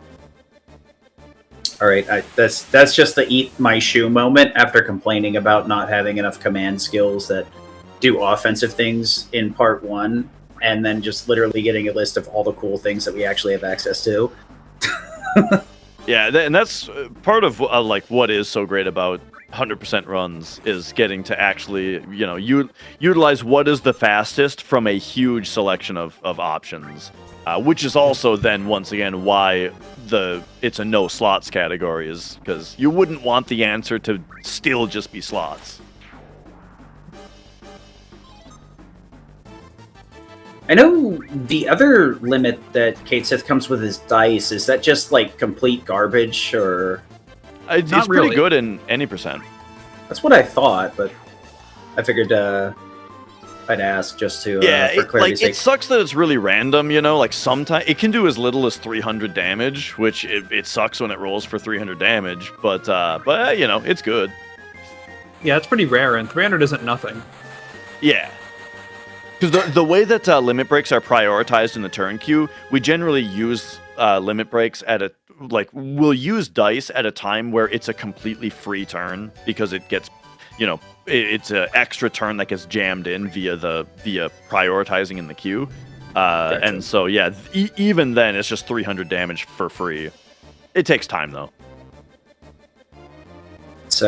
All right, that's just the eat my shoe moment after complaining about not having enough command skills that do offensive things in part 1, and then just literally getting a list of all the cool things that we actually have access to. Yeah, and that's part of like what is so great about 100% runs is getting to actually, utilize what is the fastest from a huge selection of options, which is also then once again why it's a no slots category, is because you wouldn't want the answer to still just be slots. I know the other limit that Kate Sith comes with is dice. Is that just like complete garbage, or It's Not pretty really. good in any percent. that's what I thought? But I figured I'd ask just to for clarity's it sake. sucks that it's really random. Like sometimes it can do as little as 300 damage, which it sucks when it rolls for 300 damage. But it's good. Yeah, it's pretty rare, and 300 isn't nothing. Yeah. Because the way that limit breaks are prioritized in the turn queue, we generally use limit breaks we'll use dice at a time where it's a completely free turn, because it gets, it's an extra turn that gets jammed in via prioritizing in the queue. Gotcha. And so, yeah, even then, it's just 300 damage for free. It takes time, though. It's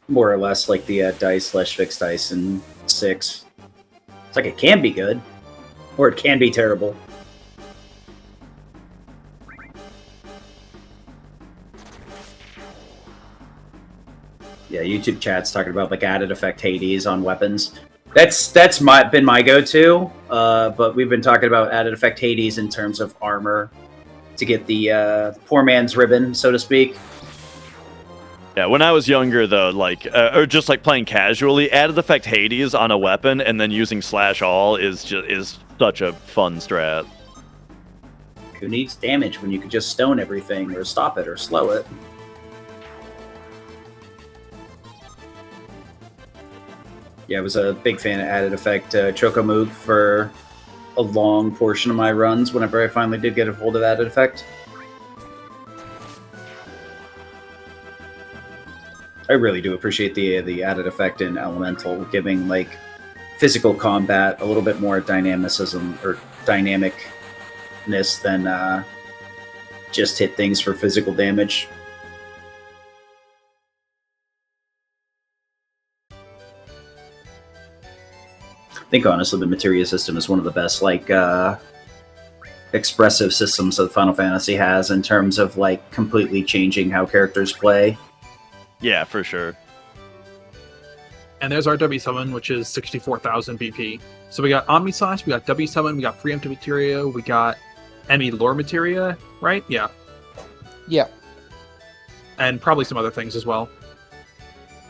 more or less like the dice/fixed dice in 6. It's like it can be good, or it can be terrible. Yeah, YouTube chat's talking about like added effect Hades on weapons. That's been my go-to, but we've been talking about added effect Hades in terms of armor to get the poor man's ribbon, so to speak. Yeah, when I was younger, though, or just like playing casually, added effect Hades on a weapon and then using slash all is such a fun strat. Who needs damage when you could just stone everything, or stop it, or slow it? Yeah, I was a big fan of added effect Chocomoog for a long portion of my runs whenever I finally did get a hold of added effect. I really do appreciate the added effect in Elemental, giving like physical combat a little bit more dynamicism or dynamicness than just hit things for physical damage. I think honestly the materia system is one of the best expressive systems that Final Fantasy has in terms of like completely changing how characters play. Yeah, for sure. And there's our W7, which is 64,000 BP. So we got Omni Slash, we got W7, we got Preemptive Materia, we got Enemy Lore Materia, right? Yeah. Yeah. And probably some other things as well.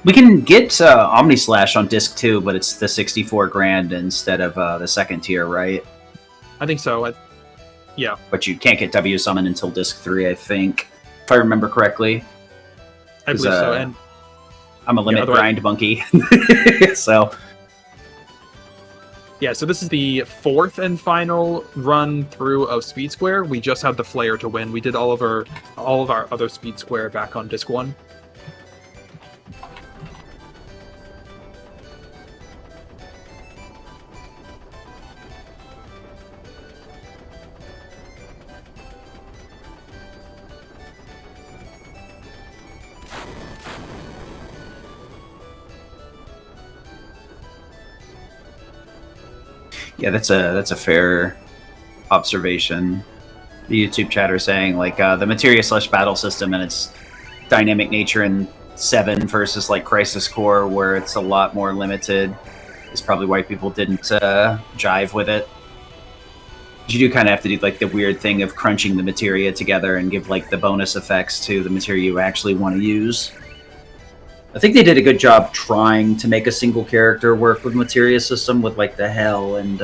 We can get Omni Slash on disc 2, but it's the 64 grand instead of the second tier, right? I think so. Yeah. But you can't get W Summon until disc 3, I think, if I remember correctly. I believe so. And I'm a limit otherwise- grind monkey, so yeah, so this is the fourth and final run through of Speed Square. We just had the Flare to win. We did all of our other Speed Square back on disc 1. Yeah, that's a fair observation. The YouTube chatter saying like the materia/battle system and its dynamic nature in 7 versus like Crisis Core, where it's a lot more limited, is probably why people didn't jive with it. You do kind of have to do like the weird thing of crunching the materia together and give like the bonus effects to the materia you actually want to use. I think they did a good job trying to make a single character work with materia system with like the hell and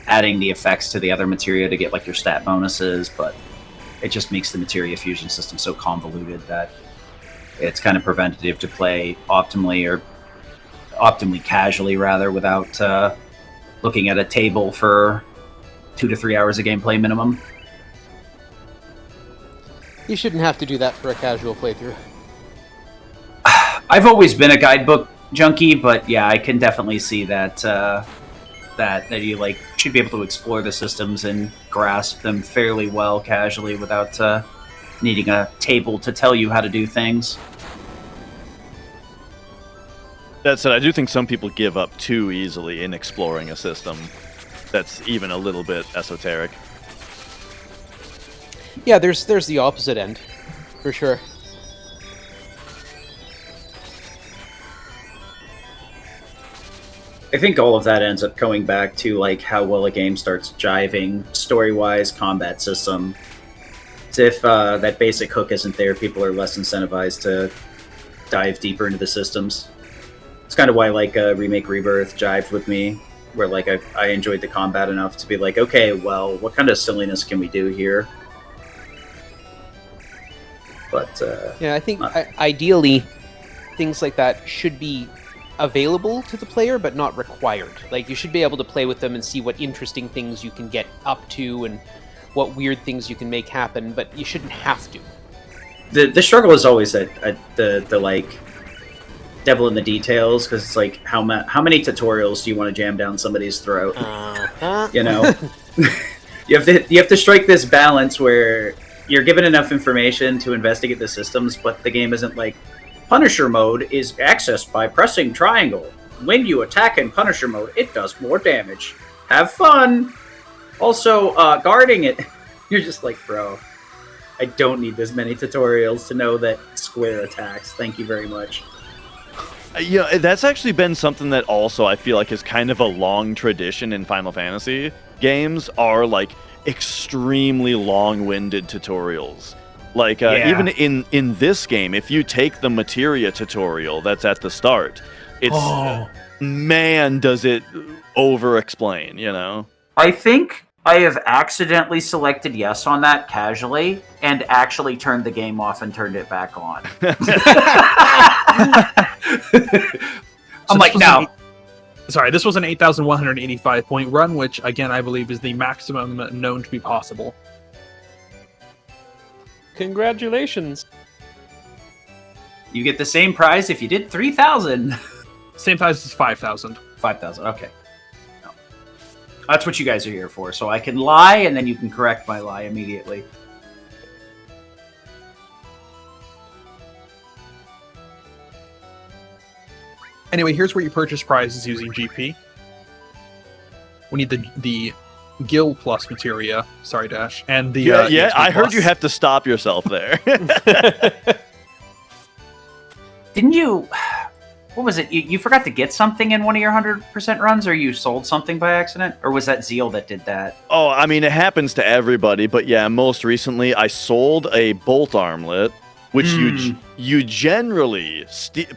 adding the effects to the other materia to get like your stat bonuses, but it just makes the materia fusion system so convoluted that it's kind of preventative to play optimally casually rather without looking at a table for 2 to 3 hours of gameplay minimum. You shouldn't have to do that for a casual playthrough. I've always been a guidebook junkie, but yeah, I can definitely see that that you like should be able to explore the systems and grasp them fairly well casually without needing a table to tell you how to do things. That said, I do think some people give up too easily in exploring a system that's even a little bit esoteric. Yeah, there's the opposite end, for sure. I think all of that ends up going back to like how well a game starts jiving story-wise, combat system. It's if that basic hook isn't there, people are less incentivized to dive deeper into the systems. It's kind of why like Remake Rebirth jived with me, where like I enjoyed the combat enough to be like, okay, well, what kind of silliness can we do here? But yeah, I think ideally things like that should be available to the player, but not required. Like, you should be able to play with them and see what interesting things you can get up to and what weird things you can make happen, but you shouldn't have to. The struggle is always the like devil in the details, because it's like how many tutorials do you want to jam down somebody's throat? You know, you have to strike this balance where you're given enough information to investigate the systems, but the game isn't like, Punisher mode is accessed by pressing triangle. When you attack in Punisher mode, it does more damage. Have fun! Also, guarding it. You're just like, bro, I don't need this many tutorials to know that square attacks. Thank you very much. Yeah, that's actually been something that also I feel like is kind of a long tradition in Final Fantasy. Games are like extremely long-winded tutorials. Like, even in this game, if you take the materia tutorial that's at the start, it's, man, does it over-explain, you know? I think I have accidentally selected yes on that casually and actually turned the game off and turned it back on. I'm like, no. Sorry, this was an 8,185 point run, which, again, I believe is the maximum known to be possible. Congratulations. You get the same prize if you did 3,000. Same price as 5,000. 5,000, okay. No. That's what you guys are here for, so I can lie and then you can correct my lie immediately. Anyway, here's where you purchase prizes using GP. We need the Gil Plus materia. Sorry, Dash. And the I heard you have to stop yourself there. Didn't you... What was it? You forgot to get something in one of your 100% runs, or you sold something by accident? Or was that Zeal that did that? Oh, I mean, it happens to everybody, but yeah, most recently I sold a bolt armlet, which you generally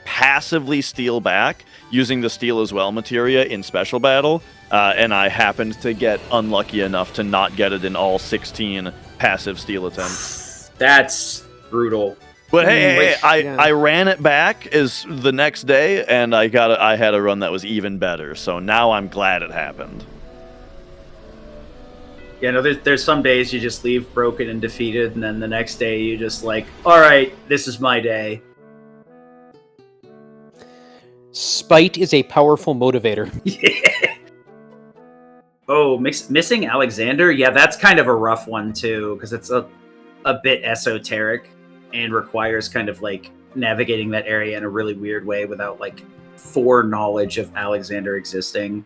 passively steal back using the steal as well materia in special battle, and I happened to get unlucky enough to not get it in all 16 passive steal attempts. That's brutal. But hey, I ran it back as the next day, and I had a run that was even better. So now I'm glad it happened. Yeah, no, there's some days you just leave broken and defeated, and then the next day you just like, all right, this is my day. Spite is a powerful motivator. Yeah. Oh, missing Alexander? Yeah, that's kind of a rough one too, because it's a bit esoteric and requires kind of like navigating that area in a really weird way without like foreknowledge of Alexander existing.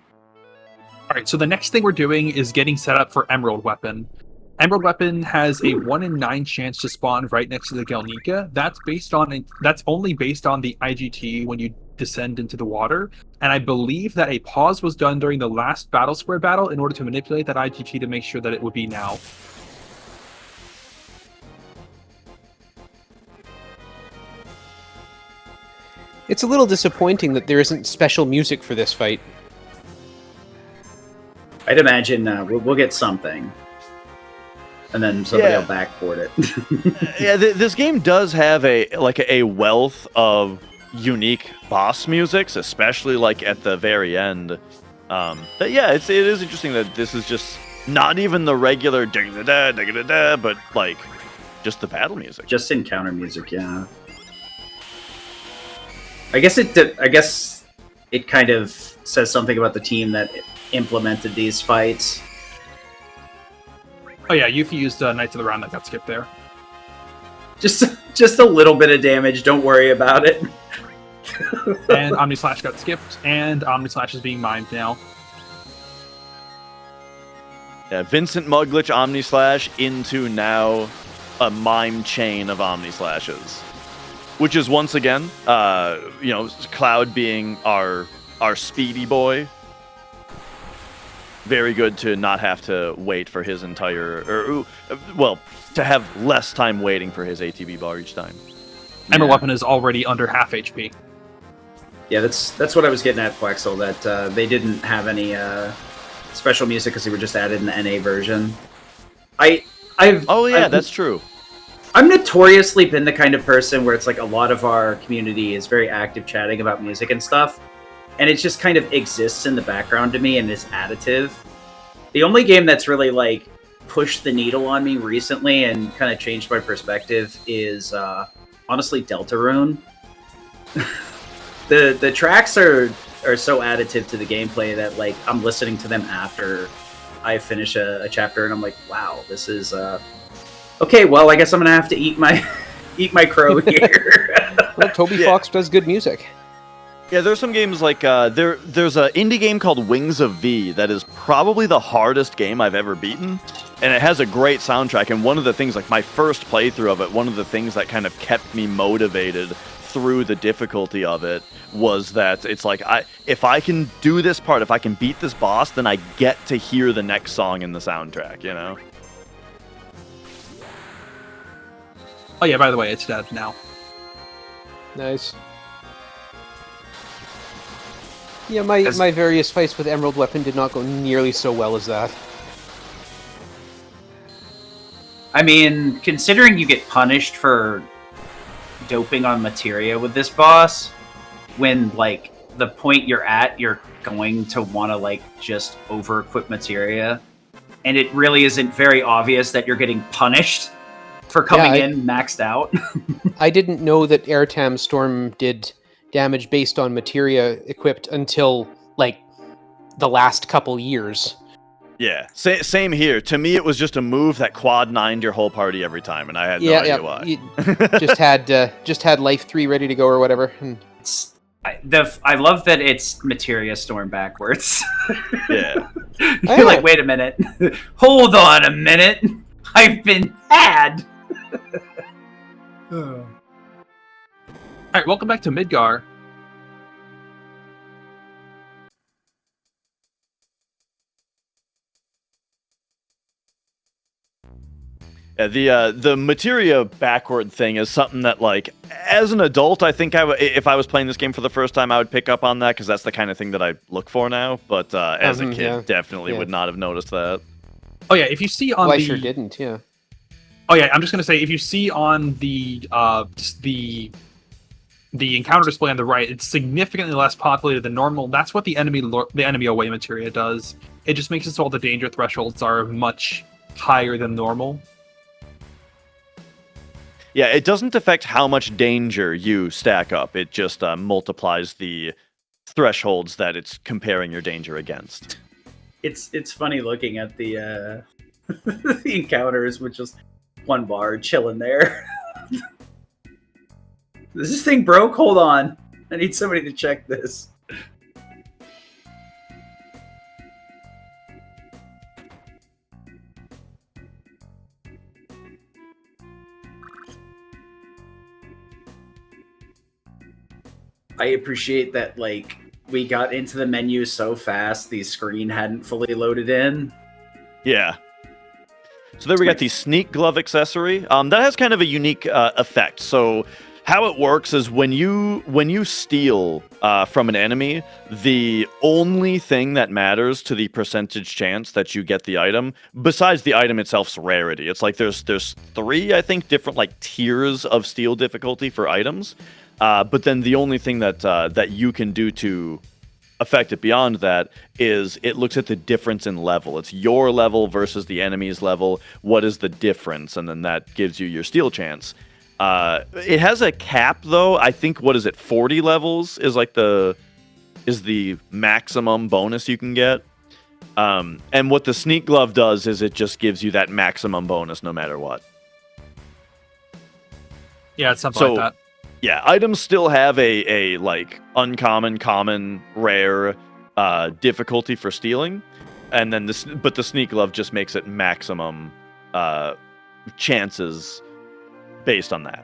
All right, so the next thing we're doing is getting set up for Emerald Weapon. Emerald Weapon has a 1 in 9 chance to spawn right next to the Galnica. That's only based on the IGT when you descend into the water. And I believe that a pause was done during the last Battle Square battle in order to manipulate that IGT to make sure that it would be now. It's a little disappointing that there isn't special music for this fight. I'd imagine we'll get something, and then somebody will backboard it. Yeah, this game does have a wealth of unique boss musics, especially like at the very end. But yeah, it is interesting that this is just not even the regular ding-da-da, but like just the battle music, just encounter music. Yeah, I guess it kind of says something about the team that implemented these fights. Oh yeah, Yuffie used Knights of the Round that got skipped there. Just a little bit of damage. Don't worry about it. And Omni Slash got skipped, and Omni Slash is being mimed now. Yeah, Vincent Muglich Omni Slash into now a mime chain of Omni Slashes, which is once again, Cloud being our speedy boy. Very good to not have to wait for his to have less time waiting for his ATB bar each time. Emerald Weapon is already under half HP. Yeah, that's what I was getting at, Quexel, that they didn't have any special music because they were just added in the NA version. That's true. I'm notoriously been the kind of person where it's like a lot of our community is very active chatting about music and stuff, and it just kind of exists in the background to me and is additive. The only game that's really like pushed the needle on me recently and kind of changed my perspective is honestly Deltarune. The tracks are so additive to the gameplay that like I'm listening to them after I finish a chapter and I'm like, wow, this is okay. Well, I guess I'm gonna have to eat my crow here. Well, Toby Fox does good music. Yeah, there's some games like there's an indie game called Wings of V that is probably the hardest game I've ever beaten, and it has a great soundtrack. And one of the things, like my first playthrough of it, one of the things that kind of kept me motivated through the difficulty of it was that it's like if I can do this part, if I can beat this boss, then I get to hear the next song in the soundtrack, you know? Oh yeah, by the way, it's dead now. Nice. Yeah, my various fights with Emerald Weapon did not go nearly so well as that. I mean, considering you get punished for doping on materia with this boss, when like the point you're at, you're going to want to like just over-equip materia, and it really isn't very obvious that you're getting punished for coming in maxed out. I didn't know that Airtam Storm did damage based on materia equipped until like the last couple years. Yeah, same here. To me, it was just a move that quad 9'd your whole party every time, and I had no idea why. You just had life 3 ready to go or whatever. I love that it's materia storm backwards. Yeah. You're like, wait a minute, hold on a minute, I've been had. All right, welcome back to Midgar. Yeah, the materia backward thing is something that, like, as an adult, I think if I was playing this game for the first time, I would pick up on that because that's the kind of thing that I look for now. But as a kid, definitely would not have noticed that. Oh yeah, if you see on I sure didn't. Yeah. Oh yeah, I'm just gonna say if you see on the encounter display on the right, it's significantly less populated than normal. That's what the enemy away materia does. It just makes it so all the danger thresholds are much higher than normal. Yeah, it doesn't affect how much danger you stack up. It just multiplies the thresholds that it's comparing your danger against. It's funny looking at the the encounters with just one bar chilling there. Is this thing broke? Hold on. I need somebody to check this. I appreciate that, like, we got into the menu so fast the screen hadn't fully loaded in. Yeah. So there we got the sneak glove accessory. That has kind of a unique effect. So how it works is when you steal from an enemy, the only thing that matters to the percentage chance that you get the item, besides the item itself's rarity, it's like there's 3, I think, different like tiers of steal difficulty for items. But then the only thing that you can do to affect it beyond that is it looks at the difference in level. It's your level versus the enemy's level. What is the difference? And then that gives you your steal chance. It has a cap though. I think, what is it, 40 levels is like the maximum bonus you can get. And what the sneak glove does is it just gives you that maximum bonus no matter what. Yeah, it's something like that. Yeah, items still have a like uncommon, common, rare difficulty for stealing, and then but the sneak glove just makes it maximum chances based on that.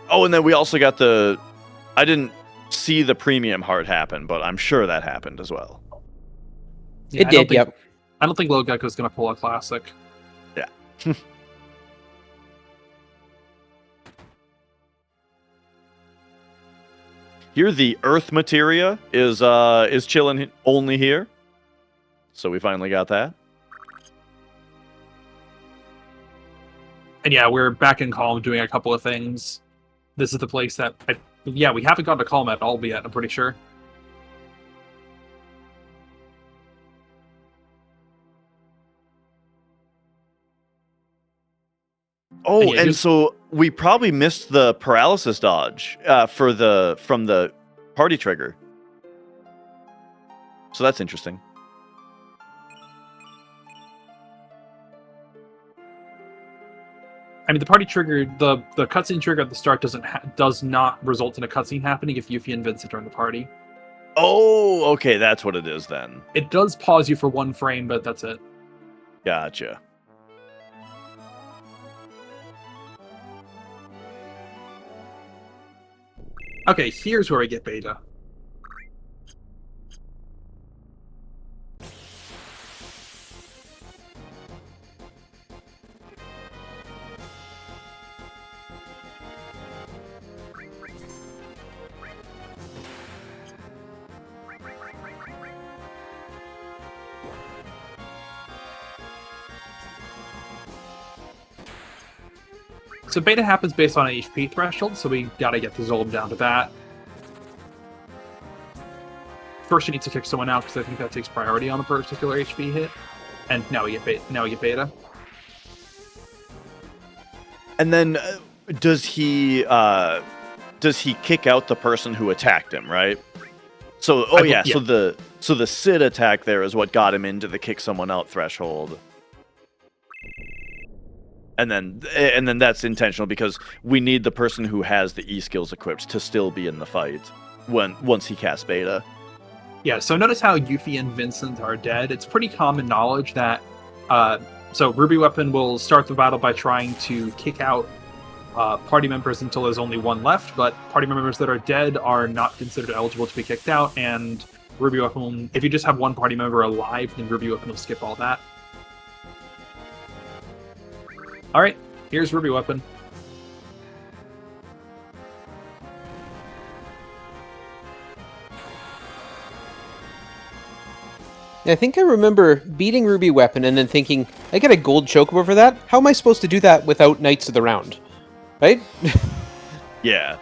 Oh, and then we also got I didn't see the premium heart happen, but I'm sure that happened as well. Yeah, It did, yep. I don't think lilgecko's going to pull a classic. Yeah. Here, the Earth materia is chilling only here, so we finally got that. And yeah, we're back in Calm doing a couple of things. This is the place that we haven't gone to Calm at all yet, I'm pretty sure. Oh, and so we probably missed the paralysis dodge from the party trigger. So that's interesting. I mean, the party trigger, the cutscene trigger at the start does not result in a cutscene happening if Yuffie and Vincent are in the party. Oh, okay, that's what it is then. It does pause you for 1 frame, but that's it. Gotcha. Okay, here's where we get beta. So beta happens based on an HP threshold, so we gotta get the Zolb down to that. First, you need to kick someone out because I think that takes priority on a particular HP hit. And now we get beta. And then does he kick out the person who attacked him, right? So so the Sid attack there is what got him into the kick someone out threshold. And then that's intentional because we need the person who has the E skills equipped to still be in the fight once he casts beta. Yeah, so notice how Yuffie and Vincent are dead. It's pretty common knowledge that so Ruby Weapon will start the battle by trying to kick out party members until there's only 1 left, but party members that are dead are not considered eligible to be kicked out, and Ruby Weapon, if you just have 1 party member alive, then Ruby Weapon will skip all that. Alright, here's Ruby Weapon. I think I remember beating Ruby Weapon and then thinking, I get a gold chocobo for that? How am I supposed to do that without Knights of the Round? Right? Yeah.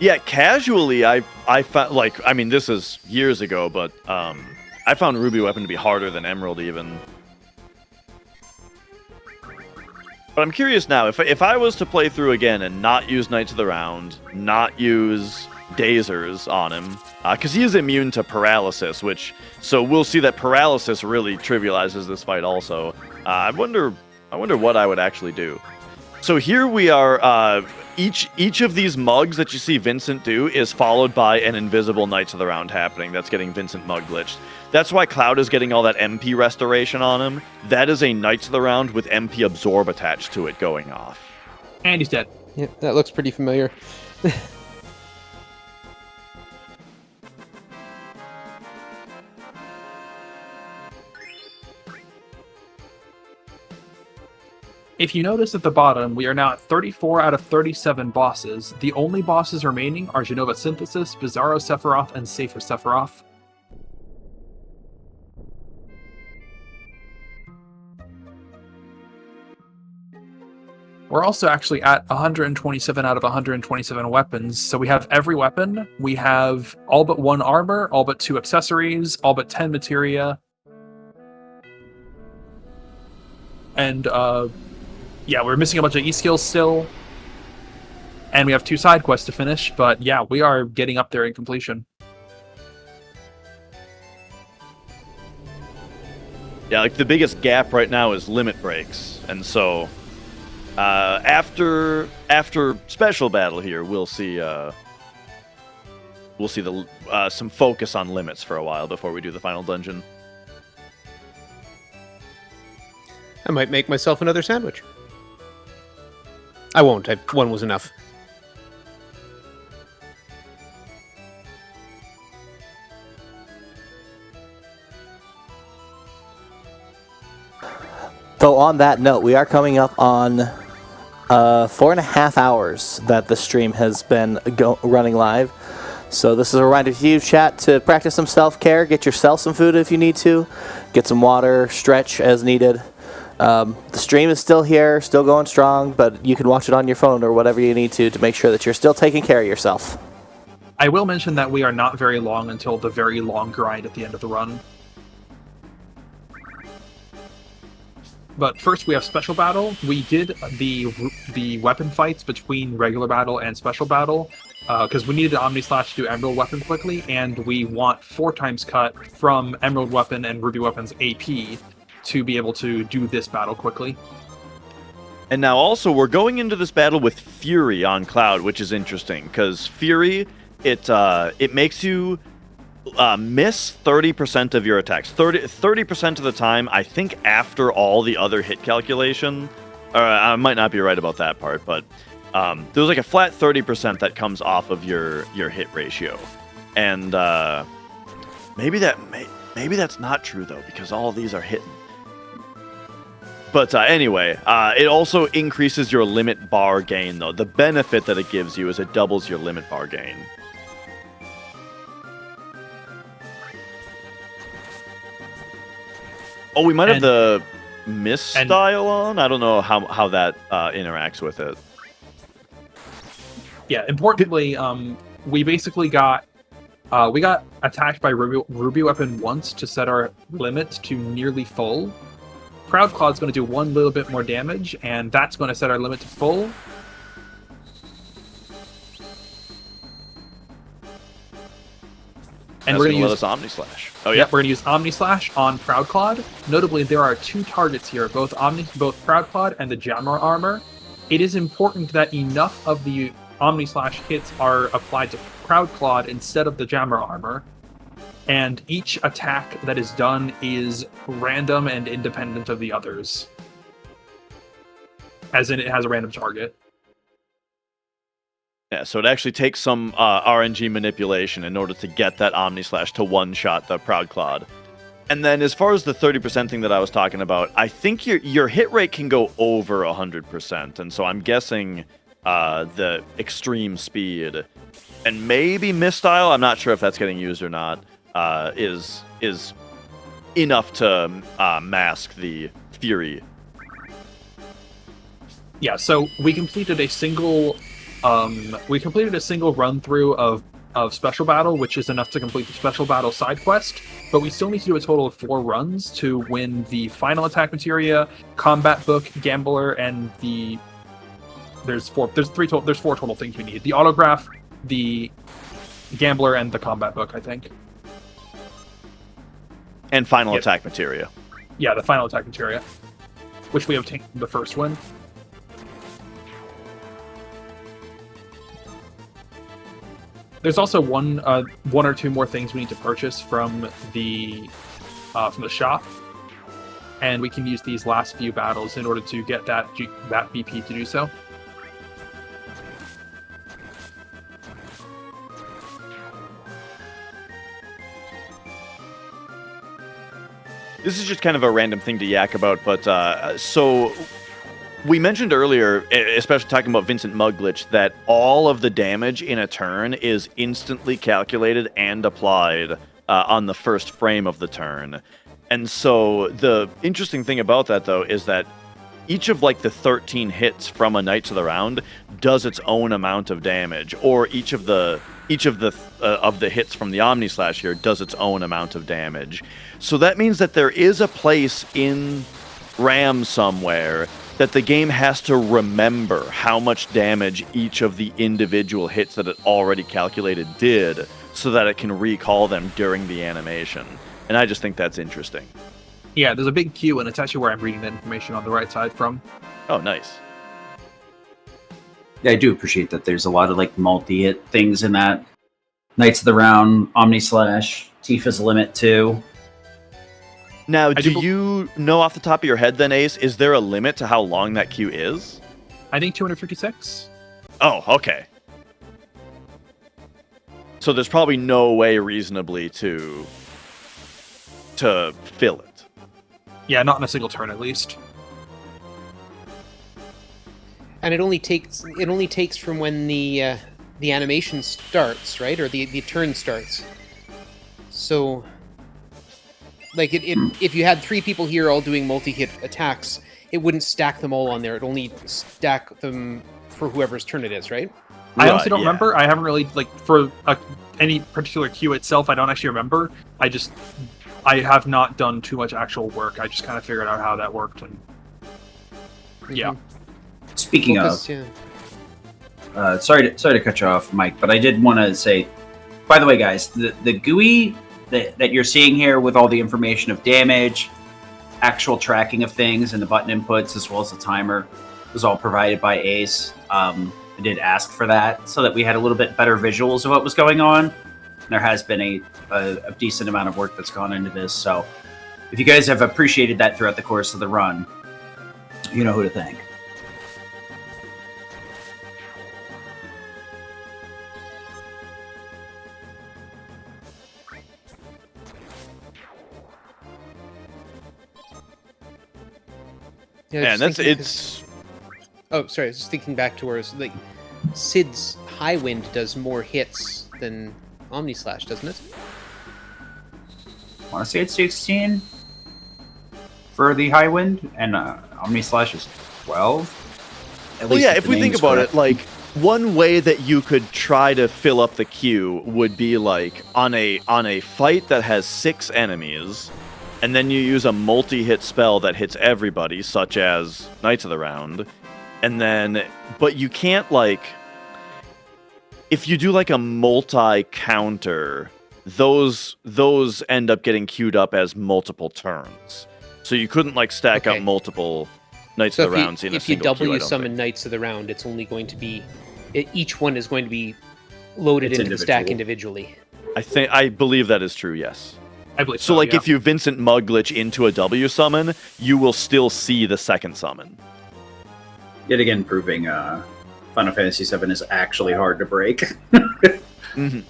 Yeah, casually, I found, like, I mean, this is years ago, but I found Ruby Weapon to be harder than Emerald even. But I'm curious now, if I was to play through again and not use Knights of the Round, not use Dazers on him, because he is immune to paralysis, so we'll see that paralysis really trivializes this fight also. I wonder what I would actually do. So here we are, each of these mugs that you see Vincent do is followed by an invisible Knights of the Round happening that's getting Vincent mug glitched. That's why Cloud is getting all that MP restoration on him. That is a Knights of the Round with MP absorb attached to it going off. And he's dead. Yeah, that looks pretty familiar. If you notice at the bottom, we are now at 34 out of 37 bosses. The only bosses remaining are Genova Synthesis, Bizarro Sephiroth, and Safer Sephiroth. We're also actually at 127 out of 127 weapons. So we have every weapon. We have all but 1 armor, all but 2 accessories, all but 10 materia. And, yeah, we're missing a bunch of E-skills still. And we have 2 side quests to finish. But yeah, we are getting up there in completion. Yeah, like the biggest gap right now is limit breaks. And so... after special battle here, we'll see the some focus on limits for a while before we do the final dungeon. I might make myself another sandwich. I won't. One was enough. Though on that note, we are coming up on 4.5 hours that the stream has been running live. So this is a reminder to you, chat, to practice some self-care. Get yourself some food if you need to. Get some water, stretch as needed. The stream is still here, still going strong, but you can watch it on your phone or whatever you need to make sure that you're still taking care of yourself. I will mention that we are not very long until the very long grind at the end of the run. But first we have Special Battle. We did the weapon fights between regular battle and Special Battle because we needed the Omni Slash to do Emerald Weapon quickly, and we want 4 times cut from Emerald Weapon and Ruby Weapon's AP to be able to do this battle quickly. And now also we're going into this battle with Fury on Cloud, which is interesting because Fury, it makes you miss 30% of your attacks. 30% of the time, I think, after all the other hit calculation. I might not be right about that part, but there's like a flat 30% that comes off of your hit ratio. And maybe that's not true, though, because all of these are hitting. But anyway, it also increases your limit bar gain, though. The benefit that it gives you is it doubles your limit bar gain. Oh, we might have the miss style on? I don't know how that interacts with it. Yeah, importantly, we basically got attacked by Ruby Weapon once to set our limit to nearly full. Proud Claw's going to do 1 little bit more damage, and that's going to set our limit to full. And we're going to use Omni Slash. Oh yeah, yeah, we're going to use Omni Slash on Proud Clawed. Notably, there are 2 targets here, both Proud Clawed and the Jammer armor. It is important that enough of the Omni Slash hits are applied to Proud Clawed instead of the Jammer armor. And each attack that is done is random and independent of the others. As in, it has a random target. Yeah, so it actually takes some RNG manipulation in order to get that Omni Slash to one-shot the Proud Clawed. And then as far as the 30% thing that I was talking about, I think your hit rate can go over 100%. And so I'm guessing the extreme speed and maybe misstyle, I'm not sure if that's getting used or not, is enough to mask the Fury. Yeah, so we completed a single run through of Special Battle, which is enough to complete the Special Battle side quest, but we still need to do a total of 4 runs to win the final attack materia, combat book, gambler, and there's 4 total things we need. The autograph, the gambler, and the combat book, I think. And final attack materia. Yeah, the final attack materia, which we obtained the first one. There's also one or two more things we need to purchase from the shop, and we can use these last few battles in order to get that BP to do so. This is just kind of a random thing to yak about, but so we mentioned earlier, especially talking about Vincent Mugglitch, that all of the damage in a turn is instantly calculated and applied on the first frame of the turn. And so the interesting thing about that, though, is that each of like the 13 hits from a Knights of the Round does its own amount of damage, or each of the hits from the Omni Slash here does its own amount of damage. So that means that there is a place in RAM somewhere that the game has to remember how much damage each of the individual hits that it already calculated did, so that it can recall them during the animation. And I just think that's interesting. Yeah, there's a big queue, and it's actually where I'm reading that information on the right side from. Oh, nice. Yeah, I do appreciate that there's a lot of like multi-hit things in that. Knights of the Round, Omni Slash, Tifa's Limit 2. Now, do you know off the top of your head then, Ace, is there a limit to how long that queue is? I think 256. Oh, okay. So there's probably no way reasonably to fill it. Yeah, not in a single turn at least. And it only takes from when the animation starts, right, or the turn starts. So, like, if you had 3 people here all doing multi-hit attacks, it wouldn't stack them all on there. It only stack them for whoever's turn it is, right? I honestly don't remember. I haven't really, like, for any particular queue itself, I don't actually remember. I have not done too much actual work. I just kind of figured out how that worked, and yeah. Speaking sorry to cut you off, Mike, but I did want to say, by the way, guys, the GUI that you're seeing here with all the information of damage, actual tracking of things, and the button inputs, as well as the timer, was all provided by Ace. I did ask for that so that we had a little bit better visuals of what was going on. There has been a decent amount of work that's gone into this, so if you guys have appreciated that throughout the course of the run, you know who to thank. Yeah, and it's. Oh, sorry. I was just thinking back to where it's like Sid's High Wind does more hits than Omni Slash, doesn't it? I want to say it's 16 for the High Wind, and Omni Slash is 12. Well, yeah, if we think about it, like, one way that you could try to fill up the queue would be like on a fight that has 6 enemies, and then you use a multi-hit spell that hits everybody, such as Knights of the Round, and then, but you can't, like, if you do like a multi-counter, those end up getting queued up as multiple turns. So you couldn't like stack up multiple Knights of the Rounds in a single queue. If you summon Knights of the Round, it's only going to be, each one is going to be loaded into the stack individually. I believe that is true, yes. I believe so. Like, if you Vincent Mugglitch into a W summon, you will still see the second summon. Yet again, proving Final Fantasy VII is actually hard to break. Mm-hmm.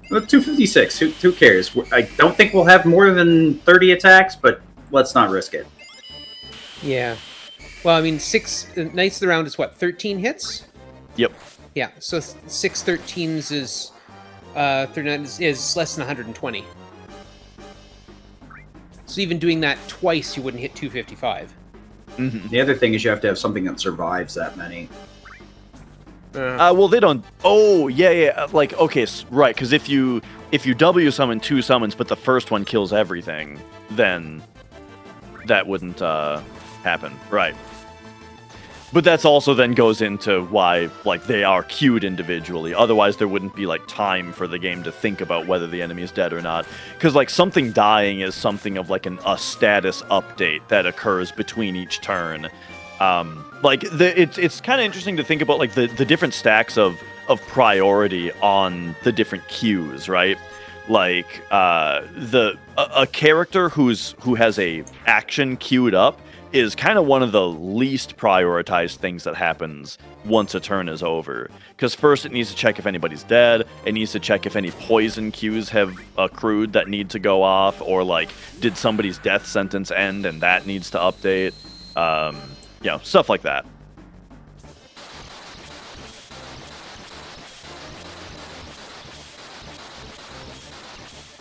256. Who cares? I don't think we'll have more than 30 attacks, but let's not risk it. Yeah. Well, I mean, 6 Knights of the Round is what, 13 hits? Yep. Yeah. So 6 13s is 39 is less than 120. So even doing that twice, you wouldn't hit 255. Mm-hmm. The other thing is you have to have something that survives that many. Well, they don't. Oh, yeah. Like, okay, right. Because if you W summon 2 summons, but the first one kills everything, then that wouldn't happen, right? But that's also then goes into why, like, they are queued individually. Otherwise, there wouldn't be, like, time for the game to think about whether the enemy is dead or not. Because, like, something dying is something of, like, a status update that occurs between each turn. It's kind of interesting to think about, like, the different stacks of priority on the different queues, right? Like, a character who has a action queued up is kind of one of the least prioritized things that happens once a turn is over. Because first it needs to check if anybody's dead, it needs to check if any poison cues have accrued that need to go off, or like, did somebody's death sentence end and that needs to update. Stuff like that.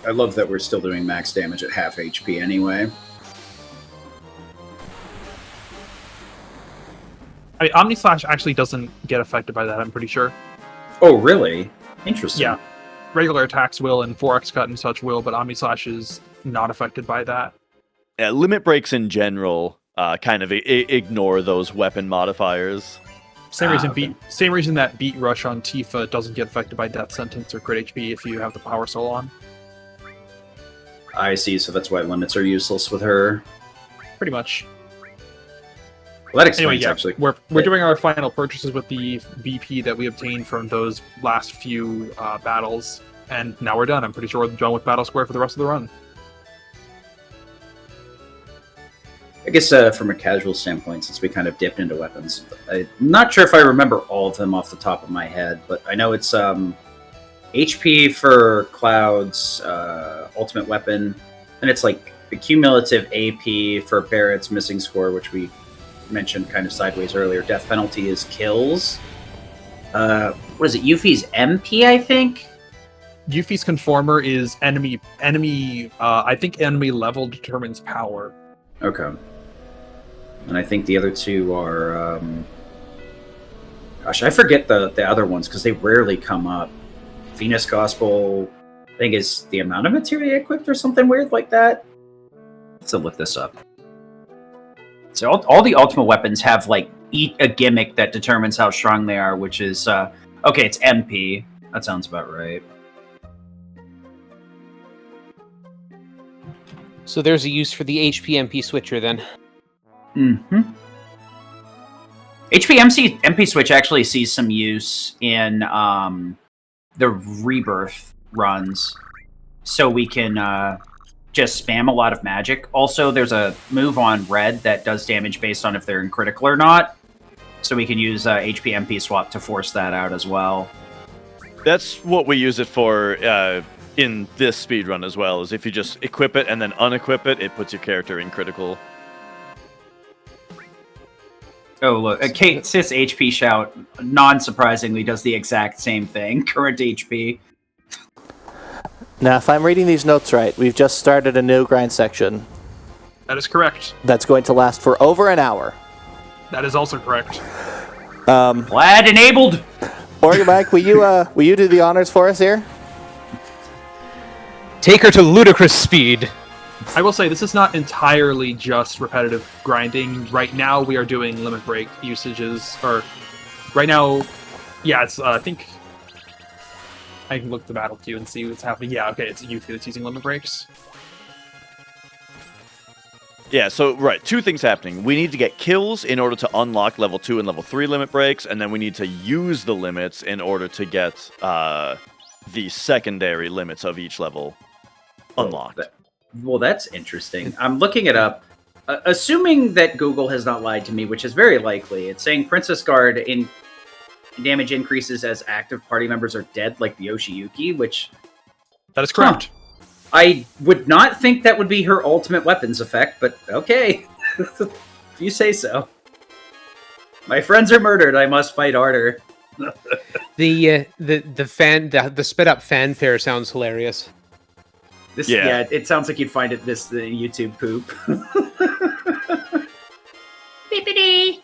I love that we're still doing max damage at half HP anyway. I mean, Omnislash actually doesn't get affected by that, I'm pretty sure. Oh, really? Interesting. Yeah. Regular attacks will, and 4x cut and such will, but Omnislash is not affected by that. Yeah, limit breaks in general kind of ignore those weapon modifiers. Same reason that Beat Rush on Tifa doesn't get affected by death sentence or crit HP if you have the Power Soul on. I see, so that's why limits are useless with her. Pretty much. Well, that explains, Anyway, yeah, actually. we're doing our final purchases with the BP that we obtained from those last few battles, and now we're done. I'm pretty sure we're done with Battle Square for the rest of the run. I guess from a casual standpoint, since we kind of dipped into weapons, I'm not sure if I remember all of them off the top of my head, but I know it's HP for Cloud's ultimate weapon, and it's like the cumulative AP for Barrett's missing score, which we mentioned kind of sideways earlier. Death penalty is kills. What is it? Yuffie's MP, I think? Yuffie's Conformer is enemy I think enemy level determines power. Okay. And I think the other two are gosh, I forget the other ones because they rarely come up. Venus Gospel, I think, is the amount of materia equipped or something weird like that. Let's look this up. So all the ultimate weapons have like a gimmick that determines how strong they are, which is okay, it's MP. That sounds about right. So there's a use for the HP MP switcher then. Mm-hmm. HP MP switch actually sees some use in the Rebirth runs, so we can just spam a lot of magic. Also, there's a move on Red that does damage based on if they're in critical or not, so we can use HP MP swap to force that out as well. That's what we use it for in this speedrun as well, is if you just equip it and then unequip it, it puts your character in critical. Oh, look, Kate Sis HP Shout, non-surprisingly, does the exact same thing. Current HP. Now, if I'm reading these notes right, we've just started a new grind section. That is correct. That's going to last for over an hour. That is also correct. Vlad enabled! organMike, will you do the honors for us here? Take her to ludicrous speed. I will say, this is not entirely just repetitive grinding. Right now, we are doing limit break usages, or right now, yeah, it's, I think, I can look at the battle queue and see what's happening. Yeah, okay, it's Yuffie that's using limit breaks. Yeah, so, right, two things happening. We need to get kills in order to unlock level 2 and level 3 limit breaks, and then we need to use the limits in order to get the secondary limits of each level unlocked. Well, that's interesting. I'm looking it up. Assuming that Google has not lied to me, which is very likely, it's saying Princess Guard in damage increases as active party members are dead, like the Yoshiyuki, which... That is correct. I would not think that would be her ultimate weapons effect, but okay. If you say so. My friends are murdered, I must fight harder. The sped up fanfare sounds hilarious. Yeah, it sounds like you'd find it the YouTube poop. Beepity.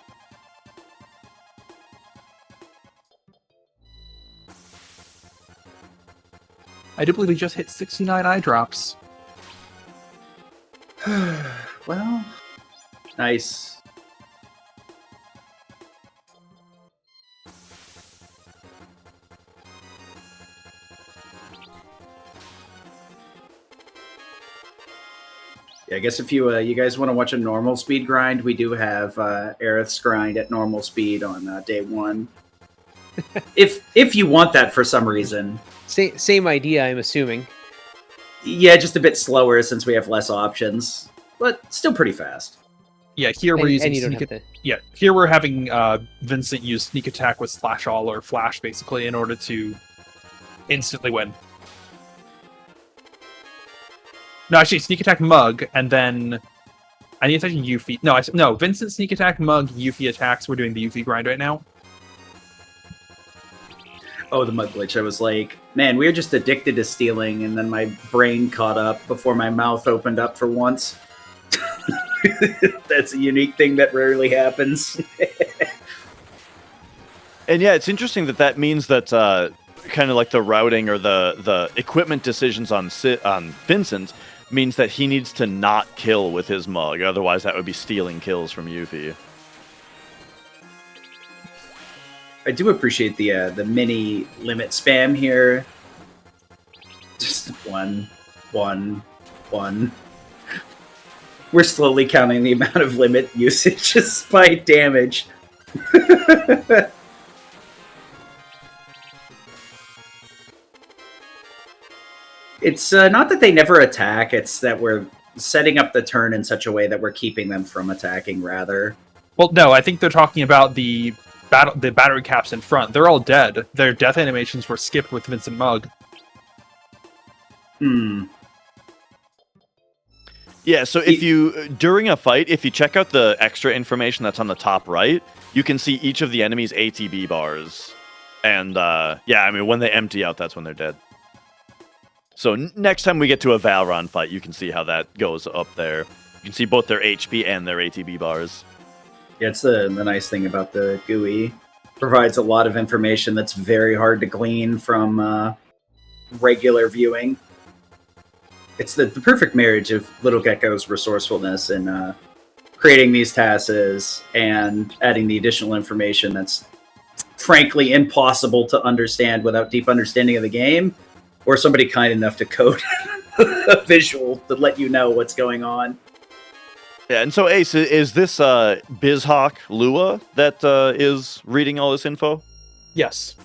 I do believe we just hit 69 eye drops. Well, nice. Yeah, I guess if you guys want to watch a normal speed grind, we do have Aerith's grind at normal speed on day 1. if you want that for some reason. Same idea, I'm assuming. Yeah, just a bit slower since we have less options, but still pretty fast. Yeah, here we're using you don't sneak. have to. Yeah, here we're having Vincent use sneak attack with slash all or flash basically in order to instantly win. No, actually, sneak attack mug, and then I need to attack Yuffie. No, Vincent sneak attack mug, Yuffie attacks. We're doing the Yuffie grind right now. Oh, the mug glitch. I was like, man, we're just addicted to stealing, and then my brain caught up before my mouth opened up for once. That's a unique thing that rarely happens. And yeah, it's interesting that means that kind of like the routing or the equipment decisions on Vincent means that he needs to not kill with his mug. Otherwise, that would be stealing kills from Yuffie. I do appreciate the mini limit spam here. Just one. We're slowly counting the amount of limit usage just by damage. It's not that they never attack, it's that we're setting up the turn in such a way that we're keeping them from attacking, rather. Well, no, I think they're talking about the battery caps in front. They're all dead. Their death animations were skipped with Vincent Mug. Yeah, so if you, during a fight, if you check out the extra information that's on the top right, you can see each of the enemy's ATB bars. And, yeah, I mean, when they empty out, that's when they're dead. So next time we get to a Valron fight, you can see how that goes up there. You can see both their HP and their ATB bars. Yeah, it's the nice thing about the GUI. Provides a lot of information that's very hard to glean from regular viewing. It's the perfect marriage of lilgecko's resourcefulness in creating these TASs and adding the additional information that's frankly impossible to understand without deep understanding of the game, or somebody kind enough to code a visual to let you know what's going on. Yeah, and so Ace, is this BizHawk Lua that is reading all this info? Yes.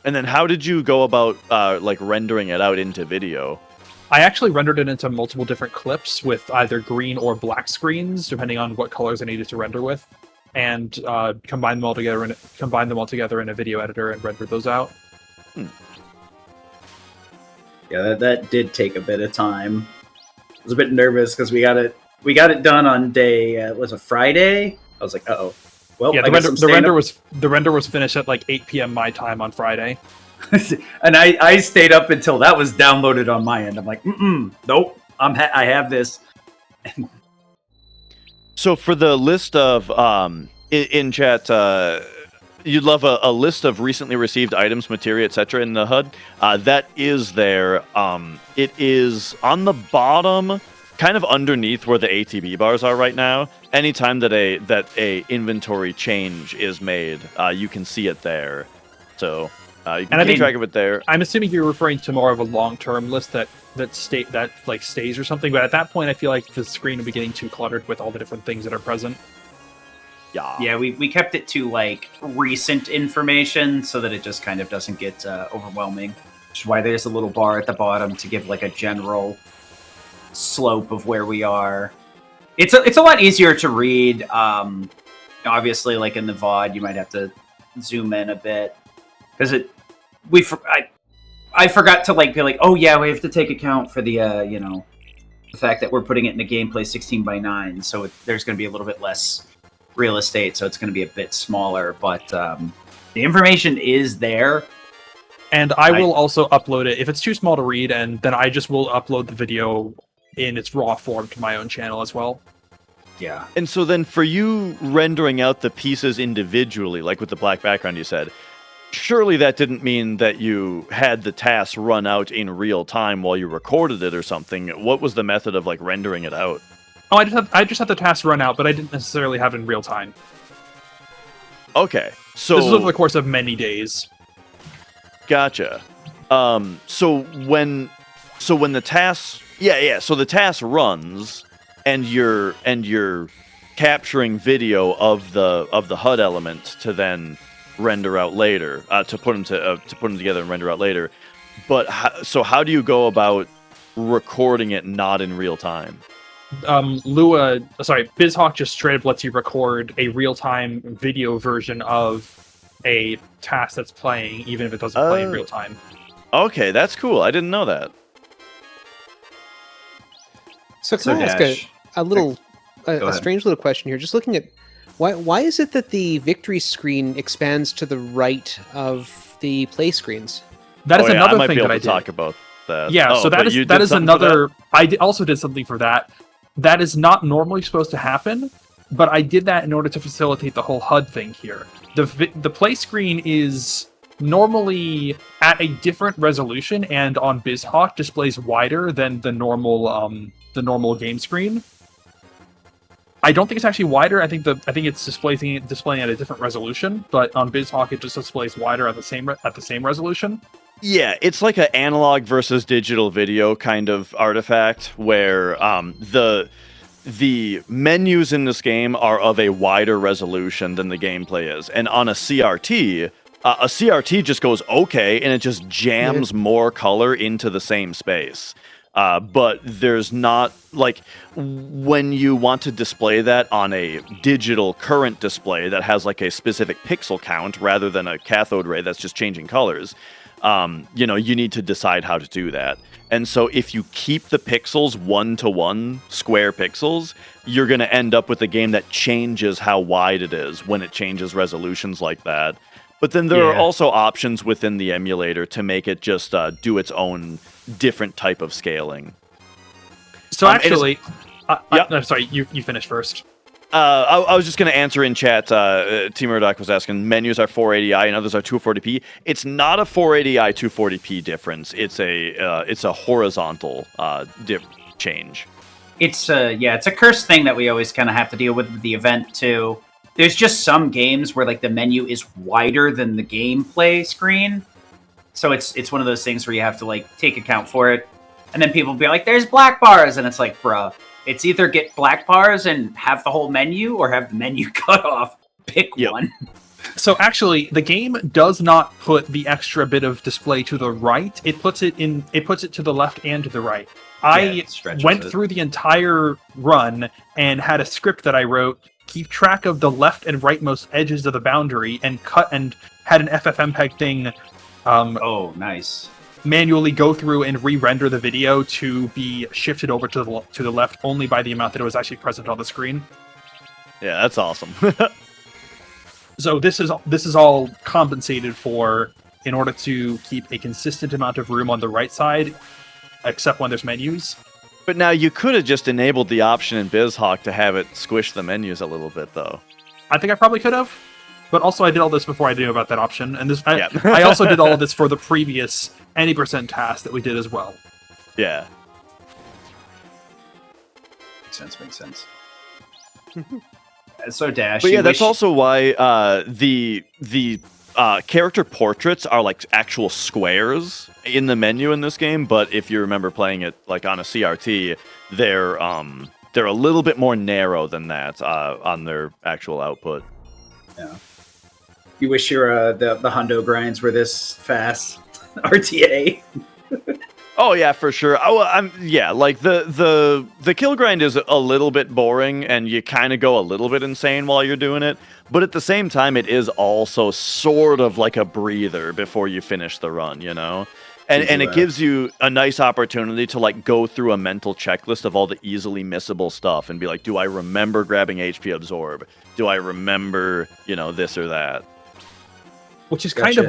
And then how did you go about like rendering it out into video? I actually rendered it into multiple different clips with either green or black screens, depending on what colors I needed to render with, and combined them all together in a video editor and rendered those out. Yeah, that did take a bit of time. I was a bit nervous because we got it done on day was it Friday? I was like, uh-oh. Well, yeah, the render was finished at like 8 p.m. my time on Friday. And I stayed up until that was downloaded on my end. I'm like, nope, I have this. So for the list of in chat, you'd love a list of recently received items, materia, etc. in the HUD. That is there. It is on the bottom, kind of underneath where the ATB bars are right now. Anytime that a inventory change is made, you can see it there. So you can keep track of it there. I'm assuming you're referring to more of a long-term list that stays or something. But at that point, I feel like the screen would be getting too cluttered with all the different things that are present. Yeah, we kept it to like recent information so that it just kind of doesn't get overwhelming. Which is why there's a little bar at the bottom to give like a general slope of where we are. It's a lot easier to read. Obviously, like in the VOD, you might have to zoom in a bit because I forgot to like be like, oh yeah, we have to take account for the the fact that we're putting it in a gameplay 16:9, so there's going to be a little bit less real estate, so it's going to be a bit smaller, but the information is there. And I will also upload it if it's too small to read, and then I just will upload the video in its raw form to my own channel as well. Yeah. And so then for you rendering out the pieces individually, like with the black background you said, surely that didn't mean that you had the TAS run out in real time while you recorded it or something. What was the method of like rendering it out? Oh, I just had the TAS run out, but I didn't necessarily have it in real time. Okay, so this is over the course of many days. Gotcha. So when the TAS, so the TAS runs, and you're capturing video of the HUD element to then render out later, to put them together and render out later. But how do you go about recording it not in real time? BizHawk just straight up lets you record a real-time video version of a task that's playing, even if it doesn't play in real time. Okay, that's cool. I didn't know that. So can I ask Dash, a strange little question here? Just looking at why is it that the victory screen expands to the right of the play screens? That is I another might thing be able that I to did. talk about that. Yeah, so but you that did is something for that? another. Also did something for that. That is not normally supposed to happen, but I did that in order to facilitate the whole HUD thing here. The play screen is normally at a different resolution, and on BizHawk displays wider than the normal game screen. I don't think it's actually wider. I think it's displaying at a different resolution, but on BizHawk it just displays wider at the same resolution. Yeah, it's like an analog versus digital video kind of artifact where the menus in this game are of a wider resolution than the gameplay is. And on a CRT just goes okay, and it just jams more color into the same space. But there's not, like, when you want to display that on a digital current display that has like a specific pixel count rather than a cathode ray that's just changing colors, you need to decide how to do that. And so if you keep the pixels 1-to-1 square pixels, you're going to end up with a game that changes how wide it is when it changes resolutions like that. But then there are also options within the emulator to make it just do its own different type of scaling. So actually, I'm sorry, you finish first. I was just going to answer in chat. T Murdoch was asking, menus are 480i and others are 240p. It's not a 480i 240p difference. It's a horizontal change. It's a cursed thing that we always kind of have to deal with the event too. There's just some games where like the menu is wider than the gameplay screen, so it's one of those things where you have to like take account for it, and then people be like, "There's black bars," and it's like, bruh. It's either get black bars and have the whole menu, or have the menu cut off. Pick one. So actually, the game does not put the extra bit of display to the right. It puts it to the left and to the right. I went through the entire run and had a script that I wrote, keep track of the left and rightmost edges of the boundary, and had an FFmpeg thing. Oh, nice. Manually go through and re-render the video to be shifted over to the left only by the amount that it was actually present on the screen. Yeah, that's awesome. So this is all compensated for in order to keep a consistent amount of room on the right side, except when there's menus. But now you could have just enabled the option in BizHawk to have it squish the menus a little bit, though. I think I probably could have, but also I did all this before I knew about that option, and I also did all of this for the previous any % task that we did as well. Yeah. Makes sense. So Dash. But yeah, that's also why the character portraits are like actual squares in the menu in this game. But if you remember playing it like on a CRT, they're a little bit more narrow than that on their actual output. Yeah. You wish your the hundo grinds were this fast. RTA. Oh yeah, for sure. Like the kill grind is a little bit boring, and you kind of go a little bit insane while you're doing it. But at the same time, it is also sort of like a breather before you finish the run, you know. And it gives you a nice opportunity to like go through a mental checklist of all the easily missable stuff and be like, do I remember grabbing HP absorb? Do I remember, this or that? Which is kind of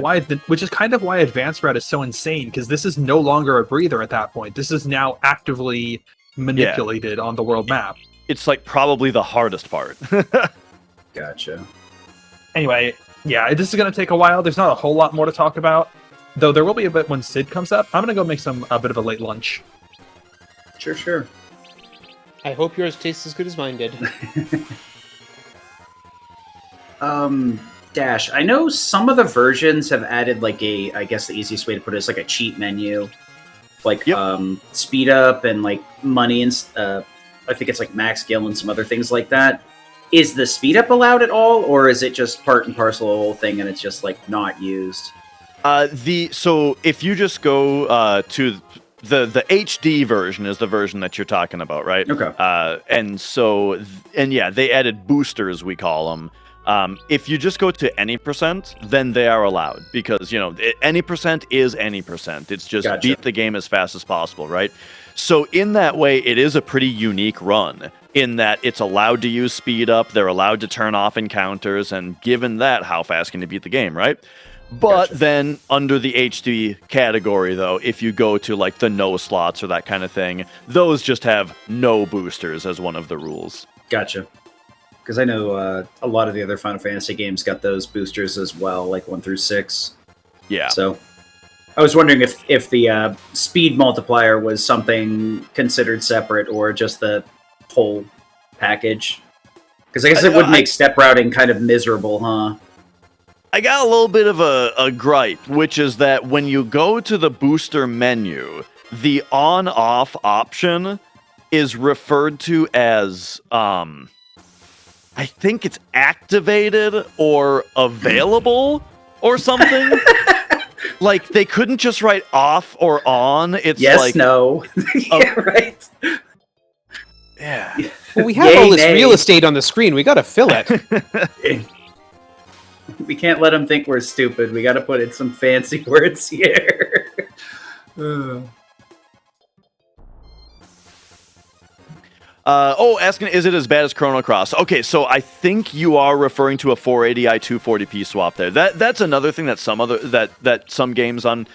why Advanced Route is so insane, because this is no longer a breather at that point. This is now actively manipulated on the world map. It's like probably the hardest part. Gotcha. Anyway, yeah, this is going to take a while. There's not a whole lot more to talk about, though there will be a bit when Sid comes up. I'm going to go make a bit of a late lunch. Sure. I hope yours tastes as good as mine did. Dash, I know some of the versions have added like I guess the easiest way to put it is like a cheat menu, like speed up and like money and I think it's like max skill and some other things like that. Is the speed up allowed at all, or is it just part and parcel of the whole thing and it's just like not used? So if you just go to the HD version is the version that you're talking about, right? Okay. And yeah, they added boosters, we call them. If you just go to any percent, then they are allowed because, any percent is any percent. It's just Gotcha. beat the game as fast as possible, right? So in that way, it is a pretty unique run in that it's allowed to use speed up, they're allowed to turn off encounters, and given that, how fast can you beat the game, right? But Gotcha. then under the HD category, though, if you go to like the no slots or that kind of thing, those just have no boosters as one of the rules. Gotcha. Because I know a lot of the other Final Fantasy games got those boosters as well, like 1 through 6. Yeah. So I was wondering if the speed multiplier was something considered separate or just the whole package. Because I guess it would make step routing kind of miserable, huh? I got a little bit of a gripe, which is that when you go to the booster menu, the on-off option is referred to as, I think it's activated or available or something. Like, they couldn't just write off or on. It's yes, like... no. Yeah, right. Yeah. Well, we have all this real estate on the screen. We got to fill it. We can't let them think we're stupid. We got to put in some fancy words here. Asking, is it as bad as Chrono Cross? Okay, so I think you are referring to a 480i 240p swap there. That's another thing that some games on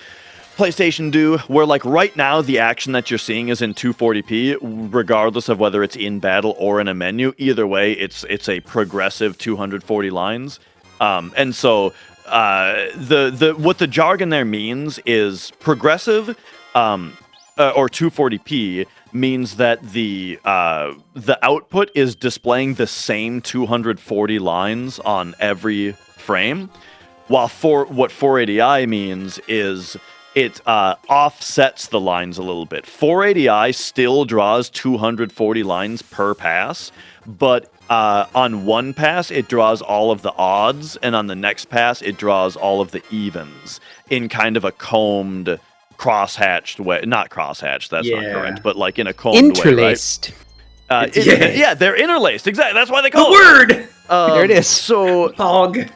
PlayStation do, where like right now the action that you're seeing is in 240p, regardless of whether it's in battle or in a menu. Either way, it's a progressive 240 lines. And so what the jargon there means is progressive or 240p means that the output is displaying the same 240 lines on every frame, while what 480i means is it offsets the lines a little bit. 480i still draws 240 lines per pass, but on one pass, it draws all of the odds, and on the next pass, it draws all of the evens in kind of a combed, cross-hatched way. Not cross-hatched, that's not correct, but like in a combed Interlaced. way, right? Yeah, they're interlaced. Exactly, that's why they call it. Word! There it is. So, Pog.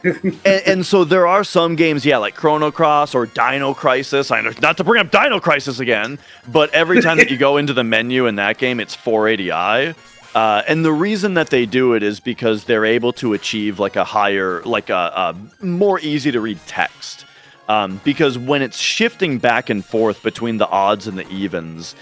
and so there are some games, like Chrono Cross or Dino Crisis. I know, not to bring up Dino Crisis again, but every time that you go into the menu in that game, it's 480i. And the reason that they do it is because they're able to achieve like a higher, like a more easy to read text. Because when it's shifting back and forth between the odds and the evens,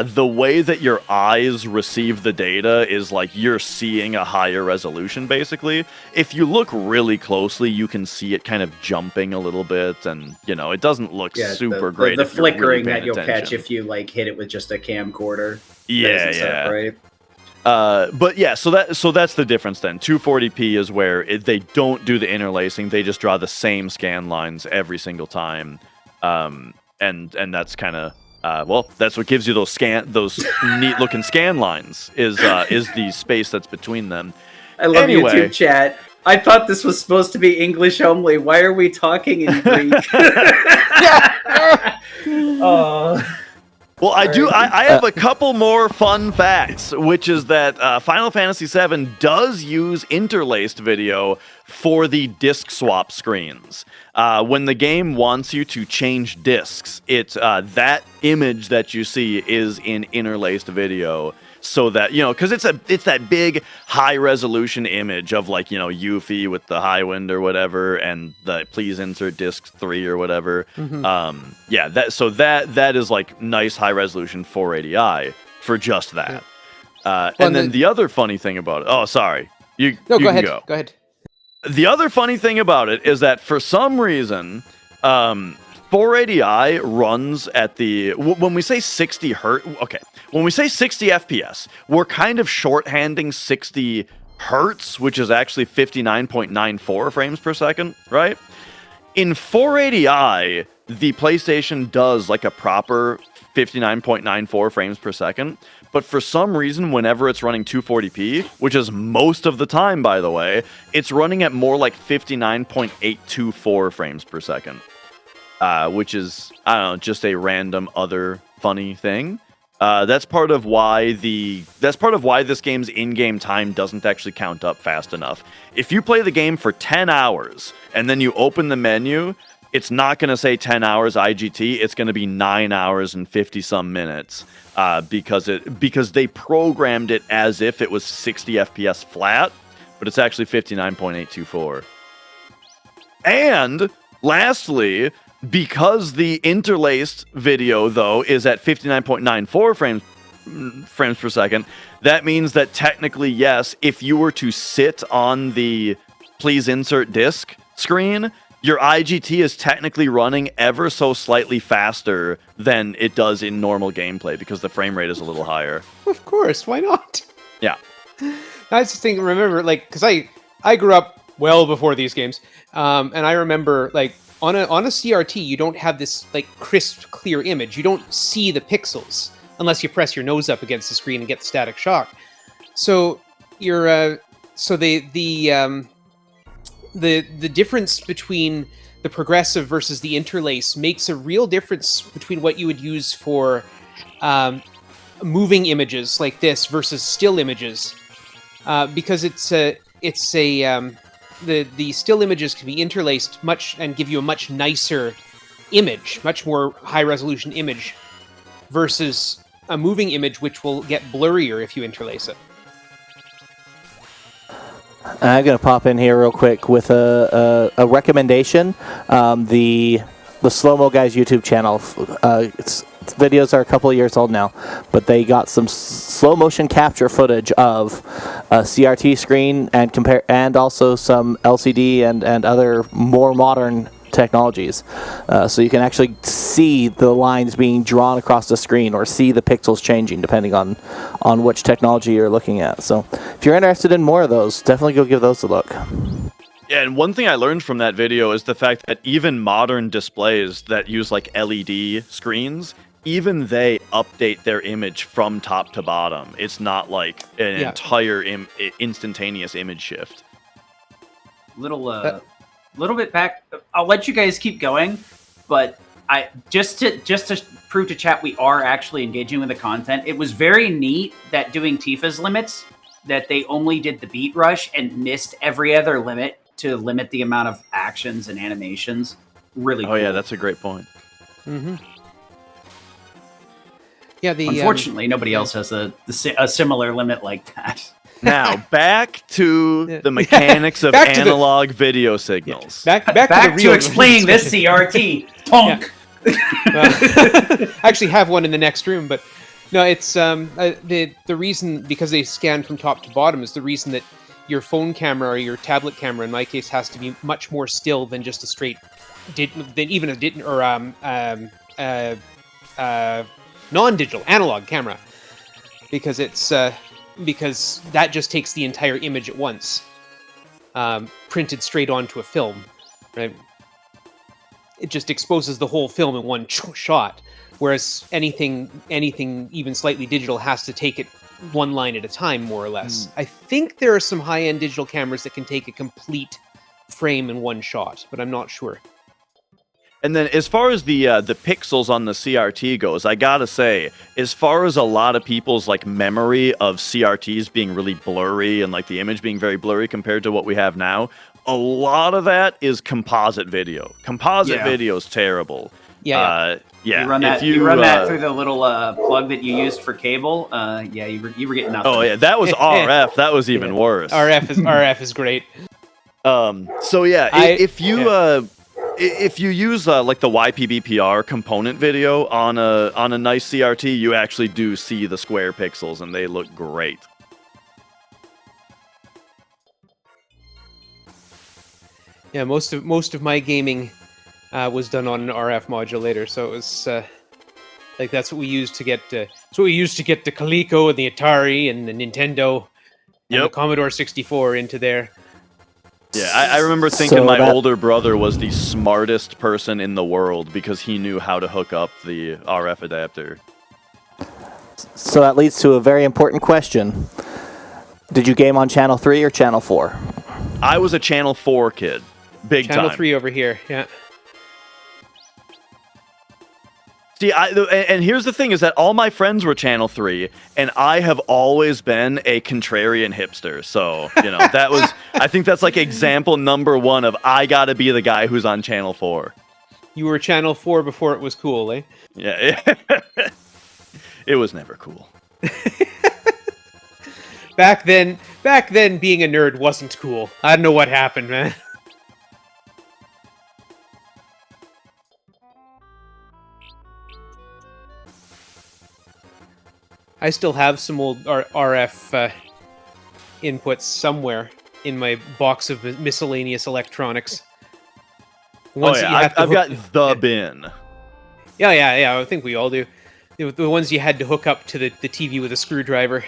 the way that your eyes receive the data is like you're seeing a higher resolution, basically. If you look really closely, you can see it kind of jumping a little bit, and, it doesn't look super great. The if you're really flickering paying that you'll attention. catch if you, like, hit it with just a camcorder. Yeah. Right? But yeah, so that's the difference then. 240p is where they don't do the interlacing; they just draw the same scan lines every single time, and that's kind of that's what gives you those neat looking scan lines is the space that's between them. I love YouTube chat. I thought this was supposed to be English only. Why are we talking in Greek? Oh. Well, I have a couple more fun facts, which is that Final Fantasy VII does use interlaced video for the disc swap screens. When the game wants you to change discs, that image that you see is in interlaced video. So that, because it's that big high resolution image of like, Yuffie with the high wind or whatever, and the please insert disc 3 or whatever. Mm-hmm. That is like nice high resolution 480i for just that. Yeah. And then the other funny thing about it. Oh, sorry. Go ahead. Go ahead. The other funny thing about it is that for some reason, 480i runs at when we say 60 hertz. Okay. When we say 60 FPS, we're kind of shorthanding 60 hertz, which is actually 59.94 frames per second, right? In 480i, the PlayStation does like a proper 59.94 frames per second, but for some reason, whenever it's running 240p, which is most of the time, by the way, it's running at more like 59.824 frames per second. Really? which is, I don't know, just a random other funny thing. That's part of why this game's in-game time doesn't actually count up fast enough. If you play the game for 10 hours and then you open the menu, it's not going to say 10 hours IGT. It's going to be 9 hours and 50 some minutes because they programmed it as if it was 60 FPS flat, but it's actually 59.824. And lastly, because the interlaced video, though, is at 59.94 frames per second, that means that technically, yes, if you were to sit on the please insert disc screen, your IGT is technically running ever so slightly faster than it does in normal gameplay because the frame rate is a little higher. Of course, why not? Yeah. I just think, remember, like, because I grew up well before these games, and I remember, like, on a CRT, you don't have this, like, crisp, clear image. You don't see the pixels unless you press your nose up against the screen and get the static shock. So you're the difference between the progressive versus the interlace makes a real difference between what you would use for moving images like this versus still images, because the still images can be interlaced much and give you a much nicer image, much more high resolution image, versus a moving image which will get blurrier if you interlace it. I'm going to pop in here real quick with a recommendation. The Slow-Mo Guys YouTube channel, its videos are a couple of years old now, but they got some slow motion capture footage of a CRT screen and also some LCD and other more modern technologies. So you can actually see the lines being drawn across the screen or see the pixels changing depending on which technology you're looking at. So if you're interested in more of those, definitely go give those a look. Yeah, and one thing I learned from that video is the fact that even modern displays that use like LED screens, even they update their image from top to bottom. It's not like an entire instantaneous image shift. Little bit back. I'll let you guys keep going, but I just to prove to chat we are actually engaging with the content. It was very neat that doing Tifa's limits, that they only did the beat rush and missed every other limit to limit the amount of actions and animations. Really cool. Oh yeah, that's a great point. Mm-hmm. Yeah, unfortunately, nobody else has a similar limit like that. Now, back to the mechanics of analog video signals. Back to explaining this CRT. Tonk! I actually have one in the next room, but no, it's the reason, because they scan from top to bottom, is the reason that your phone camera or your tablet camera, in my case, has to be much more still than just a straight, non-digital analog camera, because it's because that just takes the entire image at once, printed straight onto a film, right? It just exposes the whole film in one shot, whereas anything even slightly digital has to take it one line at a time, more or less. I think there are some high-end digital cameras that can take a complete frame in one shot, but I'm not sure. And then as far as the pixels on the CRT goes, I gotta say, as far as a lot of people's like memory of CRTs being really blurry and like the image being very blurry compared to what we have now, a lot of that is composite video. Composite video is terrible. Yeah. Yeah. You run that through the little plug that you used for cable. You were getting nothing. Oh yeah, that was RF. That was even worse. RF is great. So yeah, if you use like the YPBPR component video on a nice CRT, you actually do see the square pixels, and they look great. Yeah, most of my gaming was done on an RF modulator, so it was like that's what we used to get. The Coleco and the Atari and the Nintendo and the Commodore 64 into there. Yeah, I remember thinking my older brother was the smartest person in the world because he knew how to hook up the RF adapter. So that leads to a very important question. Did you game on Channel 3 or Channel 4? I was a Channel 4 kid. Big time. Channel 3 over here, yeah. See, and here's the thing: is that all my friends were Channel 3, and I have always been a contrarian hipster. So that was. I think that's like example number 1 of I gotta be the guy who's on Channel 4. You were Channel 4 before it was cool, eh? Yeah, it was never cool. Back then, being a nerd wasn't cool. I don't know what happened, man. I still have some old RF inputs somewhere in my box of miscellaneous electronics. I've got the bin. Yeah, I think we all do. The ones you had to hook up to the TV with a screwdriver.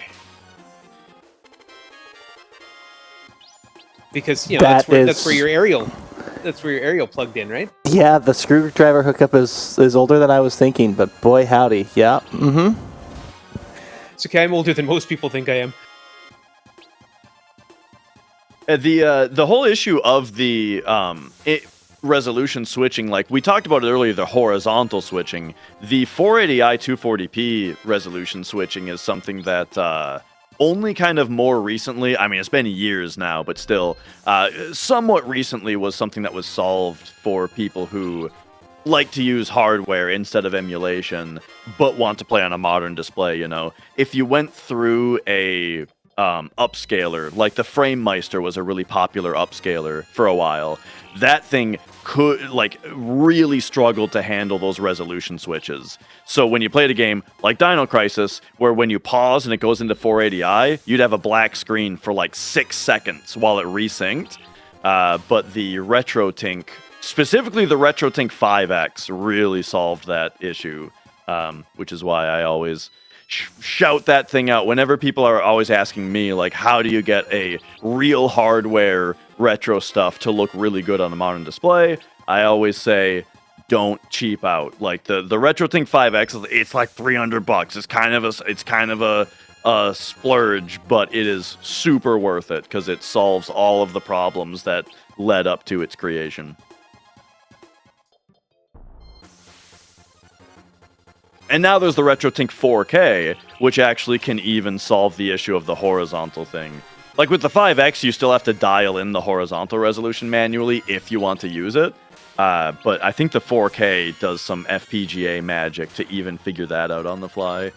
Because that's where your aerial plugged in, right? Yeah, the screwdriver hookup is older than I was thinking, but boy howdy, yeah. Mm-hmm. It's okay, I'm older than most people think I am. The whole issue of the resolution switching, like we talked about it earlier, the horizontal switching, the 480i 240p resolution switching is something that only kind of more recently, I mean, it's been years now, but still, somewhat recently was something that was solved for people who like to use hardware instead of emulation, but want to play on a modern display, If you went through a upscaler, like the FrameMeister was a really popular upscaler for a while, that thing could really struggle to handle those resolution switches. So when you played a game like Dino Crisis, where when you pause and it goes into 480i, you'd have a black screen for 6 seconds while it resynced. But the RetroTink, specifically the RetroTink 5X, really solved that issue, which is why I always shout that thing out whenever people are always asking me, how do you get a real hardware retro stuff to look really good on a modern display? I always say, don't cheap out. The RetroTink 5X, it's like $300. It's kind of a splurge, but it is super worth it because it solves all of the problems that led up to its creation. And now there's the RetroTink 4K, which actually can even solve the issue of the horizontal thing. With the 5X, you still have to dial in the horizontal resolution manually if you want to use it. But I think the 4K does some FPGA magic to even figure that out on the fly.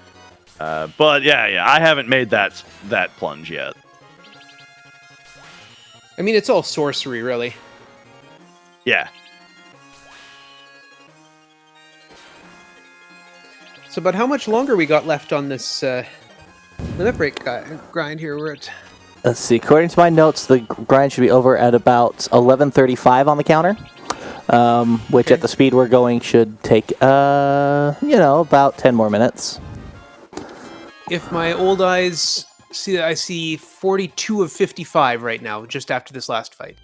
But yeah, I haven't made that plunge yet. I mean, it's all sorcery, really. Yeah. So, but how much longer we got left on this limit break grind here? We're at... Let's see. According to my notes, the grind should be over at about 11:35 on the counter, which at the speed we're going should take, about 10 more minutes. If my old eyes see, I see 42 of 55 right now, just after this last fight.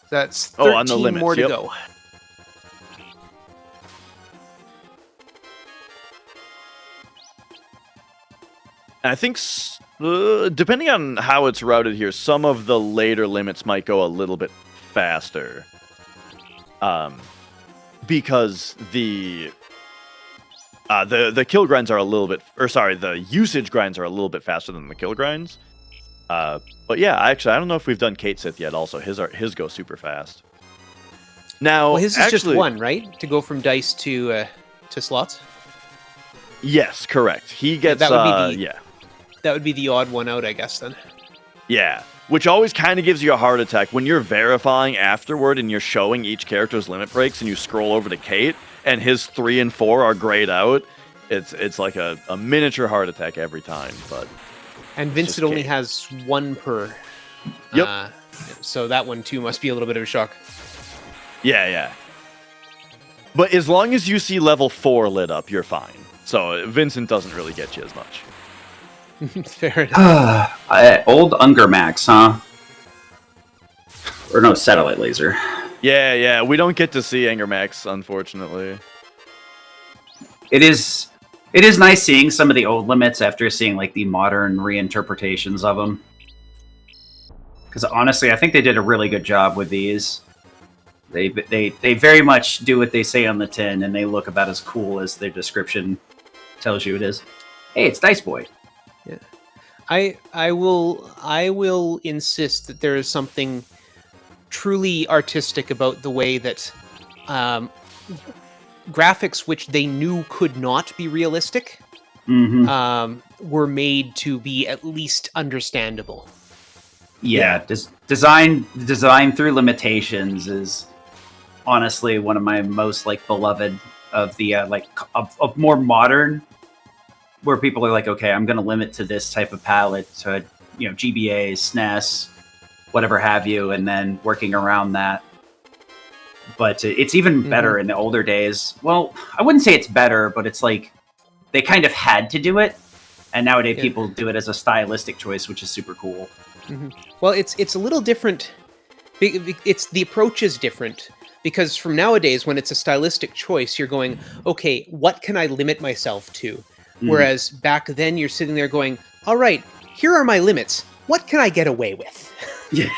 That's 13 on the limits, more to go. I think, depending on how it's routed here, some of the later limits might go a little bit faster. Because the kill grinds are a little bit, the usage grinds are a little bit faster than the kill grinds. But yeah, actually, I don't know if we've done Kate Sith yet. Also, his go super fast. Now, well, his is just one, right? To go from dice to slots. Yes, correct. He gets That would be the odd one out, I guess, then. Yeah, which always kind of gives you a heart attack when you're verifying afterward and you're showing each character's limit breaks and you scroll over to Kate and his 3 and 4 are grayed out. It's like a miniature heart attack every time. And Vincent only has 1 per. Yep. So that one too must be a little bit of a shock. Yeah. But as long as you see level 4 lit up, you're fine. So Vincent doesn't really get you as much. Fair enough. Old Ungermax, huh? Or no, satellite laser. Yeah. We don't get to see Angermax, unfortunately. It is nice seeing some of the old limits after seeing the modern reinterpretations of them. Because honestly, I think they did a really good job with these. They very much do what they say on the tin, and they look about as cool as their description tells you it is. Hey, it's Dice Boy. Yeah. I will insist that there is something truly artistic about the way that graphics, which they knew could not be realistic, were made to be at least understandable. Yeah, design through limitations is honestly one of my most like beloved of the of more modern, where people are like, okay, I'm going to limit to this type of palette, to GBA, SNES, whatever have you, and then working around that. But it's even better in the older days. Well, I wouldn't say it's better, but it's like they kind of had to do it, and nowadays people do it as a stylistic choice, which is super cool. Well, it's a little different. It's the approach is different, because from nowadays, when it's a stylistic choice, you're going, okay, what can I limit myself to? Whereas back then, you're sitting there going, all right, here are my limits. What can I get away with? Yeah.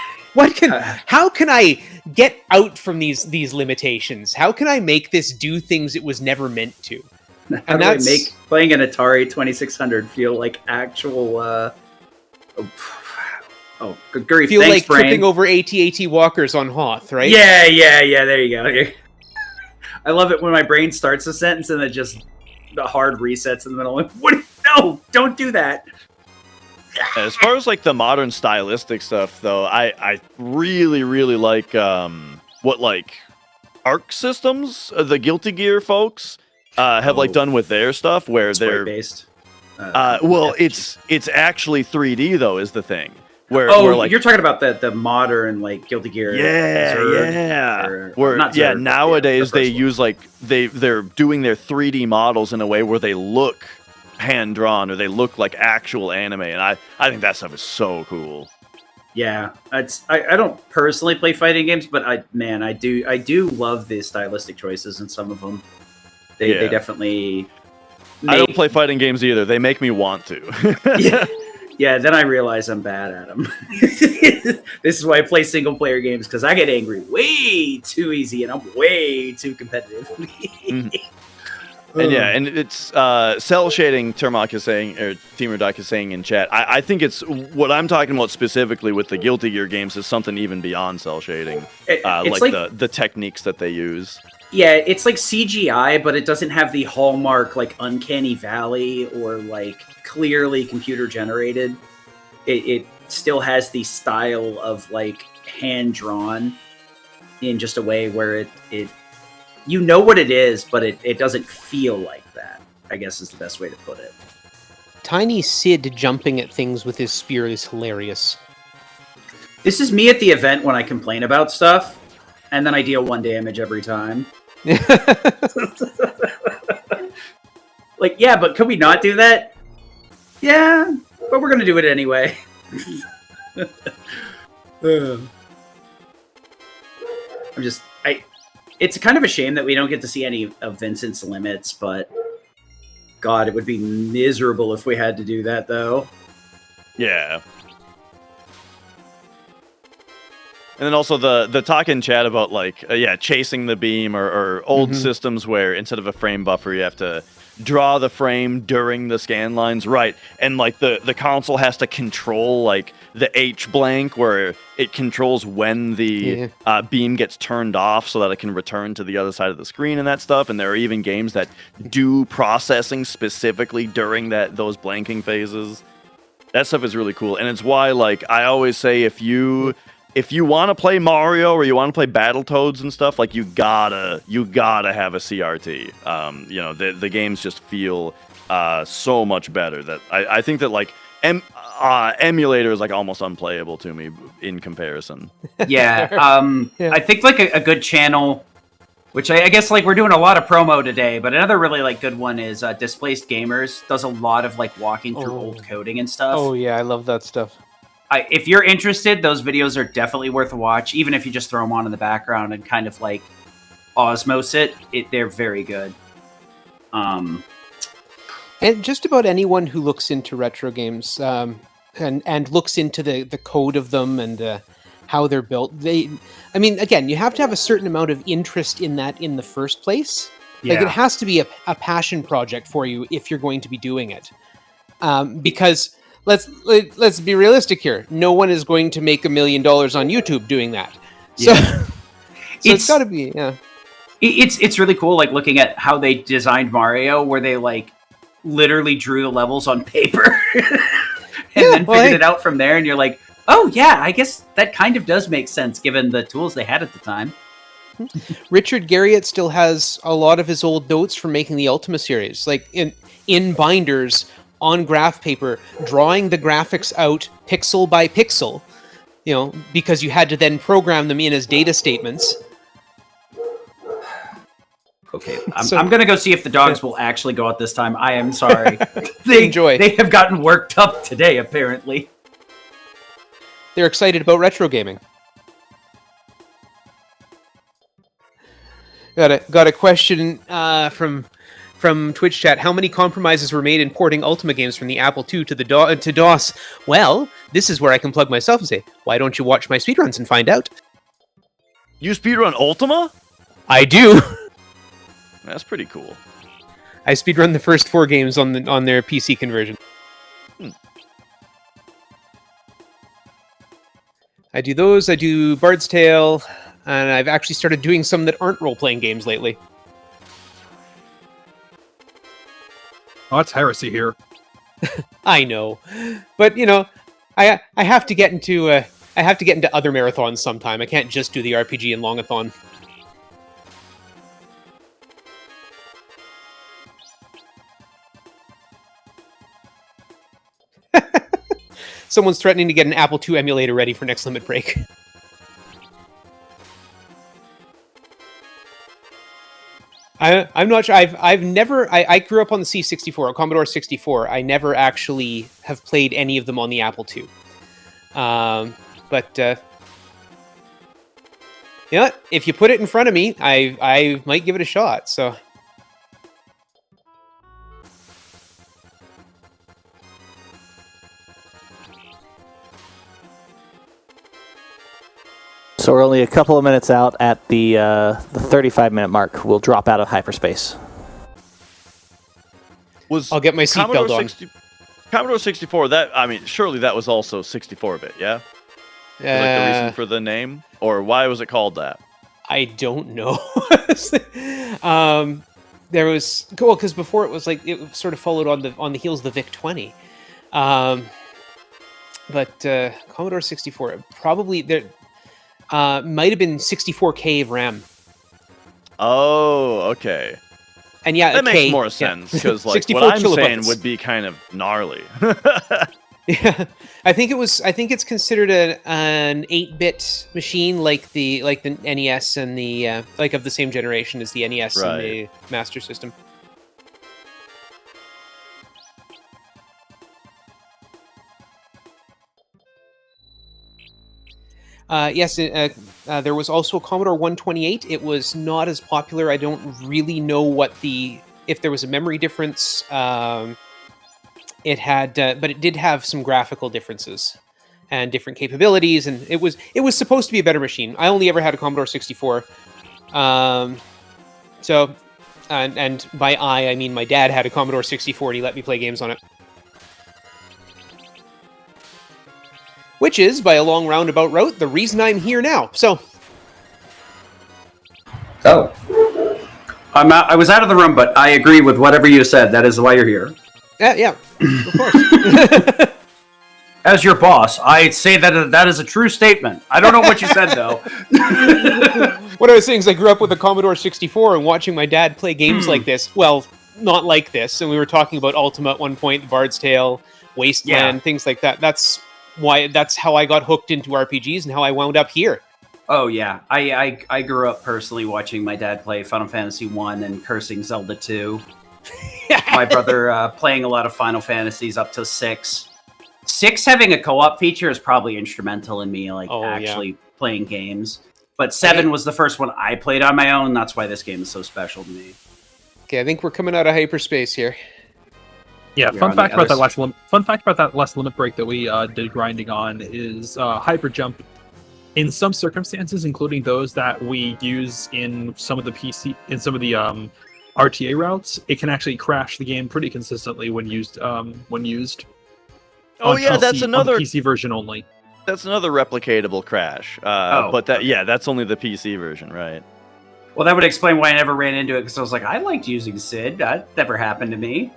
How can I get out from these limitations? How can I make this do things it was never meant to? How do I make playing an Atari 2600 feel like actual good grief. Feel Thanks, like brain. tripping over AT-AT walkers on Hoth, right? Yeah, there you go. I love it when my brain starts a sentence and it just the hard resets in the middle. Like, what? No, don't do that. As far as like the modern stylistic stuff, though, I really like what like Arc Systems, the Guilty Gear folks, have like done with their stuff, where they're based. Well, it's actually 3D though, is the thing. Where like, you're talking about the modern like Guilty Gear. Nowadays they use like they're doing their 3D models in a way where they look hand drawn, or they look like actual anime, and I think that stuff is so cool. Yeah, I don't personally play fighting games, but I do love the stylistic choices in some of them. They definitely. I don't play fighting games either. They make me want to. Yeah, then I realize I'm bad at them. This is why I play single player games, because I get angry way too easy and I'm way too competitive. And it's cell shading, Termak is saying, or Teamer Duck is saying in chat. I think it's what I'm talking about specifically with the Guilty Gear games is something even beyond cell shading, like the techniques that they use. Yeah, it's like CGI, but it doesn't have the hallmark like Uncanny Valley or like clearly computer generated. It still has the style of like hand drawn in just a way where it you know what it is, but it doesn't feel like that, I guess is the best way to put it. Tiny Sid jumping at things with his spear is hilarious. This is me at the event when I complain about stuff, and then I deal 1 damage every time. Like, yeah, but could we not do that? Yeah, but we're gonna do it anyway. It's kind of a shame that we don't get to see any of Vincent's limits, but God, it would be miserable if we had to do that, though. Yeah. And then also the talk in chat about like chasing the beam or old systems where instead of a frame buffer you have to draw the frame during the scan lines, right? And like the console has to control like the H blank where it controls when the beam gets turned off so that it can return to the other side of the screen and that stuff. And there are even games that do processing specifically during those blanking phases. That stuff is really cool, and it's why like I always say if you want to play Mario or you want to play Battletoads and stuff, like you gotta have a CRT. The games just feel so much better that I think that like emulator is like almost unplayable to me in comparison. Yeah, I think like a good channel, which I guess like we're doing a lot of promo today, but another really like good one is Displaced Gamers. Does a lot of like walking through old coding and stuff. Oh yeah, I love that stuff. If you're interested, those videos are definitely worth a watch, even if you just throw them on in the background and kind of like osmose it. They're very good. And just about anyone who looks into retro games and looks into the code of them and how they're built. I mean, again, you have to have a certain amount of interest in that in the first place. Like it has to be a passion project for you if you're going to be doing it. Because let's be realistic here. No one is going to make $1 million on YouTube doing that. So, it's got to be It's really cool, like looking at how they designed Mario, where they like literally drew the levels on paper and then figured it out from there. And you're like, oh yeah, I guess that kind of does make sense given the tools they had at the time. Richard Garriott still has a lot of his old notes from making the Ultima series, like in binders on graph paper, drawing the graphics out pixel by pixel, because you had to then program them in as data statements. Okay, I'm going to go see if the dogs will actually go out this time. I am sorry. They have gotten worked up today, apparently. They're excited about retro gaming. Got a question from Twitch chat. How many compromises were made in porting Ultima games from the Apple II to DOS? Well, this is where I can plug myself and say, why don't you watch my speedruns and find out? You speedrun Ultima? I do. That's pretty cool. I speedrun the first 4 games on their PC conversion. I do those. I do Bard's Tale, and I've actually started doing some that aren't role-playing games lately. Oh, that's heresy here. I know, but I have to get into other marathons sometime. I can't just do the RPG and longathon. Someone's threatening to get an Apple II emulator ready for next limit break. I'm not sure. I've never. I grew up on the C64, Commodore 64. I never actually have played any of them on the Apple II. But you know what? If you put it in front of me, I might give it a shot. So. So we're only a couple of minutes out at the 35-minute mark. We'll drop out of hyperspace. I'll get my seatbelt on. Commodore 64, surely that was also 64-bit, yeah? Was like the reason for the name? Or why was it called that? I don't know. There was... Well, because before it was like... It sort of followed on the heels of the VIC-20. But Commodore 64, probably... There might have been 64K of RAM. Oh, okay. And yeah, that makes more sense because like what I'm saying would be kind of gnarly. Yeah, I think it's considered an 8-bit machine, like the NES and the like of the same generation as the NES and the Master System. Yes, there was also a Commodore 128. It was not as popular. I don't really know if there was a memory difference. It had, but it did have some graphical differences and different capabilities, and it was supposed to be a better machine. I only ever had a Commodore 64. So, and by I mean my dad had a Commodore 64. And he let me play games on it. Which is, by a long roundabout route, the reason I'm here now. So. Oh. I was out of the room, but I agree with whatever you said. That is why you're here. Yeah, of course. As your boss, I say that is a true statement. I don't know what you said, though. What I was saying is I grew up with a Commodore 64 and watching my dad play games like this. Well, not like this. And we were talking about Ultima at one point, The Bard's Tale, Wasteland, things like that. That's how I got hooked into RPGs and how I wound up here. Oh yeah, I grew up personally watching my dad play Final Fantasy 1 and cursing Zelda 2. My brother playing a lot of Final Fantasies up to 6. 6 having a co-op feature is probably instrumental in me playing games. But 7 was the first one I played on my own. That's why this game is so special to me. Okay, I think we're coming out of hyperspace here. Yeah, fun fact about that last limit break that we did grinding on is hyper jump in some circumstances, including those that we use in some of the RTA routes, it can actually crash the game pretty consistently when used. Oh yeah, that's on the another PC version only. That's another replicatable crash. That's only the PC version, right? Well, that would explain why I never ran into it, because I was like, I liked using Sid. That never happened to me.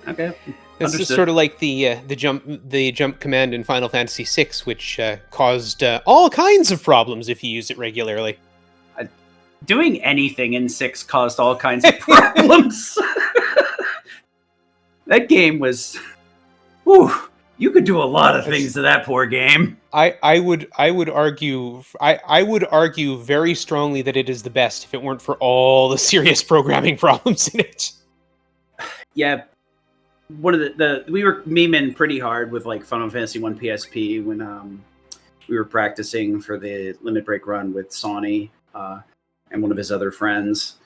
Okay. It's just sort of like the jump command in Final Fantasy VI, which caused all kinds of problems if you use it regularly. Doing anything in 6 caused all kinds of problems. That game was... Whew, you could do a lot of things to that poor game. I would argue very strongly that it is the best if it weren't for all the serious programming problems in it. Yeah. One of we were memeing pretty hard with like Final Fantasy 1 PSP when we were practicing for the Limit Break run with Sonny and one of his other friends.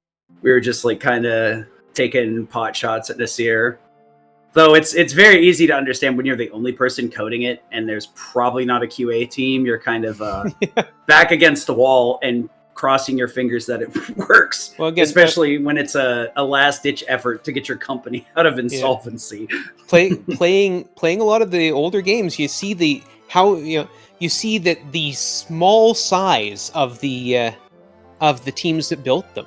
We were just like kind of taking pot shots at Nasir. Though it's very easy to understand when you're the only person coding it and there's probably not a QA team. You're kind of back against the wall and crossing your fingers that it works. Well, again, especially when it's a last-ditch effort to get your company out of insolvency. Playing a lot of the older games, you see you see that the small size of the teams that built them.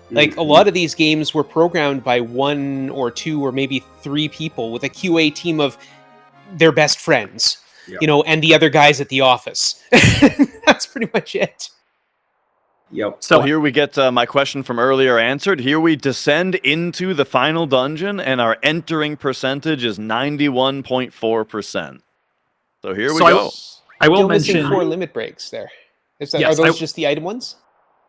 Like, a lot of these games were programmed by 1 or 2 or maybe 3 people with a QA team of their best friends, and the other guys at the office. That's pretty much it. Yep. So here we get my question from earlier answered. Here we descend into the final dungeon, and our entering percentage is 91.4%. So here we go. I will mention mention 4 limit breaks there. Are those just the item ones?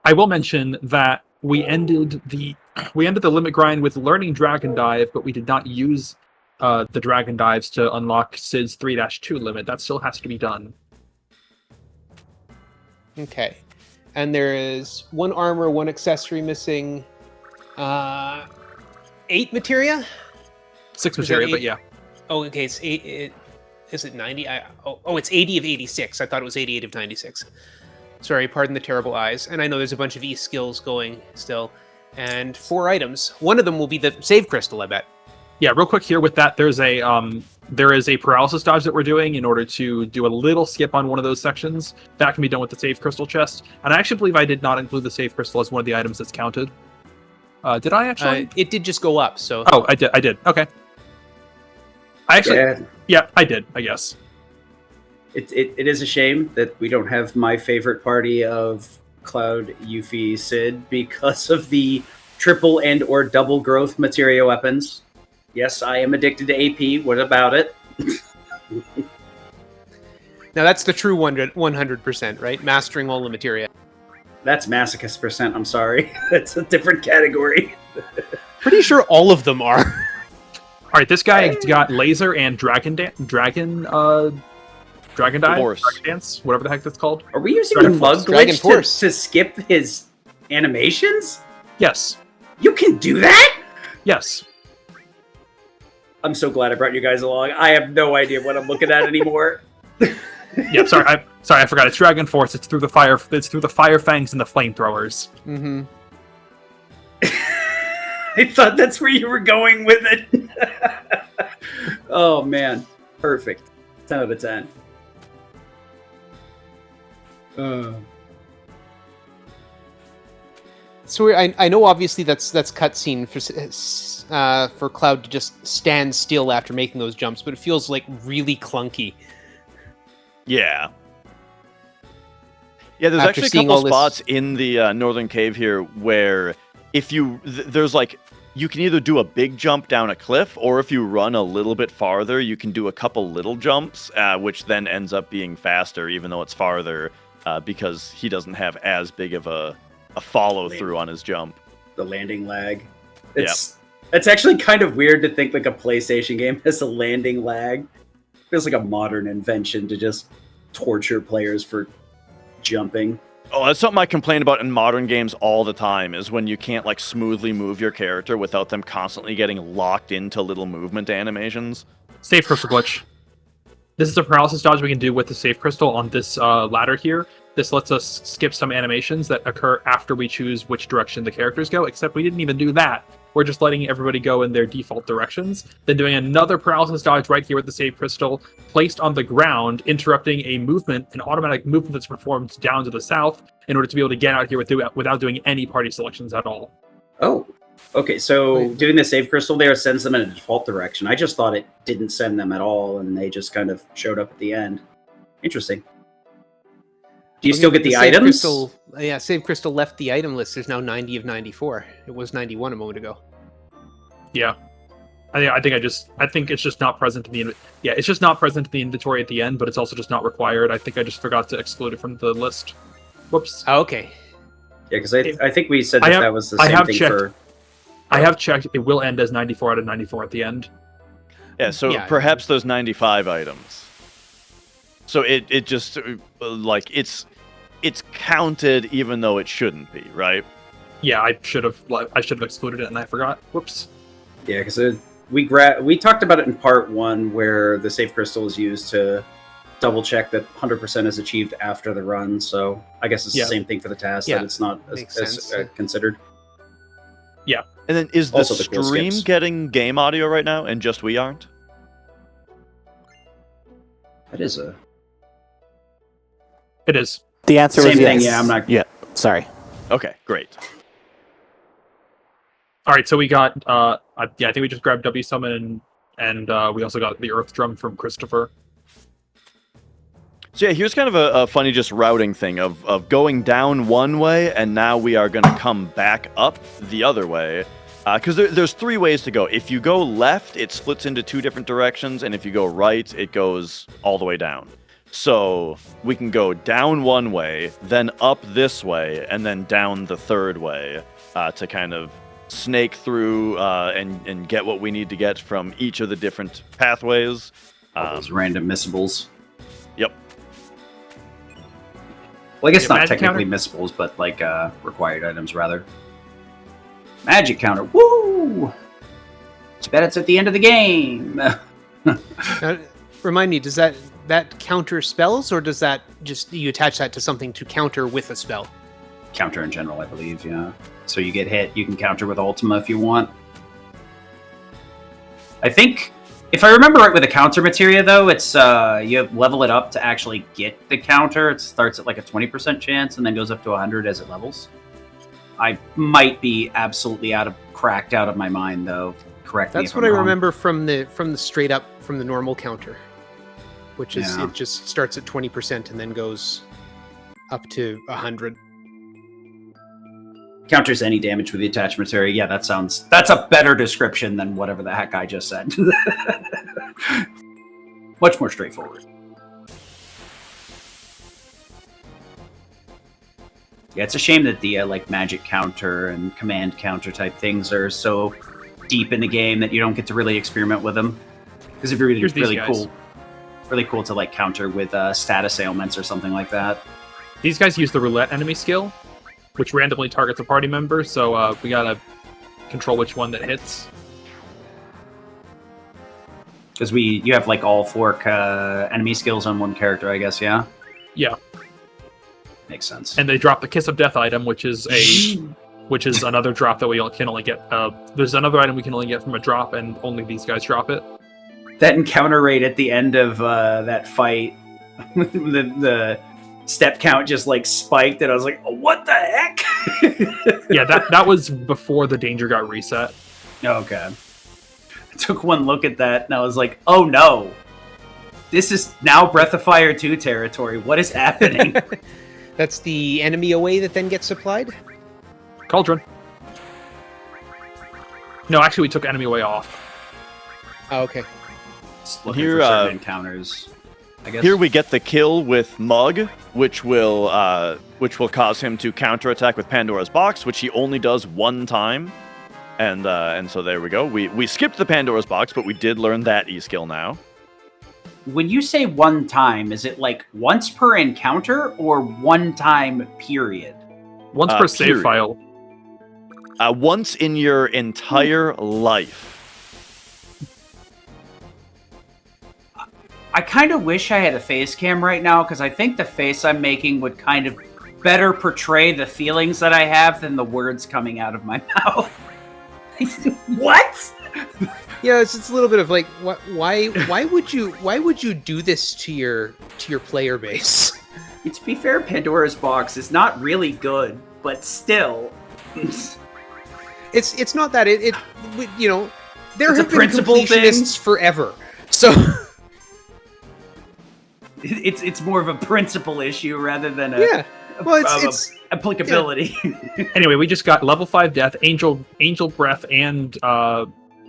I will mention that we ended the limit grind with learning Dragon Dive, but we did not use the Dragon Dives to unlock Sid's 3-2 limit. That still has to be done. Okay. And there is 1 armor, 1 accessory missing, 8 materia? 6 materia, but yeah. Oh, okay, it's 8. Is it 90? It's 80 of 86. I thought it was 88 of 96. Sorry, pardon the terrible eyes. And I know there's a bunch of E-skills going still. And 4 items. One of them will be the save crystal, I bet. Yeah, real quick here with that, there is a paralysis dodge that we're doing in order to do a little skip on one of those sections. That can be done with the save crystal chest. And I actually believe I did not include the save crystal as one of the items that's counted. Did I actually? It did just go up, so... Oh, I did. Okay. I actually... Yeah, I did, I guess. It is a shame that we don't have my favorite party of Cloud, Yuffie, Sid because of the triple and or double growth materia weapons. Yes, I am addicted to AP. What about it? Now that's the true 100%, right? Mastering all the materia. That's masochist percent. I'm sorry. That's a different category. Pretty sure all of them are. All right, this guy got laser and dragon dive, Dragon Dance, whatever the heck that's called. Are we using the bug glitch to skip his animations? Yes. You can do that? Yes. I'm so glad I brought you guys along. I have no idea what I'm looking at anymore. Yeah, sorry, I forgot. It's Dragon Force. It's through the fire. It's through the fire fangs and the flamethrowers. Mm-hmm. I thought that's where you were going with it. Oh man, perfect. 10 out of 10. So I know obviously that's cutscene for Cloud to just stand still after making those jumps, but it feels like really clunky. Yeah. Yeah, there's actually a couple spots in the northern cave here where if there's like, you can either do a big jump down a cliff, or if you run a little bit farther, you can do a couple little jumps, which then ends up being faster, even though it's farther, because he doesn't have as big of a follow-through on his jump. The landing lag. It's actually kind of weird to think like a PlayStation game has a landing lag. It feels like a modern invention to just torture players for jumping. Oh, that's something I complain about in modern games all the time, is when you can't like smoothly move your character without them constantly getting locked into little movement animations. Save crystal glitch. This is a paralysis dodge we can do with the save crystal on this ladder here. this lets us skip some animations that occur after we choose which direction the characters go, except we didn't even do that. We're just letting everybody go in their default directions, then doing another paralysis dodge right here with the save crystal, placed on the ground, interrupting a movement, an automatic movement that's performed down to the south, in order to be able to get out here without doing any party selections at all. Oh, okay. So doing the save crystal there sends them in a default direction. I just thought it didn't send them at all, and they just kind of showed up at the end. Interesting. Do you still get the items? Crystal, yeah, save crystal left the item list. There's now 90 of 94. It was 91 a moment ago. Yeah. I think it's just not present in the it's just not present in the inventory at the end, but it's also just not required. I think I just forgot to exclude it from the list. Whoops. Oh, okay. Yeah, because I think we said that was the same thing for... I have checked. It will end as 94 out of 94 at the end. Yeah, so perhaps those 95 items. So it just, like, it's counted even though it shouldn't be, right? Yeah, I should have excluded it and I forgot. Whoops. Yeah, because we talked about it in part 1 where the save crystal is used to double check that 100% is achieved after the run. So I guess it's the same thing for the TAS, that it's not as considered. Yeah. And then is the Also the cool stream skips. getting game audio right now and just we aren't? It is. The answer Same was thing, yes. yeah, I'm not... Yeah, sorry. Okay, great. All right, so we got I think we just grabbed W Summon and we also got the Earth Drum from Christopher. So yeah, here's kind of a funny just routing thing of going down one way, and now we are going to come back up the other way. Because there's 3 ways to go. If you go left, it splits into 2 different directions, and if you go right, it goes all the way down. So we can go down one way, then up this way, and then down the 3rd way to kind of snake through and get what we need to get from each of the different pathways. All those random missables. Yep. Well, I guess not magic technically missables, but like required items rather. Magic counter. Woo! Too bad it's at the end of the game. Now, remind me, does that counter spells, or does that just you attach that to something to counter with a spell? Counter in general, I believe, yeah. So you get hit, you can counter with Ultima if you want. I think, if I remember right with the counter materia, though, it's you level it up to actually get the counter. It starts at like a 20% chance and then goes up to 100 as it levels. I might be absolutely cracked out of my mind, though. Correct me if That's I'm what I wrong. remember from the straight up from the normal counter, which is it just starts at 20% and then goes up to 100. Counters any damage with the attached materia. Yeah, that's a better description than whatever the heck I just said. Much more straightforward. Yeah, it's a shame that the like magic counter and command counter type things are so deep in the game that you don't get to really experiment with them. Because if you're really cool to like counter with status ailments or something like that. These guys use the roulette enemy skill, which randomly targets a party member, so we gotta control which one that hits. Because you have like all 4 enemy skills on one character, I guess, yeah? Yeah. Makes sense. And they drop the Kiss of Death item, which is another drop that we can only get. There's another item we can only get from a drop, and only these guys drop it. That encounter rate at the end of that fight, the step count just like spiked, and I was like, oh, what the heck? Yeah, that was before the danger got reset. Okay. I took one look at that, and I was like, oh no. This is now Breath of Fire 2 territory. What is happening? That's the enemy away that then gets supplied? Cauldron. No, actually, we took enemy away off. Oh, okay. Just looking Here, for certain encounters, I guess. Here we get the kill with Mug, which will cause him to counterattack with Pandora's Box, which he only does 1 time. And so there we go. We skipped the Pandora's Box, but we did learn that E-skill now. When you say 1 time, is it like once per encounter or 1 time period? Once per save period. file. Once in your entire life. I kind of wish I had a face cam right now, because I think the face I'm making would kind of better portray the feelings that I have than the words coming out of my mouth. What? Yeah, it's a little bit of like, why would you do this to your player base? To be fair, Pandora's Box is not really good, but still. It's not that it you know, there It's a have been principle completionists forever. So it's more of a principle issue rather than a it's applicability. Yeah. Anyway, we just got level 5 death, angel breath, and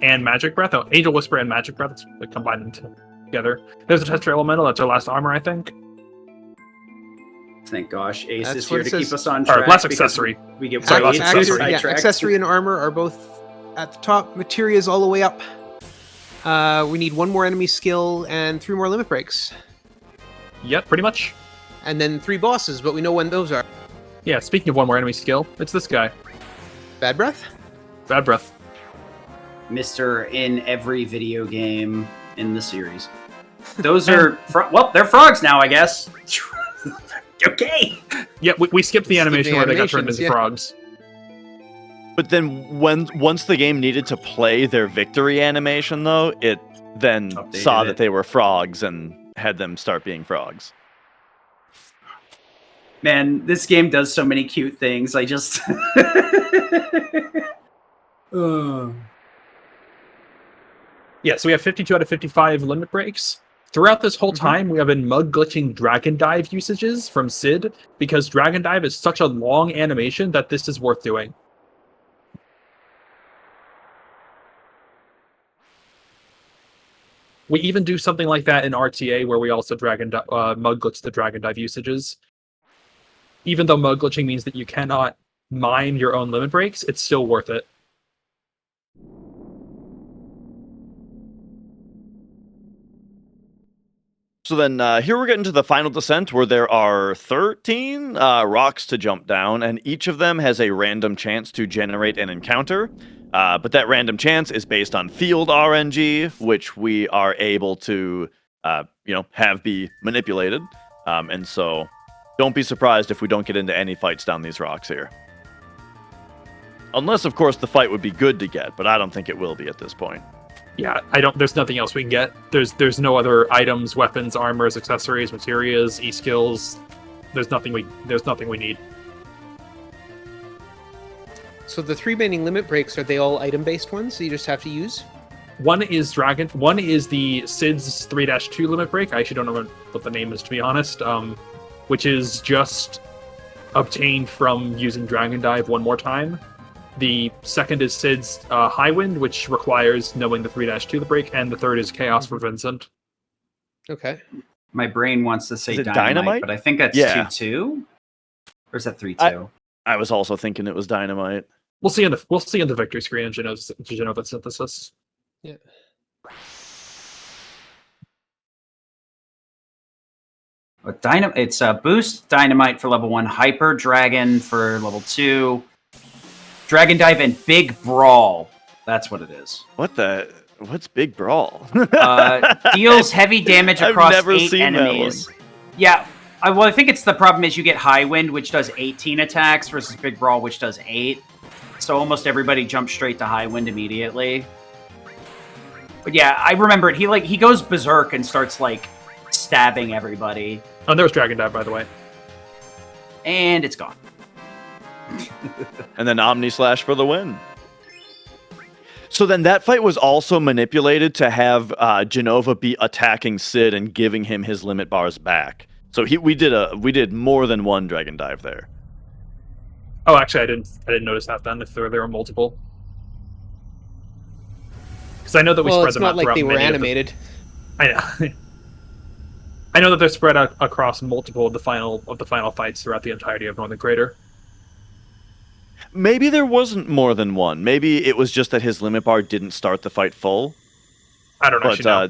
magic breath. Oh, angel whisper and magic breath. It's combined together. There's a tester elemental. That's our last armor, I think. Thank gosh, Ace That's is what here it to says. keep us on Or track. less because accessory. We get Sorry, way less accessory. sidetracked. accessory and armor are both at the top. Materials all the way up. We need 1 more enemy skill and 3 more limit breaks, Yep, pretty much. and then 3 bosses. But we know when those are. Yeah, speaking of 1 more enemy skill, it's this guy. Bad breath. Bad breath. Mr. in every video game in the series. Those are well, they're frogs now, I guess. Okay. Yeah, we skipped the Skip animation the where they got turned animations, into yeah. frogs. But then once the game needed to play their victory animation, though, it then Updated saw it. that they were frogs and had them start being frogs. Man, this game does so many cute things. I just Yeah, so we have 52 out of 55 limit breaks. Throughout this whole time, we have been mug glitching Dragon Dive usages from Sid, because Dragon Dive is such a long animation that this is worth doing. We even do something like that in RTA, where we also mug glitch the Dragon Dive usages. Even though mug glitching means that you cannot mine your own limit breaks, it's still worth it. So then here we're getting to the final descent, where there are 13 rocks to jump down, and each of them has a random chance to generate an encounter. But that random chance is based on field RNG, which we are able to have be manipulated. And so don't be surprised if we don't get into any fights down these rocks here. Unless, of course, the fight would be good to get, but I don't think it will be at this point. Yeah, there's nothing else we can get. There's no other items, weapons, armors, accessories, materials, e-skills. There's nothing we need. So the 3 remaining limit breaks, are they all item-based ones that you just have to use? One is the SIDS 3-2 limit break. I actually don't know what the name is, to be honest. Which is just obtained from using Dragon Dive 1 more time. The second is Sid's High Wind, which requires knowing the 3-2 the break, and the third is Chaos for Vincent. Okay. my brain wants to say Is it dynamite, Dynamite? but I think that's Yeah. 2-2? Or is that 3-2? I was also thinking it was dynamite. We'll see in the victory screen in Genova Synthesis. Yeah. It's boost dynamite for level 1, hyper dragon for level 2, dragon dive, and big brawl. That's what it is. What's Big Brawl? Deals heavy damage I've across never 8 seen that enemies. Yeah, I think it's the problem is you get high wind, which does 18 attacks, versus big brawl, which does 8. So almost everybody jumps straight to high wind immediately. But yeah, I remember it. He goes berserk and starts stabbing everybody. Oh, there was Dragon Dive, by the way. And it's gone. And then Omni Slash for the win. So then that fight was also manipulated to have Genova be attacking Sid and giving him his limit bars back. So we did more than one Dragon Dive there. Oh, actually, I didn't notice that then. If there were multiple, because I know that we spread it's them not out like throughout they were many of animated. I know that they're spread out across multiple of the final fights throughout the entirety of Northern Crater. Maybe there wasn't more than one. Maybe it was just that his limit bar didn't start the fight full. I don't actually know.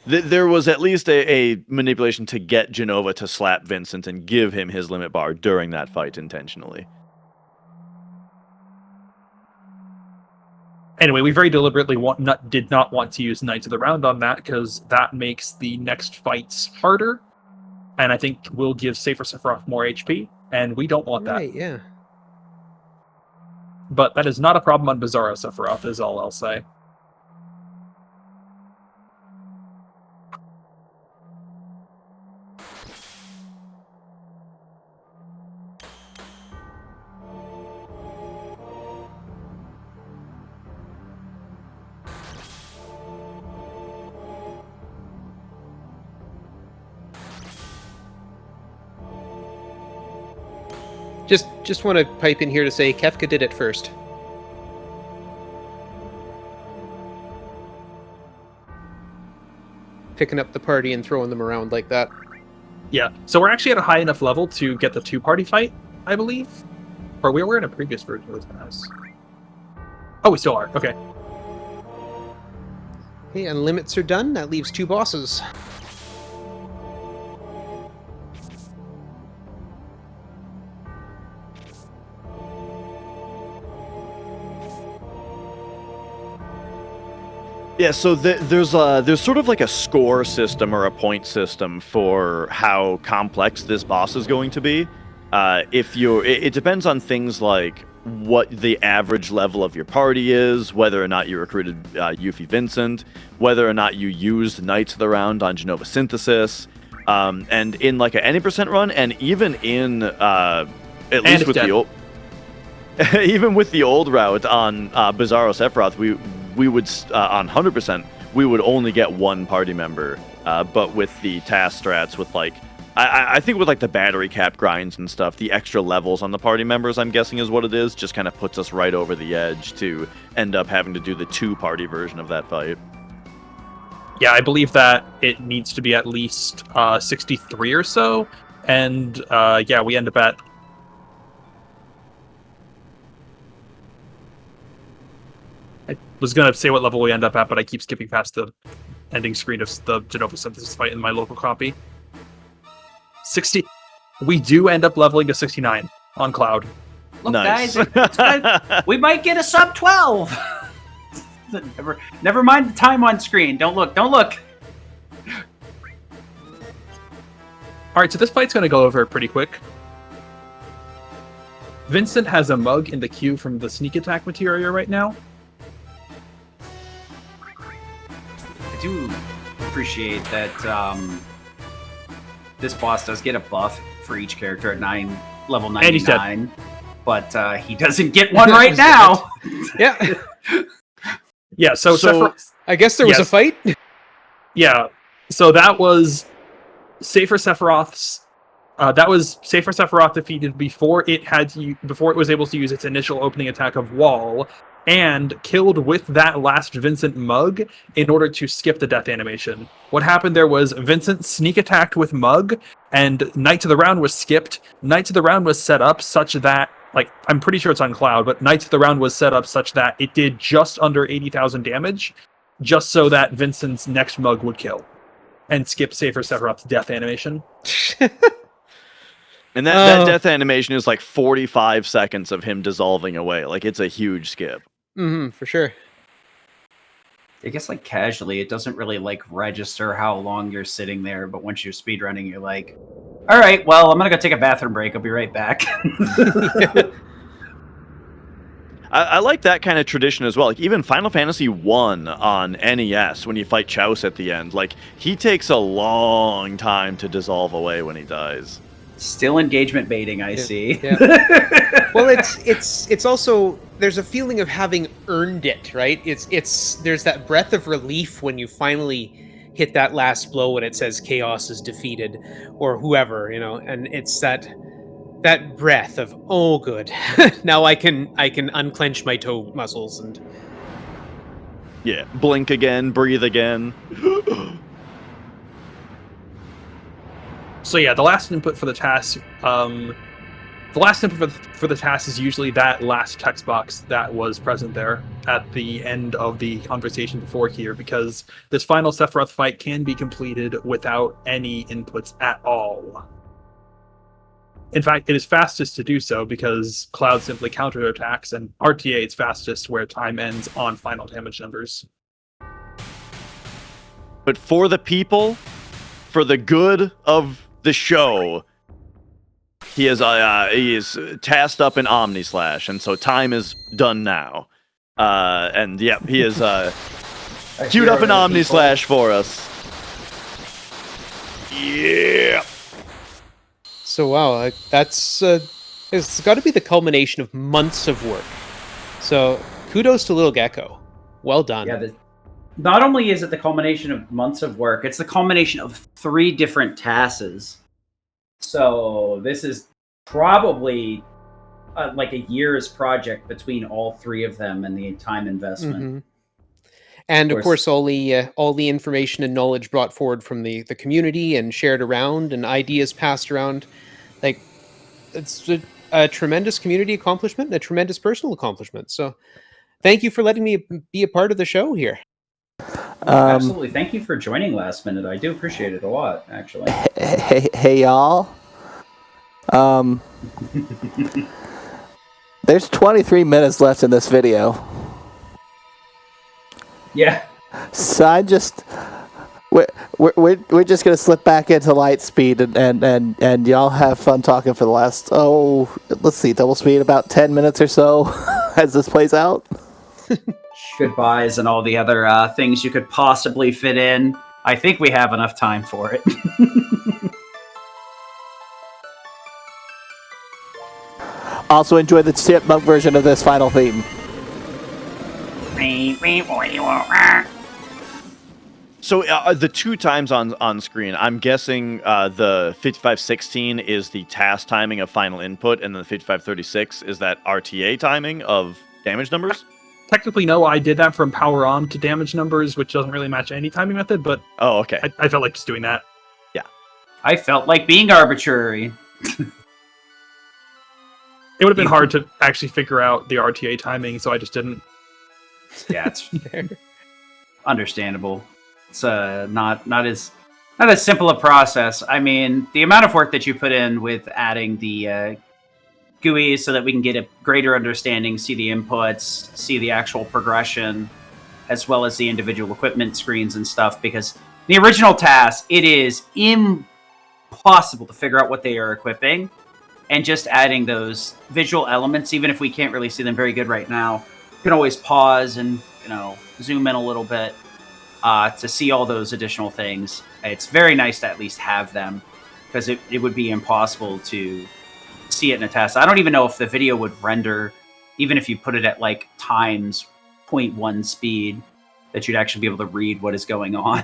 There was at least a manipulation to get Genova to slap Vincent and give him his limit bar during that fight intentionally. Anyway, we very deliberately did not want to use Knights of the Round on that because that makes the next fights harder, and I think will give Safer Sephiroth more HP, and we don't want that. Right, yeah. But that is not a problem on Bizarro Sephiroth, is all I'll say. Just want to pipe in here to say Kefka did it first. Picking up the party and throwing them around like that. Yeah, so we're actually at a high enough level to get the two-party fight, I believe. Or we were in a previous version of the TAS. Oh, we still are. Okay. Okay, and limits are done. That leaves 2 bosses. Yeah, so there's sort of like a score system or a point system for how complex this boss is going to be. It depends on things like what the average level of your party is, whether or not you recruited Yuffie Vincent, whether or not you used Knights of the Round on Genova Synthesis, and in like a any percent run, and even in at least with the old, even with the old route on Bizarro Sephiroth, we would on 100% we would only get 1 party member, but with the TAS strats, with like I think with like the battery cap grinds and stuff, the extra levels on the party members, I'm guessing is what it is, just kind of puts us right over the edge to end up having to do the 2-party version of that fight. Yeah, I believe that it needs to be at least 63 or so, and yeah, we end up at... I was going to say what level we end up at, but I keep skipping past the ending screen of the Genova Synthesis fight in my local copy. 60. We do end up leveling to 69 on Cloud. Look, Nice. guys, we might get a sub 12. Never mind the time on screen. Don't look. Don't look. All right, so this fight's going to go over pretty quick. Vincent has a mug in the queue from the sneak attack materia right now. I do appreciate that this boss does get a buff for each character at level 99, but he doesn't get one right now. Yeah. Yeah, so I guess there was a fight. Yeah, so that was Safer Sephiroth's. That was Safer Sephiroth defeated before it was able to use its initial opening attack of Wall, and killed with that last Vincent mug in order to skip the death animation. What happened there was Vincent sneak attacked with mug, and Knights of the Round was skipped. Knights of the Round was set up such that, like, I'm pretty sure it's on Cloud, but Knights of the Round was set up such that it did just under 80,000 damage, just so that Vincent's next mug would kill, and skip Safer Sephiroth's death animation. And that death animation is like 45 seconds of him dissolving away. Like, it's a huge skip. Mm-hmm, for sure. I guess, like, casually, it doesn't really, like, register how long you're sitting there, but once you're speedrunning, you're like, all right, well, I'm gonna go take a bathroom break. I'll be right back. I like that kind of tradition as well. Like, even Final Fantasy 1 on NES, when you fight Chouse at the end, like, he takes a long time to dissolve away when he dies. Still engagement baiting, I see. Yeah. Well, it's also, there's a feeling of having earned it, right? There's that breath of relief when you finally hit that last blow when it says chaos is defeated, or whoever, and it's that breath of, oh good, now I can unclench my toe muscles and yeah, blink again, breathe again. So yeah, the last input for the TAS, for the TAS is usually that last text box that was present there at the end of the conversation before here, because this final Sephiroth fight can be completed without any inputs at all. In fact, it is fastest to do so because Cloud simply counterattacks, and RTA is fastest where time ends on final damage numbers. But for the people, for the good of the show, he is tasked up in Omni Slash, and so time is done now. And yep, he is queued up an Omni Slash for us. Yeah. So wow, that's it's got to be the culmination of months of work. So kudos to lilgecko. Well done. Yeah, not only is it the culmination of months of work, it's the culmination of 3 different TASs. So this is probably like a year's project between all 3 of them and the time investment. Mm-hmm. And of course, all the information and knowledge brought forward from the community and shared around, and ideas passed around. Like, it's a tremendous community accomplishment and a tremendous personal accomplishment. So, thank you for letting me be a part of the show here. Absolutely. Thank you for joining last minute. I do appreciate it a lot, actually. Hey y'all. There's 23 minutes left in this video. Yeah. So we're just gonna slip back into light speed and y'all have fun talking for the last let's see, double speed, about 10 minutes or so as this plays out. Goodbyes and all the other things you could possibly fit in. I think we have enough time for it. Also enjoy the chipmunk version of this final theme. So the 2 times on screen, I'm guessing the 5516 is the TAS timing of final input, and then the 5536 is that RTA timing of damage numbers? Technically, no, I did that from power on to damage numbers, which doesn't really match any timing method, but oh, okay. I felt like just doing that. Yeah. I felt like being arbitrary. It would have been hard to actually figure out the RTA timing, so I just didn't. Yeah, it's understandable. It's not as simple a process. I mean, the amount of work that you put in with adding the GUIs so that we can get a greater understanding, see the inputs, see the actual progression, as well as the individual equipment screens and stuff, because the original TAS, it is impossible to figure out what they are equipping, and just adding those visual elements, even if we can't really see them very good right now, you can always pause and, zoom in a little bit to see all those additional things. It's very nice to at least have them, because it would be impossible to see it in a test. I don't even know if the video would render, even if you put it at like times 0.1 speed, that you'd actually be able to read what is going on.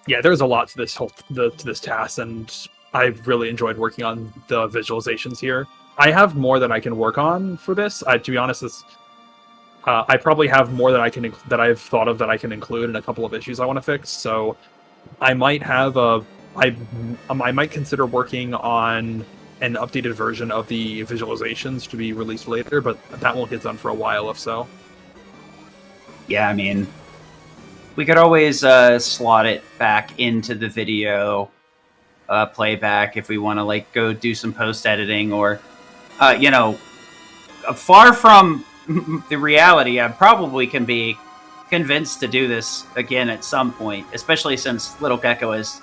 Yeah, there's a lot to this to this task, and I really enjoyed working on the visualizations here. I have more that I can work on for this. To be honest, I probably have more that I've thought of that I can include in a couple of issues I want to fix. So I might have I might consider working on an updated version of the visualizations to be released later, but that won't get done for a while if so. Yeah, I mean, we could always slot it back into the video playback if we want to like go do some post editing, or far from the reality, I probably can be convinced to do this again at some point, especially since lilgecko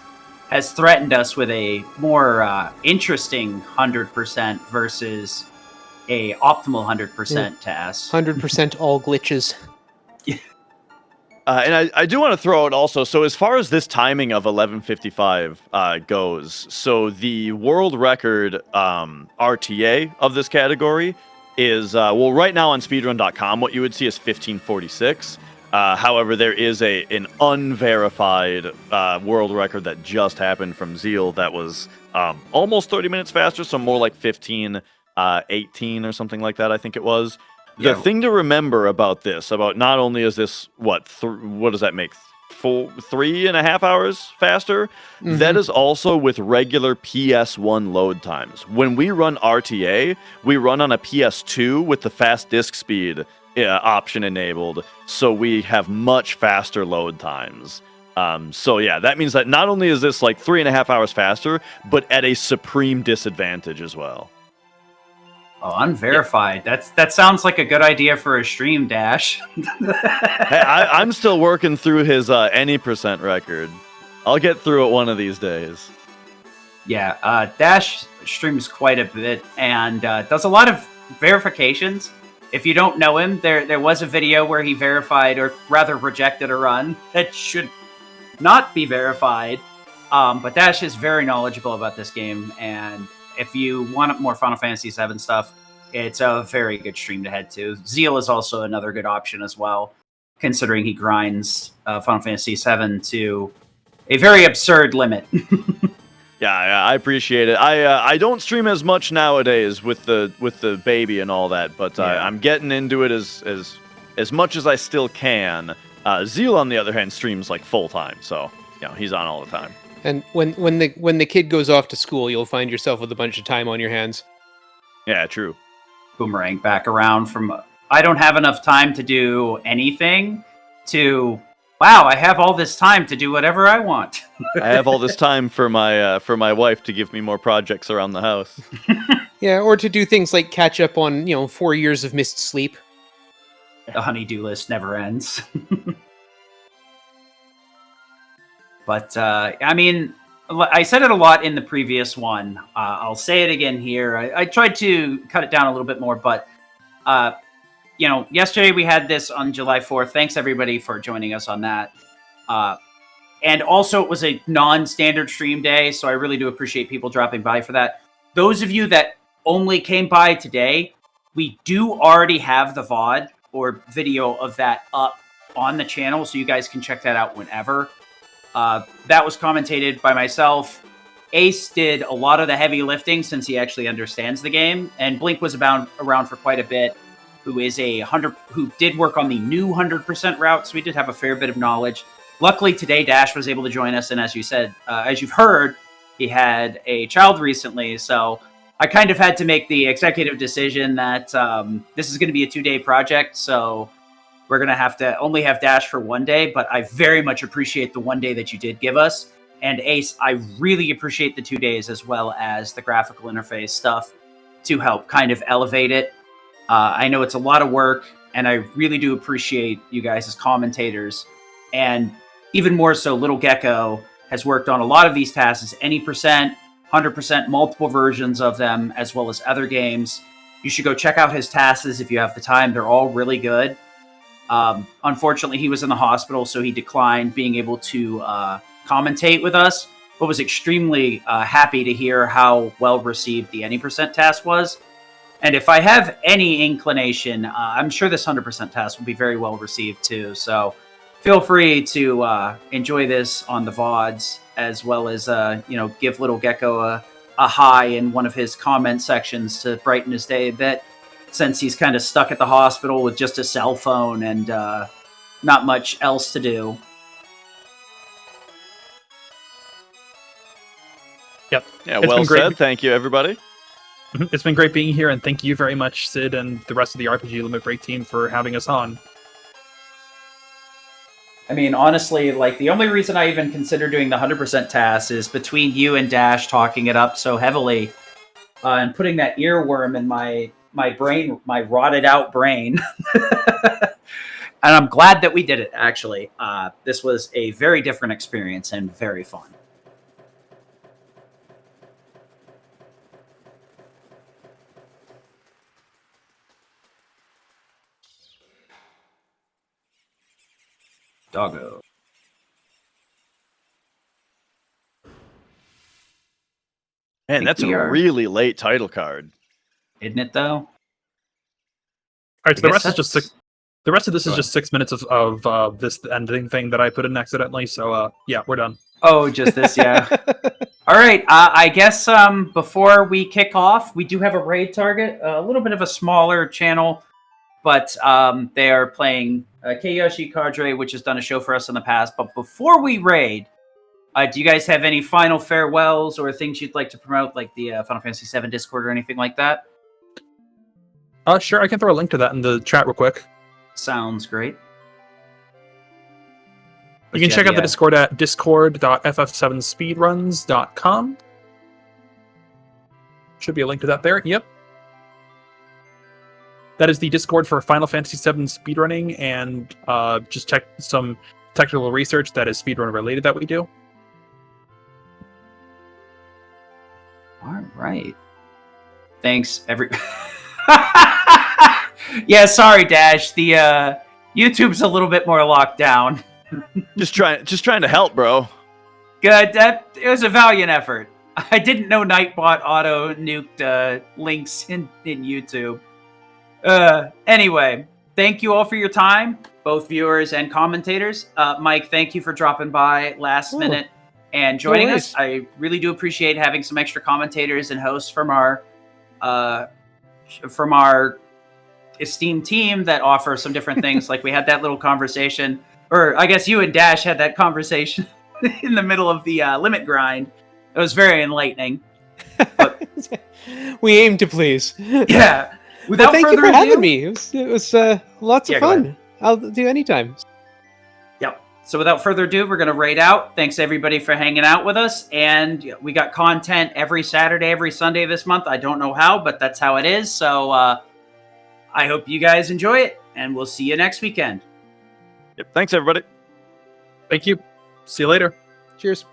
has threatened us with a more interesting 100% versus a optimal 100% TAS. 100% all glitches. And I do want to throw out also, so as far as this timing of 11:55 goes, so the world record RTA of this category is, right now on speedrun.com, what you would see is 15:46. However, there is an unverified world record that just happened from Zeal that was almost 30 minutes faster, so more like 15:18 or something like that, I think it was. The thing to remember about this, about not only is this, what does that make? 3.5 hours faster? Mm-hmm. That is also with regular PS1 load times. When we run RTA, we run on a PS2 with the fast disk speed option enabled, so we have much faster load times. So yeah, that means that not only is this like 3.5 hours faster, but at a supreme disadvantage as well. Oh, unverified. That sounds like a good idea for a stream, Dash. Hey, I'm still working through his any percent record. I'll get through it one of these days. Yeah, Dash streams quite a bit and does a lot of verifications. If you don't know him, there was a video where he verified, or rather rejected a run that should not be verified. But Dash is very knowledgeable about this game, and if you want more Final Fantasy VII stuff, it's a very good stream to head to. Zeal is also another good option as well, considering he grinds Final Fantasy VII to a very absurd limit. Yeah, I appreciate it. I don't stream as much nowadays with the baby and all that, but Yeah. I'm getting into it as much as I still can. Zeal, on the other hand, streams like full time, so he's on all the time. And when the kid goes off to school, you'll find yourself with a bunch of time on your hands. Yeah, true. Boomerang back around from I don't have enough time to do anything to wow, I have all this time to do whatever I want. I have all this time for my wife to give me more projects around the house. Yeah, or to do things like catch up on 4 years of missed sleep. The honey-do list never ends. But, I mean, I said it a lot in the previous one. I'll say it again here. I tried to cut it down a little bit more, but, yesterday we had this on July 4th. Thanks, everybody, for joining us on that. And also, it was a non-standard stream day, so I really do appreciate people dropping by for that. Those of you that only came by today, we do already have the VOD or video of that up on the channel, so you guys can check that out whenever. That was commentated by myself. Ace did a lot of the heavy lifting since he actually understands the game, and Blink was around for quite a bit, who did work on the new 100% route, so we did have a fair bit of knowledge. Luckily, today Dash was able to join us, and as you said, as you've heard, he had a child recently, so I kind of had to make the executive decision that this is going to be a 2-day project, so we're going to have to only have Dash for 1 day, but I very much appreciate the 1 day that you did give us. And Ace, I really appreciate the 2 days as well as the graphical interface stuff to help kind of elevate it. I know it's a lot of work, and I really do appreciate you guys as commentators. And even more so, lilgecko has worked on a lot of these tasks, any percent, 100%, multiple versions of them, as well as other games. You should go check out his tasks if you have the time. They're all really good. Unfortunately, he was in the hospital, so he declined being able to commentate with us, but was extremely happy to hear how well received the any percent task was. And if I have any inclination, I'm sure this 100% task will be very well received too. So feel free to enjoy this on the VODs, as well as give lilgecko a hi in one of his comment sections to brighten his day a bit, since he's kind of stuck at the hospital with just a cell phone and not much else to do. Yep. Yeah, It's well been great. said. Thank you, everybody. It's been great being here, and thank you very much, Sid, and the rest of the RPG Limit Break team for having us on. I mean, honestly, like, the only reason I even consider doing the 100% task is between you and Dash talking it up so heavily and putting that earworm in my brain, my rotted out brain. And I'm glad that we did it, actually. This was a very different experience and very fun. Doggo. Man, that's we a are. really late title card. Isn't it, though? All right, so I the guess rest is just that's- six. The rest of this Go is just 6 minutes of this ending thing that I put in accidentally. So yeah, we're done. Oh, just this, yeah. All right, I guess before we kick off, we do have a raid target, a little bit of a smaller channel, but they are playing Keiyoshi Cadre, which has done a show for us in the past. But before we raid, do you guys have any final farewells or things you'd like to promote, like the Final Fantasy VII Discord or anything like that? Sure, I can throw a link to that in the chat real quick. Sounds great. You can check out the Discord at discord.ff7speedruns.com. Should be a link to that there. Yep. That is the Discord for Final Fantasy VII speedrunning, and just check some technical research that is speedrun related that we do. All right. Thanks, Yeah, sorry, Dash. The YouTube's a little bit more locked down. Just trying to help, bro. Good. It was a valiant effort. I didn't know Nightbot auto nuked links in YouTube. Anyway, thank you all for your time, both viewers and commentators. Mike, thank you for dropping by last minute and joining us. I really do appreciate having some extra commentators and hosts from our esteemed team that offer some different things. Like we had that little conversation, or I guess you and Dash had that conversation in the middle of the limit grind. It was very enlightening. But, we aim to please. Yeah. Without thank you for having me. It was lots of fun. I'll do anytime. Yep. So without further ado, we're going to raid out. Thanks everybody for hanging out with us. And we got content every Saturday, every Sunday this month. I don't know how, but that's how it is. So I hope you guys enjoy it, and we'll see you next weekend. Yep. Thanks, everybody. Thank you. See you later. Cheers.